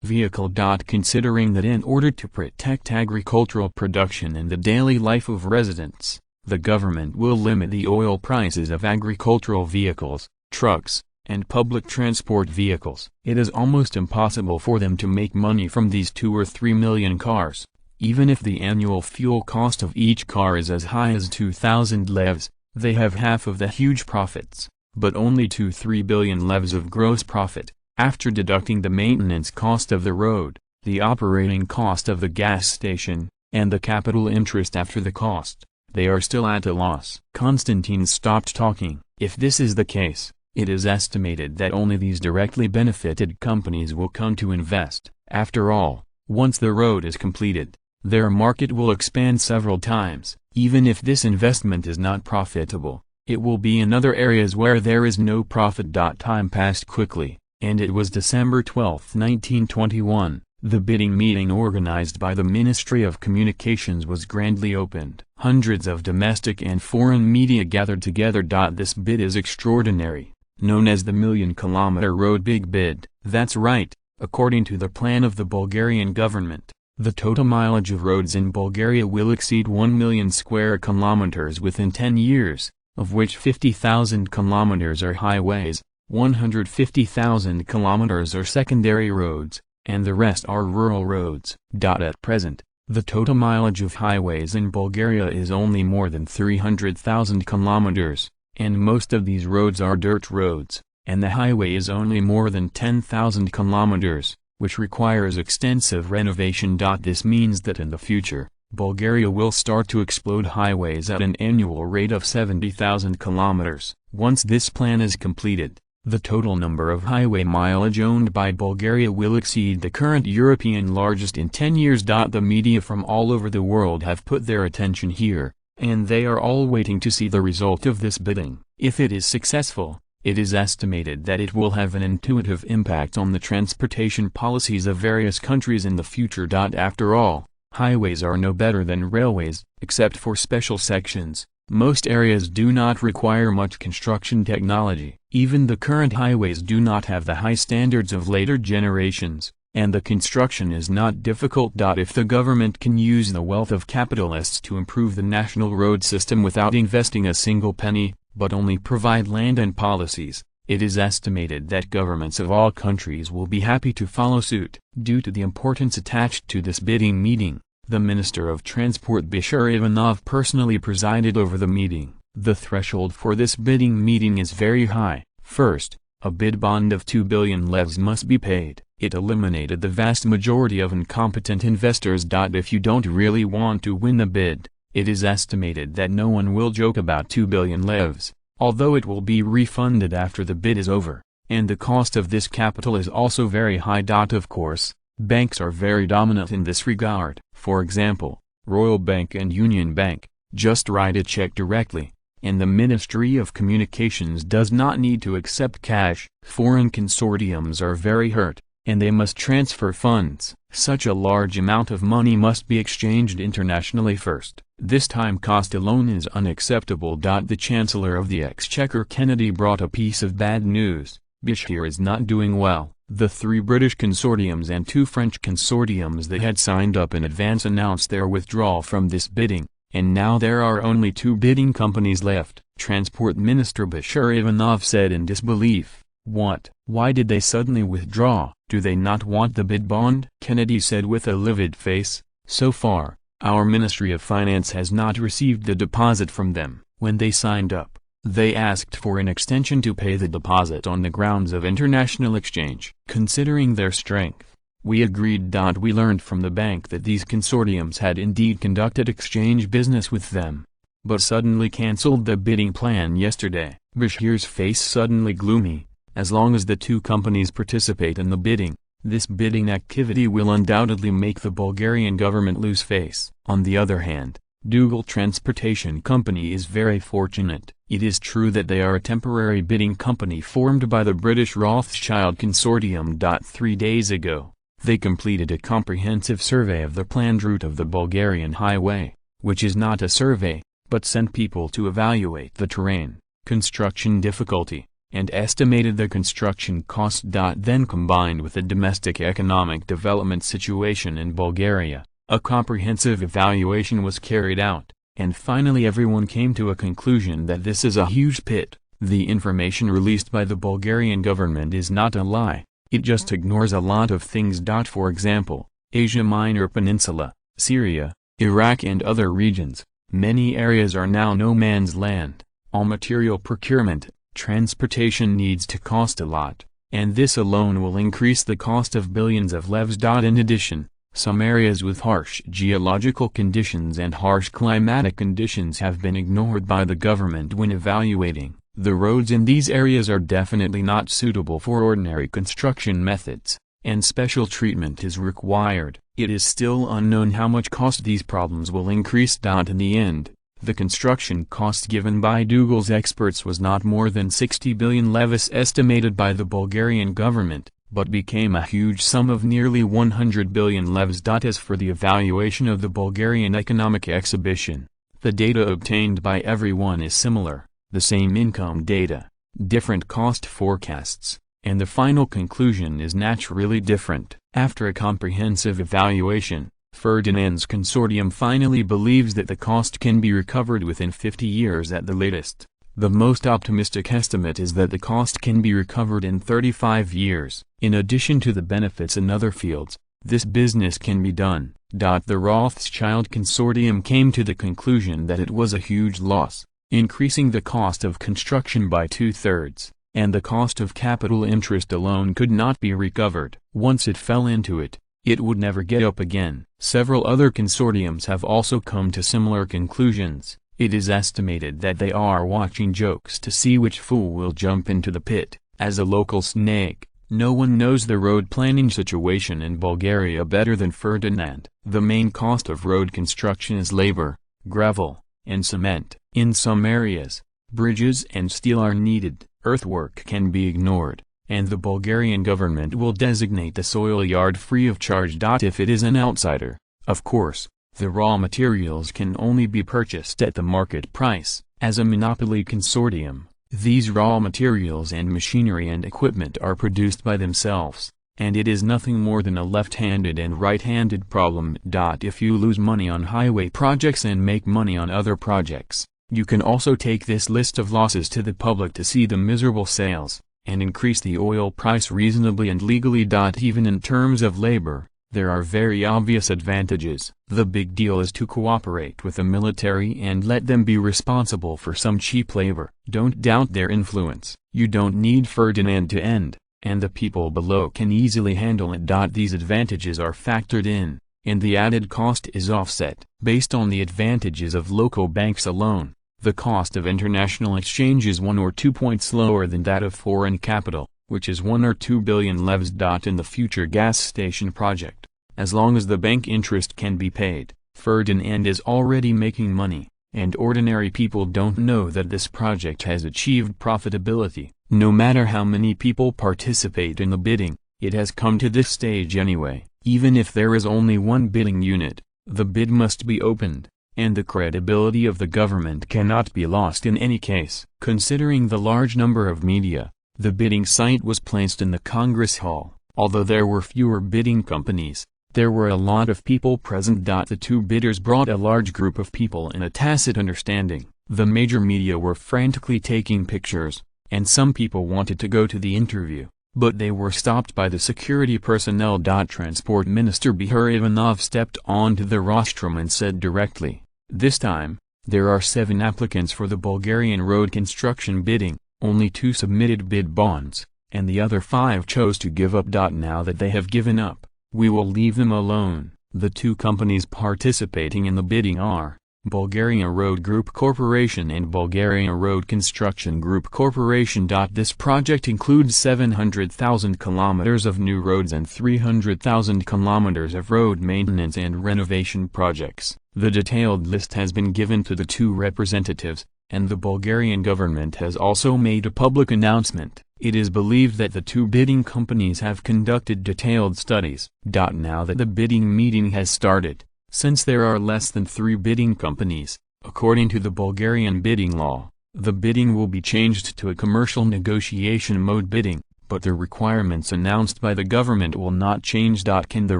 Vehicle. Considering that in order to protect agricultural production and the daily life of residents, the government will limit the oil prices of agricultural vehicles, trucks, and public transport vehicles. It is almost impossible for them to make money from these 2 or 3 million cars. Even if the annual fuel cost of each car is as high as 2,000 levs, they have half of the huge profits, but only 2-3 billion levs of gross profit. After deducting the maintenance cost of the road, the operating cost of the gas station, and the capital interest after the cost, they are still at a loss. Constantine stopped talking. If this is the case, it is estimated that only these directly benefited companies will come to invest. After all, once the road is completed, their market will expand several times. Even if this investment is not profitable, it will be in other areas where there is no profit. Time passed quickly, and it was December 12, 1921. The bidding meeting organized by the Ministry of Communications was grandly opened. Hundreds of domestic and foreign media gathered together. This bid is extraordinary, known as the Million-Kilometer Road Big Bid. That's right, according to the plan of the Bulgarian government, the total mileage of roads in Bulgaria will exceed 1 million square kilometers within 10 years, of which 50,000 kilometers are highways, 150,000 kilometers are secondary roads, and the rest are rural roads. At present, the total mileage of highways in Bulgaria is only more than 300,000 kilometers, and most of these roads are dirt roads, and the highway is only more than 10,000 kilometers, which requires extensive renovation. This means that in the future, Bulgaria will start to explode highways at an annual rate of 70,000 kilometers. Once this plan is completed, the total number of highway mileage owned by Bulgaria will exceed the current European largest in 10 years. The media from all over the world have put their attention here, and they are all waiting to see the result of this bidding. If it is successful, it is estimated that it will have an intuitive impact on the transportation policies of various countries in the future. After all, highways are no better than railways, except for special sections. Most areas do not require much construction technology. Even the current highways do not have the high standards of later generations, and the construction is not difficult. If the government can use the wealth of capitalists to improve the national road system without investing a single penny, but only provide land and policies, it is estimated that governments of all countries will be happy to follow suit. Due to the importance attached to this bidding meeting, The Minister of Transport Bashir Ivanov personally presided over the meeting. The threshold for this bidding meeting is very high. First, a bid bond of 2 billion levs must be paid. It eliminated the vast majority of incompetent investors. If you don't really want to win the bid, it is estimated that no one will joke about 2 billion levs, although it will be refunded after the bid is over. And the cost of this capital is also very high. Of course, banks are very dominant in this regard. For example, Royal Bank and Union Bank, just write a check directly, and the Ministry of Communications does not need to accept cash. Foreign consortiums are very hurt, and they must transfer funds. Such a large amount of money must be exchanged internationally first. This time cost alone is unacceptable. The Chancellor of the Exchequer Kennedy brought a piece of bad news. Bashir is not doing well. The 3 British consortiums and 2 French consortiums that had signed up in advance announced their withdrawal from this bidding, and now there are only 2 bidding companies left. Transport Minister Bashir Ivanov said in disbelief. What? Why did they suddenly withdraw? Do they not want the bid bond? Kennedy said with a livid face. So far, our Ministry of Finance has not received the deposit from them. When they signed up, they asked for an extension to pay the deposit on the grounds of international exchange. Considering their strength, we agreed. We learned from the bank that these consortiums had indeed conducted exchange business with them, but suddenly cancelled the bidding plan yesterday. Bashir's face suddenly gloomy. As long as the 2 companies participate in the bidding, this bidding activity will undoubtedly make the Bulgarian government lose face. On the other hand, Dougal Transportation Company is very fortunate. It is true that they are a temporary bidding company formed by the British Rothschild Consortium. 3 days ago, they completed a comprehensive survey of the planned route of the Bulgarian highway, which is not a survey, but sent people to evaluate the terrain, construction difficulty, and estimated the construction cost. Then combined with the domestic economic development situation in Bulgaria, a comprehensive evaluation was carried out, and finally everyone came to a conclusion that this is a huge pit. The information released by the Bulgarian government is not a lie, it just ignores a lot of things. For example, Asia Minor Peninsula, Syria, Iraq and other regions, many areas are now no man's land. All material procurement, transportation needs to cost a lot, and this alone will increase the cost of billions of levs. In addition, some areas with harsh geological conditions and harsh climatic conditions have been ignored by the government when evaluating. The roads in these areas are definitely not suitable for ordinary construction methods, and special treatment is required. It is still unknown how much cost these problems will increase. In the end, the construction cost given by Dougal's experts was not more than 60 billion levs estimated by the Bulgarian government, but became a huge sum of nearly 100 billion levs. As for the evaluation of the Bulgarian economic exhibition, the data obtained by everyone is similar, the same income data, different cost forecasts, and the final conclusion is naturally different. After a comprehensive evaluation, Ferdinand's consortium finally believes that the cost can be recovered within 50 years at the latest. The most optimistic estimate is that the cost can be recovered in 35 years. In addition to the benefits in other fields, this business can be done. The Rothschild Consortium came to the conclusion that it was a huge loss, increasing the cost of construction by 2/3, and the cost of capital interest alone could not be recovered. Once it fell into it, it would never get up again. Several other consortiums have also come to similar conclusions. It is estimated that they are watching jokes to see which fool will jump into the pit. As a local snake, no one knows the road planning situation in Bulgaria better than Ferdinand. The main cost of road construction is labor, gravel, and cement. In some areas, bridges and steel are needed. Earthwork can be ignored, and the Bulgarian government will designate the soil yard free of charge. If it is an outsider, of course, the raw materials can only be purchased at the market price. As a monopoly consortium, these raw materials and machinery and equipment are produced by themselves, and it is nothing more than a left-handed and right-handed problem. If you lose money on highway projects and make money on other projects, you can also take this list of losses to the public to see the miserable sales, and increase the oil price reasonably and legally. Even in terms of labor, There are very obvious advantages. The big deal is to cooperate with the military and let them be responsible for some cheap labor. Don't doubt their influence. You don't need Ferdinand to end, and the people below can easily handle it. These advantages are factored in, and the added cost is offset. Based on the advantages of local banks alone, the cost of international exchange is 1 or 2 points lower than that of foreign capital, which is 1 or 2 billion levs. In the future gas station project, as long as the bank interest can be paid, Ferdinand is already making money, and ordinary people don't know that this project has achieved profitability. No matter how many people participate in the bidding, it has come to this stage anyway. Even if there is only one bidding unit, the bid must be opened, and the credibility of the government cannot be lost in any case. Considering the large number of media, the bidding site was placed in the Congress Hall. Although there were fewer bidding companies, there were a lot of people present. The two bidders brought a large group of people in a tacit understanding. The major media were frantically taking pictures, and some people wanted to go to the interview, but they were stopped by the security personnel. Transport Minister Behar Ivanov stepped onto the rostrum and said directly, "This time, there are 7 applicants for the Bulgarian road construction bidding. Only 2 submitted bid bonds, and the other 5 chose to give up. Now that they have given up, we will leave them alone." The 2 companies participating in the bidding are Bulgaria Road Group Corporation and Bulgaria Road Construction Group Corporation. This project includes 700,000 kilometers of new roads and 300,000 kilometers of road maintenance and renovation projects. The detailed list has been given to the 2 representatives, and the Bulgarian government has also made a public announcement. It is believed that the 2 bidding companies have conducted detailed studies. Now that the bidding meeting has started, since there are less than 3 bidding companies, according to the Bulgarian bidding law, the bidding will be changed to a commercial negotiation mode bidding, but the requirements announced by the government will not change. Can the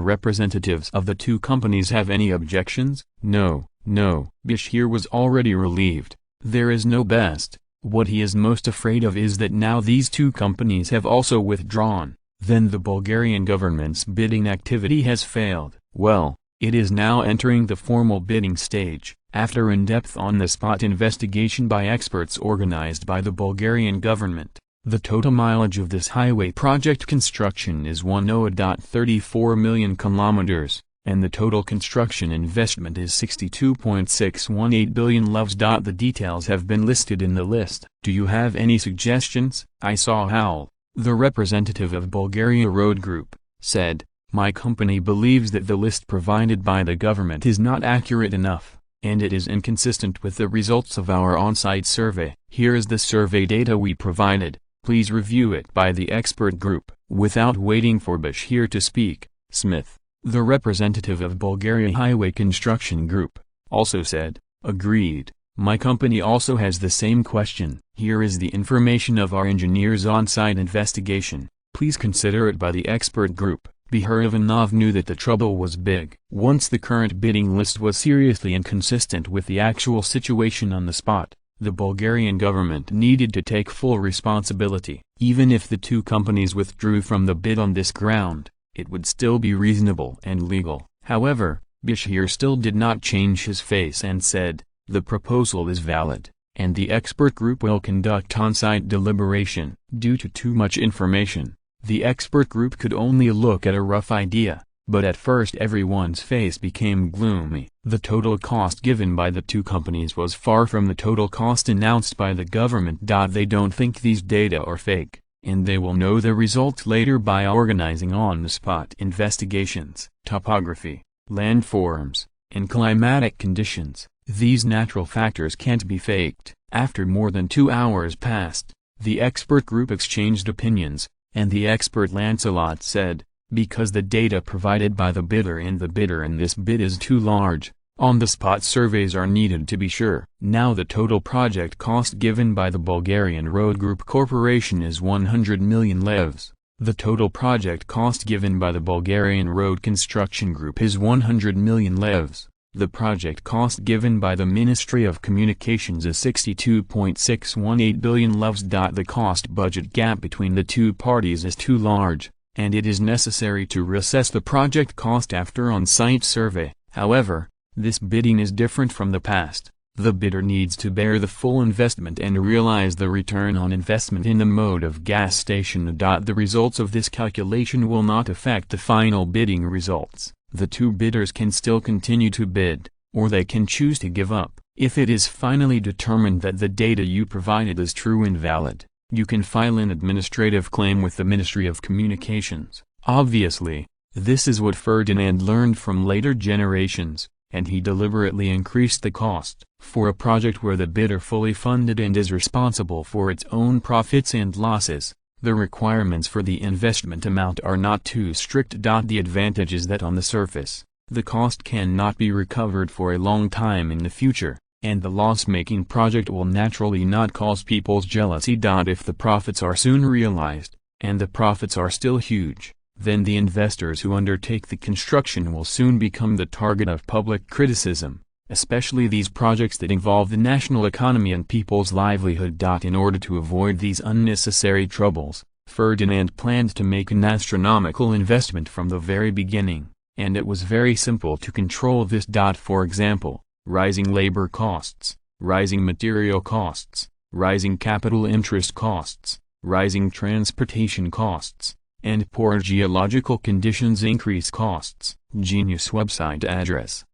representatives of the 2 companies have any objections? No. Bashir was already relieved. There is no best. What he is most afraid of is that now these 2 companies have also withdrawn, then the Bulgarian government's bidding activity has failed. Well, it is now entering the formal bidding stage. After in-depth on-the-spot investigation by experts organized by the Bulgarian government, the total mileage of this highway project construction is 10.34 million kilometers, and the total construction investment is 62.618 billion levs. The details have been listed in the list. Do you have any suggestions? I saw Howl, the representative of Bulgaria Road Group, said, "My company believes that the list provided by the government is not accurate enough, and it is inconsistent with the results of our on-site survey. Here is the survey data we provided. Please review it by the expert group." Without waiting for Bashir to speak, Smith, the representative of Bulgaria Highway Construction Group, also said, "Agreed. My company also has the same question. Here is the information of our engineers' on-site investigation. Please consider it by the expert group." Behar Ivanov knew that the trouble was big. Once the current bidding list was seriously inconsistent with the actual situation on the spot, the Bulgarian government needed to take full responsibility. Even if the 2 companies withdrew from the bid on this ground, it would still be reasonable and legal. However, Bashir still did not change his face and said, "The proposal is valid, and the expert group will conduct on-site deliberation." Due to too much information, the expert group could only look at a rough idea, but at first everyone's face became gloomy. The total cost given by the 2 companies was far from the total cost announced by the government. They don't think these data are fake, and they will know the results later by organizing on-the-spot investigations. Topography, landforms, and climatic conditions. These natural factors can't be faked. After more than 2 hours passed, the expert group exchanged opinions, and the expert Lancelot said, "Because the data provided by the bidder in this bid is too large, on-the-spot surveys are needed to be sure." Now the total project cost given by the Bulgarian Road Group Corporation is 100 million levs. The total project cost given by the Bulgarian Road Construction Group is 100 million levs. The project cost given by the Ministry of Communications is 62.618 billion levs. The cost-budget gap between the 2 parties is too large, and it is necessary to reassess the project cost after on-site survey. However, this bidding is different from the past. The bidder needs to bear the full investment and realize the return on investment in the mode of gas station. The results of this calculation will not affect the final bidding results. The two bidders can still continue to bid, or they can choose to give up. If it is finally determined that the data you provided is true and valid, you can file an administrative claim with the Ministry of Communications. Obviously, this is what Ferdinand learned from later generations, and he deliberately increased the cost. For a project where the bidder fully funded and is responsible for its own profits and losses, the requirements for the investment amount are not too strict. The advantage is that on the surface, the cost cannot be recovered for a long time in the future, and the loss-making project will naturally not cause people's jealousy. If the profits are soon realized, and the profits are still huge, then the investors who undertake the construction will soon become the target of public criticism, especially these projects that involve the national economy and people's livelihood. In order to avoid these unnecessary troubles, Ferdinand planned to make an astronomical investment from the very beginning, and it was very simple to control this. For example, rising labor costs, rising material costs, rising capital interest costs, rising transportation costs, and poor geological conditions increase costs. Genius website address.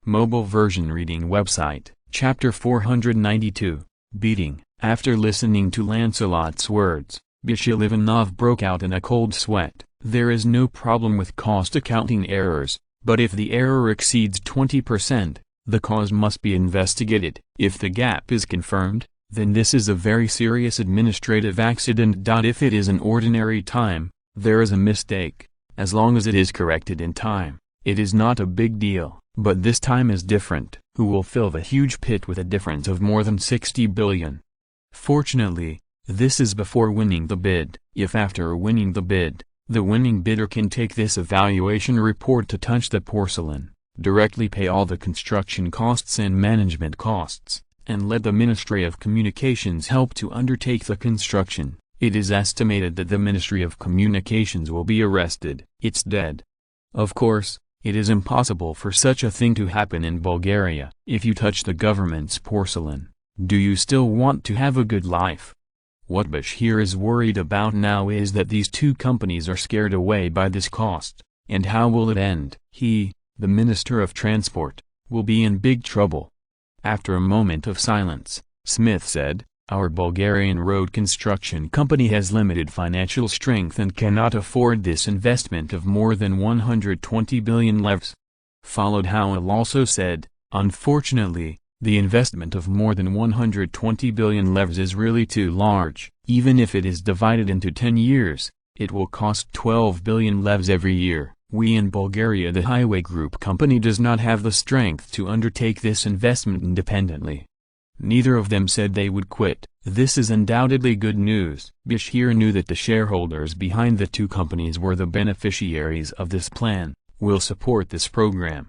Mobile version reading website. Chapter 492. Beating. After listening to Lancelot's words, Bishil Ivanov broke out in a cold sweat. There is no problem with cost accounting errors, but if the error exceeds 20%, the cause must be investigated. If the gap is confirmed, then this is a very serious administrative accident. If it is an ordinary time, there is a mistake. As long as it is corrected in time, it is not a big deal. But this time is different. Who will fill the huge pit with a difference of more than 60 billion? Fortunately, this is before winning the bid. If after winning the bid, the winning bidder can take this evaluation report to touch the porcelain, directly pay all the construction costs and management costs, and let the Ministry of Communications help to undertake the construction, it is estimated that the Ministry of Communications will be arrested. It's dead. Of course, it is impossible for such a thing to happen in Bulgaria. If you touch the government's porcelain, do you still want to have a good life? What Bashir is worried about now is that these two companies are scared away by this cost, and how will it end? He, the Minister of Transport, will be in big trouble. After a moment of silence, Smith said, "Our Bulgarian road construction company has limited financial strength and cannot afford this investment of more than 120 billion levs." Followed Howell also said, "Unfortunately, the investment of more than 120 billion levs is really too large. Even if it is divided into 10 years, it will cost 12 billion levs every year. We in Bulgaria, the highway group company, does not have the strength to undertake this investment independently." Neither of them said they would quit. This is undoubtedly good news. Bashir knew that the shareholders behind the two companies were the beneficiaries of this plan, will support this program.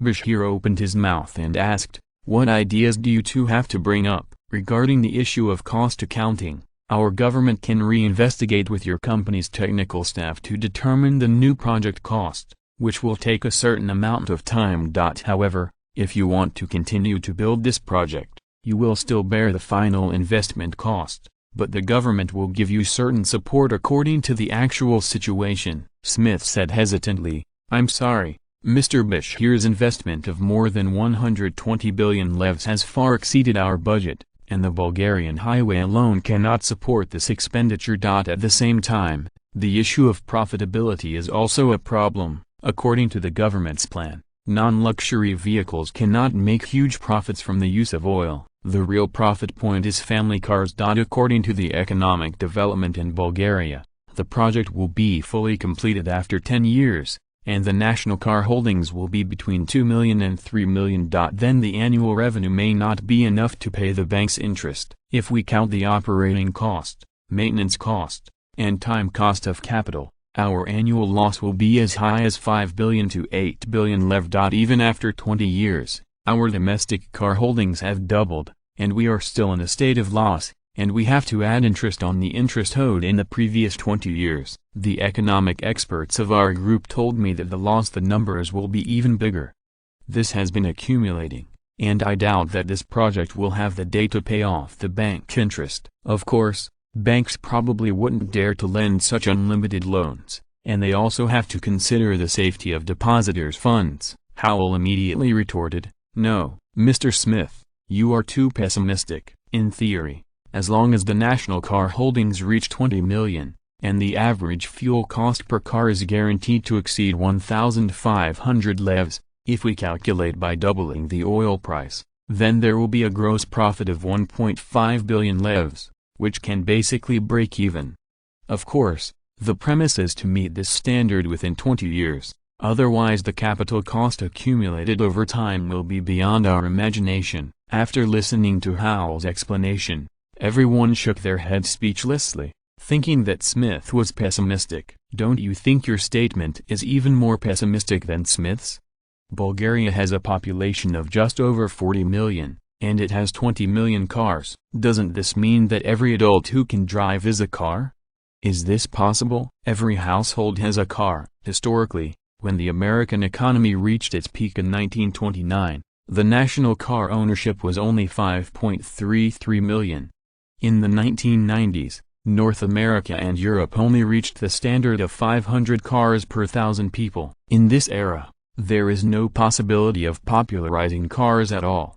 Bashir opened his mouth and asked, "What ideas do you two have to bring up regarding the issue of cost accounting? Our government can re-investigate with your company's technical staff to determine the new project cost, which will take a certain amount of time. However, if you want to continue to build this project, you will still bear the final investment cost, but the government will give you certain support according to the actual situation." Smith said hesitantly, "I'm sorry, Mr. Bashir's investment of more than 120 billion levs has far exceeded our budget, and the Bulgarian highway alone cannot support this expenditure. At the same time, the issue of profitability is also a problem. According to the government's plan, non-luxury vehicles cannot make huge profits from the use of oil. The real profit point is family cars. According to the economic development in Bulgaria, the project will be fully completed after 10 years, and the national car holdings will be between 2 million and 3 million. Then the annual revenue may not be enough to pay the bank's interest. If we count the operating cost, maintenance cost, and time cost of capital, our annual loss will be as high as 5 billion to 8 billion lev. Even after 20 years, our domestic car holdings have doubled, and we are still in a state of loss. and we have to add interest on the interest owed in the previous 20 years. The economic experts of our group told me that the numbers will be even bigger. This has been accumulating, and I doubt that this project will have the data to pay off the bank interest. Of course, banks probably wouldn't dare to lend such unlimited loans, and they also have to consider the safety of depositors' funds. Howell immediately retorted, "No, Mr. Smith, you are too pessimistic. In theory, as long as the national car holdings reach 20 million, and the average fuel cost per car is guaranteed to exceed 1,500 levs, if we calculate by doubling the oil price, then there will be a gross profit of 1.5 billion levs, which can basically break even. Of course, the premise is to meet this standard within 20 years, otherwise the capital cost accumulated over time will be beyond our imagination." After listening to Howell's explanation, everyone shook their heads speechlessly, thinking that Smith was pessimistic. "Don't you think your statement is even more pessimistic than Smith's? Bulgaria has a population of just over 40 million, and it has 20 million cars. Doesn't this mean that every adult who can drive is a car? Is this possible? Every household has a car." Historically, when the American economy reached its peak in 1929, the national car ownership was only 5.33 million. In the 1990s, North America and Europe only reached the standard of 500 cars per thousand people. In this era, there is no possibility of popularizing cars at all.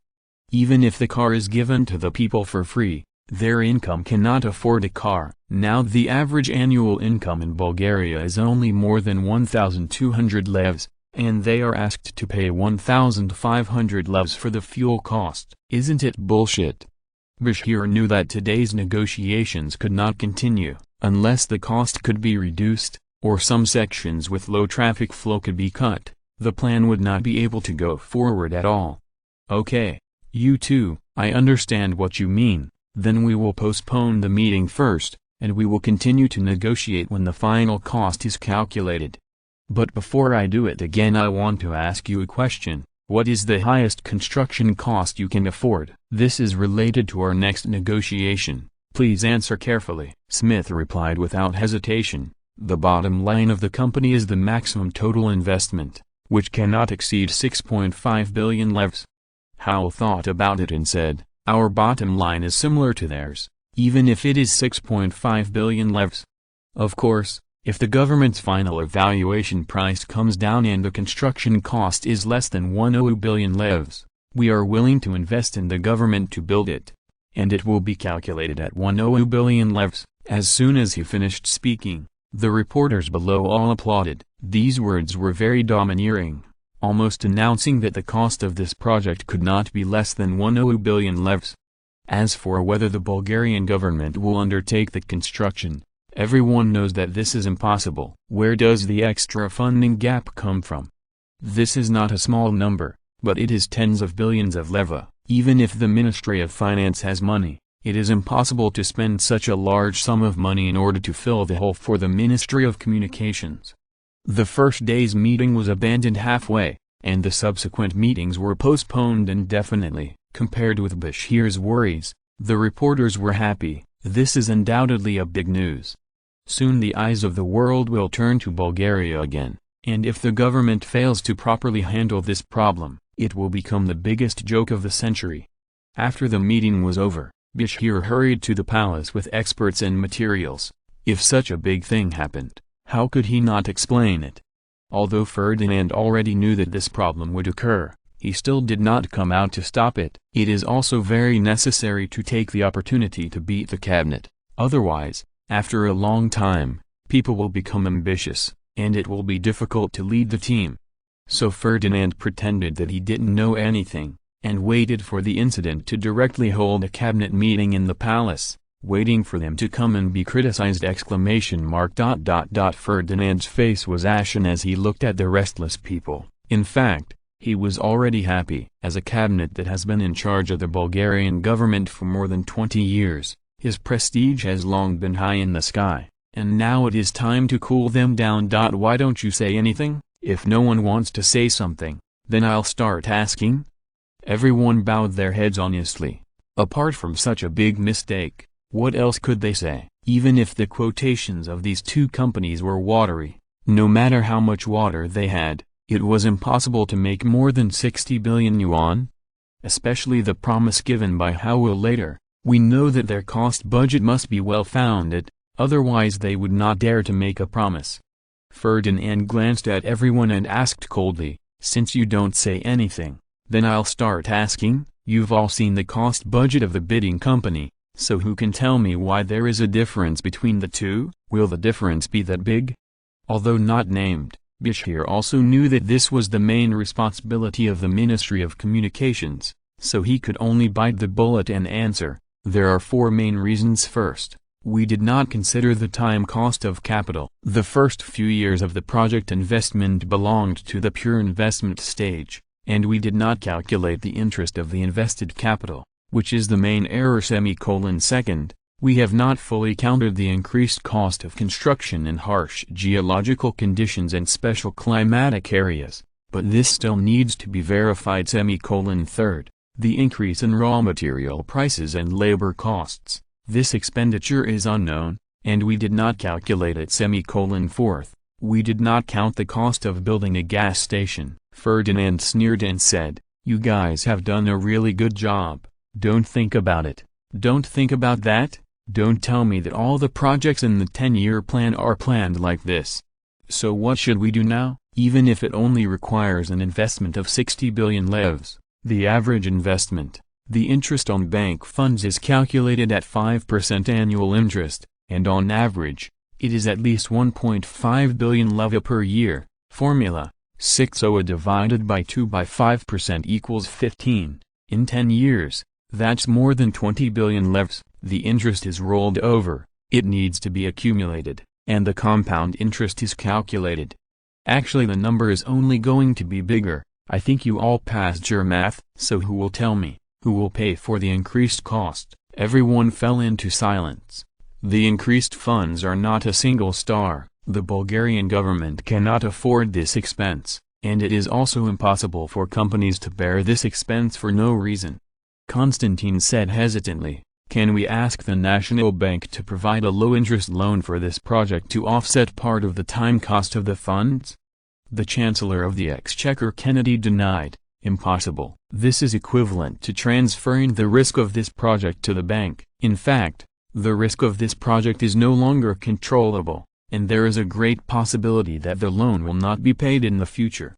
Even if the car is given to the people for free, their income cannot afford a car. Now the average annual income in Bulgaria is only more than 1,200 levs, and they are asked to pay 1,500 levs for the fuel cost. Isn't it bullshit? Bashir knew that today's negotiations could not continue, unless the cost could be reduced, or some sections with low traffic flow could be cut. The plan would not be able to go forward at all. "Okay, you two, I understand what you mean, then we will postpone the meeting first, and we will continue to negotiate when the final cost is calculated. But before I do it again, I want to ask you a question. What is the highest construction cost you can afford? This is related to our next negotiation. Please answer carefully." Smith replied without hesitation, "The bottom line of the company is the maximum total investment, which cannot exceed 6.5 billion levs." Howell thought about it and said, "Our bottom line is similar to theirs, even if it is 6.5 billion levs. Of course, if the government's final evaluation price comes down and the construction cost is less than 1 billion levs, we are willing to invest in the government to build it, and it will be calculated at 1 billion levs." As soon as he finished speaking, the reporters below all applauded. These words were very domineering, almost announcing that the cost of this project could not be less than 1 billion levs. As for whether the Bulgarian government will undertake the construction, everyone knows that this is impossible. Where does the extra funding gap come from? This is not a small number, but it is tens of billions of leva. Even if the Ministry of Finance has money, it is impossible to spend such a large sum of money in order to fill the hole for the Ministry of Communications. The first day's meeting was abandoned halfway, and the subsequent meetings were postponed indefinitely. Compared with Bashir's worries, the reporters were happy. This is undoubtedly a big news. Soon the eyes of the world will turn to Bulgaria again, and if the government fails to properly handle this problem, it will become the biggest joke of the century. After the meeting was over, Bashir hurried to the palace with experts and materials. If such a big thing happened, how could he not explain it? Although Ferdinand already knew that this problem would occur, he still did not come out to stop it. It is also very necessary to take the opportunity to beat the cabinet. Otherwise, after a long time, people will become ambitious, and it will be difficult to lead the team. So Ferdinand pretended that he didn't know anything, and waited for the incident to directly hold a cabinet meeting in the palace, waiting for them to come and be criticized! Ferdinand's face was ashen as he looked at the restless people. In fact, he was already happy. As a cabinet that has been in charge of the Bulgarian government for more than 20 years, his prestige has long been high in the sky, and now it is time to cool them down. Why don't you say anything? If no one wants to say something, then I'll start asking. Everyone bowed their heads honestly. Apart from such a big mistake, What else could they say? Even if the quotations of these two companies were watery, no matter how much water they had, it was impossible to make more than 60 billion yuan. Especially the promise given by Howell later. We know that their cost budget must be well-founded, otherwise they would not dare to make a promise. Ferdinand glanced at everyone and asked coldly, "Since you don't say anything, then I'll start asking. You've all seen the cost budget of the bidding company, so who can tell me why there is a difference between the two? Will the difference be that big?" Although not named, Bashir also knew that this was the main responsibility of the Ministry of Communications, so he could only bite the bullet and answer, "There are four main reasons. First, we did not consider the time cost of capital. The first few years of the project investment belonged to the pure investment stage, and we did not calculate the interest of the invested capital, which is the main error. Second, we have not fully countered the increased cost of construction in harsh geological conditions and special climatic areas, but this still needs to be verified. Third, the increase in raw material prices and labor costs. This expenditure is unknown, and we did not calculate it. Fourth, we did not count the cost of building a gas station. Ferdinand sneered and said, "You guys have done a really good job. Don't think about it. Don't think about that. Don't tell me that all the projects in the 10-year plan are planned like this. So what should we do now? Even if it only requires an investment of 60 billion levs, the average investment, the interest on bank funds is calculated at 5% annual interest, and on average, it is at least 1.5 billion leva per year. Formula, 6/0 divided by 2 by 5% equals 15. In 10 years, that's more than 20 billion levs. The interest is rolled over, it needs to be accumulated, and the compound interest is calculated. Actually the number is only going to be bigger. I think you all passed your math, so who will tell me, who will pay for the increased cost?" Everyone fell into silence. The increased funds are not a single star. The Bulgarian government cannot afford this expense, and it is also impossible for companies to bear this expense for no reason. Konstantin said hesitantly, "Can we ask the National Bank to provide a low-interest loan for this project to offset part of the time cost of the funds?" The Chancellor of the Exchequer Kennedy denied, "Impossible. This is equivalent to transferring the risk of this project to the bank. In fact, the risk of this project is no longer controllable, and there is a great possibility that the loan will not be paid in the future.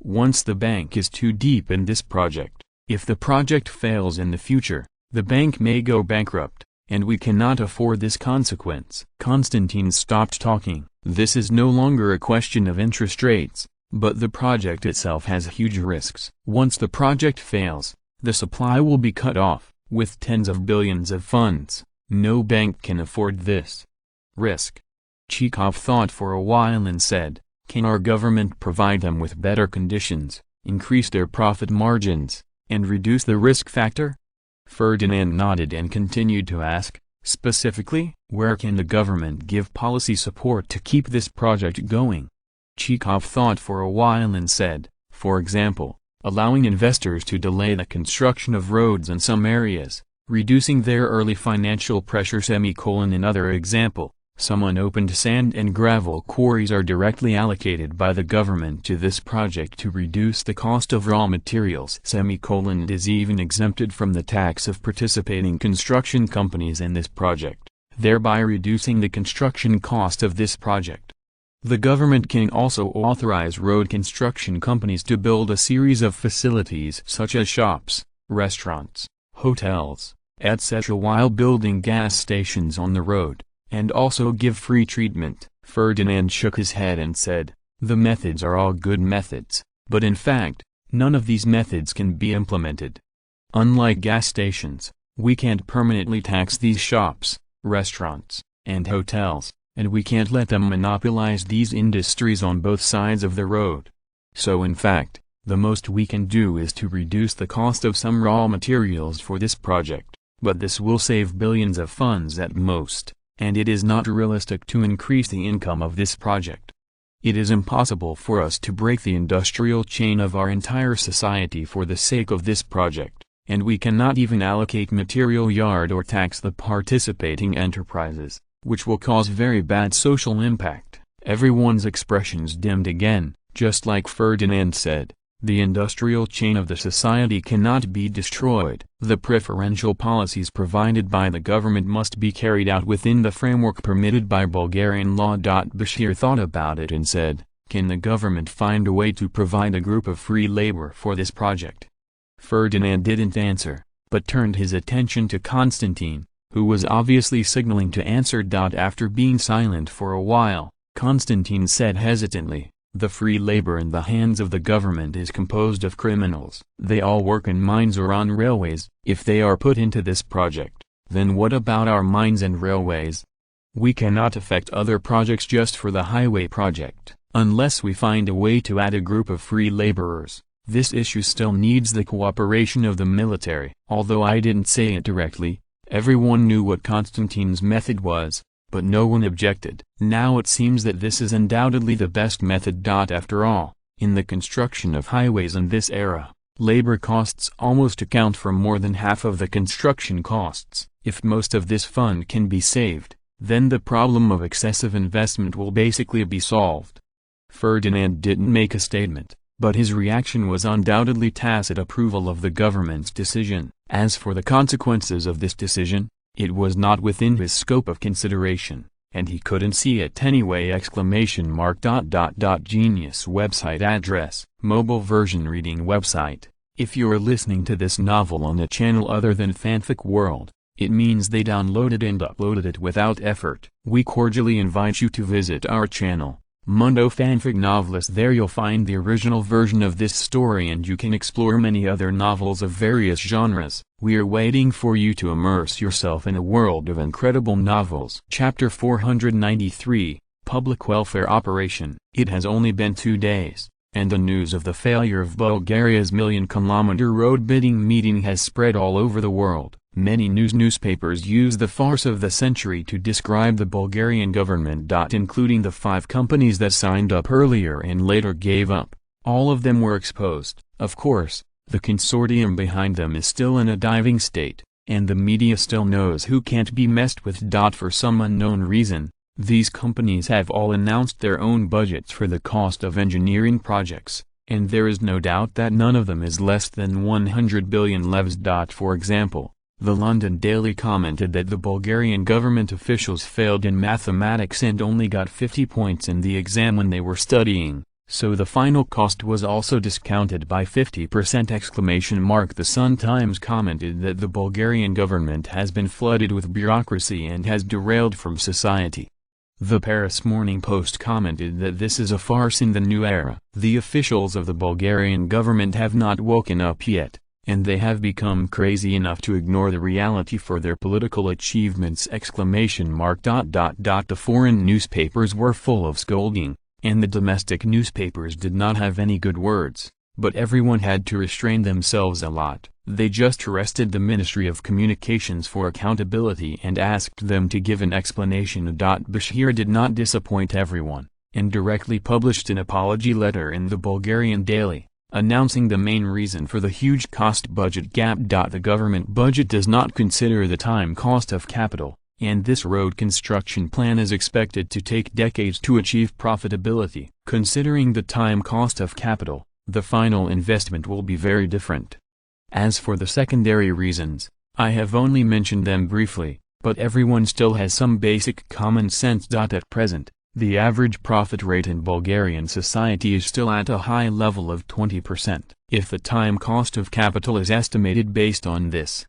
Once the bank is too deep in this project, if the project fails in the future, the bank may go bankrupt, and we cannot afford this consequence." Konstantin stopped talking. "This is no longer a question of interest rates, but the project itself has huge risks. Once the project fails, the supply will be cut off, with tens of billions of funds. No bank can afford this risk." Chekhov thought for a while and said, "Can our government provide them with better conditions, increase their profit margins, and reduce the risk factor?" Ferdinand nodded and continued to ask, "Specifically, where can the government give policy support to keep this project going?" Chekhov thought for a while and said, "For example, allowing investors to delay the construction of roads in some areas, reducing their early financial pressure." Another example, some unopened sand and gravel quarries are directly allocated by the government to this project to reduce the cost of raw materials. It is even exempted from the tax of participating construction companies in this project, thereby reducing the construction cost of this project. The government can also authorize road construction companies to build a series of facilities such as shops, restaurants, hotels, etc. while building gas stations on the road, and also give free treatment. Ferdinand shook his head and said, "The methods are all good methods, but in fact, none of these methods can be implemented. Unlike gas stations, we can't permanently tax these shops, restaurants, and hotels, and we can't let them monopolize these industries on both sides of the road. So in fact, the most we can do is to reduce the cost of some raw materials for this project, but this will save billions of funds at most, and it is not realistic to increase the income of this project. It is impossible for us to break the industrial chain of our entire society for the sake of this project, and we cannot even allocate material yard or tax the participating enterprises, which will cause very bad social impact. Everyone's expressions dimmed again, just like Ferdinand said. The industrial chain of the society cannot be destroyed. The preferential policies provided by the government must be carried out within the framework permitted by Bulgarian law. Bashir thought about it and said, "Can the government find a way to provide a group of free labor for this project?" Ferdinand didn't answer, but turned his attention to Constantine, who was obviously signaling to answer. After being silent for a while, Constantine said hesitantly, "The free labor in the hands of the government is composed of criminals. They all work in mines or on railways. If they are put into this project, then what about our mines and railways? We cannot affect other projects just for the highway project, unless we find a way to add a group of free laborers. This issue still needs the cooperation of the military." Although I didn't say it directly, everyone knew what Constantine's method was, but no one objected. Now it seems that this is undoubtedly the best method. After all, in the construction of highways in this era, labor costs almost account for more than half of the construction costs. If most of this fund can be saved, then the problem of excessive investment will basically be solved. Ferdinand didn't make a statement, but his reaction was undoubtedly tacit approval of the government's decision. As for the consequences of this decision, it was not within his scope of consideration, and he couldn't see it anyway! Genius website address, mobile version reading website. If you're listening to this novel on a channel other than Fanfic World, it means they downloaded and uploaded it without effort. We cordially invite you to visit our channel, Mundo Fanfic Novelist. There you'll find the original version of this story and you can explore many other novels of various genres. We are waiting for you to immerse yourself in a world of incredible novels. Chapter 493, Public Welfare Operation. It has only been 2 days, and the news of the failure of Bulgaria's million-kilometer road bidding meeting has spread all over the world. Many newspapers use the farce of the century to describe the Bulgarian government. Including the 5 companies that signed up earlier and later gave up. All of them were exposed. Of course, the consortium behind them is still in a diving state, and the media still knows who can't be messed with. For some unknown reason, these companies have all announced their own budgets for the cost of engineering projects, and there is no doubt that none of them is less than 100 billion levs. For example, the London Daily commented that the Bulgarian government officials failed in mathematics and only got 50 points in the exam when they were studying, so the final cost was also discounted by 50%! The Sun-Times commented that the Bulgarian government has been flooded with bureaucracy and has derailed from society. The Paris Morning Post commented that this is a farce in the new era. The officials of the Bulgarian government have not woken up yet, and they have become crazy enough to ignore the reality for their political achievements! The foreign newspapers were full of scolding, and the domestic newspapers did not have any good words, but everyone had to restrain themselves a lot. They just arrested the Ministry of Communications for accountability and asked them to give an explanation. Bashir did not disappoint everyone, and directly published an apology letter in the Bulgarian Daily, announcing the main reason for the huge cost-budget gap. The government budget does not consider the time cost of capital, and this road construction plan is expected to take decades to achieve profitability. Considering the time cost of capital, the final investment will be very different. As for the secondary reasons, I have only mentioned them briefly, but everyone still has some basic common sense. At present, the average profit rate in Bulgarian society is still at a high level of 20%. If the time cost of capital is estimated based on this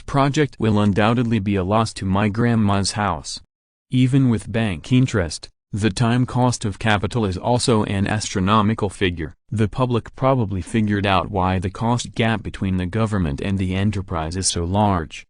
project will undoubtedly be a loss to my grandma's house. Even with bank interest, the time cost of capital is also an astronomical figure. The public probably figured out why the cost gap between the government and the enterprise is so large.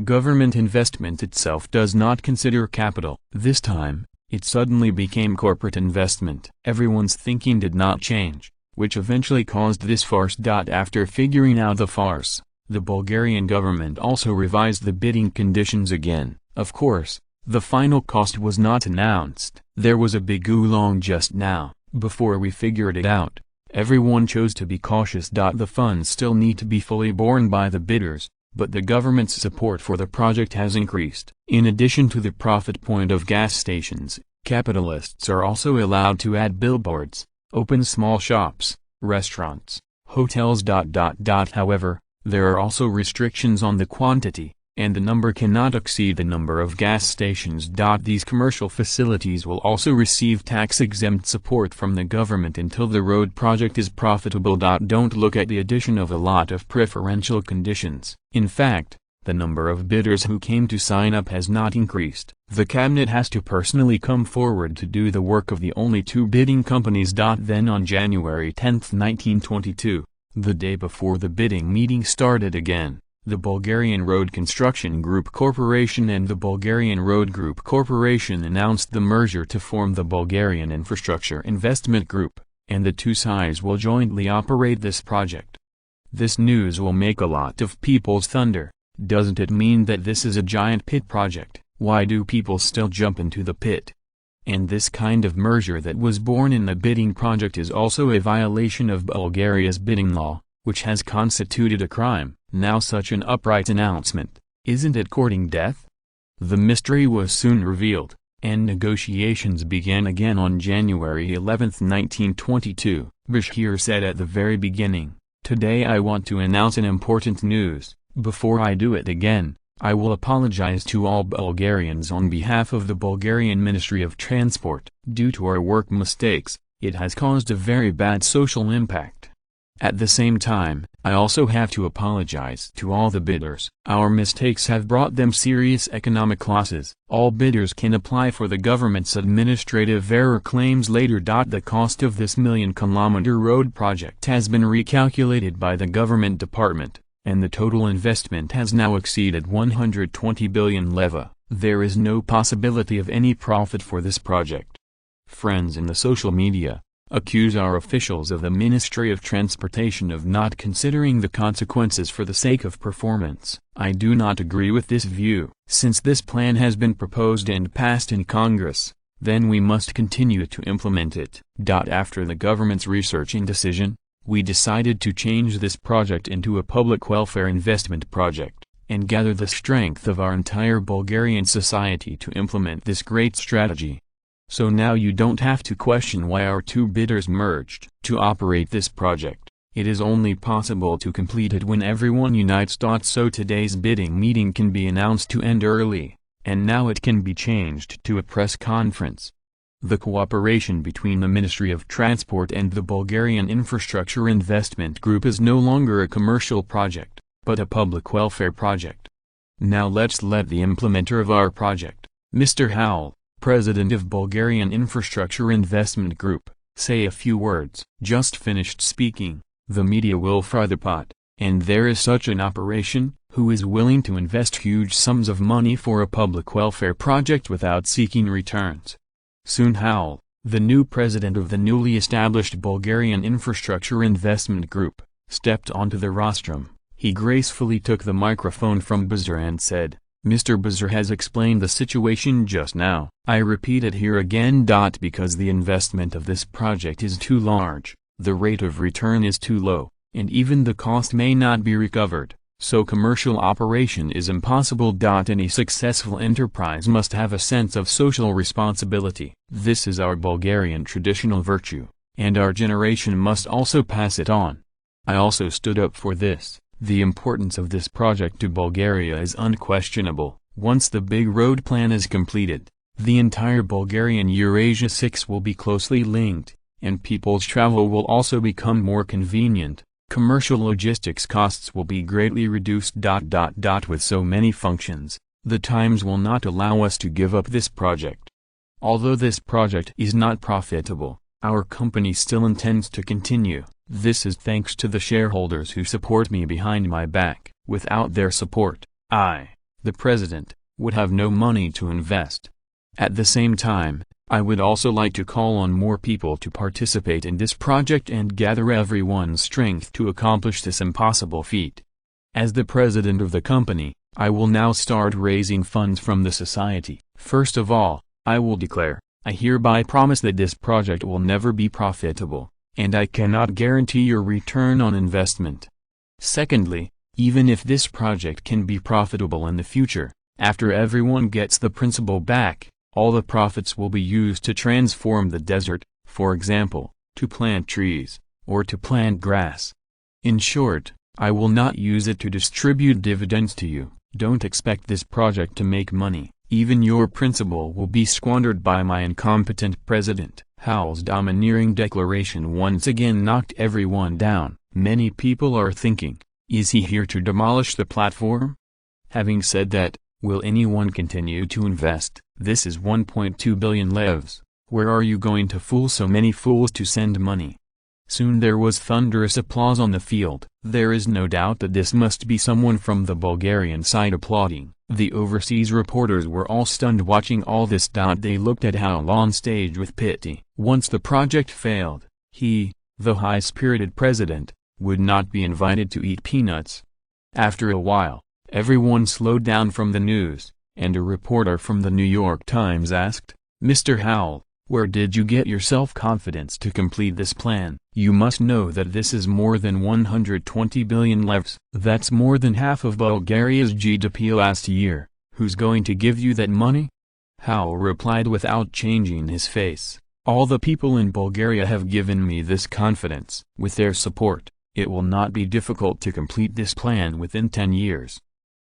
Government investment itself does not consider capital. This time, it suddenly became corporate investment. Everyone's thinking did not change, which eventually caused this farce. After figuring out the farce, the Bulgarian government also revised the bidding conditions again. Of course, the final cost was not announced. There was a big oolong just now. Before we figured it out, Everyone chose to be cautious. The funds still need to be fully borne by the bidders, but the government's support for the project has increased. In addition to the profit point of gas stations, capitalists are also allowed to add billboards, open small shops, restaurants, hotels. However, there are also restrictions on the quantity, and the number cannot exceed the number of gas stations. These commercial facilities will also receive tax-exempt support from the government until the road project is profitable. Don't look at the addition of a lot of preferential conditions. In fact, the number of bidders who came to sign up has not increased. The cabinet has to personally come forward to do the work of the only two bidding companies. Then on January 10, 1922, the day before the bidding meeting started again, the Bulgarian Road Construction Group Corporation and the Bulgarian Road Group Corporation announced the merger to form the Bulgarian Infrastructure Investment Group, and the two sides will jointly operate this project. This news will make a lot of people's thunder. Doesn't it mean that this is a giant pit project? Why do people still jump into the pit? And this kind of merger that was born in the bidding project is also a violation of Bulgaria's bidding law, which has constituted a crime. Now such an upright announcement, isn't it courting death? The mystery was soon revealed, and negotiations began again on January 11, 1922. Bashir said at the very beginning, "Today I want to announce an important news. Before I do it again, I will apologize to all Bulgarians on behalf of the Bulgarian Ministry of Transport. Due to our work mistakes, it has caused a very bad social impact. At the same time, I also have to apologize to all the bidders. Our mistakes have brought them serious economic losses. All bidders can apply for the government's administrative error claims later. The cost of this million-kilometer road project has been recalculated by the government department, and the total investment has now exceeded 120 billion leva. There is no possibility of any profit for this project." Friends in the social media accuse our officials of the Ministry of Transportation of not considering the consequences for the sake of performance. I do not agree with this view. Since this plan has been proposed and passed in Congress, then we must continue to implement it. After the government's research and decision, we decided to change this project into a public welfare investment project, and gather the strength of our entire Bulgarian society to implement this great strategy. So now you don't have to question why our two bidders merged. To operate this project, it is only possible to complete it when everyone unites. So today's bidding meeting can be announced to end early, and now it can be changed to a press conference. The cooperation between the Ministry of Transport and the Bulgarian Infrastructure Investment Group is no longer a commercial project, but a public welfare project. Now let's let the implementer of our project, Mr. Howell, President of Bulgarian Infrastructure Investment Group, say a few words. Just finished speaking, the media will fry the pot, and there is such an operation, who is willing to invest huge sums of money for a public welfare project without seeking returns. Soon Howell, the new president of the newly established Bulgarian Infrastructure Investment Group, stepped onto the rostrum. He gracefully took the microphone from Buzzer and said, "Mr. Buzzer has explained the situation just now. I repeat it here again. Because the investment of this project is too large, the rate of return is too low, and even the cost may not be recovered, so commercial operation is impossible. Any successful enterprise must have a sense of social responsibility. This is our Bulgarian traditional virtue, and our generation must also pass it on." I also stood up for this. The importance of this project to Bulgaria is unquestionable. Once the big road plan is completed, the entire Bulgarian Eurasia 6 will be closely linked, and people's travel will also become more convenient. Commercial logistics costs will be greatly reduced. With so many functions, the times will not allow us to give up this project. Although this project is not profitable, our company still intends to continue. This is thanks to the shareholders who support me behind my back. Without their support, I, the president, would have no money to invest. At the same time, I would also like to call on more people to participate in this project and gather everyone's strength to accomplish this impossible feat. As the president of the company, I will now start raising funds from the society. First of all, I will declare, I hereby promise that this project will never be profitable. and I cannot guarantee your return on investment. Secondly, even if this project can be profitable in the future, after everyone gets the principal back, all the profits will be used to transform the desert, for example, to plant trees, or to plant grass. In short, I will not use it to distribute dividends to you. Don't expect this project to make money. Even your principal will be squandered by my incompetent president. Howell's domineering declaration once again knocked everyone down. Many people are thinking, is he here to demolish the platform? Having said that, will anyone continue to invest? This is 1.2 billion levs. Where are you going to fool so many fools to send money? Soon there was thunderous applause on the field. There is no doubt that this must be someone from the Bulgarian side applauding. The overseas reporters were all stunned watching all this. They looked at Howell on stage with pity. Once the project failed, he, the high-spirited president, would not be invited to eat peanuts. After a while, everyone slowed down from the news, and a reporter from the New York Times asked, "Mr. Howell, where did you get your self-confidence to complete this plan? You must know that this is more than 120 billion levs. That's more than half of Bulgaria's GDP last year. Who's going to give you that money?" Howell replied without changing his face, "All the people in Bulgaria have given me this confidence. With their support, it will not be difficult to complete this plan within 10 years.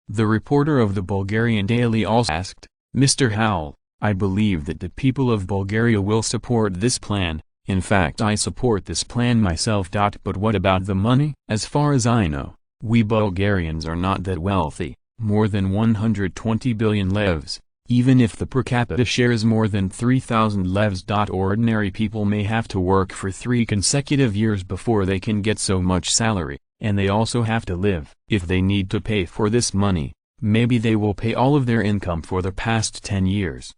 The reporter of the Bulgarian Daily also asked, "Mr. Howell, I believe that the people of Bulgaria will support this plan. In fact, I support this plan myself. But what about the money? As far as I know, we Bulgarians are not that wealthy, more than 120 billion levs, even if the per capita share is more than 3,000 levs. Ordinary people may have to work for 3 consecutive years before they can get so much salary, and they also have to live. If they need to pay for this money, maybe they will pay all of their income for the past 10 years.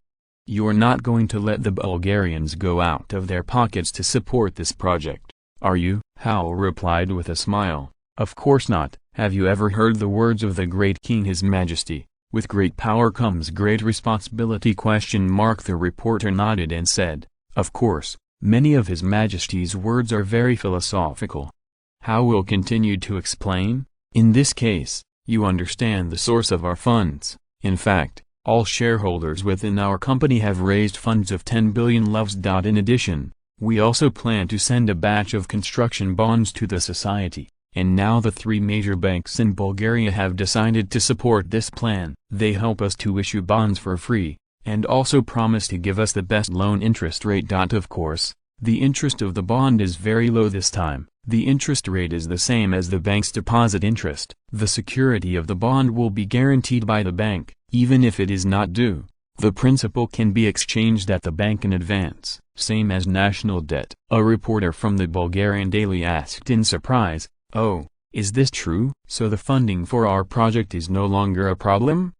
You're not going to let the Bulgarians go out of their pockets to support this project, are you?" Howell replied with a smile, "Of course not. Have you ever heard the words of the great king His Majesty, 'With great power comes great responsibility'?" The reporter nodded and said, "Of course, many of His Majesty's words are very philosophical." Howell continued to explain, "In this case, you understand the source of our funds. In fact, all shareholders within our company have raised funds of 10 billion levs. In addition, we also plan to send a batch of construction bonds to the society, and now the 3 major banks in Bulgaria have decided to support this plan. They help us to issue bonds for free, and also promise to give us the best loan interest rate. Of course, the interest of the bond is very low this time. The interest rate is the same as the bank's deposit interest. The security of the bond will be guaranteed by the bank. Even if it is not due, the principal can be exchanged at the bank in advance, same as national debt." A reporter from the Bulgarian Daily asked in surprise, "Oh, is this true? So the funding for our project is no longer a problem?"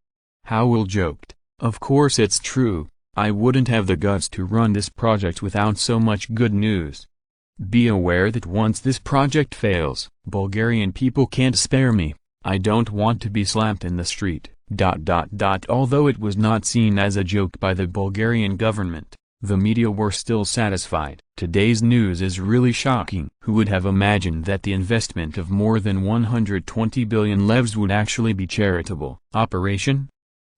Howell joked, "Of course it's true. I wouldn't have the guts to run this project without so much good news. Be aware that once this project fails, Bulgarian people can't spare me. I don't want to be slapped in the street." Although it was not seen as a joke by the Bulgarian government, the media were still satisfied. Today's news is really shocking. Who would have imagined that the investment of more than 120 billion levs would actually be charitable operation?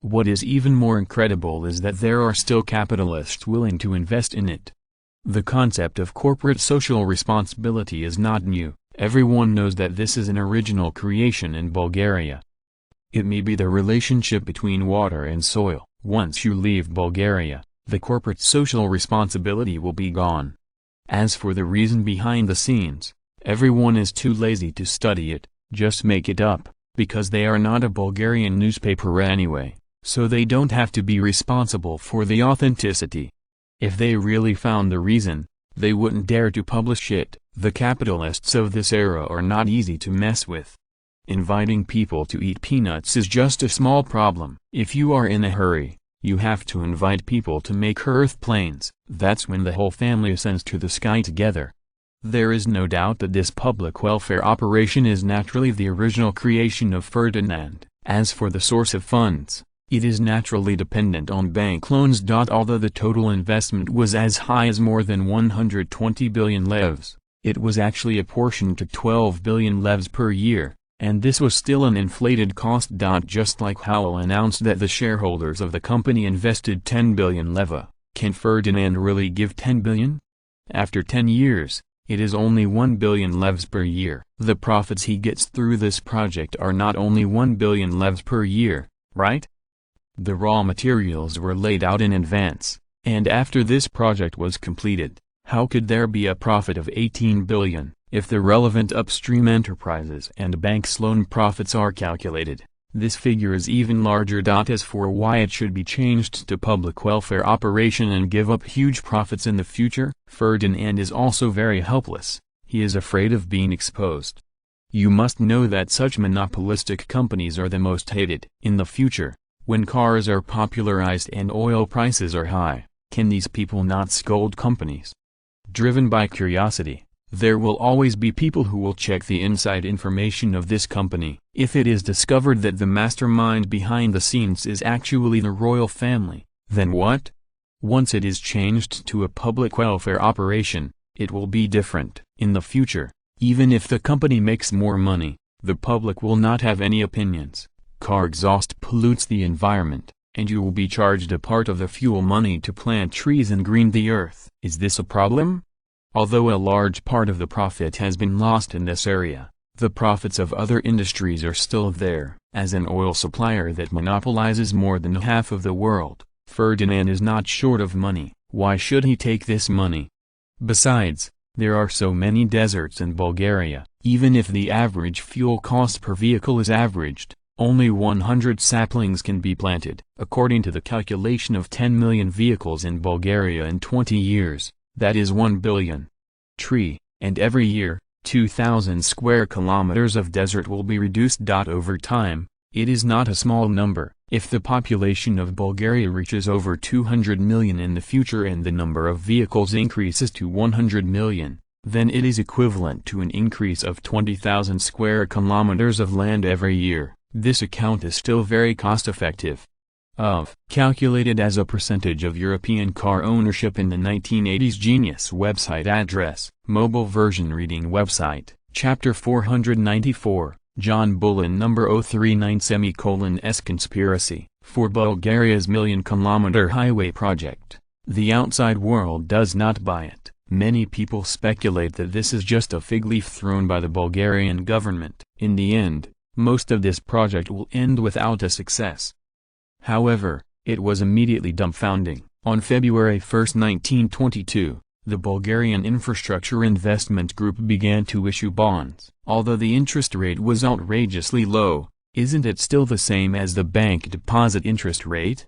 What is even more incredible is that there are still capitalists willing to invest in it. The concept of corporate social responsibility is not new. Everyone knows that this is an original creation in Bulgaria. It may be the relationship between water and soil. Once you leave Bulgaria, the corporate social responsibility will be gone. As for the reason behind the scenes, everyone is too lazy to study it, just make it up, because they are not a Bulgarian newspaper anyway, so they don't have to be responsible for the authenticity. If they really found the reason, they wouldn't dare to publish it. The capitalists of this era are not easy to mess with. Inviting people to eat peanuts is just a small problem. If you are in a hurry, you have to invite people to make earth planes. That's when the whole family ascends to the sky together. There is no doubt that this public welfare operation is naturally the original creation of Ferdinand. As for the source of funds, it is naturally dependent on bank loans. Although the total investment was as high as more than 120 billion levs, It was actually apportioned to 12 billion levs per year, and this was still an inflated cost. Just like Howell announced that the shareholders of the company invested 10 billion leva, can Ferdinand really give 10 billion? After 10 years, it is only 1 billion levs per year. The profits he gets through this project are not only 1 billion levs per year, right? The raw materials were laid out in advance, and after this project was completed, how could there be a profit of 18 billion, if the relevant upstream enterprises and banks' loan profits are calculated? This figure is even larger. As for why it should be changed to public welfare operation and give up huge profits in the future, Ferdinand is also very helpless. He is afraid of being exposed. You must know that such monopolistic companies are the most hated. In the future, when cars are popularized and oil prices are high, can these people not scold companies? Driven by curiosity, there will always be people who will check the inside information of this company. If it is discovered that the mastermind behind the scenes is actually the royal family, then what? Once it is changed to a public welfare operation, it will be different. In the future, even if the company makes more money, the public will not have any opinions. Car exhaust pollutes the environment, and you will be charged a part of the fuel money to plant trees and green the earth. Is this a problem? Although a large part of the profit has been lost in this area, the profits of other industries are still there. As an oil supplier that monopolizes more than half of the world, Ferdinand is not short of money. Why should he take this money? Besides, there are so many deserts in Bulgaria. Even if the average fuel cost per vehicle is averaged, only 100 saplings can be planted. According to the calculation of 10 million vehicles in Bulgaria in 20 years, that is 1 billion tree, and every year, 2,000 square kilometers of desert will be reduced. Over time, it is not a small number. If the population of Bulgaria reaches over 200 million in the future and the number of vehicles increases to 100 million, then it is equivalent to an increase of 20,000 square kilometers of land every year. This account is still very cost-effective. Calculated as a percentage of European car ownership in the 1980s. Genius website address, mobile version reading website, chapter 494, John Bullen number 039:S Conspiracy, for Bulgaria's million-kilometer highway project. The outside world does not buy it. Many people speculate that this is just a fig leaf thrown by the Bulgarian government. In the end, most of this project will end without a success. However, it was immediately dumbfounding. On February 1, 1922, the Bulgarian Infrastructure Investment Group began to issue bonds. Although the interest rate was outrageously low, isn't it still the same as the bank deposit interest rate?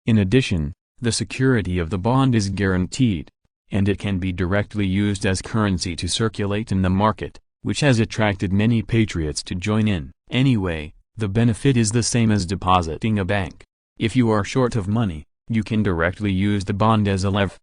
In addition, the security of the bond is guaranteed, and it can be directly used as currency to circulate in the market, which has attracted many patriots to join in. Anyway, the benefit is the same as depositing a bank. If you are short of money, you can directly use the bond as a lever.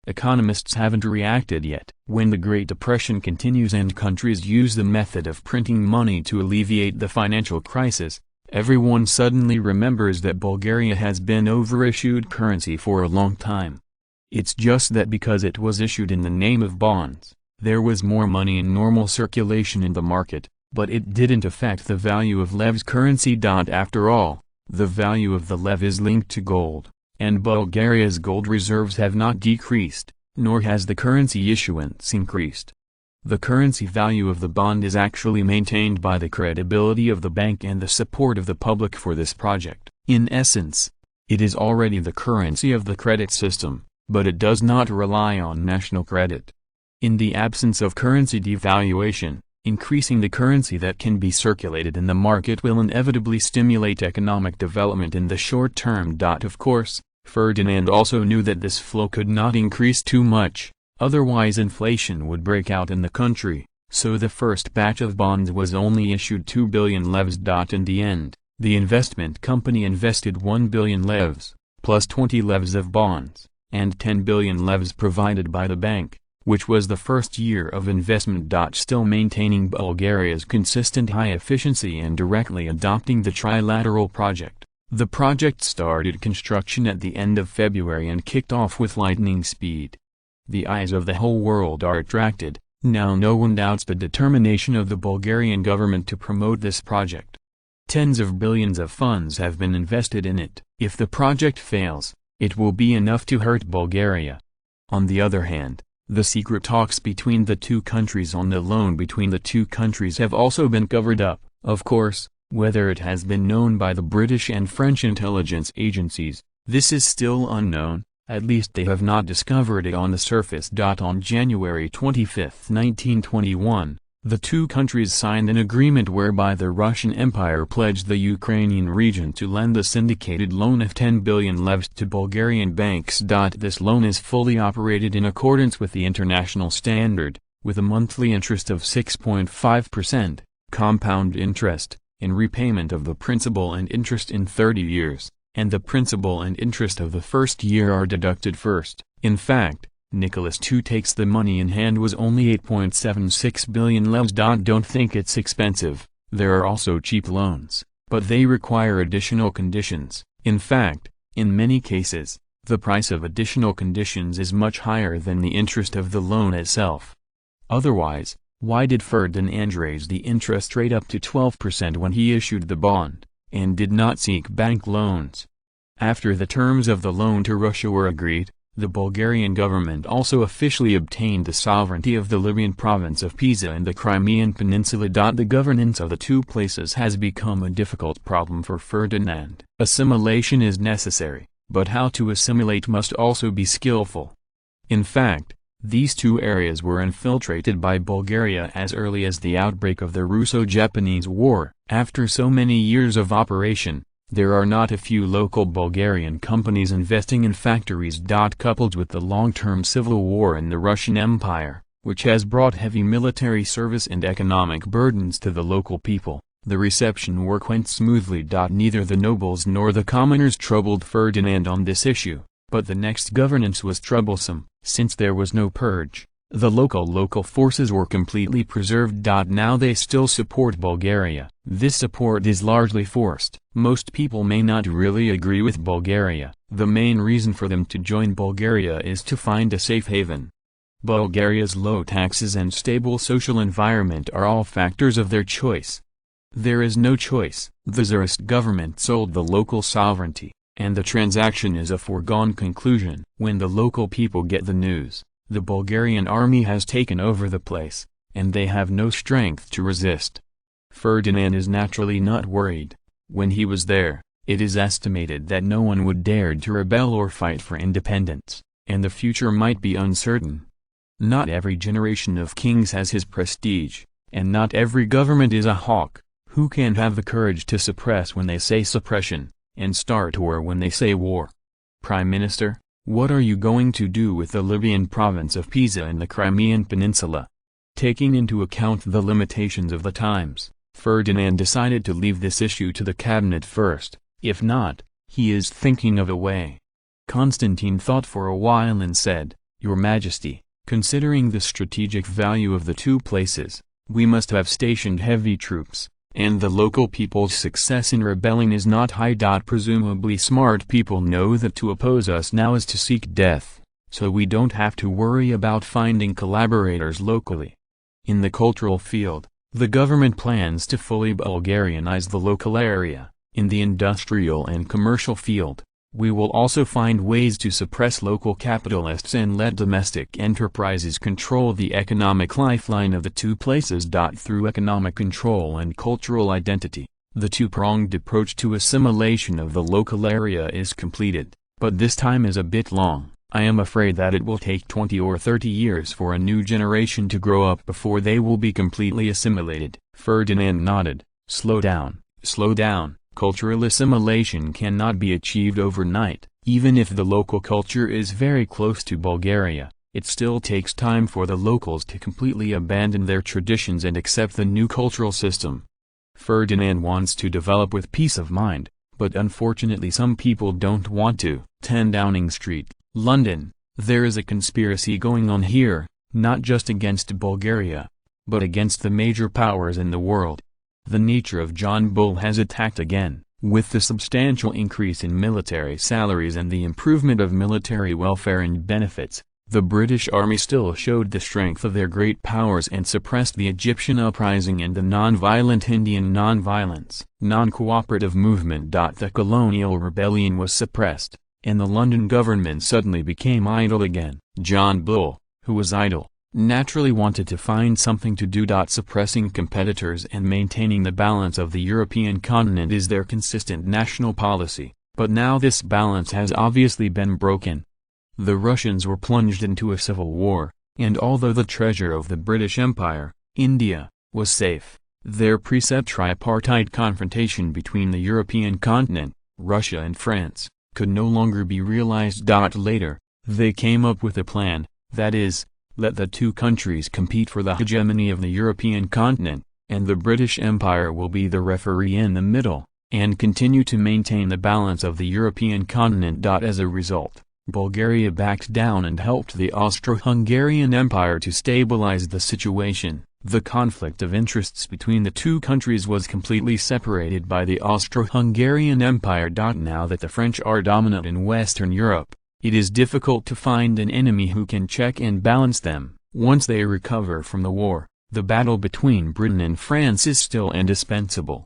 Economists haven't reacted yet. When the Great Depression continues and countries use the method of printing money to alleviate the financial crisis, everyone suddenly remembers that Bulgaria has been overissued currency for a long time. It's just that because it was issued in the name of bonds, there was more money in normal circulation in the market, but it didn't affect the value of lev's currency. After all, the value of the lev is linked to gold, and Bulgaria's gold reserves have not decreased, nor has the currency issuance increased. The currency value of the bond is actually maintained by the credibility of the bank and the support of the public for this project. In essence, it is already the currency of the credit system, but it does not rely on national credit. In the absence of currency devaluation, increasing the currency that can be circulated in the market will inevitably stimulate economic development in the short term. Of course, Ferdinand also knew that this flow could not increase too much, otherwise inflation would break out in the country, so the first batch of bonds was only issued 2 billion levs. In the end, the investment company invested 1 billion levs, plus 20 levs of bonds, and 10 billion levs provided by the bank, which was the first year of investment. Still maintaining Bulgaria's consistent high efficiency and directly adopting the trilateral project. The project started construction at the end of February and kicked off with lightning speed. The eyes of the whole world are attracted, Now no one doubts the determination of the Bulgarian government to promote this project. Tens of billions of funds have been invested in it. If the project fails, it will be enough to hurt Bulgaria. On the other hand, the secret talks between the two countries on the loan between the two countries have also been covered up. Of course, whether it has been known by the British and French intelligence agencies, this is still unknown. At least they have not discovered it on the surface. On January 25, 1921, the two countries signed an agreement whereby the Russian Empire pledged the Ukrainian region to lend a syndicated loan of 10 billion levs to Bulgarian banks. This loan is fully operated in accordance with the international standard, with a monthly interest of 6.5%, compound interest, in repayment of the principal and interest in 30 years. And the principal and interest of the first year are deducted first. In fact, Nicholas II takes the money in hand was only 8.76 billion levs. Don't think it's expensive, there are also cheap loans, but they require additional conditions. In fact, in many cases, the price of additional conditions is much higher than the interest of the loan itself. Otherwise, why did Ferdinand raise the interest rate up to 12% when he issued the bond, and did not seek bank loans? After the terms of the loan to Russia were agreed, the Bulgarian government also officially obtained the sovereignty of the Libyan province of Pisa and the Crimean Peninsula. The governance of the two places has become a difficult problem for Ferdinand. Assimilation is necessary, but how to assimilate must also be skillful. In fact, these two areas were infiltrated by Bulgaria as early as the outbreak of the Russo-Japanese War. After so many years of operation, there are not a few local Bulgarian companies investing in factories. Coupled with the long-term civil war in the Russian Empire, which has brought heavy military service and economic burdens to the local people, the reception work went smoothly. Neither the nobles nor the commoners troubled Ferdinand on this issue, but the next governance was troublesome, since there was no purge. The local forces were completely preserved. Now they still support Bulgaria. This support is largely forced. Most people may not really agree with Bulgaria. The main reason for them to join Bulgaria is to find a safe haven. Bulgaria's low taxes and stable social environment are all factors of their choice. There is no choice. The Tsarist government sold the local sovereignty, and the transaction is a foregone conclusion. When the local people get the news, the Bulgarian army has taken over the place, and they have no strength to resist. Ferdinand is naturally not worried. When he was there, it is estimated that no one would dare to rebel or fight for independence, and the future might be uncertain. Not every generation of kings has his prestige, and not every government is a hawk, who can have the courage to suppress when they say suppression, and start war when they say war. Prime Minister, what are you going to do with the Libyan province of Pisa and the Crimean Peninsula? Taking into account the limitations of the times, Ferdinand decided to leave this issue to the cabinet first. If not, he is thinking of a way. Constantine thought for a while and said, "Your Majesty, considering the strategic value of the two places, we must have stationed heavy troops, and the local people's success in rebelling is not high. Presumably smart people know that to oppose us now is to seek death, so we don't have to worry about finding collaborators locally." In the cultural field, the government plans to fully Bulgarianize the local area. In the industrial and commercial field, we will also find ways to suppress local capitalists and let domestic enterprises control the economic lifeline of the two places. Through economic control and cultural identity, the two-pronged approach to assimilation of the local area is completed, but this time is a bit long. I am afraid that it will take 20 or 30 years for a new generation to grow up before they will be completely assimilated. Ferdinand nodded. Slow down, slow down. Cultural assimilation cannot be achieved overnight. Even if the local culture is very close to Bulgaria, it still takes time for the locals to completely abandon their traditions and accept the new cultural system. Ferdinand wants to develop with peace of mind, but unfortunately some people don't want to. 10 Downing Street, London. There is a conspiracy going on here, not just against Bulgaria, but against the major powers in the world. The nature of John Bull has attacked again. With the substantial increase in military salaries and the improvement of military welfare and benefits, The British army still showed the strength of their great powers and suppressed the Egyptian uprising and the non-violent Indian non-cooperative movement. The colonial rebellion was suppressed, and the London government suddenly became idle again. John Bull, who was idle, naturally wanted to find something to do. Suppressing competitors and maintaining the balance of the European continent is their consistent national policy, but now this balance has obviously been broken. The Russians were plunged into a civil war, and although the treasure of the British Empire, India, was safe, their preset tripartite confrontation between the European continent, Russia and France, could no longer be realized. Later, they came up with a plan, that is, let the two countries compete for the hegemony of the European continent, and the British Empire will be the referee in the middle, and continue to maintain the balance of the European continent. As a result, Bulgaria backed down and helped the Austro-Hungarian Empire to stabilize the situation. The conflict of interests between the two countries was completely separated by the Austro-Hungarian Empire. Now that the French are dominant in Western Europe, it is difficult to find an enemy who can check and balance them. Once they recover from the war, the battle between Britain and France is still indispensable.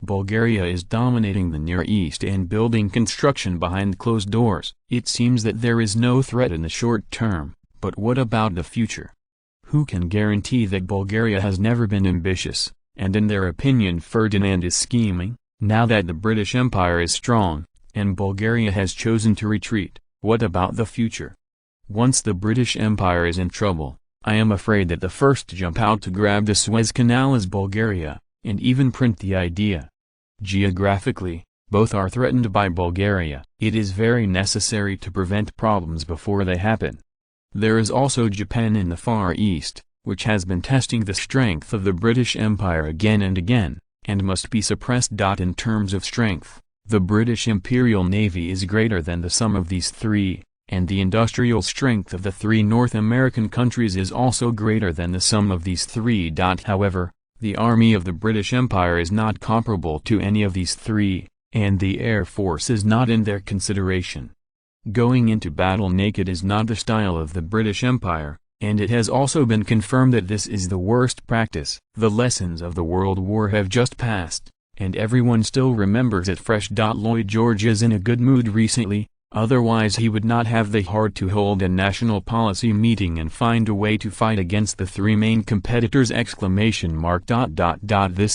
Bulgaria is dominating the Near East and building construction behind closed doors. It seems that there is no threat in the short term, but what about the future? Who can guarantee that Bulgaria has never been ambitious, and in their opinion Ferdinand is scheming? Now that the British Empire is strong, and Bulgaria has chosen to retreat, what about the future? Once the British Empire is in trouble, I am afraid that the first to jump out to grab the Suez Canal is Bulgaria, and even print the idea. Geographically, both are threatened by Bulgaria. It is very necessary to prevent problems before they happen. There is also Japan in the Far East, which has been testing the strength of the British Empire again and again, and must be suppressed. In terms of strength, the British Imperial Navy is greater than the sum of these three, and the industrial strength of the three North American countries is also greater than the sum of these three. However, the army of the British Empire is not comparable to any of these three, and the air force is not in their consideration. Going into battle naked is not the style of the British Empire, and it has also been confirmed that this is the worst practice. The lessons of the World War have just passed, and everyone still remembers it fresh. Lloyd George is in a good mood recently, otherwise he would not have the heart to hold a national policy meeting and find a way to fight against the three main competitors! This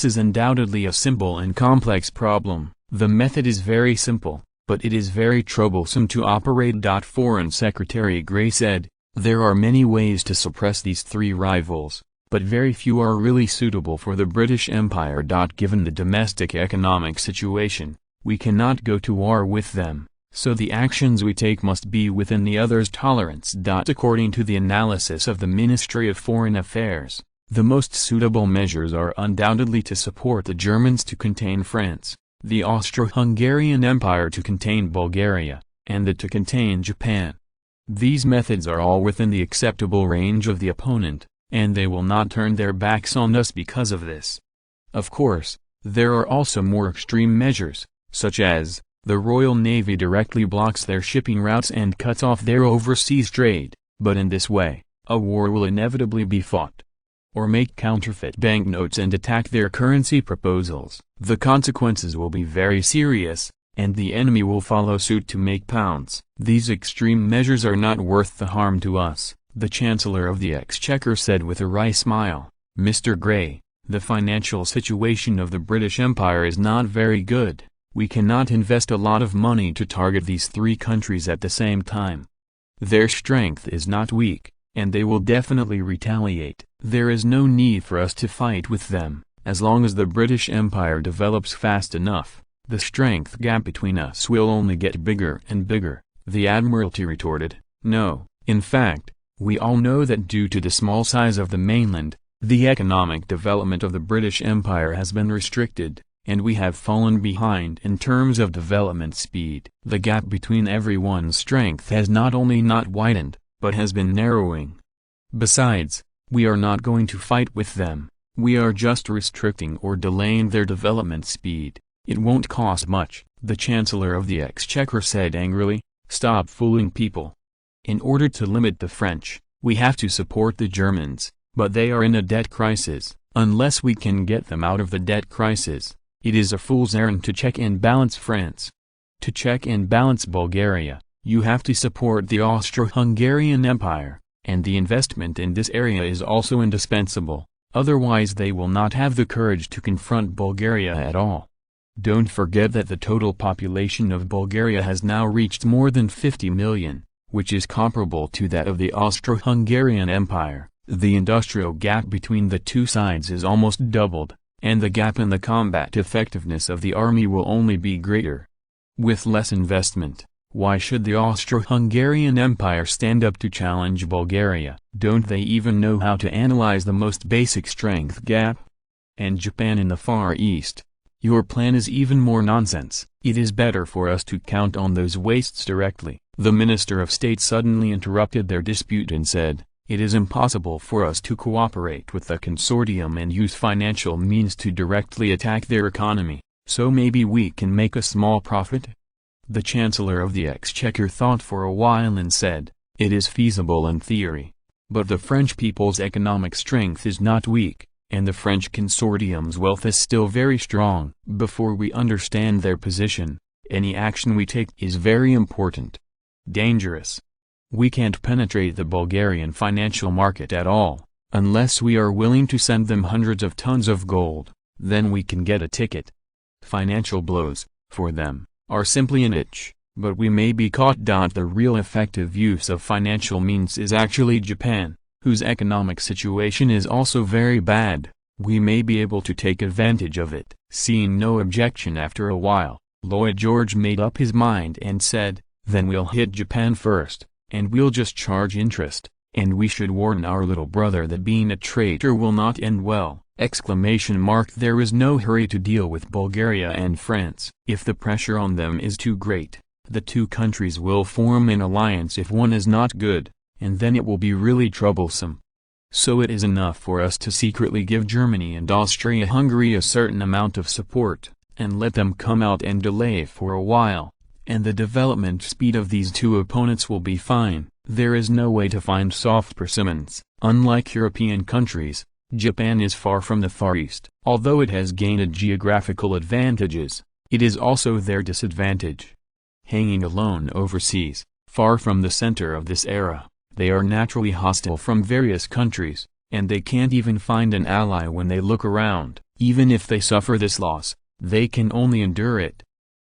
is undoubtedly a simple and complex problem. The method is very simple, but it is very troublesome to operate. Foreign Secretary Gray said, "There are many ways to suppress these three rivals, but very few are really suitable for the British Empire. Given the domestic economic situation, we cannot go to war with them. So the actions we take must be within the other's tolerance." According to the analysis of the Ministry of Foreign Affairs, the most suitable measures are undoubtedly to support the Germans to contain France, the Austro-Hungarian Empire to contain Bulgaria, and to contain Japan. These methods are all within the acceptable range of the opponent, and they will not turn their backs on us because of this. Of course, there are also more extreme measures, such as, the Royal Navy directly blocks their shipping routes and cuts off their overseas trade, but in this way, a war will inevitably be fought. Or make counterfeit banknotes and attack their currency proposals. The consequences will be very serious, and the enemy will follow suit to make pounds. These extreme measures are not worth the harm to us, the Chancellor of the Exchequer said with a wry smile. Mr. Gray, the financial situation of the British Empire is not very good. We cannot invest a lot of money to target these three countries at the same time. Their strength is not weak, and they will definitely retaliate. There is no need for us to fight with them. As long as the British Empire develops fast enough, the strength gap between us will only get bigger and bigger. The Admiralty retorted, "No, in fact, we all know that due to the small size of the mainland, the economic development of the British Empire has been restricted, and we have fallen behind in terms of development speed. The gap between everyone's strength has not only not widened, but has been narrowing. Besides, we are not going to fight with them, we are just restricting or delaying their development speed. It won't cost much," the Chancellor of the Exchequer said angrily. "Stop fooling people. In order to limit the French, we have to support the Germans, but they are in a debt crisis. Unless we can get them out of the debt crisis, it is a fool's errand to check and balance France. To check and balance Bulgaria, you have to support the Austro-Hungarian Empire, and the investment in this area is also indispensable, otherwise they will not have the courage to confront Bulgaria at all. Don't forget that the total population of Bulgaria has now reached more than 50 million, which is comparable to that of the Austro-Hungarian Empire. The industrial gap between the two sides is almost doubled, and the gap in the combat effectiveness of the army will only be greater. With less investment, why should the Austro-Hungarian Empire stand up to challenge Bulgaria? Don't they even know how to analyze the most basic strength gap? And Japan in the Far East. Your plan is even more nonsense. It is better for us to count on those wastes directly. The Minister of State suddenly interrupted their dispute and said, "It is impossible for us to cooperate with the consortium and use financial means to directly attack their economy, so maybe we can make a small profit?" The Chancellor of the Exchequer thought for a while and said, "It is feasible in theory. But the French people's economic strength is not weak, and the French consortium's wealth is still very strong. Before we understand their position, any action we take is very important. Dangerous. We can't penetrate the Bulgarian financial market at all, unless we are willing to send them hundreds of tons of gold, then we can get a ticket. Financial blows, for them, are simply an itch, but we may be caught. The real effective use of financial means is actually Japan, whose economic situation is also very bad. We may be able to take advantage of it." Seeing no objection after a while, Lloyd George made up his mind and said, "Then we'll hit Japan first. And we'll just charge interest, and we should warn our little brother that being a traitor will not end well!" There is no hurry to deal with Bulgaria and France. If the pressure on them is too great, the two countries will form an alliance if one is not good, and then it will be really troublesome. So it is enough for us to secretly give Germany and Austria-Hungary a certain amount of support, and let them come out and delay for a while. And the development speed of these two opponents will be fine. There is no way to find soft persimmons. Unlike European countries, Japan is far from the Far East. Although it has gained geographical advantages, it is also their disadvantage. Hanging alone overseas, far from the center of this era, they are naturally hostile from various countries, and they can't even find an ally when they look around. Even if they suffer this loss, they can only endure it.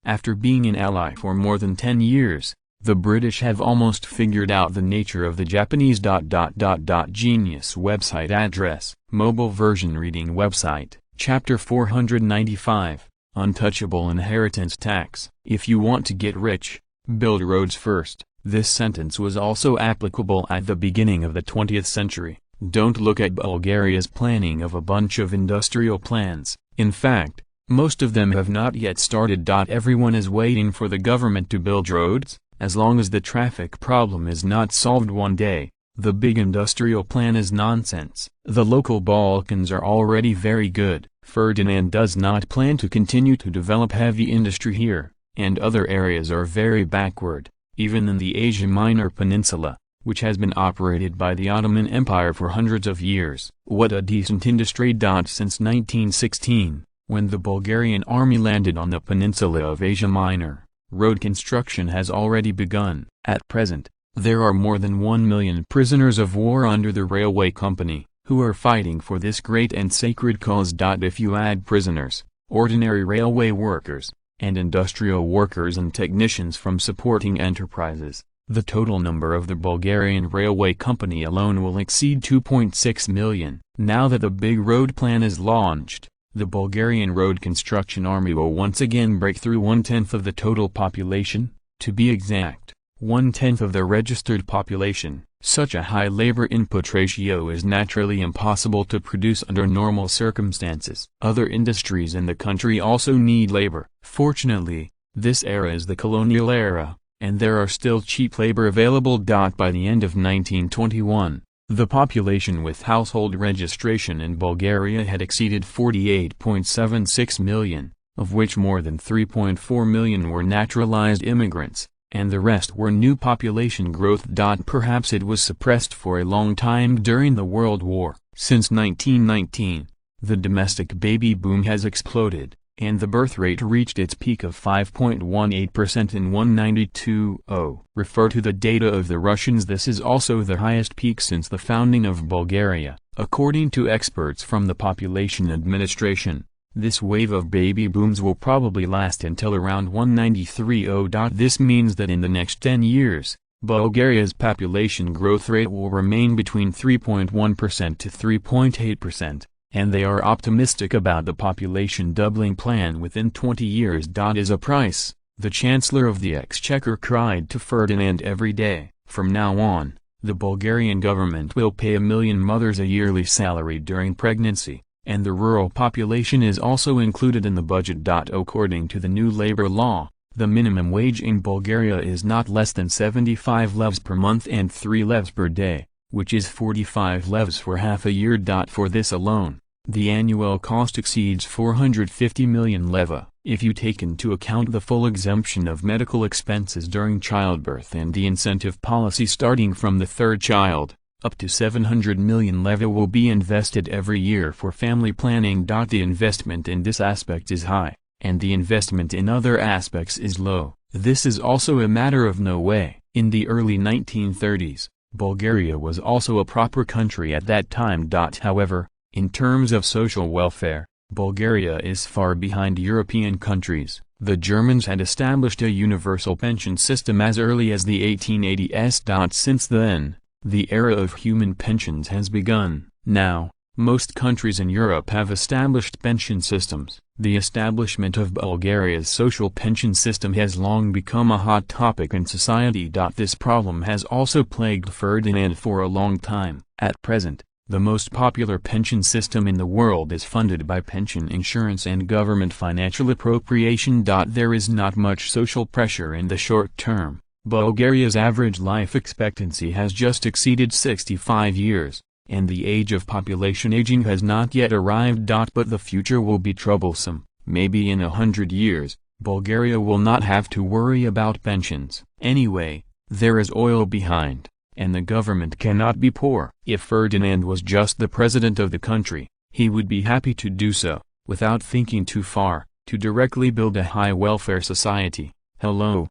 After being an ally for more than 10 years, the British have almost figured out the nature of the Japanese ... Genius website address, mobile version reading website, Chapter 495, Untouchable Inheritance Tax. If you want to get rich, build roads first. This sentence was also applicable at the beginning of the 20th century. Don't look at Bulgaria's planning of a bunch of industrial plans. In fact, most of them have not yet started. Everyone is waiting for the government to build roads. As long as the traffic problem is not solved one day, the big industrial plan is nonsense. The local Balkans are already very good. Ferdinand does not plan to continue to develop heavy industry here, and other areas are very backward, even in the Asia Minor Peninsula, which has been operated by the Ottoman Empire for hundreds of years. What a decent industry. Since 1916. When the Bulgarian army landed on the peninsula of Asia Minor, road construction has already begun. At present, there are more than 1 million prisoners of war under the railway company, who are fighting for this great and sacred cause. If you add prisoners, ordinary railway workers, and industrial workers and technicians from supporting enterprises, the total number of the Bulgarian railway company alone will exceed 2.6 million. Now that the big road plan is launched, the Bulgarian road construction army will once again break through 1/10 of the total population, to be exact, 1/10 of the registered population. Such a high labor input ratio is naturally impossible to produce under normal circumstances. Other industries in the country also need labor. Fortunately, this era is the colonial era, and there are still cheap labor available. By the end of 1921, the population with household registration in Bulgaria had exceeded 48.76 million, of which more than 3.4 million were naturalized immigrants. and the rest were new population growth. Perhaps it was suppressed for a long time during the World War. Since 1919, the domestic baby boom has exploded, and the birth rate reached its peak of 5.18% in 1992. Refer to the data of the Russians. This is also the highest peak since the founding of Bulgaria. According to experts from the Population Administration, this wave of baby booms will probably last until around 1930. This means that in the next 10 years, Bulgaria's population growth rate will remain between 3.1% to 3.8%. And they are optimistic about the population doubling plan within 20 years. Is a price, the Chancellor of the Exchequer cried to Ferdinand every day. From now on, the Bulgarian government will pay 1 million mothers a yearly salary during pregnancy, and the rural population is also included in the budget. According to the new labor law, the minimum wage in Bulgaria is not less than 75 levs per month and 3 levs per day, which is 45 levs for half a year. For this alone, the annual cost exceeds 450 million leva. If you take into account the full exemption of medical expenses during childbirth and the incentive policy starting from the third child, up to 700 million leva will be invested every year for family planning. The investment in this aspect is high, and the investment in other aspects is low. This is also a matter of no way. In the early 1930s, Bulgaria was also a proper country at that time. However, in terms of social welfare, Bulgaria is far behind European countries. The Germans had established a universal pension system as early as the 1880s. Since then, the era of human pensions has begun. Now, most countries in Europe have established pension systems. The establishment of Bulgaria's social pension system has long become a hot topic in society. This problem has also plagued Ferdinand for a long time. At present, the most popular pension system in the world is funded by pension insurance and government financial appropriation. There is not much social pressure in the short term. Bulgaria's average life expectancy has just exceeded 65 years, and the age of population aging has not yet arrived. But the future will be troublesome. Maybe in 100 years, Bulgaria will not have to worry about pensions. Anyway, there is oil behind, and the government cannot be poor. If Ferdinand was just the president of the country, he would be happy to do so, without thinking too far, to directly build a high welfare society. Hello,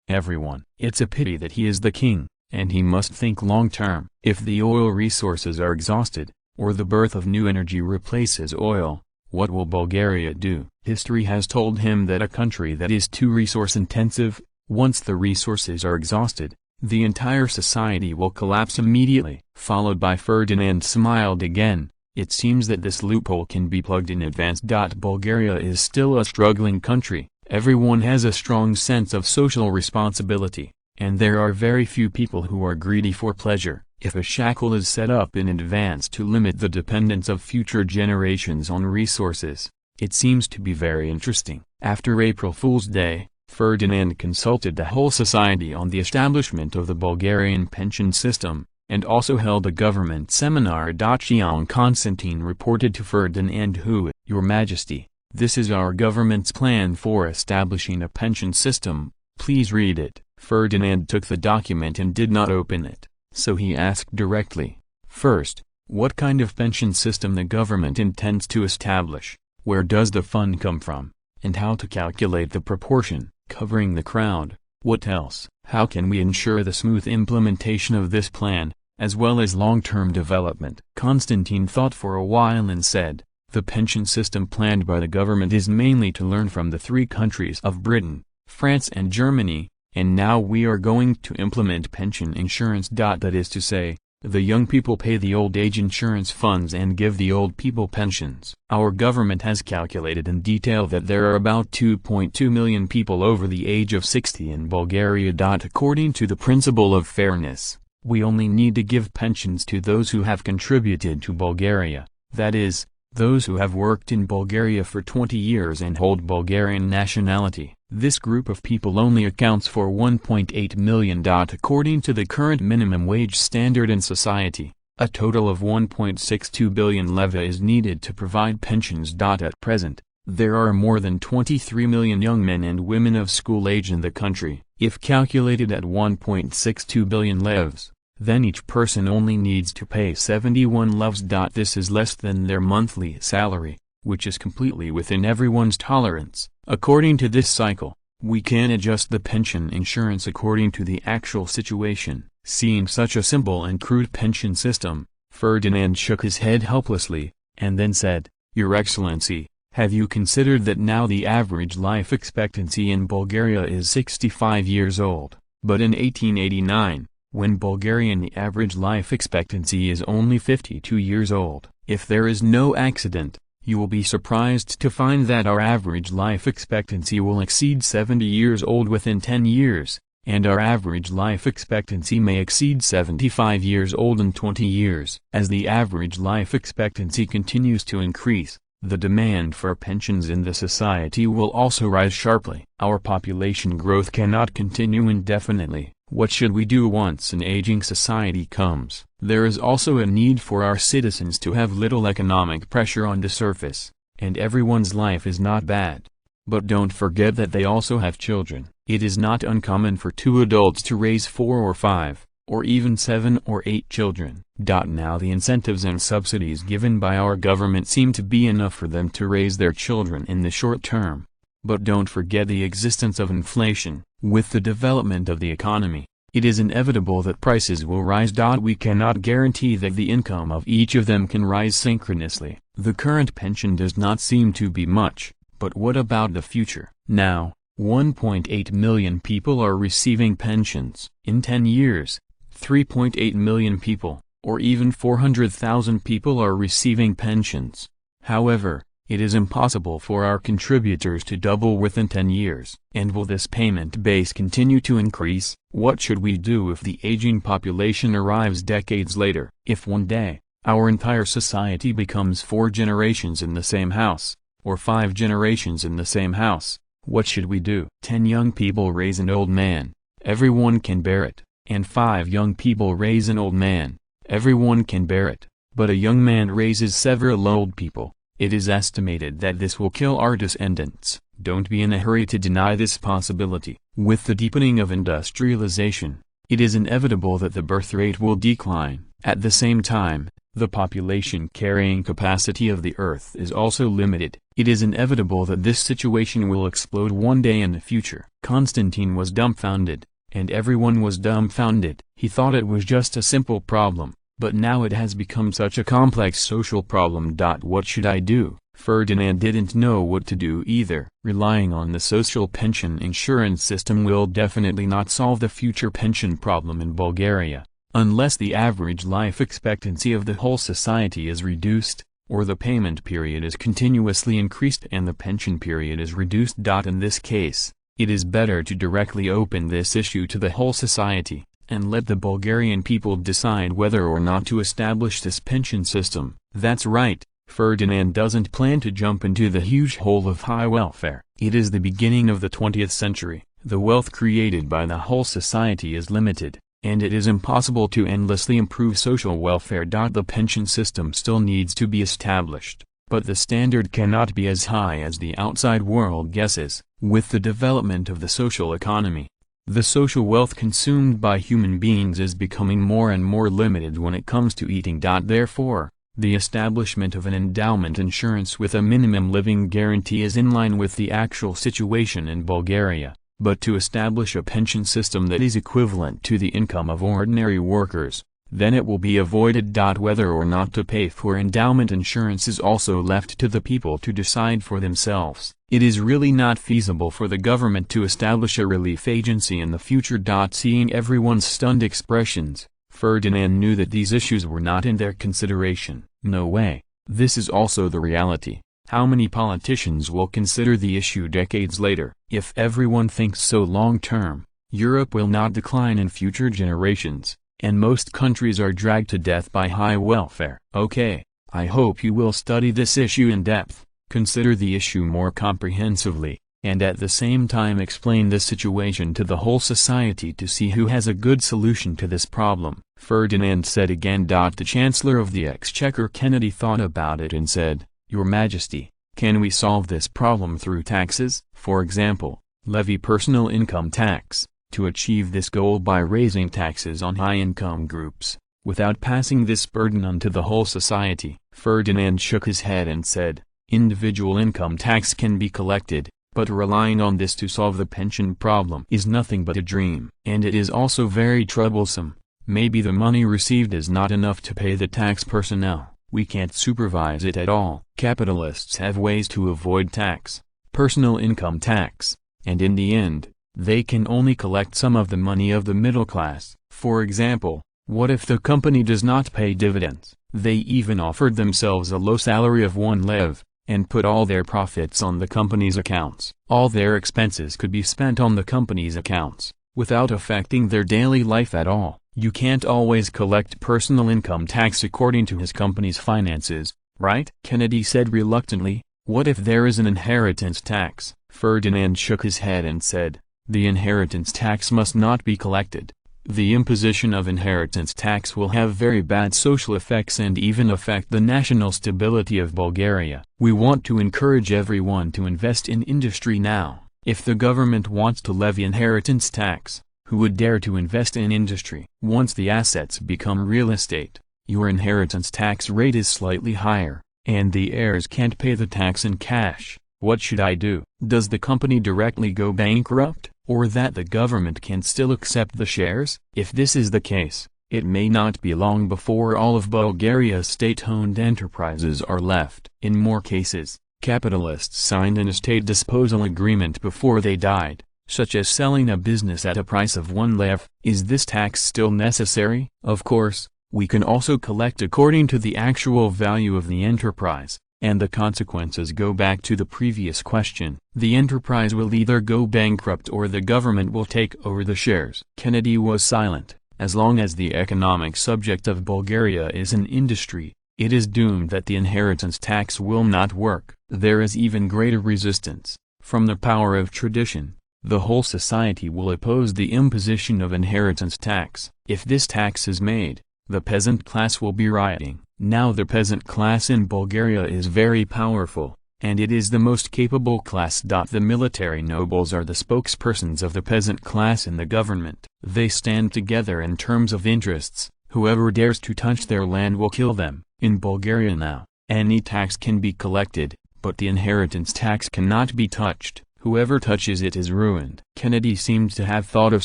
everyone. It's a pity that he is the king, and he must think long-term. If the oil resources are exhausted, or the birth of new energy replaces oil, what will Bulgaria do? History has told him that a country that is too resource-intensive, once the resources are exhausted, the entire society will collapse immediately. Followed by Ferdinand smiled again. It seems that this loophole can be plugged in advance. Bulgaria is still a struggling country. Everyone has a strong sense of social responsibility, and there are very few people who are greedy for pleasure. If a shackle is set up in advance to limit the dependence of future generations on resources, it seems to be very interesting. After April Fool's Day, Ferdinand consulted the whole society on the establishment of the Bulgarian pension system, and also held a government seminar. Young Constantine reported to Ferdinand, "Your Majesty, this is our government's plan for establishing a pension system, please read it." Ferdinand took the document and did not open it, so he asked directly, "First, what kind of pension system the government intends to establish, where does the fund come from, and how to calculate the proportion, covering the crowd, what else? How can we ensure the smooth implementation of this plan, as well as long-term development?" Constantine thought for a while and said, "The pension system planned by the government is mainly to learn from the three countries of Britain, France and Germany, and now we are going to implement pension insurance. That is to say, the young people pay the old age insurance funds and give the old people pensions. Our government has calculated in detail that there are about 2.2 million people over the age of 60 in Bulgaria. According to the principle of fairness, we only need to give pensions to those who have contributed to Bulgaria, that is, those who have worked in Bulgaria for 20 years and hold Bulgarian nationality. This group of people only accounts for 1.8 million. According to the current minimum wage standard in society, a total of 1.62 billion leva is needed to provide pensions. At present, There are more than 23 million young men and women of school age in the country. If calculated at 1.62 billion levs, then each person only needs to pay 71 levs. This is less than their monthly salary, which is completely within everyone's tolerance. According to this cycle, we can adjust the pension insurance according to the actual situation. Seeing such a simple and crude pension system, Ferdinand shook his head helplessly, and then said, "Your Excellency, have you considered that now the average life expectancy in Bulgaria is 65 years old, but in 1889, when Bulgarian the average life expectancy is only 52 years old. If there is no accident, you will be surprised to find that our average life expectancy will exceed 70 years old within 10 years, and our average life expectancy may exceed 75 years old in 20 years. As the average life expectancy continues to increase, the demand for pensions in the society will also rise sharply. Our population growth cannot continue indefinitely. What should we do once an aging society comes? There is also a need for our citizens to have little economic pressure on the surface, and everyone's life is not bad. But don't forget that they also have children. It is not uncommon for 2 adults to raise 4 or 5, or even 7 or 8 children. Now the incentives and subsidies given by our government seem to be enough for them to raise their children in the short term. But don't forget the existence of inflation. With the development of the economy, it is inevitable that prices will rise. We cannot guarantee that the income of each of them can rise synchronously. The current pension does not seem to be much, but what about the future? Now, 1.8 million people are receiving pensions. In 10 years, 3.8 million people, or even 400,000 people are receiving pensions. However, it is impossible for our contributors to double within 10 years. And will this payment base continue to increase? What should we do if the aging population arrives decades later? If one day, our entire society becomes 4 generations in the same house, or 5 generations in the same house, what should we do? 10 young people raise an old man, everyone can bear it, and 5 young people raise an old man, everyone can bear it, but a young man raises several old people. It is estimated that this will kill our descendants. Don't be in a hurry to deny this possibility. With the deepening of industrialization, it is inevitable that the birth rate will decline. At the same time, the population carrying capacity of the Earth is also limited. It is inevitable that this situation will explode one day in the future. Constantine was dumbfounded, and everyone was dumbfounded. He thought it was just a simple problem. But now it has become such a complex social problem. What should I do? Ferdinand didn't know what to do either. Relying on the social pension insurance system will definitely not solve the future pension problem in Bulgaria, unless the average life expectancy of the whole society is reduced, or the payment period is continuously increased and the pension period is reduced. In this case, it is better to directly open this issue to the whole society, and let the Bulgarian people decide whether or not to establish this pension system. That's right, Ferdinand doesn't plan to jump into the huge hole of high welfare. It is the beginning of the 20th century, the wealth created by the whole society is limited, and it is impossible to endlessly improve social welfare. The pension system still needs to be established, but the standard cannot be as high as the outside world guesses. With the development of the social economy, the social wealth consumed by human beings is becoming more and more limited when it comes to eating. Therefore, the establishment of an endowment insurance with a minimum living guarantee is in line with the actual situation in Bulgaria, but to establish a pension system that is equivalent to the income of ordinary workers, then it will be avoided. Whether or not to pay for endowment insurance is also left to the people to decide for themselves. It is really not feasible for the government to establish a relief agency in the future. Seeing everyone's stunned expressions, Ferdinand knew that these issues were not in their consideration. No way. This is also the reality. How many politicians will consider the issue decades later? If everyone thinks so long term, Europe will not decline in future generations, and most countries are dragged to death by high welfare. Okay, I hope you will study this issue in depth, consider the issue more comprehensively, and at the same time explain this situation to the whole society to see who has a good solution to this problem. Ferdinand said again. The Chancellor of the Exchequer Kennedy thought about it and said, "Your Majesty, Can we solve this problem through taxes? For example, levy personal income tax, to achieve this goal by raising taxes on high-income groups, without passing this burden onto the whole society. Ferdinand shook his head and said, individual income tax can be collected, but relying on this to solve the pension problem is nothing but a dream. And it is also very troublesome. Maybe the money received is not enough to pay the tax personnel. We can't supervise it at all. Capitalists have ways to avoid tax, personal income tax, and in the end, they can only collect some of the money of the middle class. For example, what if the company does not pay dividends? They even offered themselves a low salary of 1 lev, and put all their profits on the company's accounts. All their expenses could be spent on the company's accounts, without affecting their daily life at all. You can't always collect personal income tax according to his company's finances, right? Kennedy said reluctantly. What if there is an inheritance tax? Ferdinand shook his head and said, the inheritance tax must not be collected. The imposition of inheritance tax will have very bad social effects and even affect the national stability of Bulgaria. We want to encourage everyone to invest in industry now. If the government wants to levy inheritance tax, who would dare to invest in industry? Once the assets become real estate, your inheritance tax rate is slightly higher, and the heirs can't pay the tax in cash. What should I do? Does the company directly go bankrupt, or that the government can still accept the shares? If this is the case, it may not be long before all of Bulgaria's state-owned enterprises are left. In more cases, capitalists signed an estate disposal agreement before they died, such as selling a business at a price of 1 lev. Is this tax still necessary? Of course, we can also collect according to the actual value of the enterprise. And the consequences go back to the previous question. The enterprise will either go bankrupt or the government will take over the shares. Kennedy was silent. As long as the economic subject of Bulgaria is an industry, it is doomed that the inheritance tax will not work. There is even greater resistance. From the power of tradition, the whole society will oppose the imposition of inheritance tax. If this tax is made, the peasant class will be rioting. Now the peasant class in Bulgaria is very powerful, and it is the most capable class. The military nobles are the spokespersons of the peasant class in the government. They stand together in terms of interests. Whoever dares to touch their land will kill them. In Bulgaria now, any tax can be collected, but the inheritance tax cannot be touched. Whoever touches it is ruined. Kennedy seemed to have thought of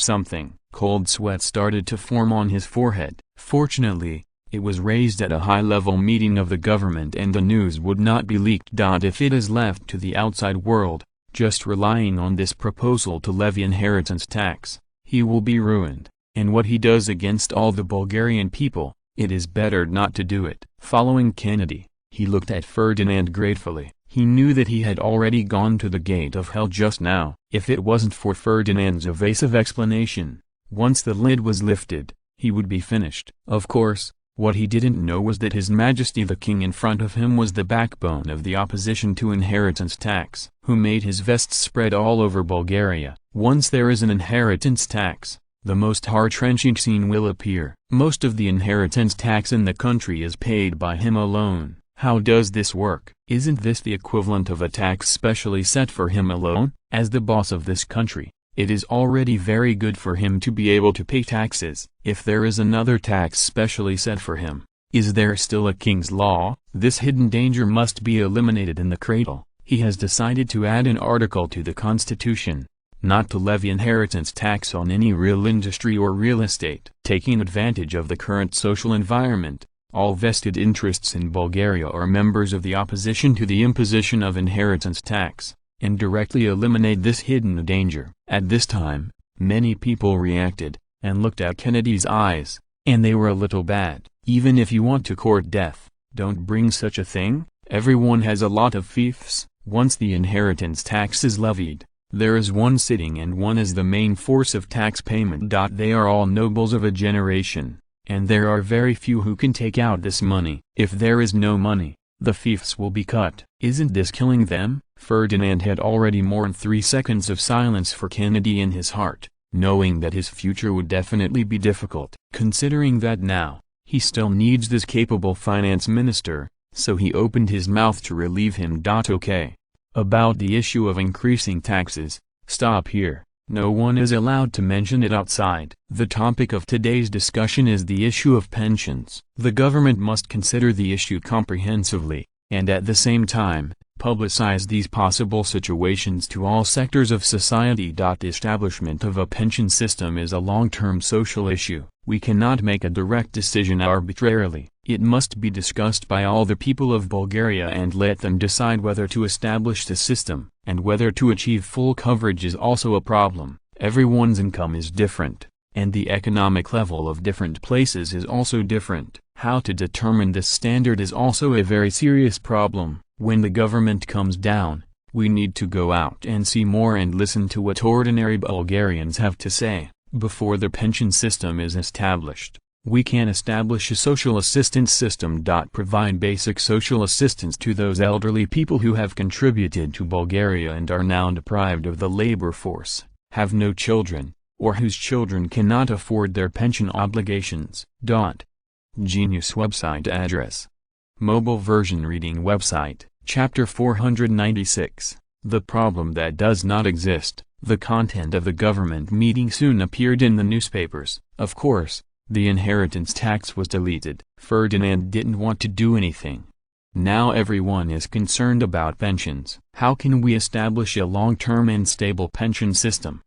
something. Cold sweat started to form on his forehead. Fortunately, it was raised at a high-level meeting of the government and the news would not be leaked. If it is left to the outside world, just relying on this proposal to levy inheritance tax, he will be ruined. And what he does against all the Bulgarian people, it is better not to do it. Following Kennedy, he looked at Ferdinand gratefully. He knew that he had already gone to the gate of hell just now. If it wasn't for Ferdinand's evasive explanation, once the lid was lifted, he would be finished. Of course, what he didn't know was that His Majesty the King in front of him was the backbone of the opposition to inheritance tax, who made his vests spread all over Bulgaria. Once there is an inheritance tax, the most heart-wrenching scene will appear. Most of the inheritance tax in the country is paid by him alone. How does this work? Isn't this the equivalent of a tax specially set for him alone? As the boss of this country, it is already very good for him to be able to pay taxes. If there is another tax specially set for him, is there still a king's law? This hidden danger must be eliminated in the cradle. He has decided to add an article to the constitution, not to levy inheritance tax on any real industry or real estate. Taking advantage of the current social environment, all vested interests in Bulgaria are members of the opposition to the imposition of inheritance tax, and directly eliminate this hidden danger. At this time, many people reacted, and looked at Kennedy's eyes, and they were a little bad. Even if you want to court death, don't bring such a thing. Everyone has a lot of fiefs. Once the inheritance tax is levied, there is one sitting and one is the main force of tax payment. They are all nobles of a generation, and there are very few who can take out this money. If there is no money, the fiefs will be cut. Isn't this killing them? Ferdinand had already mourned 3 seconds of silence for Kennedy in his heart, knowing that his future would definitely be difficult. Considering that now, he still needs this capable finance minister, so he opened his mouth to relieve him. Okay. About the issue of increasing taxes, stop here. No one is allowed to mention it outside. The topic of today's discussion is the issue of pensions. The government must consider the issue comprehensively, and at the same time, publicize these possible situations to all sectors of society. The establishment of a pension system is a long-term social issue. We cannot make a direct decision arbitrarily. It must be discussed by all the people of Bulgaria and let them decide whether to establish the system, and whether to achieve full coverage is also a problem. Everyone's income is different, and the economic level of different places is also different. How to determine this standard is also a very serious problem. When the government comes down, we need to go out and see more and listen to what ordinary Bulgarians have to say. Before the pension system is established, we can establish a social assistance system. Provide basic social assistance to those elderly people who have contributed to Bulgaria and are now deprived of the labor force, have no children, or whose children cannot afford their pension obligations. Genius website address. Mobile version reading website, Chapter 496. The problem that does not exist. The content of the government meeting soon appeared in the newspapers. Of course, the inheritance tax was deleted. Ferdinand didn't want to do anything. Now everyone is concerned about pensions. How can we establish a long-term and stable pension system?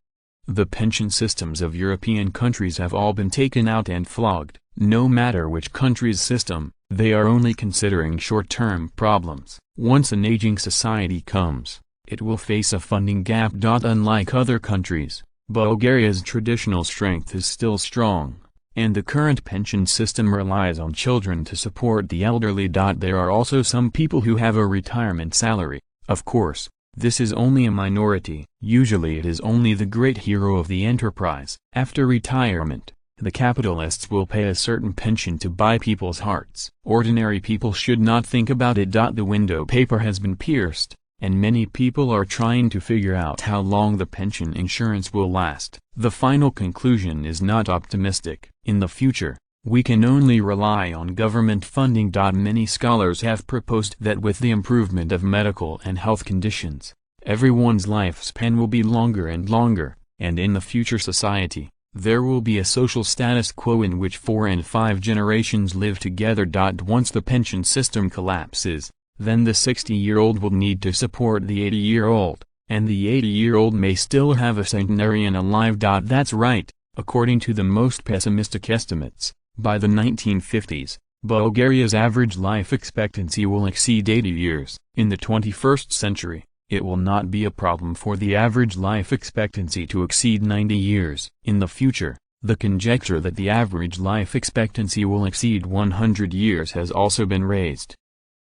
The pension systems of European countries have all been taken out and flogged. No matter which country's system, they are only considering short-term problems. Once an aging society comes, it will face a funding gap. Unlike other countries, Bulgaria's traditional strength is still strong, and the current pension system relies on children to support the elderly. There are also some people who have a retirement salary. Of course, this is only a minority. Usually it is only the great hero of the enterprise. After retirement, the capitalists will pay a certain pension to buy people's hearts. Ordinary people should not think about it. The window paper has been pierced, and many people are trying to figure out how long the pension insurance will last. The final conclusion is not optimistic. In the future, we can only rely on government funding. Many scholars have proposed that with the improvement of medical and health conditions, everyone's lifespan will be longer and longer, and in the future society, there will be a social status quo in which 4 and 5 generations live together. Once the pension system collapses, then the 60-year-old will need to support the 80-year-old, and the 80-year-old may still have a centenarian alive. That's right, according to the most pessimistic estimates, by the 1950s, Bulgaria's average life expectancy will exceed 80 years. In the 21st century, it will not be a problem for the average life expectancy to exceed 90 years. In the future, the conjecture that the average life expectancy will exceed 100 years has also been raised.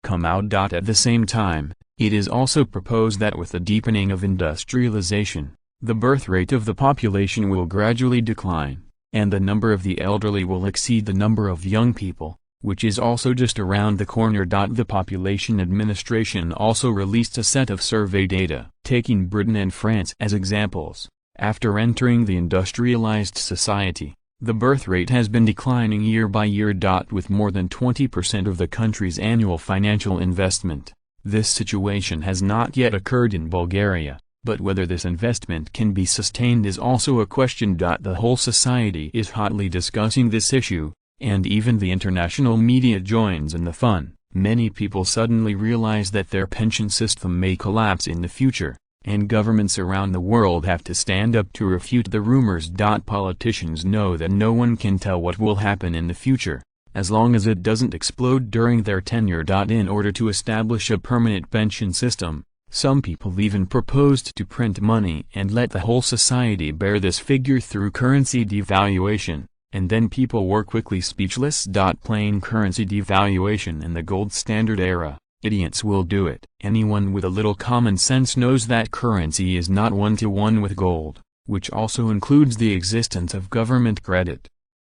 At the same time, it is also proposed that with the deepening of industrialization, the birth rate of the population will gradually decline, and the number of the elderly will exceed the number of young people, which is also just around the corner. The Population Administration also released a set of survey data, taking Britain and France as examples. After entering the industrialized society, the birth rate has been declining year by year. With more than 20% of the country's annual financial investment. This situation has not yet occurred in Bulgaria, but whether this investment can be sustained is also a question. The whole society is hotly discussing this issue, and even the international media joins in the fun. Many people suddenly realize that their pension system may collapse in the future, and governments around the world have to stand up to refute the rumors. Politicians know that no one can tell what will happen in the future, as long as it doesn't explode during their tenure. In order to establish a permanent pension system, some people even proposed to print money and let the whole society bear this figure through currency devaluation. And then people were quickly speechless. Plain currency devaluation in the gold standard era, idiots will do it. Anyone with a little common sense knows that currency is not one-to-one with gold, which also includes the existence of government credit.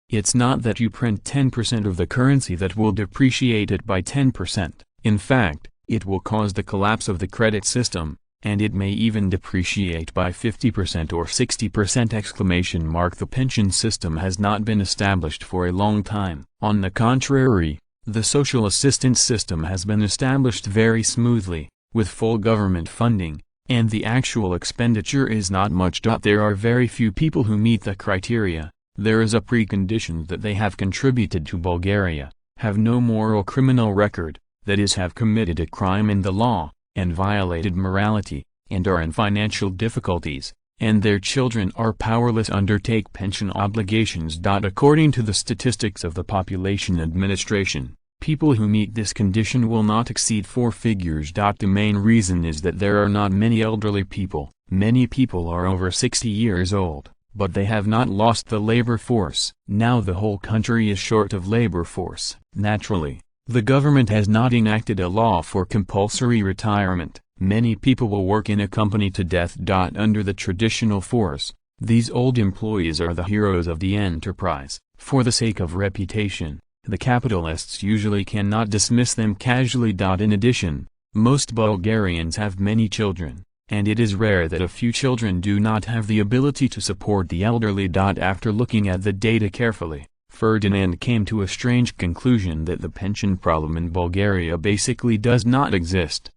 It's not that you print 10% of the currency that will depreciate it by 10%. In fact, it will cause the collapse of the credit system, and it may even depreciate by 50% or 60%! The pension system has not been established for a long time. On the contrary, The social assistance system has been established very smoothly, with full government funding, and the actual expenditure is not much. There are very few people who meet the criteria. There is a precondition that they have contributed to Bulgaria, have no moral criminal record, that is, have committed a crime in the law, and violated morality, and are in financial difficulties, and their children are powerless to undertake pension obligations. According to the statistics of the Population Administration, people who meet this condition will not exceed 4 figures. The main reason is that there are not many elderly people. Many people are over 60 years old, but they have not lost the labor force. Now the whole country is short of labor force. Naturally, the government has not enacted a law for compulsory retirement. Many people will work in a company to death. Under the traditional force, these old employees are the heroes of the enterprise. For the sake of reputation, the capitalists usually cannot dismiss them casually. In addition, most Bulgarians have many children, and it is rare that a few children do not have the ability to support the elderly. After looking at the data carefully, Ferdinand came to a strange conclusion that the pension problem in Bulgaria basically does not exist.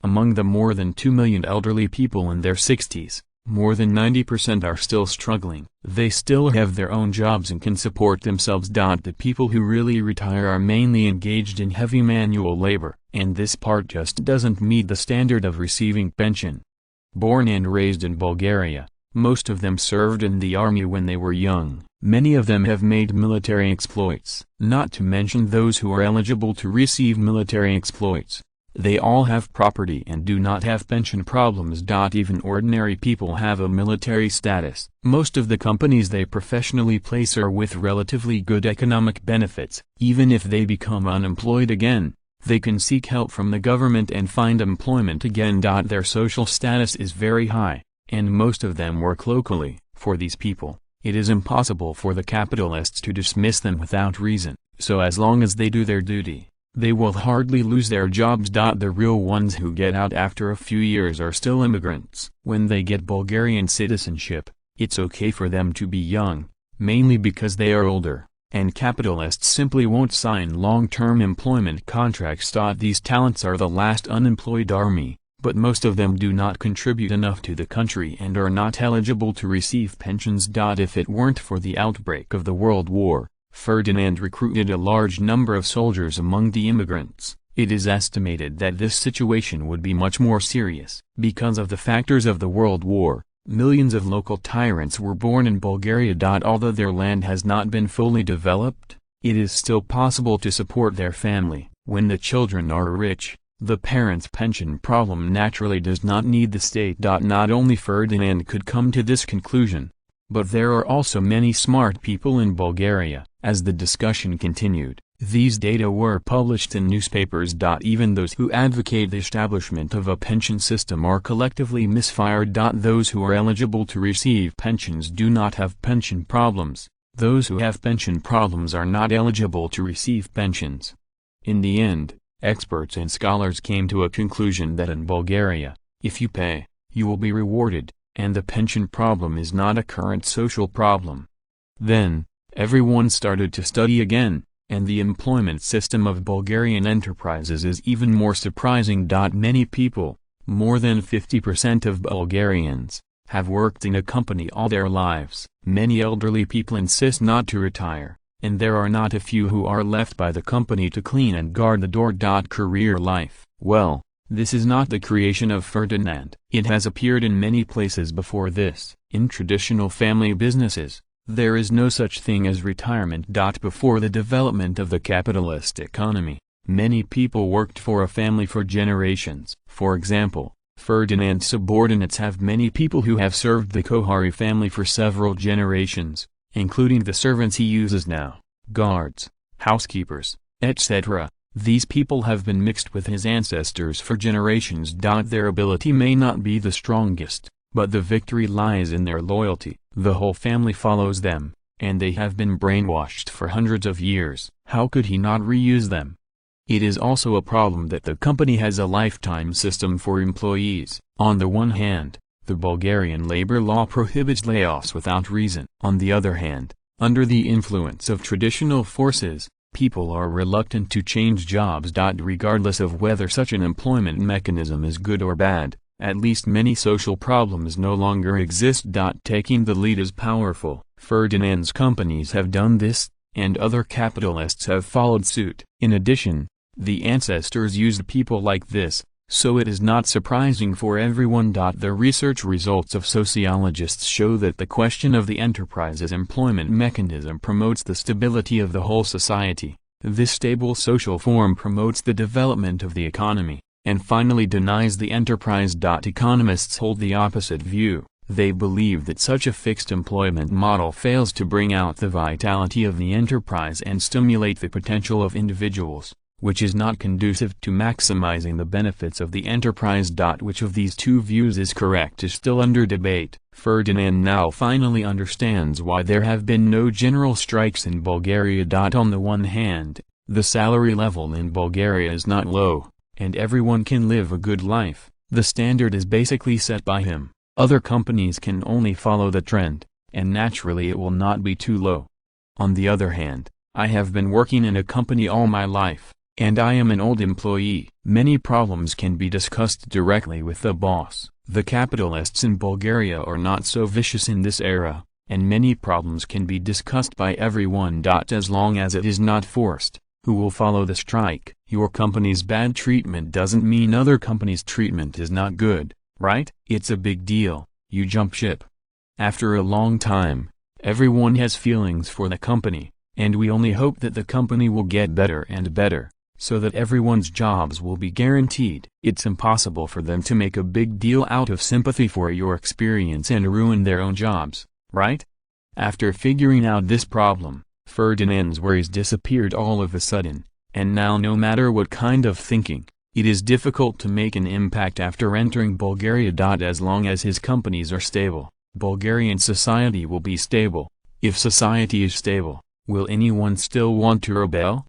Among the more than 2 million elderly people in their 60s, more than 90% are still struggling. They still have their own jobs and can support themselves. The people who really retire are mainly engaged in heavy manual labor, and this part just doesn't meet the standard of receiving pension. Born and raised in Bulgaria, most of them served in the army when they were young. Many of them have made military exploits, not to mention those who are eligible to receive military exploits. They all have property and do not have pension problems. Even ordinary people have a military status. Most of the companies they professionally place are with relatively good economic benefits. Even if they become unemployed again, they can seek help from the government and find employment again. Their social status is very high, and most of them work locally. For these people, it is impossible for the capitalists to dismiss them without reason, so as long as they do their duty, they will hardly lose their jobs. The real ones who get out after a few years are still immigrants. When they get Bulgarian citizenship, it's okay for them to be young, mainly because they are older, and capitalists simply won't sign long-term employment contracts. These talents are the last unemployed army, but most of them do not contribute enough to the country and are not eligible to receive pensions. If it weren't for the outbreak of the World War, Ferdinand recruited a large number of soldiers among the immigrants. It is estimated that this situation would be much more serious. Because of the factors of the World War, millions of local tyrants were born in Bulgaria. Although their land has not been fully developed, it is still possible to support their family. When the children are rich, the parents' pension problem naturally does not need the state. Not only Ferdinand could come to this conclusion, but there are also many smart people in Bulgaria. As the discussion continued, these data were published in newspapers. Even those who advocate the establishment of a pension system are collectively misfired. Those who are eligible to receive pensions do not have pension problems. Those who have pension problems are not eligible to receive pensions. In the end, experts and scholars came to a conclusion that in Bulgaria, if you pay, you will be rewarded, and the pension problem is not a current social problem. Then, everyone started to study again, and the employment system of Bulgarian enterprises is even more surprising. Many people, more than 50% of Bulgarians, have worked in a company all their lives. Many elderly people insist not to retire, and there are not a few who are left by the company to clean and guard the door. Career life. Well, this is not the creation of Ferdinand. It has appeared in many places before this. In traditional family businesses, there is no such thing as retirement. Before the development of the capitalist economy, many people worked for a family for generations. For example, Ferdinand's subordinates have many people who have served the Kohari family for several generations, including the servants he uses now, guards, housekeepers, etc. These people have been mixed with his ancestors for generations. Their ability may not be the strongest, but the victory lies in their loyalty. The whole family follows them, and they have been brainwashed for hundreds of years. How could he not reuse them? It is also a problem that the company has a lifetime system for employees. On the one hand, the Bulgarian labor law prohibits layoffs without reason. On the other hand, under the influence of traditional forces, People are reluctant to change jobs. Regardless of whether such an employment mechanism is good or bad, at least many social problems no longer exist. Taking the lead is powerful. Ferdinand's companies have done this, and other capitalists have followed suit. In addition, the ancestors used people like this, so it is not surprising for everyone. The research results of sociologists show that the question of the enterprise's employment mechanism promotes the stability of the whole society. This stable social form promotes the development of the economy, and finally denies the enterprise. Economists hold the opposite view. They believe that such a fixed employment model fails to bring out the vitality of the enterprise and stimulate the potential of individuals, which is not conducive to maximizing the benefits of the enterprise. Which of these two views is correct is still under debate. Ferdinand now finally understands why there have been no general strikes in Bulgaria. On the one hand, the salary level in Bulgaria is not low, and everyone can live a good life. The standard is basically set by him. Other companies can only follow the trend, and naturally it will not be too low. On the other hand, I have been working in a company all my life, and I am an old employee. Many problems can be discussed directly with the boss. The capitalists in Bulgaria are not so vicious in this era, and many problems can be discussed by everyone. As long as it is not forced, who will follow the strike? Your company's bad treatment doesn't mean other companies' treatment is not good, right? It's a big deal. You jump ship. After a long time, everyone has feelings for the company, and we only hope that the company will get better and better, so that everyone's jobs will be guaranteed. It's impossible for them to make a big deal out of sympathy for your experience and ruin their own jobs, right? After figuring out this problem, Ferdinand's worries disappeared all of a sudden, and now no matter what kind of thinking, it is difficult to make an impact after entering Bulgaria. As long as his companies are stable, Bulgarian society will be stable. If society is stable, will anyone still want to rebel?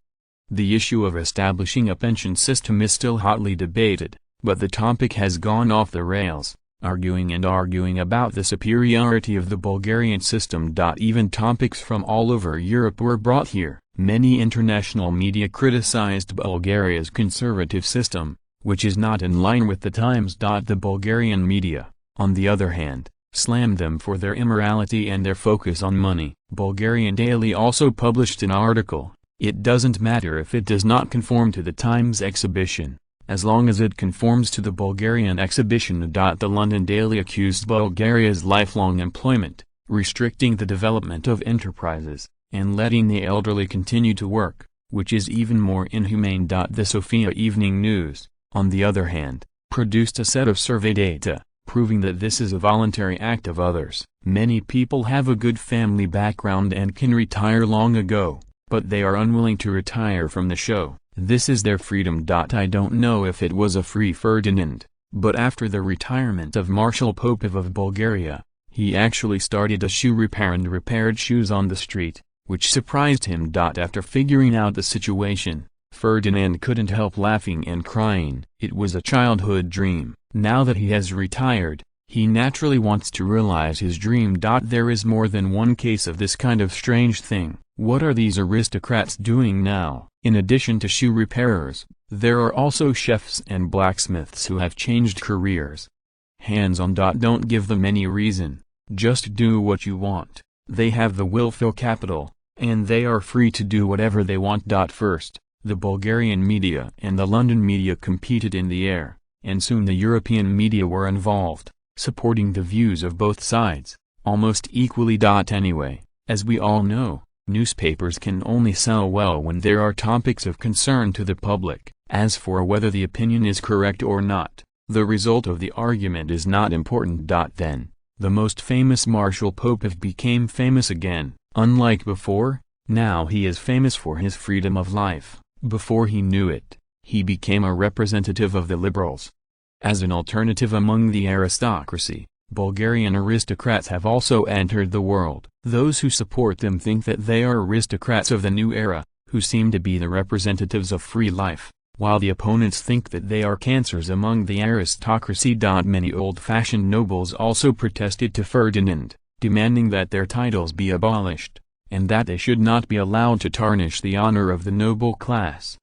The issue of establishing a pension system is still hotly debated, but the topic has gone off the rails, arguing about the superiority of the Bulgarian system. Even topics from all over Europe were brought here. Many international media criticized Bulgaria's conservative system, which is not in line with the times. The Bulgarian media, on the other hand, slammed them for their immorality and their focus on money. Bulgarian Daily also published an article. It doesn't matter if it does not conform to the Times exhibition, as long as it conforms to the Bulgarian exhibition. The London Daily accused Bulgaria's lifelong employment, restricting the development of enterprises, and letting the elderly continue to work, which is even more inhumane. The Sofia Evening News, on the other hand, produced a set of survey data, proving that this is a voluntary act of others. Many people have a good family background and can retire long ago, but they are unwilling to retire from the show. This is their freedom. I don't know if it was a free Ferdinand, but after the retirement of Marshal Popov of Bulgaria, he actually started a shoe repair and repaired shoes on the street, which surprised him. After figuring out the situation, Ferdinand couldn't help laughing and crying. It was a childhood dream. Now that he has retired, he naturally wants to realize his dream. There is more than one case of this kind of strange thing. What are these aristocrats doing now? In addition to shoe repairers, there are also chefs and blacksmiths who have changed careers. Hands-on. Don't give them any reason, just do what you want. They have the willful capital, and they are free to do whatever they want. First, the Bulgarian media and the London media competed in the air, and soon the European media were involved, supporting the views of both sides, almost equally. Anyway, as we all know, newspapers can only sell well when there are topics of concern to the public. As for whether the opinion is correct or not, the result of the argument is not important. Then, the most famous Marshal Popov became famous again. Unlike before, now he is famous for his freedom of life. Before he knew it, he became a representative of the liberals. As an alternative among the aristocracy, Bulgarian aristocrats have also entered the world. Those who support them think that they are aristocrats of the new era, who seem to be the representatives of free life, while the opponents think that they are cancers among the aristocracy. Many old-fashioned nobles also protested to Ferdinand, demanding that their titles be abolished. and that they should not be allowed to tarnish the honor of the noble class.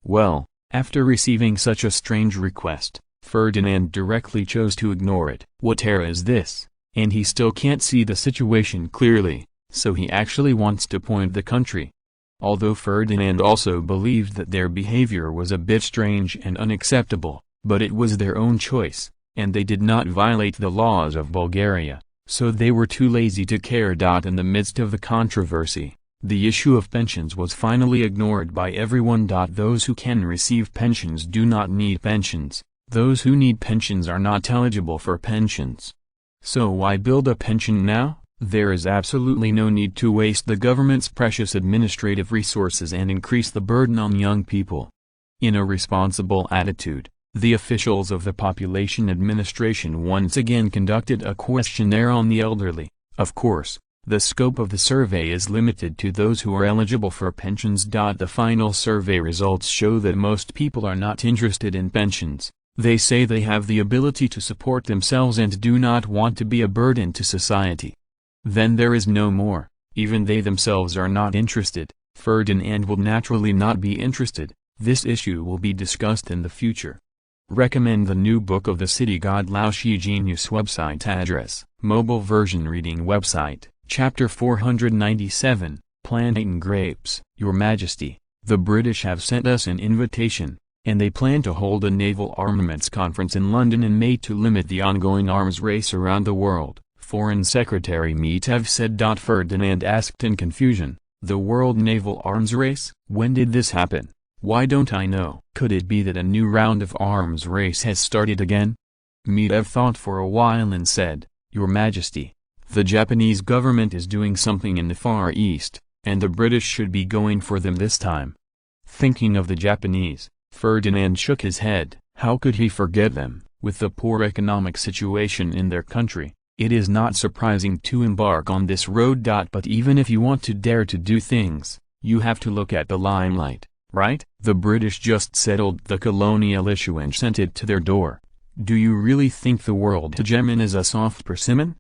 Well, after receiving such a strange request, Ferdinand directly chose to ignore it. What era is this? And he still can't see the situation clearly, so he actually wants to point the country. Although Ferdinand also believed that their behavior was a bit strange and unacceptable, but it was their own choice, and they did not violate the laws of Bulgaria, so they were too lazy to care. In the midst of the controversy, the issue of pensions was finally ignored by everyone. Those who can receive pensions do not need pensions, those who need pensions are not eligible for pensions. So why build a pension now? There is absolutely no need to waste the government's precious administrative resources and increase the burden on young people. In a responsible attitude, the officials of the Population Administration once again conducted a questionnaire on the elderly. Of course, the scope of the survey is limited to those who are eligible for pensions. The final survey results show that most people are not interested in pensions. They say they have the ability to support themselves and do not want to be a burden to society. Then there is no more. Even they themselves are not interested. Ferdinand will naturally not be interested. This issue will be discussed in the future. Recommend the new book of the City God Laushi Genius website address, mobile version reading website, chapter 497, Planting Grapes. Your Majesty, the British have sent us an invitation, and they plan to hold a naval armaments conference in London in May to limit the ongoing arms race around the world. Foreign Secretary Mitev said. Ferdinand asked in confusion, the world naval arms race? When did this happen? Why don't I know? Could it be that a new round of arms race has started again? Mitev thought for a while and said, Your Majesty, the Japanese government is doing something in the Far East, and the British should be going for them this time. Thinking of the Japanese, Ferdinand shook his head. How could he forget them? With the poor economic situation in their country, it is not surprising to embark on this road. But even if you want to dare to do things, you have to look at the limelight, right? The British just settled the colonial issue and sent it to their door. Do you really think the world hegemon is a soft persimmon?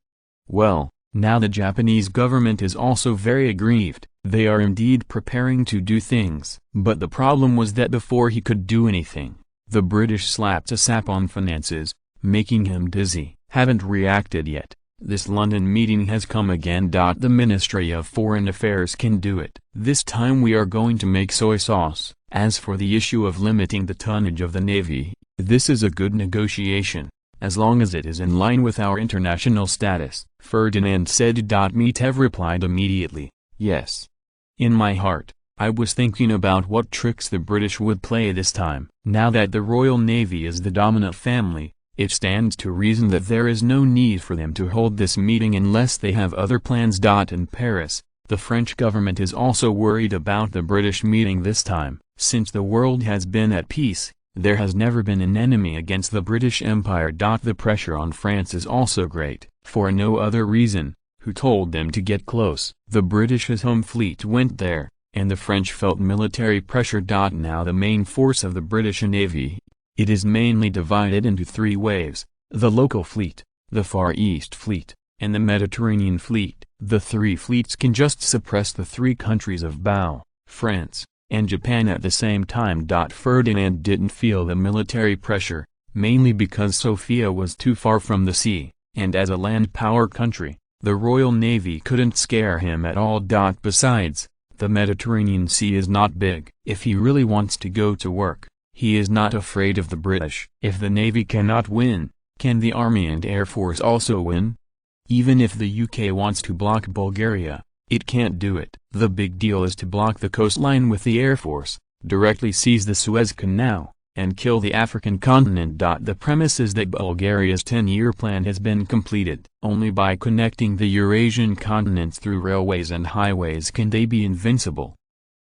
Well, now the Japanese government is also very aggrieved. They are indeed preparing to do things. But the problem was that before he could do anything, the British slapped a sap on finances, making him dizzy. Haven't reacted yet. This London meeting has come again. The Ministry of Foreign Affairs can do it. This time we are going to make soy sauce. As for the issue of limiting the tonnage of the Navy, this is a good negotiation, as long as it is in line with our international status, Ferdinand said. Mitev replied immediately, yes. In my heart, I was thinking about what tricks the British would play this time. Now that the Royal Navy is the dominant family, it stands to reason that there is no need for them to hold this meeting unless they have other plans. In Paris, the French government is also worried about the British meeting this time. Since the world has been at peace, there has never been an enemy against the British Empire. The pressure on France is also great, for no other reason. Who told them to get close? The British's home fleet went there, and the French felt military pressure. Now the main force of the British Navy, it is mainly divided into three waves: the local fleet, the Far East fleet, and the Mediterranean fleet. The three fleets can just suppress the three countries of Bao, France, and Japan at the same time. Ferdinand didn't feel the military pressure, mainly because Sofia was too far from the sea, and as a land power country, the Royal Navy couldn't scare him at all. Besides, the Mediterranean Sea is not big. If he really wants to go to work, he is not afraid of the British. If the Navy cannot win, can the Army and Air Force also win? Even if the UK wants to block Bulgaria, it can't do it. The big deal is to block the coastline with the Air Force, directly seize the Suez Canal, and kill the African continent. The premise is that Bulgaria's 10-year plan has been completed. Only by connecting the Eurasian continents through railways and highways can they be invincible.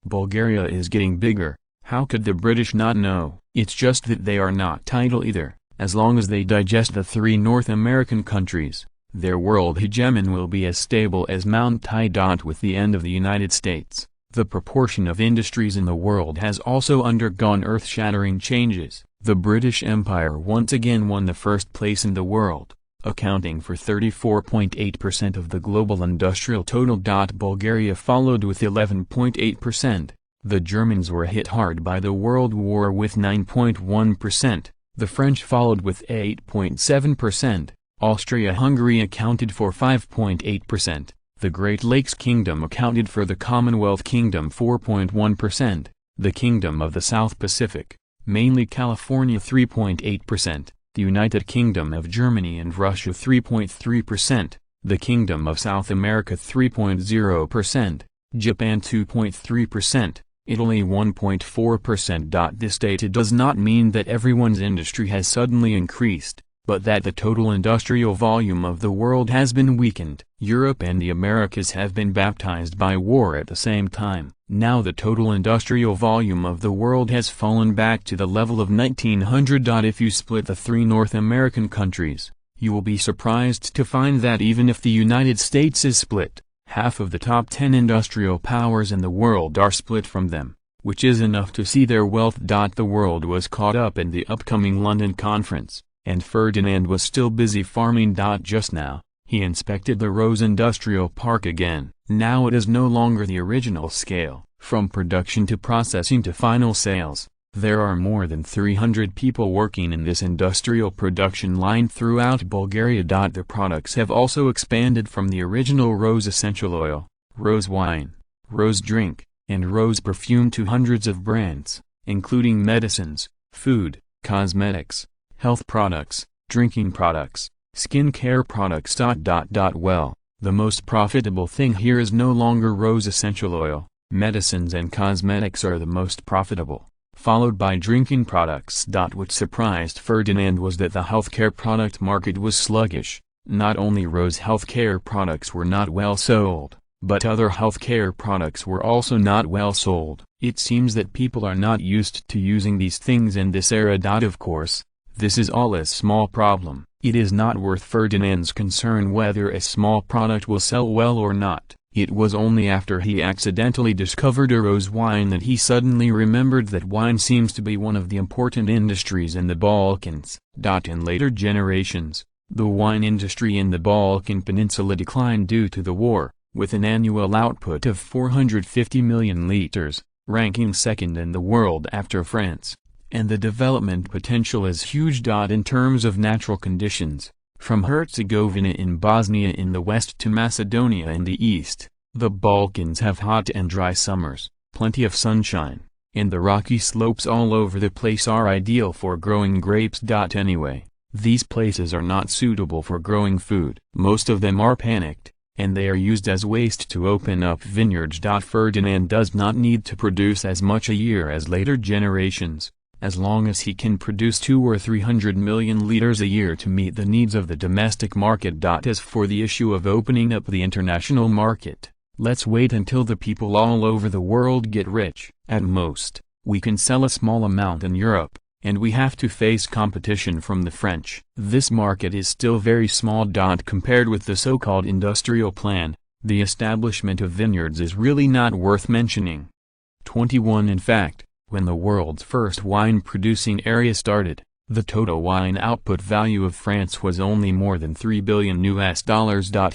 Bulgaria is getting bigger. How could the British not know? It's just that they are not idle either. As long as they digest the three North American countries, their world hegemon will be as stable as Mount Tai. With the end of the United States, the proportion of industries in the world has also undergone earth-shattering changes. The British Empire once again won the first place in the world. accounting for 34.8% of the global industrial total. Bulgaria followed with 11.8%. The Germans were hit hard by the World War with 9.1%. The French followed with 8.7%. Austria-Hungary accounted for 5.8%. The Great Lakes Kingdom accounted for the Commonwealth Kingdom 4.1%. The Kingdom of the South Pacific, mainly California 3.8%. The United Kingdom of Germany and Russia 3.3%. The Kingdom of South America 3.0%. Japan 2.3%. Italy 1.4%. This data does not mean that everyone's industry has suddenly increased, but that the total industrial volume of the world has been weakened. Europe and the Americas have been baptized by war at the same time. Now the total industrial volume of the world has fallen back to the level of 1900. If you split the three North American countries, you will be surprised to find that even if the United States is split, half of the top 10 industrial powers in the world are split from them, which is enough to see their wealth. The world was caught up in the upcoming London conference, and Ferdinand was still busy farming. Just now, he inspected the Rose Industrial Park again. Now it is no longer the original scale, from production to processing to final sales. There are more than 300 people working in this industrial production line throughout Bulgaria. The products have also expanded from the original rose essential oil, rose wine, rose drink, and rose perfume to hundreds of brands, including medicines, food, cosmetics, health products, drinking products, skincare products. Well, the most profitable thing here is no longer rose essential oil. Medicines and cosmetics are the most profitable, followed by drinking products. What surprised Ferdinand was that the healthcare product market was sluggish. Not only rose healthcare products were not well sold, but other healthcare products were also not well sold. It seems that people are not used to using these things in this era. Of course, this is all a small problem. It is not worth Ferdinand's concern whether a small product will sell well or not. It was only after he accidentally discovered a rose wine that he suddenly remembered that wine seems to be one of the important industries in the Balkans. In later generations, the wine industry in the Balkan Peninsula declined due to the war, with an annual output of 450 million liters, ranking second in the world after France. And the development potential is huge. In terms of natural conditions, from Herzegovina in Bosnia in the west to Macedonia in the east, the Balkans have hot and dry summers, plenty of sunshine, and the rocky slopes all over the place are ideal for growing grapes. Anyway, these places are not suitable for growing food. Most of them are panicked, and they are used as waste to open up vineyards. Ferdinand does not need to produce as much a year as later generations, as long as he can produce 200 or 300 million liters a year to meet the needs of the domestic market. As for the issue of opening up the international market, let's wait until the people all over the world get rich. At most, we can sell a small amount in Europe, and we have to face competition from the French. This market is still very small. Compared with the so-called industrial plan, the establishment of vineyards is really not worth mentioning. 21 In fact, when the world's first wine-producing area started, the total wine output value of France was only more than $3 billion.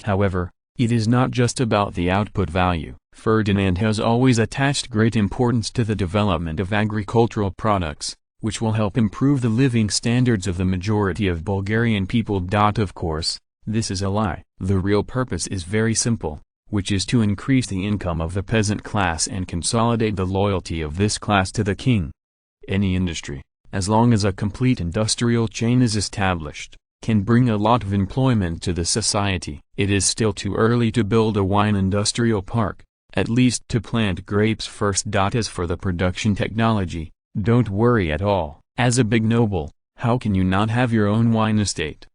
However, it is not just about the output value. Ferdinand has always attached great importance to the development of agricultural products, which will help improve the living standards of the majority of Bulgarian people. Of course, this is a lie. The real purpose is very simple, which is to increase the income of the peasant class and consolidate the loyalty of this class to the king. Any industry, as long as a complete industrial chain is established, can bring a lot of employment to the society. It is still too early to build a wine industrial park, at least to plant grapes first. As for the production technology, don't worry at all. As a big noble, how can you not have your own wine estate?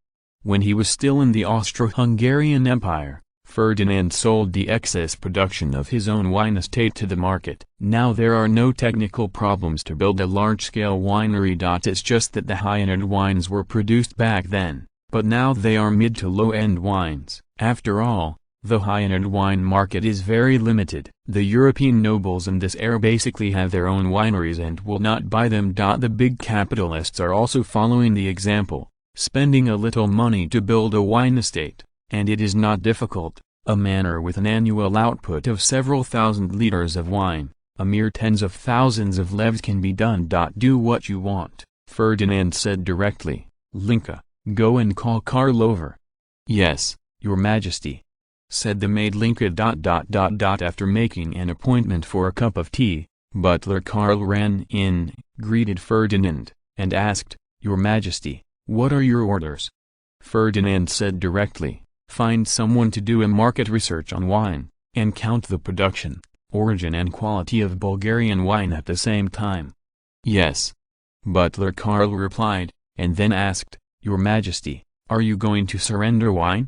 When he was still in the Austro-Hungarian Empire, Ferdinand sold the excess production of his own wine estate to the market. Now there are no technical problems to build a large-scale winery. It's just that the high-end wines were produced back then, but now they are mid to low-end wines. After all, the high-end wine market is very limited. The European nobles in this era basically have their own wineries and will not buy them. The big capitalists are also following the example, spending a little money to build a wine estate, and it is not difficult, a manor with an annual output of several thousand liters of wine, a mere tens of thousands of levs can be done. Do what you want, Ferdinand said directly. Linka, go and call Karl over. Yes, your majesty, said the maid Linka. After making an appointment for a cup of tea, butler Karl ran in, greeted Ferdinand, and asked, Your Majesty, what are your orders? Ferdinand said directly, find someone to do a market research on wine, and count the production, origin and quality of Bulgarian wine at the same time. Yes. Butler Karl replied, and then asked, Your Majesty, are you going to surrender wine?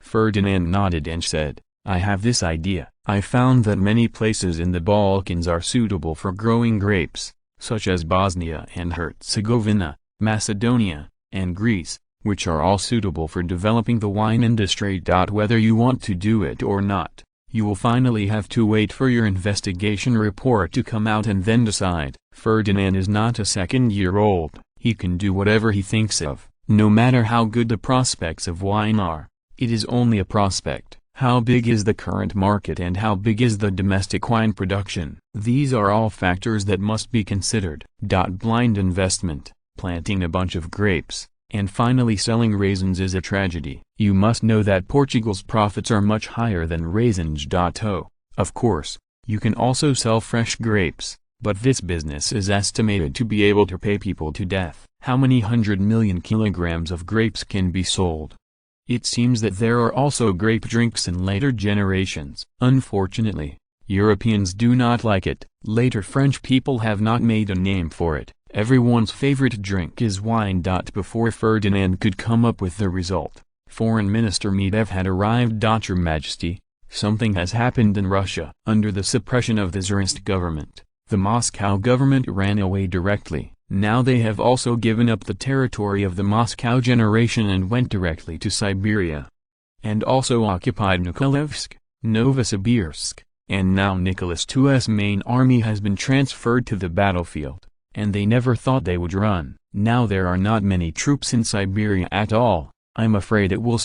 Ferdinand nodded and said, I have this idea. I found that many places in the Balkans are suitable for growing grapes, such as Bosnia and Herzegovina, Macedonia, and Greece, which are all suitable for developing the wine industry. Whether you want to do it or not, you will finally have to wait for your investigation report to come out and then decide. Ferdinand is not a second-year-old, he can do whatever he thinks of, no matter how good the prospects of wine are. It is only a prospect. How big is the current market and how big is the domestic wine production? These are all factors that must be considered. Blind investment, planting a bunch of grapes, and finally selling raisins is a tragedy. You must know that Portugal's profits are much higher than raisins. Of course, you can also sell fresh grapes, but this business is estimated to be able to pay people to death. How many 100 million kilograms of grapes can be sold? It seems that there are also grape drinks in later generations. Unfortunately, Europeans do not like it. Later French people have not made a name for it. Everyone's favorite drink is wine. Before Ferdinand could come up with the result, Foreign Minister Medvedev had arrived. Your Majesty, something has happened in Russia. Under the suppression of the Tsarist government, the Moscow government ran away directly. Now they have also given up the territory of the Moscow generation and went directly to Siberia. And also occupied Nikolaevsk, Novosibirsk, and now Nicholas II's main army has been transferred to the battlefield, and they never thought they would run. Now there are not many troops in Siberia at all. I'm afraid it will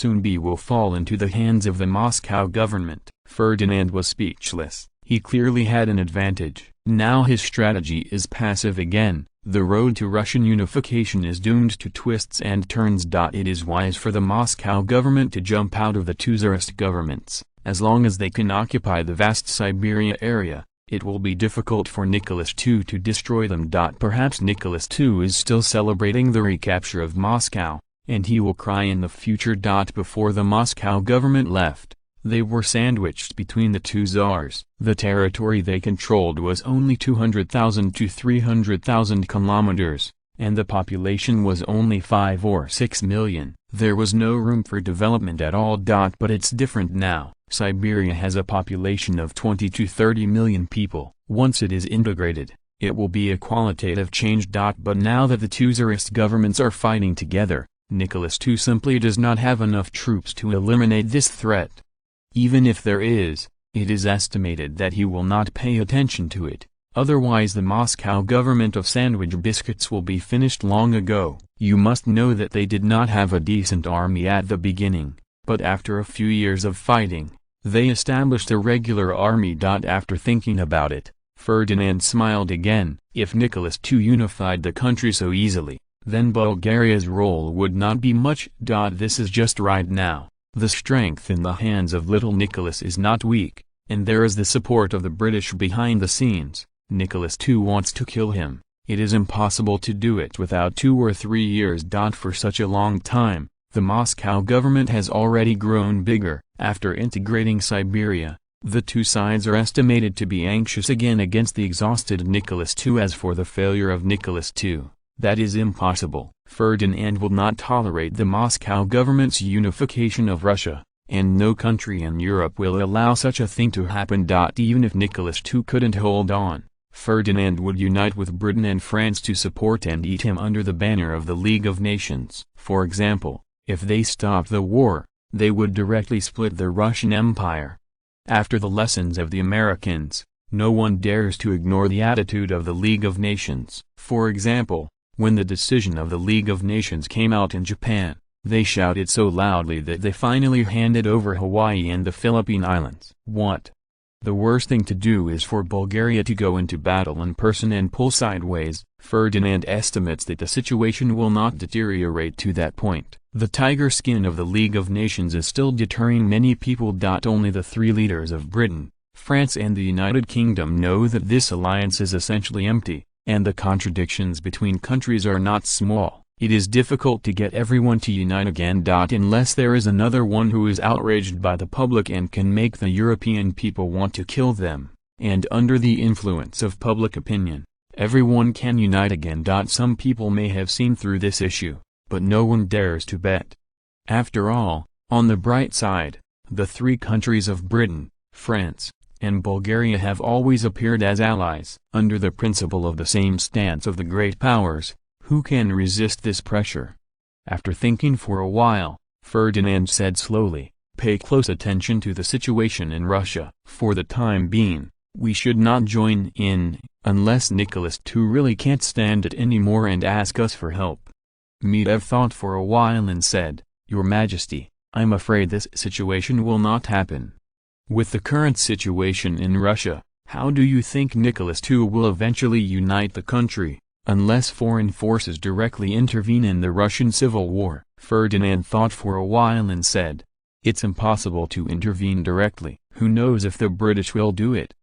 fall into the hands of the Moscow government. Ferdinand was speechless. He clearly had an advantage. Now his strategy is passive again. The road to Russian unification is doomed to twists and turns. It is wise for the Moscow government to jump out of the two Tsarist governments. As long as they can occupy the vast Siberia area, it will be difficult for Nicholas II to destroy them. Perhaps Nicholas II is still celebrating the recapture of Moscow, and he will cry in the future. Before the Moscow government left, they were sandwiched between the two czars. The territory they controlled was only 200,000 to 300,000 kilometers, and the population was only 5 or 6 million. There was no room for development at all. But it's different now. Siberia has a population of 20 to 30 million people. Once it is integrated, it will be a qualitative change. But now that the two Tsarist governments are fighting together, Nicholas II simply does not have enough troops to eliminate this threat. Even if there is, it is estimated that he will not pay attention to it, otherwise the Moscow government of sandwich biscuits will be finished long ago. You must know that they did not have a decent army at the beginning, but after a few years of fighting, they established a regular army. After thinking about it, Ferdinand smiled again. If Nicholas II unified the country so easily, then Bulgaria's role would not be much. This is just right now. The strength in the hands of little Nicholas is not weak, and there is the support of the British behind the scenes. Nicholas II wants to kill him. It is impossible to do it without 2 or 3 years. For such a long time, the Moscow government has already grown bigger. After integrating Siberia, the two sides are estimated to be anxious again against the exhausted Nicholas II. As for the failure of Nicholas II, that is impossible. Ferdinand will not tolerate the Moscow government's unification of Russia, and no country in Europe will allow such a thing to happen. Even if Nicholas II couldn't hold on, Ferdinand would unite with Britain and France to support and eat him under the banner of the League of Nations. For example, if they stopped the war, they would directly split the Russian Empire. After the lessons of the Americans, no one dares to ignore the attitude of the League of Nations. For example, When the decision of the League of Nations came out in Japan, they shouted so loudly that they finally handed over Hawaii and the Philippine Islands. What? The worst thing to do is for Bulgaria to go into battle in person and pull sideways. Ferdinand estimates that the situation will not deteriorate to that point. The tiger skin of the League of Nations is still deterring many people. Only the three leaders of Britain, France and the United Kingdom know that this alliance is essentially empty, and the contradictions between countries are not small. It is difficult to get everyone to unite again. Unless there is another one who is outraged by the public and can make the European people want to kill them, and under the influence of public opinion, everyone can unite again. Some people may have seen through this issue, but no one dares to bet. After all, on the bright side, the three countries of Britain, France, and Bulgaria have always appeared as allies. Under the principle of the same stance of the great powers, who can resist this pressure? After thinking for a while, Ferdinand said slowly, "Pay close attention to the situation in Russia. For the time being, we should not join in, unless Nicholas II really can't stand it anymore and ask us for help." Medvedev thought for a while and said, "Your Majesty, I'm afraid this situation will not happen. With the current situation in Russia, how do you think Nicholas II will eventually unite the country, unless foreign forces directly intervene in the Russian Civil War?" Ferdinand thought for a while and said, "It's impossible to intervene directly. Who knows if the British will do it?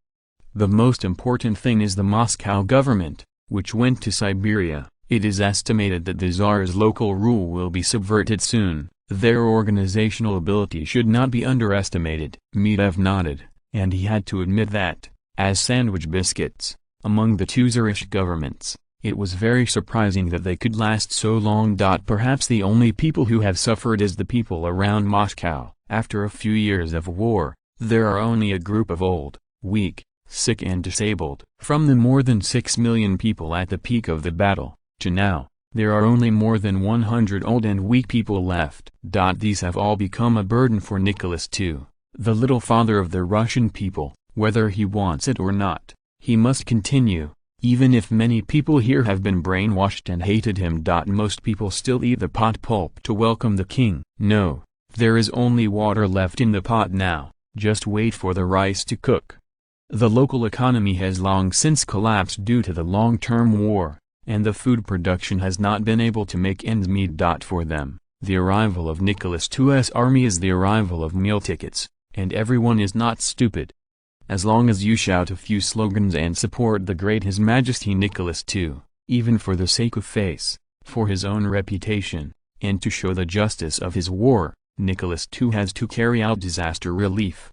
The most important thing is the Moscow government, which went to Siberia. It is estimated that the Tsar's local rule will be subverted soon. Their organizational ability should not be underestimated." Medvedev nodded, and he had to admit that, as sandwich biscuits, among the two Tsarish governments, it was very surprising that they could last so long. Perhaps the only people who have suffered is the people around Moscow. After a few years of war, there are only a group of old, weak, sick and disabled. From the more than 6 million people at the peak of the battle, to now, there are only more than 100 old and weak people left. These have all become a burden for Nicholas II, the little father of the Russian people. Whether he wants it or not, he must continue, even if many people here have been brainwashed and hated him. Most people still eat the pot pulp to welcome the king. No, there is only water left in the pot now, just wait for the rice to cook. The local economy has long since collapsed due to the long-term war, and the food production has not been able to make ends meet. For them, the arrival of Nicholas II's army is the arrival of meal tickets, and everyone is not stupid. As long as you shout a few slogans and support the great His Majesty Nicholas II, even for the sake of face, for his own reputation, and to show the justice of his war, Nicholas II has to carry out disaster relief.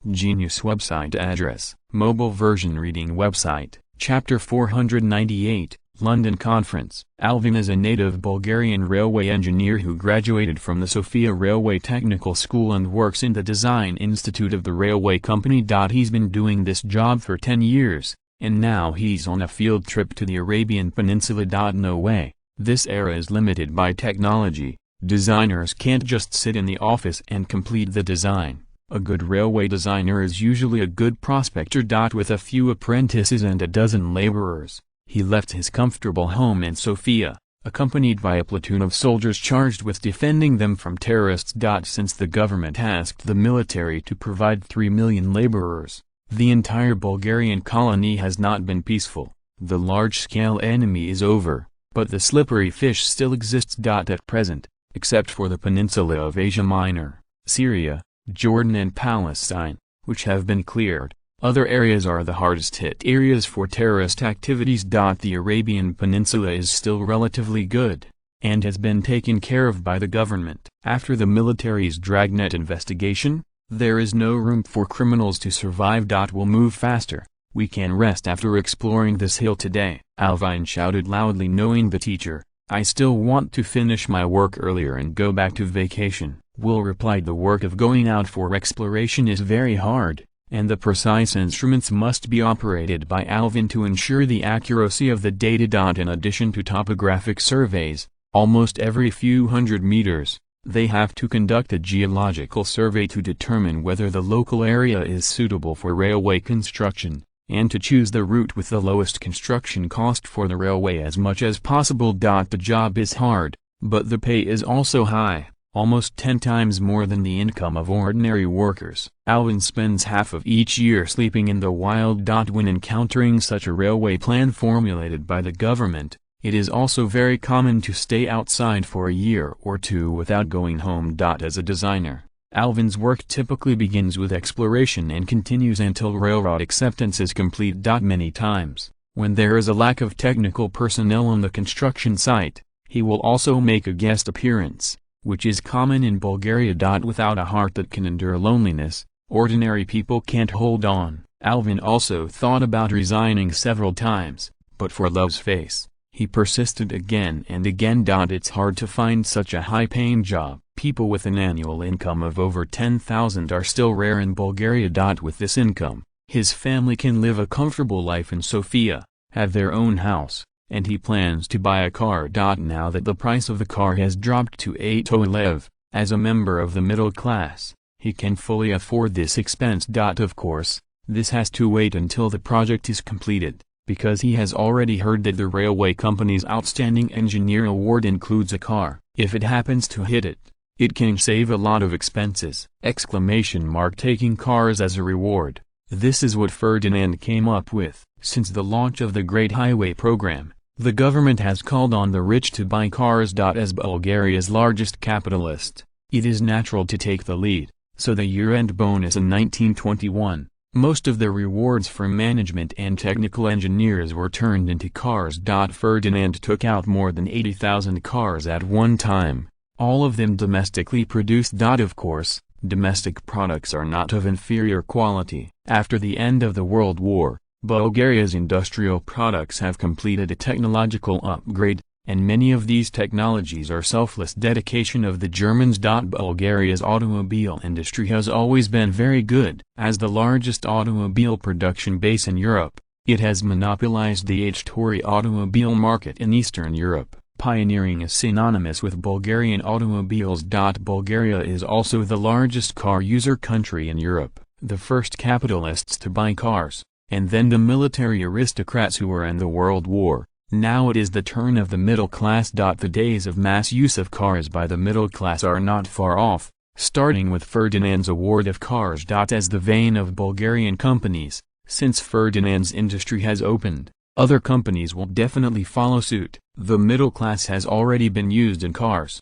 Genius website address, mobile version reading website, Chapter 498, London Conference. Alvin is a native Bulgarian railway engineer who graduated from the Sofia Railway Technical School and works in the Design Institute of the railway company. He's been doing this job for 10 years, and now he's on a field trip to the Arabian Peninsula. No way, this era is limited by technology. Designers can't just sit in the office and complete the design. A good railway designer is usually a good prospector. With a few apprentices and a dozen laborers, he left his comfortable home in Sofia, accompanied by a platoon of soldiers charged with defending them from terrorists. Since the government asked the military to provide 3 million laborers, the entire Bulgarian colony has not been peaceful. The large-scale enemy is over, but the slippery fish still exists. At present, except for the peninsula of Asia Minor, Syria, Jordan and Palestine, which have been cleared, other areas are the hardest hit areas for terrorist activities. The Arabian Peninsula is still relatively good, and has been taken care of by the government. After the military's dragnet investigation, there is no room for criminals to survive. We'll move faster. We can rest after exploring this hill today. Alvin shouted loudly, knowing the teacher. I still want to finish my work earlier and go back to vacation. Will replied, the work of going out for exploration is very hard, and the precise instruments must be operated by Alvin to ensure the accuracy of the data. In addition to topographic surveys, almost every few hundred meters, they have to conduct a geological survey to determine whether the local area is suitable for railway construction. and to choose the route with the lowest construction cost for the railway as much as possible. The job is hard, but the pay is also high, almost 10 times more than the income of ordinary workers. Alvin spends half of each year sleeping in the wild. When encountering such a railway plan formulated by the government, it is also very common to stay outside for a year or two without going home. As a designer, Alvin's work typically begins with exploration and continues until railroad acceptance is complete. Many times, when there is a lack of technical personnel on the construction site, he will also make a guest appearance, which is common in Bulgaria. Without a heart that can endure loneliness, ordinary people can't hold on. Alvin also thought about resigning several times, but for love's face, he persisted again and again. It's hard to find such a high-paying job. People with an annual income of over 10,000 are still rare in Bulgaria. With this income, his family can live a comfortable life in Sofia, have their own house, and he plans to buy a car. Now that the price of the car has dropped to 8 lev, as a member of the middle class, he can fully afford this expense. Of course, this has to wait until the project is completed, because he has already heard that the railway company's outstanding engineer award includes a car. If it happens to hit it, it can save a lot of expenses! Taking cars as a reward. This is what Ferdinand came up with. Since the launch of the Great Highway Program, the government has called on the rich to buy cars. As Bulgaria's largest capitalist, it is natural to take the lead, so the year-end bonus in 1921, most of the rewards for management and technical engineers were turned into cars. Ferdinand took out more than 80,000 cars at one time, all of them domestically produced. Of course, domestic products are not of inferior quality. After the end of the World War, Bulgaria's industrial products have completed a technological upgrade, and many of these technologies are selfless dedication of the Germans. Bulgaria's automobile industry has always been very good. As the largest automobile production base in Europe, it has monopolized the H-Tory automobile market in Eastern Europe. Pioneering is synonymous with Bulgarian automobiles. Bulgaria is also the largest car user country in Europe, the first capitalists to buy cars, and then the military aristocrats who were in the World War. Now it is the turn of the middle class. The days of mass use of cars by the middle class are not far off, starting with Ferdinand's award of cars. As the vein of Bulgarian companies, since Ferdinand's industry has opened, other companies will definitely follow suit. The middle class has already been used in cars.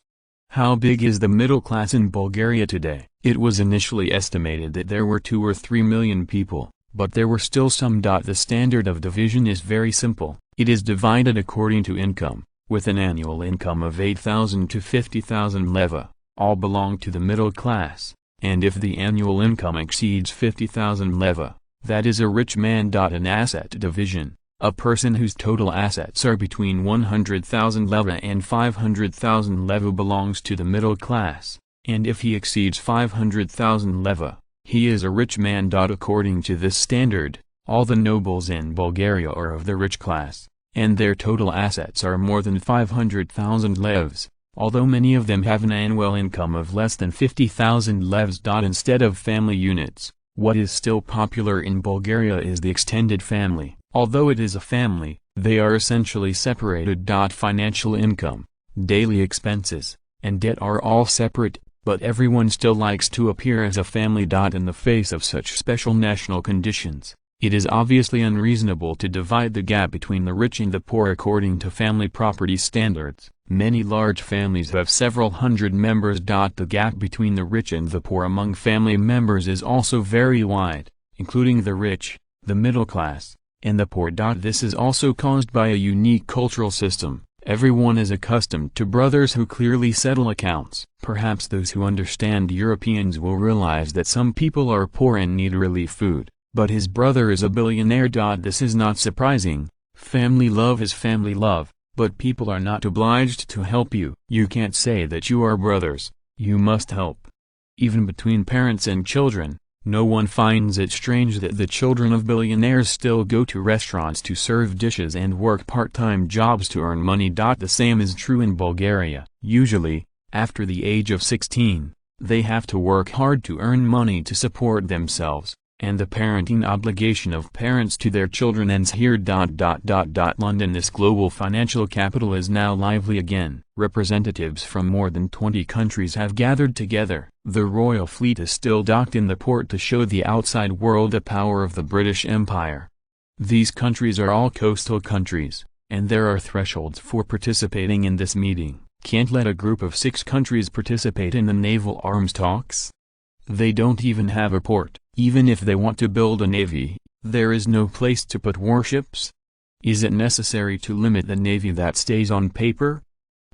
How big is the middle class in Bulgaria today? It was initially estimated that there were 2 or 3 million people, but there were still some. The standard of division is very simple. It is divided according to income, with an annual income of 8,000 to 50,000 leva, all belong to the middle class, and if the annual income exceeds 50,000 leva, that is a rich man. An asset division, a person whose total assets are between 100,000 leva and 500,000 leva belongs to the middle class, and if he exceeds 500,000 leva, he is a rich man. According to this standard, all the nobles in Bulgaria are of the rich class, and their total assets are more than 500,000 levs, although many of them have an annual income of less than 50,000 levs. Instead of family units, what is still popular in Bulgaria is the extended family. Although it is a family, they are essentially separated. Financial income, daily expenses, and debt are all separate, but everyone still likes to appear as a family. In the face of such special national conditions, it is obviously unreasonable to divide the gap between the rich and the poor according to family property standards. Many large families have several hundred members. The gap between the rich and the poor among family members is also very wide, including the rich, the middle class, and the poor. This is also caused by a unique cultural system. Everyone is accustomed to brothers who clearly settle accounts. Perhaps those who understand Europeans will realize that some people are poor and need relief food, but his brother is a billionaire. This is not surprising. Family love is family love, but people are not obliged to help you. You can't say that you are brothers, you must help. Even between parents and children, no one finds it strange that the children of billionaires still go to restaurants to serve dishes and work part-time jobs to earn money. The same is true in Bulgaria. Usually, after the age of 16, they have to work hard to earn money to support themselves. And the parenting obligation of parents to their children ends here. London. This global financial capital is now lively again. Representatives from more than 20 countries have gathered together. The royal fleet is still docked in the port to show the outside world the power of the British Empire. These countries are all coastal countries, and there are thresholds for participating in this meeting. Can't let a group of 6 countries participate in the naval arms talks. They don't even have a port. Even if they want to build a navy, there is no place to put warships. Is it necessary to limit the navy that stays on paper?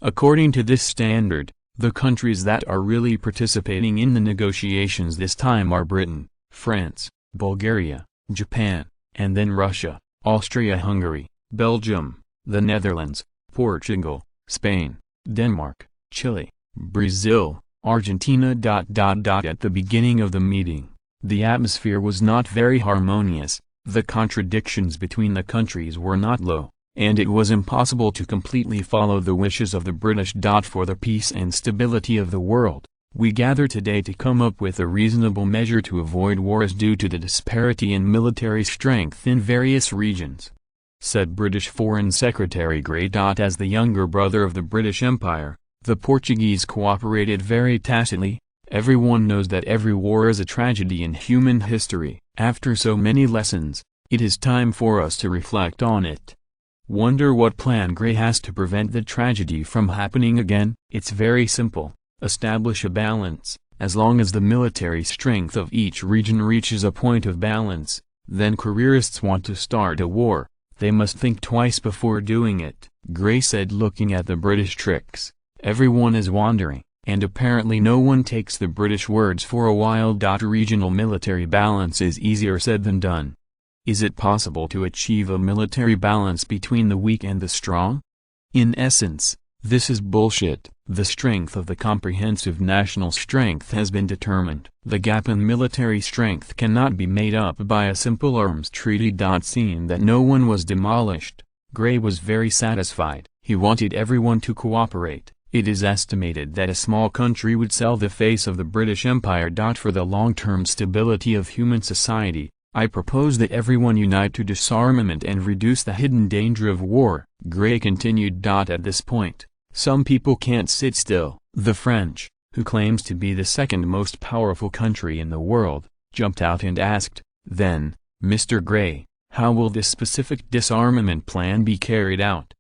According to this standard, the countries that are really participating in the negotiations this time are Britain, France, Bulgaria, Japan, and then Russia, Austria-Hungary, Belgium, the Netherlands, Portugal, Spain, Denmark, Chile, Brazil, Argentina. At the beginning of the meeting, the atmosphere was not very harmonious, the contradictions between the countries were not low, and it was impossible to completely follow the wishes of the British. For the peace and stability of the world, we gather today to come up with a reasonable measure to avoid wars due to the disparity in military strength in various regions, said British Foreign Secretary Grey. As the younger brother of the British Empire, the Portuguese cooperated very tacitly. Everyone knows that every war is a tragedy in human history. After so many lessons, it is time for us to reflect on it. Wonder what plan Grey has to prevent the tragedy from happening again? It's very simple. Establish a balance. As long as the military strength of each region reaches a point of balance, then careerists want to start a war. They must think twice before doing it, Grey said, looking at the British tricks. Everyone is wandering, and apparently no one takes the British words for a while. Regional military balance is easier said than done. Is it possible to achieve a military balance between the weak and the strong? In essence, this is bullshit. The strength of the comprehensive national strength has been determined. The gap in military strength cannot be made up by a simple arms treaty. Seeing that no one was demolished, Grey was very satisfied. He wanted everyone to cooperate. It is estimated that a small country would sell the face of the British Empire. For the long-term stability of human society, I propose that everyone unite to disarmament and reduce the hidden danger of war, Grey continued. At this point, some people can't sit still. The French, who claims to be the second most powerful country in the world, jumped out and asked, then, Mr. Grey, how will this specific disarmament plan be carried out?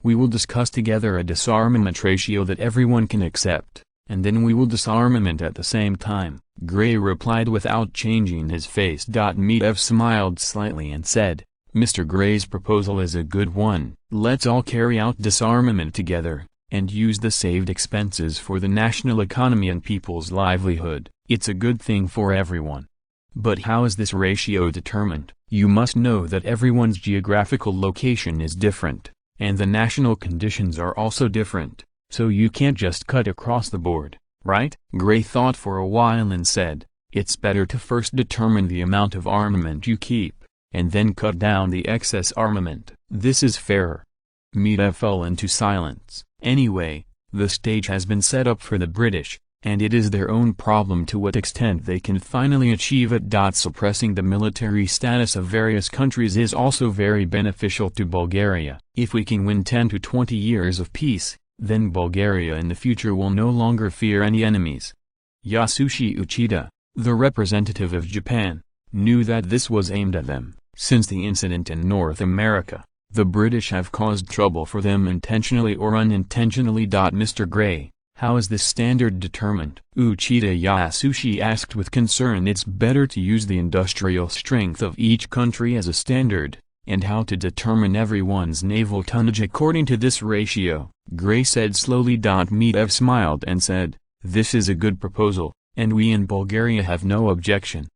We will discuss together a disarmament ratio that everyone can accept, and then we will disarmament at the same time, Grey replied without changing his face. Medvedev smiled slightly and said, Mr. Grey's proposal is a good one. Let's all carry out disarmament together, and use the saved expenses for the national economy and people's livelihood. It's a good thing for everyone. But how is this ratio determined? You must know that everyone's geographical location is different, and the national conditions are also different, so you can't just cut across the board, right? Grey thought for a while and said, it's better to first determine the amount of armament you keep, and then cut down the excess armament. This is fairer. Medvedev fell into silence. Anyway, the stage has been set up for the British, and it is their own problem to what extent they can finally achieve it. Suppressing the military status of various countries is also very beneficial to Bulgaria. If we can win 10 to 20 years of peace, then Bulgaria in the future will no longer fear any enemies. Yasushi Uchida, the representative of Japan, knew that this was aimed at them. Since the incident in North America, the British have caused trouble for them intentionally or unintentionally. Mr. Grey, how is this standard determined? Uchida Yasushi asked with concern. It's better to use the industrial strength of each country as a standard, and how to determine everyone's naval tonnage according to this ratio, Grey said slowly. Medvedev smiled and said, this is a good proposal, and we in Bulgaria have no objection.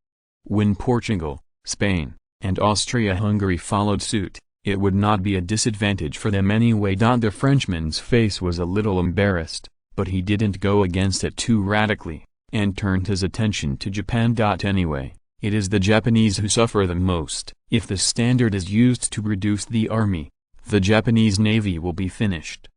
When Portugal, Spain, and Austria-Hungary followed suit, it would not be a disadvantage for them anyway. The Frenchman's face was a little embarrassed, but he didn't go against it too radically, and turned his attention to Japan. Anyway, it is the Japanese who suffer the most. If the standard is used to reduce the army, the Japanese navy will be finished.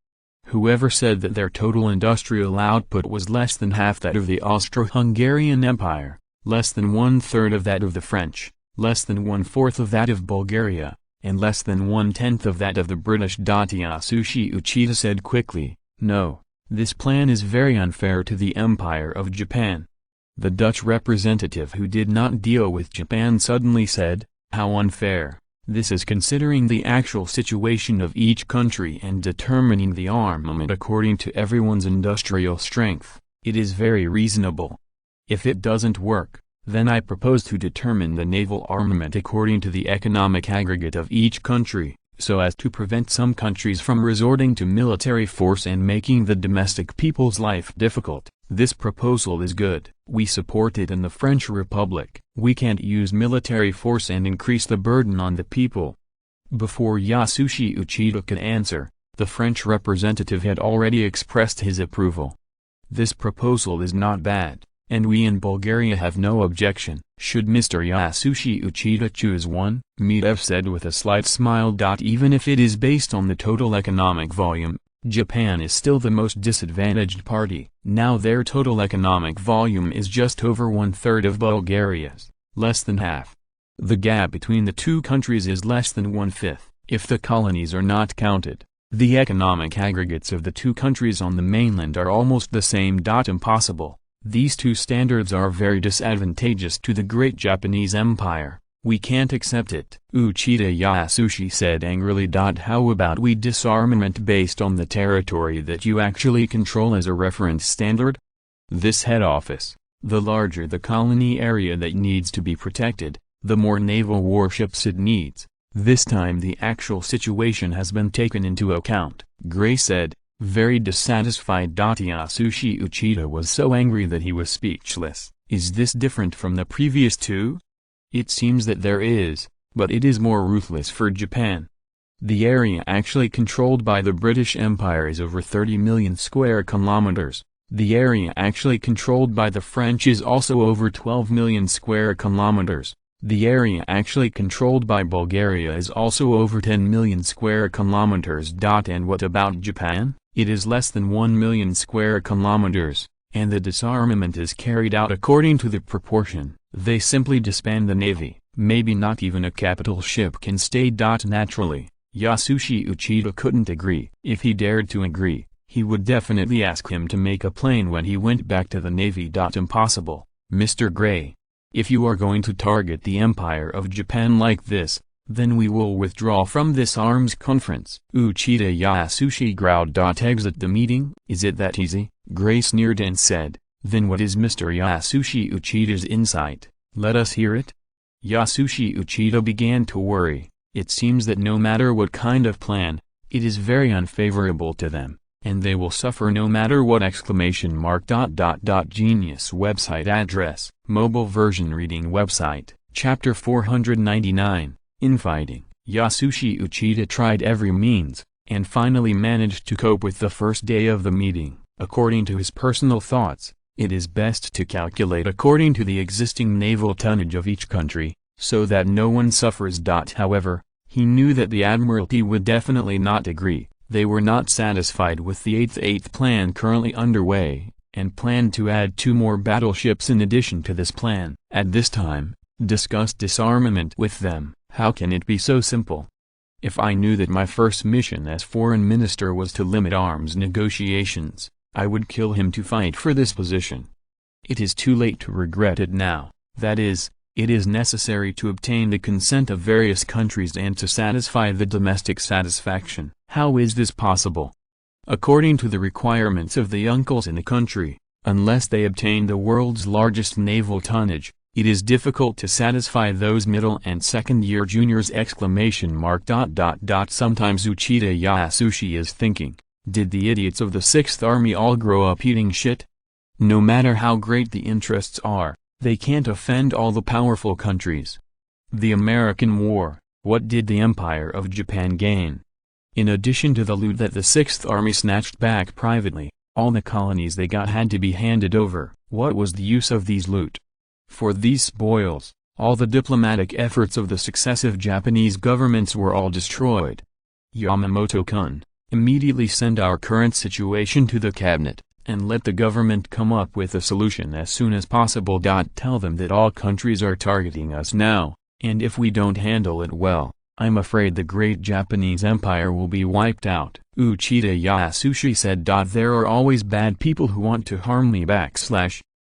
Whoever said that their total industrial output was less than half that of the Austro-Hungarian Empire, less than 1/3 of that of the French, less than 1/4 of that of Bulgaria, and less than 1/10 of that of the British. Yasushi Uchida said quickly, "No, this plan is very unfair to the Empire of Japan." The Dutch representative who did not deal with Japan suddenly said, "How unfair? This is considering the actual situation of each country and determining the armament according to everyone's industrial strength. It is very reasonable. If it doesn't work, then I propose to determine the naval armament according to the economic aggregate of each country, so as to prevent some countries from resorting to military force and making the domestic people's life difficult. This proposal is good. We support it in the French Republic. We can't use military force and increase the burden on the people." Before Yasushi Uchida could answer, the French representative had already expressed his approval. "This proposal is not bad, and we in Bulgaria have no objection. Should Mr. Yasushi Uchida choose one?" Medvedev said with a slight smile. "Even if it is based on the total economic volume, Japan is still the most disadvantaged party. Now their total economic volume is just over 1/3 of Bulgaria's, less than half. The gap between the two countries is less than 1/5, if the colonies are not counted. The economic aggregates of the two countries on the mainland are almost the same. Impossible. These two standards are very disadvantageous to the great Japanese Empire. We can't accept it." Uchida Yasushi said angrily. "How about we disarmament based on the territory that you actually control as a reference standard? This head office, the larger the colony area that needs to be protected, the more naval warships it needs. This time the actual situation has been taken into account," Gray said, very dissatisfied. Yasushi Uchida was so angry that he was speechless. "Is this different from the previous two? It seems that there is, but it is more ruthless for Japan. The area actually controlled by the British Empire is over 30 million square kilometers. The area actually controlled by the French is also over 12 million square kilometers. The area actually controlled by Bulgaria is also over 10 million square kilometers. And what about Japan? It is less than 1 million square kilometers, and the disarmament is carried out according to the proportion. They simply disband the navy. Maybe not even a capital ship can stay. Naturally, Yasushi Uchida couldn't agree. If he dared to agree, he would definitely ask him to make a plane when he went back to the navy. Impossible. Mr. Gray. If you are going to target the Empire of Japan like this, then we will withdraw from this arms conference. Uchida Yasushi growled. Exit the meeting? Is it that easy? Gray sneered and said, "Then what is Mr. Yasushi Uchida's insight? Let us hear it." Yasushi Uchida began to worry. It seems that no matter what kind of plan, it is very unfavorable to them, and they will suffer no matter what! Genius website address, mobile version reading website, chapter 499, Infighting. Yasushi Uchida tried every means, and finally managed to cope with the first day of the meeting. According to his personal thoughts, it is best to calculate according to the existing naval tonnage of each country, so that no one suffers. However, he knew that the Admiralty would definitely not agree. They were not satisfied with the 8th plan currently underway, and planned to add 2 more battleships in addition to this plan. At this time, discuss disarmament with them. How can it be so simple? If I knew that my first mission as foreign minister was to limit arms negotiations, I would kill him to fight for this position. It is too late to regret it now. That is, it is necessary to obtain the consent of various countries and to satisfy the domestic satisfaction. How is this possible? According to the requirements of the uncles in the country, unless they obtain the world's largest naval tonnage, it is difficult to satisfy those middle and second-year juniors! Sometimes Uchida Yasushi is thinking, did the idiots of the 6th Army all grow up eating shit? No matter how great the interests are, they can't offend all the powerful countries. The American War, what did the Empire of Japan gain? In addition to the loot that the 6th Army snatched back privately, all the colonies they got had to be handed over. What was the use of these loot? For these spoils, all the diplomatic efforts of the successive Japanese governments were all destroyed. Yamamoto-kun, immediately send our current situation to the cabinet. and let the government come up with a solution as soon as possible. Tell them that all countries are targeting us now, and if we don't handle it well, I'm afraid the great Japanese empire will be wiped out. Uchida Yasushi said. There are always bad people who want to harm me.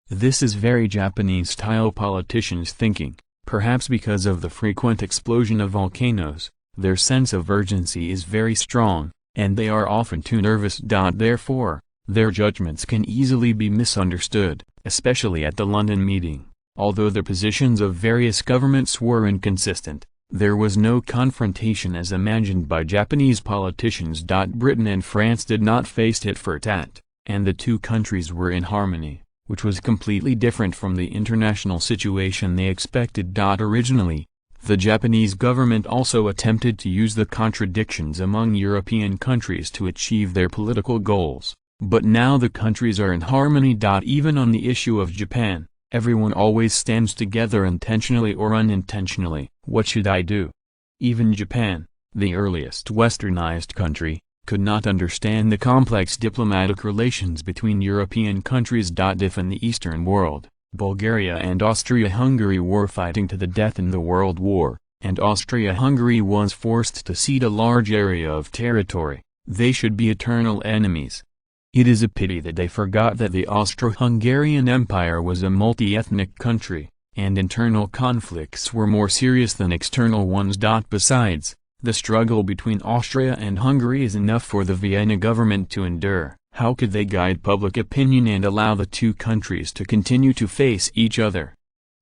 This is very Japanese-style politicians thinking, perhaps because of the frequent explosion of volcanoes, their sense of urgency is very strong, and they are often too nervous. Therefore, their judgments can easily be misunderstood, especially at the London meeting. Although the positions of various governments were inconsistent, there was no confrontation as imagined by Japanese politicians. Britain and France did not face tit for tat, and the two countries were in harmony, which was completely different from the international situation they expected. Originally, the Japanese government also attempted to use the contradictions among European countries to achieve their political goals, but now the countries are in harmony. Even on the issue of Japan, everyone always stands together intentionally or unintentionally. What should I do? Even Japan, the earliest westernized country, could not understand the complex diplomatic relations between European countries. If in the Eastern world, Bulgaria and Austria-Hungary were fighting to the death in the World War, and Austria-Hungary was forced to cede a large area of territory, they should be eternal enemies. It is a pity that they forgot that the Austro-Hungarian Empire was a multi-ethnic country, and internal conflicts were more serious than external ones. Besides, the struggle between Austria and Hungary is enough for the Vienna government to endure. How could they guide public opinion and allow the two countries to continue to face each other?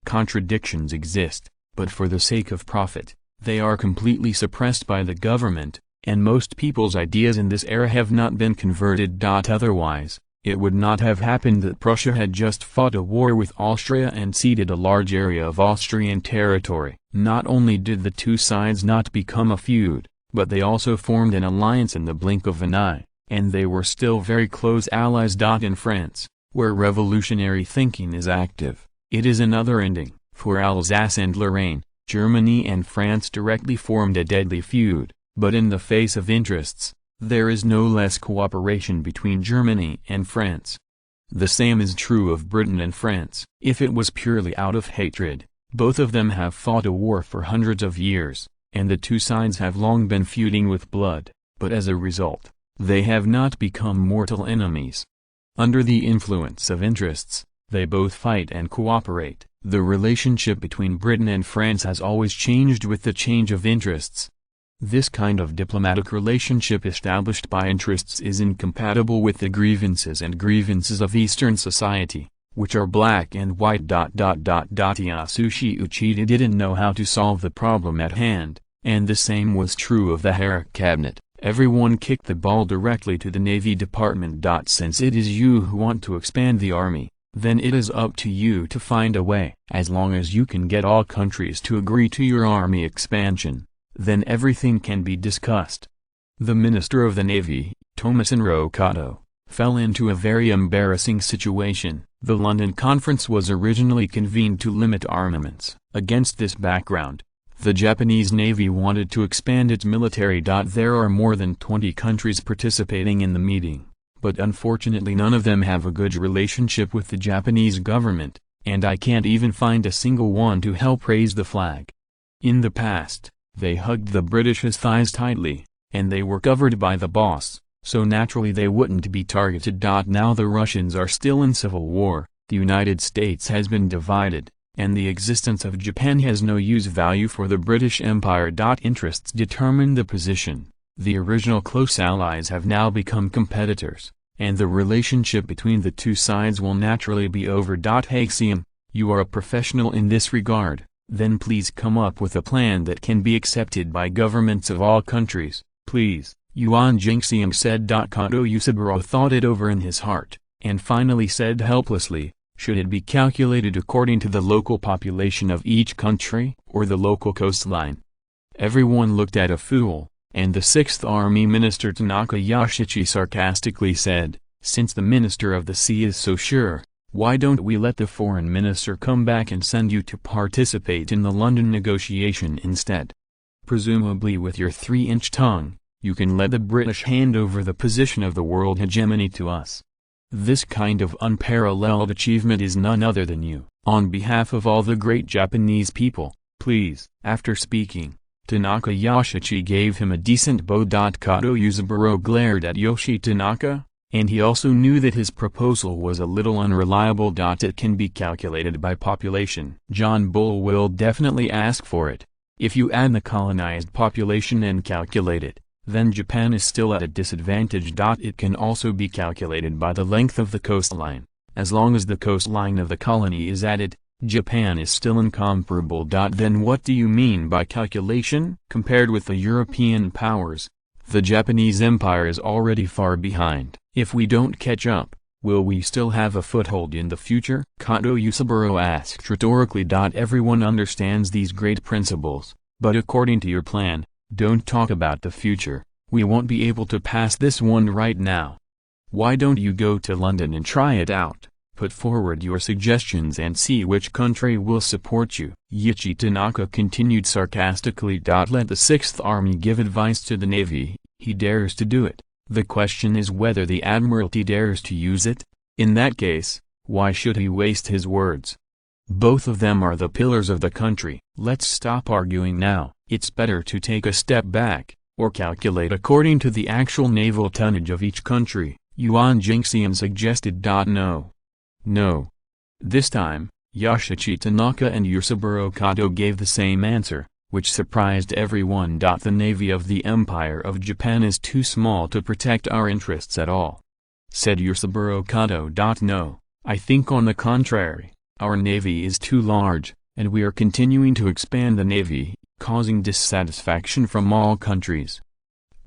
Contradictions exist, but for the sake of profit, they are completely suppressed by the government, and most people's ideas in this era have not been converted. Otherwise, it would not have happened that Prussia had just fought a war with Austria and ceded a large area of Austrian territory. Not only did the two sides not become a feud, but they also formed an alliance in the blink of an eye, and they were still very close allies. In France, where revolutionary thinking is active, it is another ending. For Alsace and Lorraine, Germany and France directly formed a deadly feud, but in the face of interests, there is no less cooperation between Germany and France. The same is true of Britain and France. If it was purely out of hatred, both of them have fought a war for hundreds of years, and the two sides have long been feuding with blood, but as a result, they have not become mortal enemies. Under the influence of interests, they both fight and cooperate. The relationship between Britain and France has always changed with the change of interests. This kind of diplomatic relationship established by interests is incompatible with the grievances of Eastern society, which are black and white. Yasushi Uchida didn't know how to solve the problem at hand, and the same was true of the Herrick cabinet. Everyone kicked the ball directly to the Navy Department. Since it is you who want to expand the army, then it is up to you to find a way. As long as you can get all countries to agree to your army expansion, then everything can be discussed. The Minister of the Navy, Tomasinro Kato, fell into a very embarrassing situation. The London Conference was originally convened to limit armaments. Against this background, the Japanese Navy wanted to expand its military. There are more than 20 countries participating in the meeting, but unfortunately none of them have a good relationship with the Japanese government, and I can't even find a single one to help raise the flag. In the past, they hugged the British's thighs tightly, and they were covered by the boss, so naturally they wouldn't be targeted. Now the Russians are still in civil war, the United States has been divided, and the existence of Japan has no use value for the British Empire. Interests determine the position. The original close allies have now become competitors, and the relationship between the two sides will naturally be over. Haxium, you are a professional in this regard, then please come up with a plan that can be accepted by governments of all countries, please. Yuan Jingxiang said. Kato Yusubaro thought it over in his heart, and finally said helplessly, should it be calculated according to the local population of each country, or the local coastline? Everyone looked at a fool, and the 6th Army Minister Tanaka Yashichi sarcastically said, since the Minister of the Sea is so sure, why don't we let the Foreign Minister come back and send you to participate in the London negotiation instead? Presumably with your 3-inch tongue, you can let the British hand over the position of the world hegemony to us. This kind of unparalleled achievement is none other than you. On behalf of all the great Japanese people, please. After speaking, Tanaka Yashichi gave him a decent bow. Kato Yuzaburo glared at Yoshi Tanaka, and he also knew that his proposal was a little unreliable. It can be calculated by population. John Bull will definitely ask for it. If you add the colonized population and calculate it, then Japan is still at a disadvantage. It can also be calculated by the length of the coastline. As long as the coastline of the colony is added, Japan is still incomparable. Then what do you mean by calculation? Compared with the European powers, the Japanese empire is already far behind. If we don't catch up, will we still have a foothold in the future? Kato Yusaburo asked rhetorically. Everyone understands these great principles, but according to your plan, don't talk about the future. We won't be able to pass this one right now. Why don't you go to London and try it out? Put forward your suggestions and see which country will support you. Yoshi Tanaka continued sarcastically. Let the Sixth Army give advice to the Navy. He dares to do it. The question is whether the Admiralty dares to use it. In that case, why should he waste his words? Both of them are the pillars of the country. Let's stop arguing now. It's better to take a step back, or calculate according to the actual naval tonnage of each country, Yuan Jingxian suggested. No. This time, Yashichi Tanaka and Yusaburo Kato gave the same answer, which surprised everyone. The navy of the Empire of Japan is too small to protect our interests at all, said Yusaburo Kato. No, I think on the contrary, our navy is too large, and we are continuing to expand the navy, causing dissatisfaction from all countries.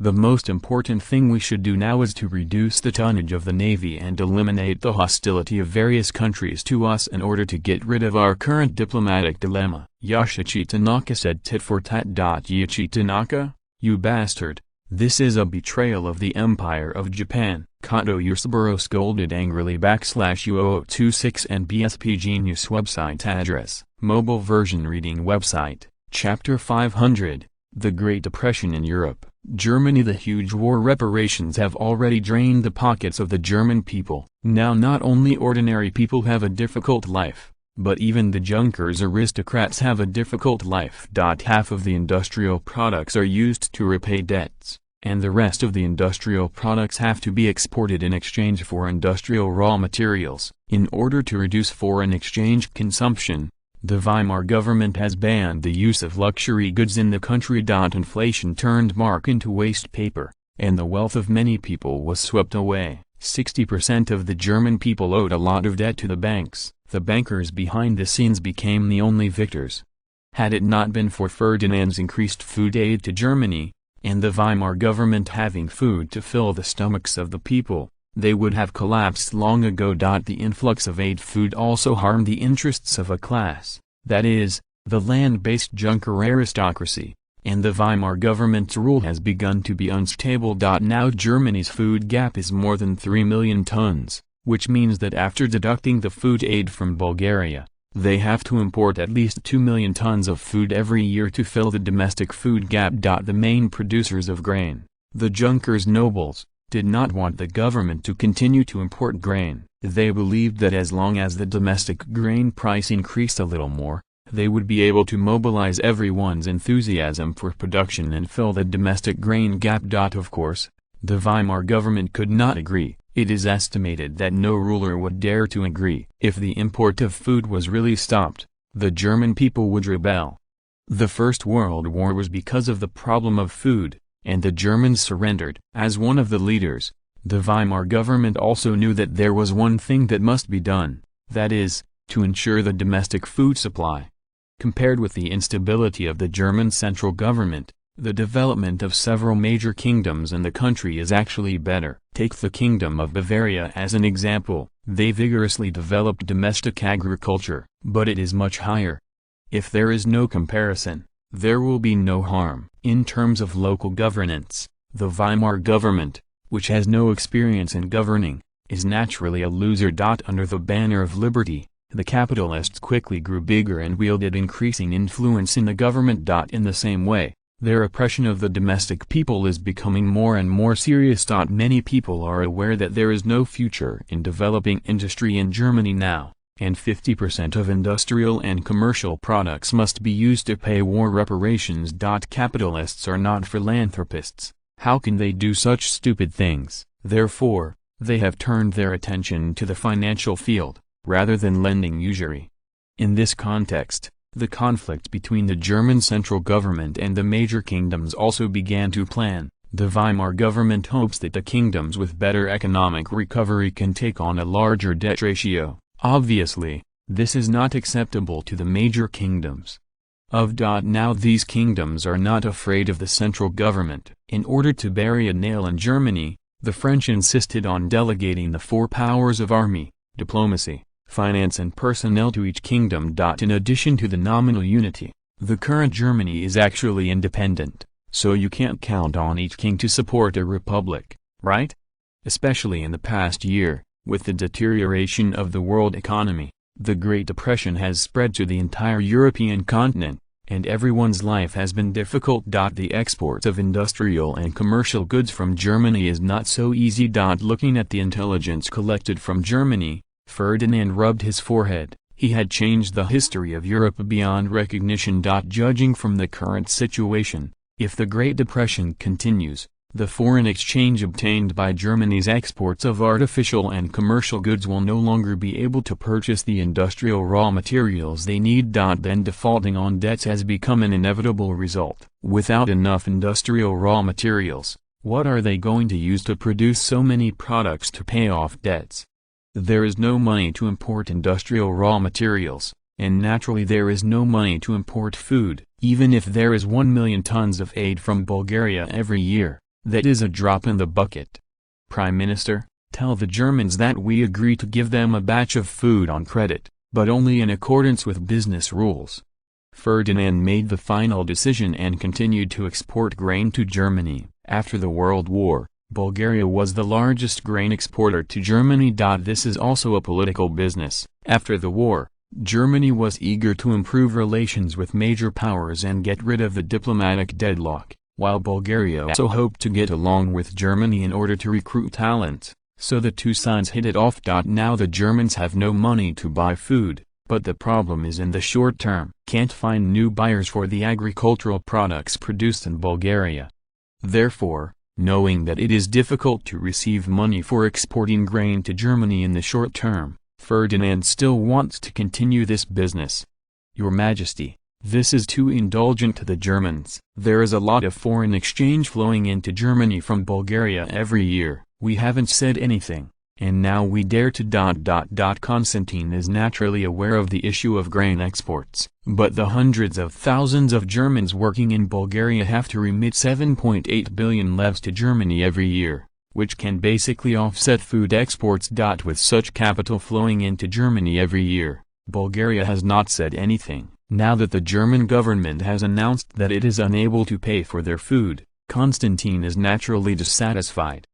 The most important thing we should do now is to reduce the tonnage of the navy and eliminate the hostility of various countries to us in order to get rid of our current diplomatic dilemma. Yashichi Tanaka said tit for tat. Yoshi Tanaka, you bastard, this is a betrayal of the Empire of Japan. Kato Yusaburo scolded angrily. /U0026 and BSP Genius website address. Mobile version reading website. Chapter 500, The Great Depression in Europe. Germany. The huge war reparations have already drained the pockets of the German people. Now not only ordinary people have a difficult life, but even the Junkers aristocrats have a difficult life. Half of the industrial products are used to repay debts, and the rest of the industrial products have to be exported in exchange for industrial raw materials. In order to reduce foreign exchange consumption, the Weimar government has banned the use of luxury goods in the country. Inflation turned mark into waste paper, and the wealth of many people was swept away. 60% of the German people owed a lot of debt to the banks. The bankers behind the scenes became the only victors. Had it not been for Ferdinand's increased food aid to Germany, and the Weimar government having food to fill the stomachs of the people, they would have collapsed long ago. The influx of aid food also harmed the interests of a class, that is, the land-based Junker aristocracy, and the Weimar government's rule has begun to be unstable. Now Germany's food gap is more than 3 million tons, which means that after deducting the food aid from Bulgaria, they have to import at least 2 million tons of food every year to fill the domestic food gap. The main producers of grain, the Junkers nobles, did not want the government to continue to import grain. They believed that as long as the domestic grain price increased a little more, they would be able to mobilize everyone's enthusiasm for production and fill the domestic grain gap. Of course, the Weimar government could not agree. It is estimated that no ruler would dare to agree. If the import of food was really stopped, the German people would rebel. The First World War was because of the problem of food, and the Germans surrendered. As one of the leaders, the Weimar government also knew that there was one thing that must be done, that is, to ensure the domestic food supply. Compared with the instability of the German central government, the development of several major kingdoms in the country is actually better. Take the Kingdom of Bavaria as an example. They vigorously developed domestic agriculture, but it is much higher. If there is no comparison, there will be no harm. In terms of local governance, the Weimar government, which has no experience in governing, is naturally a loser. Under the banner of liberty, the capitalists quickly grew bigger and wielded increasing influence in the government. In the same way, Their oppression of the domestic people is becoming more and more serious. Many people are aware that there is no future in developing industry in Germany now, and 50% of industrial and commercial products must be used to pay war reparations. Capitalists are not philanthropists. How can they do such stupid things? Therefore, they have turned their attention to the financial field, rather than lending usury. In this context, the conflict between the German central government and the major kingdoms also began to plan. The Weimar government hopes that the kingdoms with better economic recovery can take on a larger debt ratio. Obviously, this is not acceptable to the major kingdoms. Now these kingdoms are not afraid of the central government. In order to bury a nail in Germany, the French insisted on delegating the four powers of army, diplomacy, finance and personnel to each kingdom. In addition to the nominal unity, the current Germany is actually independent, so you can't count on each king to support a republic, right? Especially in the past year, with the deterioration of the world economy, the Great Depression has spread to the entire European continent, and everyone's life has been difficult. The export of industrial and commercial goods from Germany is not so easy. Looking at the intelligence collected from Germany, Ferdinand rubbed his forehead. He had changed the history of Europe beyond recognition. Judging from the current situation, if the Great Depression continues, the foreign exchange obtained by Germany's exports of artificial and commercial goods will no longer be able to purchase the industrial raw materials they need. Then defaulting on debts has become an inevitable result. Without enough industrial raw materials, what are they going to use to produce so many products to pay off debts? There is no money to import industrial raw materials, and naturally there is no money to import food. Even if there is 1 million tons of aid from Bulgaria every year, that is a drop in the bucket. Prime Minister, tell the Germans that we agree to give them a batch of food on credit, but only in accordance with business rules. Ferdinand made the final decision and continued to export grain to Germany. After the World War, Bulgaria was the largest grain exporter to Germany. This is also a political business. After the war, Germany was eager to improve relations with major powers and get rid of the diplomatic deadlock, while Bulgaria also hoped to get along with Germany in order to recruit talent, so the two sides hit it off. Now the Germans have no money to buy food, but the problem is in the short term. Can't find new buyers for the agricultural products produced in Bulgaria. Therefore, knowing that it is difficult to receive money for exporting grain to Germany in the short term, Ferdinand still wants to continue this business. Your Majesty, this is too indulgent to the Germans. There is a lot of foreign exchange flowing into Germany from Bulgaria every year. We haven't said anything, and now we dare to. Constantine is naturally aware of the issue of grain exports, but the hundreds of thousands of Germans working in Bulgaria have to remit 7.8 billion levs to Germany every year, which can basically offset food exports. With such capital flowing into Germany every year, Bulgaria has not said anything. Now that the German government has announced that it is unable to pay for their food, Constantine is naturally dissatisfied.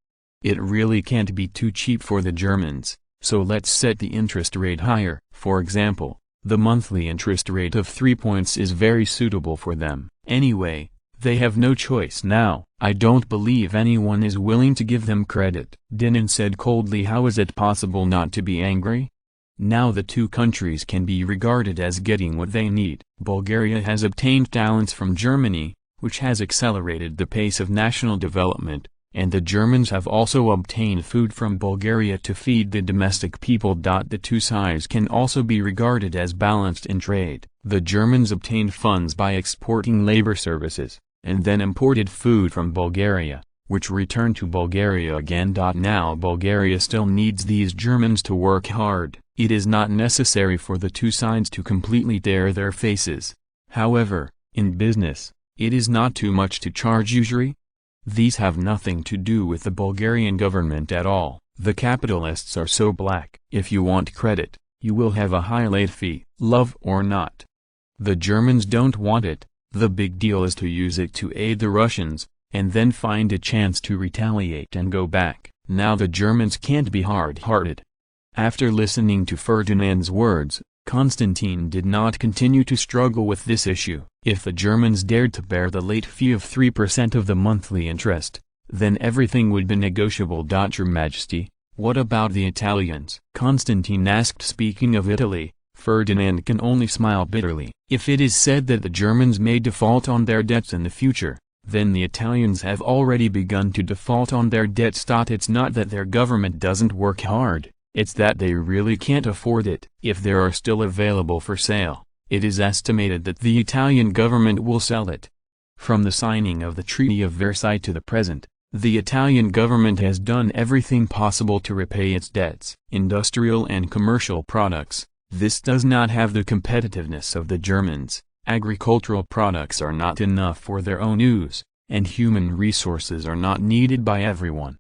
It really can't be too cheap for the Germans, so let's set the interest rate higher. For example, the monthly interest rate of 3 points is very suitable for them. Anyway, they have no choice now. I don't believe anyone is willing to give them credit. Dinan said coldly. How is it possible not to be angry? Now the two countries can be regarded as getting what they need. Bulgaria has obtained talents from Germany, which has accelerated the pace of national development, and the Germans have also obtained food from Bulgaria to feed the domestic people. The two sides can also be regarded as balanced in trade. The Germans obtained funds by exporting labor services, and then imported food from Bulgaria, which returned to Bulgaria again. Now Bulgaria still needs these Germans to work hard. It is not necessary for the two sides to completely tear their faces. However, in business, it is not too much to charge usury. These have nothing to do with the Bulgarian government at all. The capitalists are so black. If you want credit, you will have a high late fee, love or not. The Germans don't want it. The big deal is to use it to aid the Russians, and then find a chance to retaliate and go back. Now the Germans can't be hard-hearted. After listening to Ferdinand's words, Constantine did not continue to struggle with this issue. If the Germans dared to bear the late fee of 3% of the monthly interest, then everything would be negotiable. Your Majesty, what about the Italians? Constantine asked. Speaking of Italy, Ferdinand can only smile bitterly. If it is said that the Germans may default on their debts in the future, then the Italians have already begun to default on their debts. It's not that their government doesn't work hard, it's that they really can't afford it. If they are still available for sale, it is estimated that the Italian government will sell it. From the signing of the Treaty of Versailles to the present, the Italian government has done everything possible to repay its debts. Industrial and commercial products. This does not have the competitiveness of the Germans. Agricultural products are not enough for their own use, and human resources are not needed by everyone.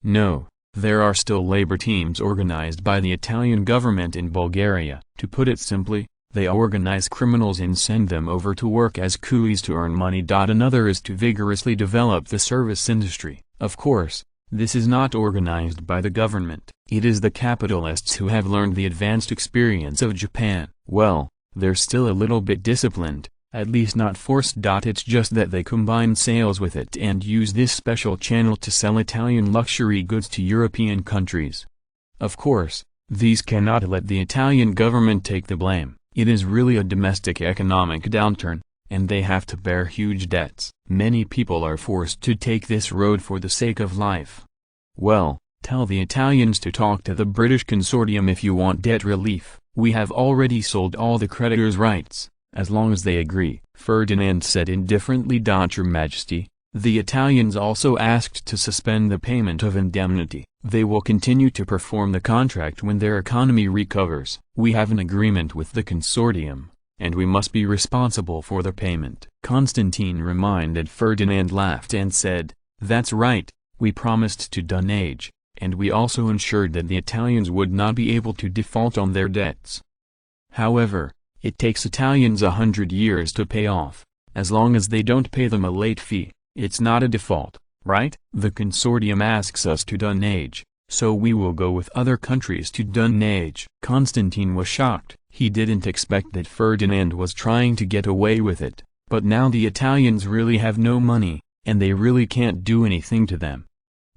No, there are still labor teams organized by the Italian government in Bulgaria. To put it simply, they organize criminals and send them over to work as coolies to earn money. Another is to vigorously develop the service industry. Of course, this is not organized by the government. It is the capitalists who have learned the advanced experience of Japan. Well, they're still a little bit disciplined, at least not forced. It's just that they combine sales with it and use this special channel to sell Italian luxury goods to European countries. Of course, these cannot let the Italian government take the blame. It is really a domestic economic downturn, and they have to bear huge debts. Many people are forced to take this road for the sake of life. Well, tell the Italians to talk to the British consortium if you want debt relief. We have already sold all the creditors' rights, as long as they agree. Ferdinand said indifferently. Your Majesty, the Italians also asked to suspend the payment of indemnity. They will continue to perform the contract when their economy recovers. We have an agreement with the consortium, and we must be responsible for the payment. Constantine reminded. Ferdinand laughed and said, "That's right, we promised to Dunage, and we also ensured that the Italians would not be able to default on their debts. However, it takes Italians 100 years to pay off. As long as they don't pay them a late fee, it's not a default, right? The consortium asks us to Dunage, so we will go with other countries to Dunage." Constantine was shocked. He didn't expect that Ferdinand was trying to get away with it, but now the Italians really have no money, and they really can't do anything to them.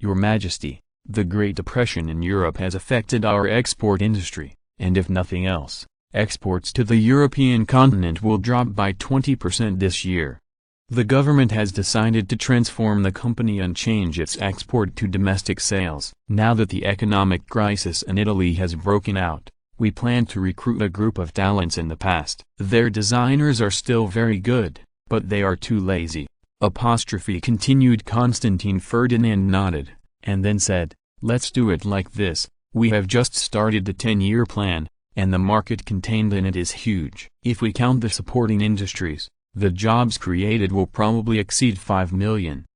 Your Majesty, the Great Depression in Europe has affected our export industry, and if nothing else, exports to the European continent will drop by 20% this year. The government has decided to transform the company and change its export to domestic sales. Now that the economic crisis in Italy has broken out, we plan to recruit a group of talents in the past. Their designers are still very good, but they are too lazy. Continued. Constantine. Ferdinand nodded, and then said, "Let's do it like this. We have just started the 10-year plan, and the market contained in it is huge. If we count the supporting industries, the jobs created will probably exceed 5 million.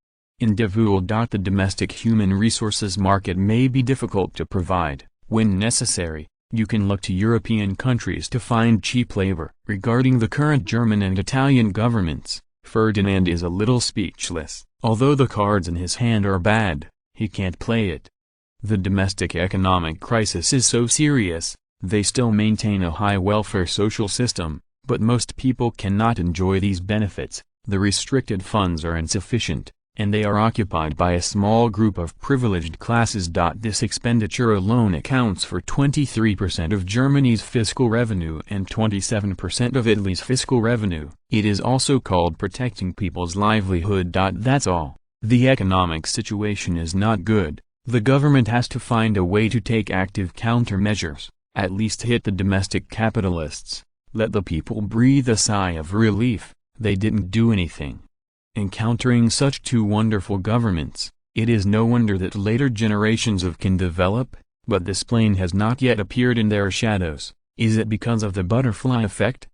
The domestic human resources market may be difficult to provide. When necessary, you can look to European countries to find cheap labor." Regarding the current German and Italian governments, Ferdinand is a little speechless. Although the cards in his hand are bad, he can't play it. The domestic economic crisis is so serious, they still maintain a high welfare social system, but most people cannot enjoy these benefits. The restricted funds are insufficient, and they are occupied by a small group of privileged classes. This expenditure alone accounts for 23% of Germany's fiscal revenue and 27% of Italy's fiscal revenue. It is also called protecting people's livelihood. That's all. The economic situation is not good. The government has to find a way to take active countermeasures, at least hit the domestic capitalists, let the people breathe a sigh of relief. They didn't do anything. Encountering such two wonderful governments, it is no wonder that later generations can develop, but this plane has not yet appeared in their shadows. Is it because of the butterfly effect?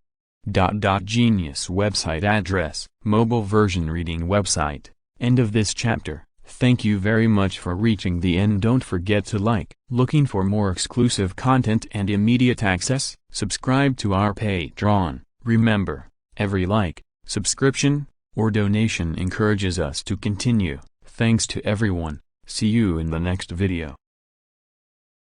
Genius website address, mobile version reading website. End of this chapter. Thank you very much for reaching the end. Don't forget to like. Looking for more exclusive content and immediate access? Subscribe to our Patreon. Remember, every like, subscription, or donation encourages us to continue. Thanks to everyone. See you in the next video.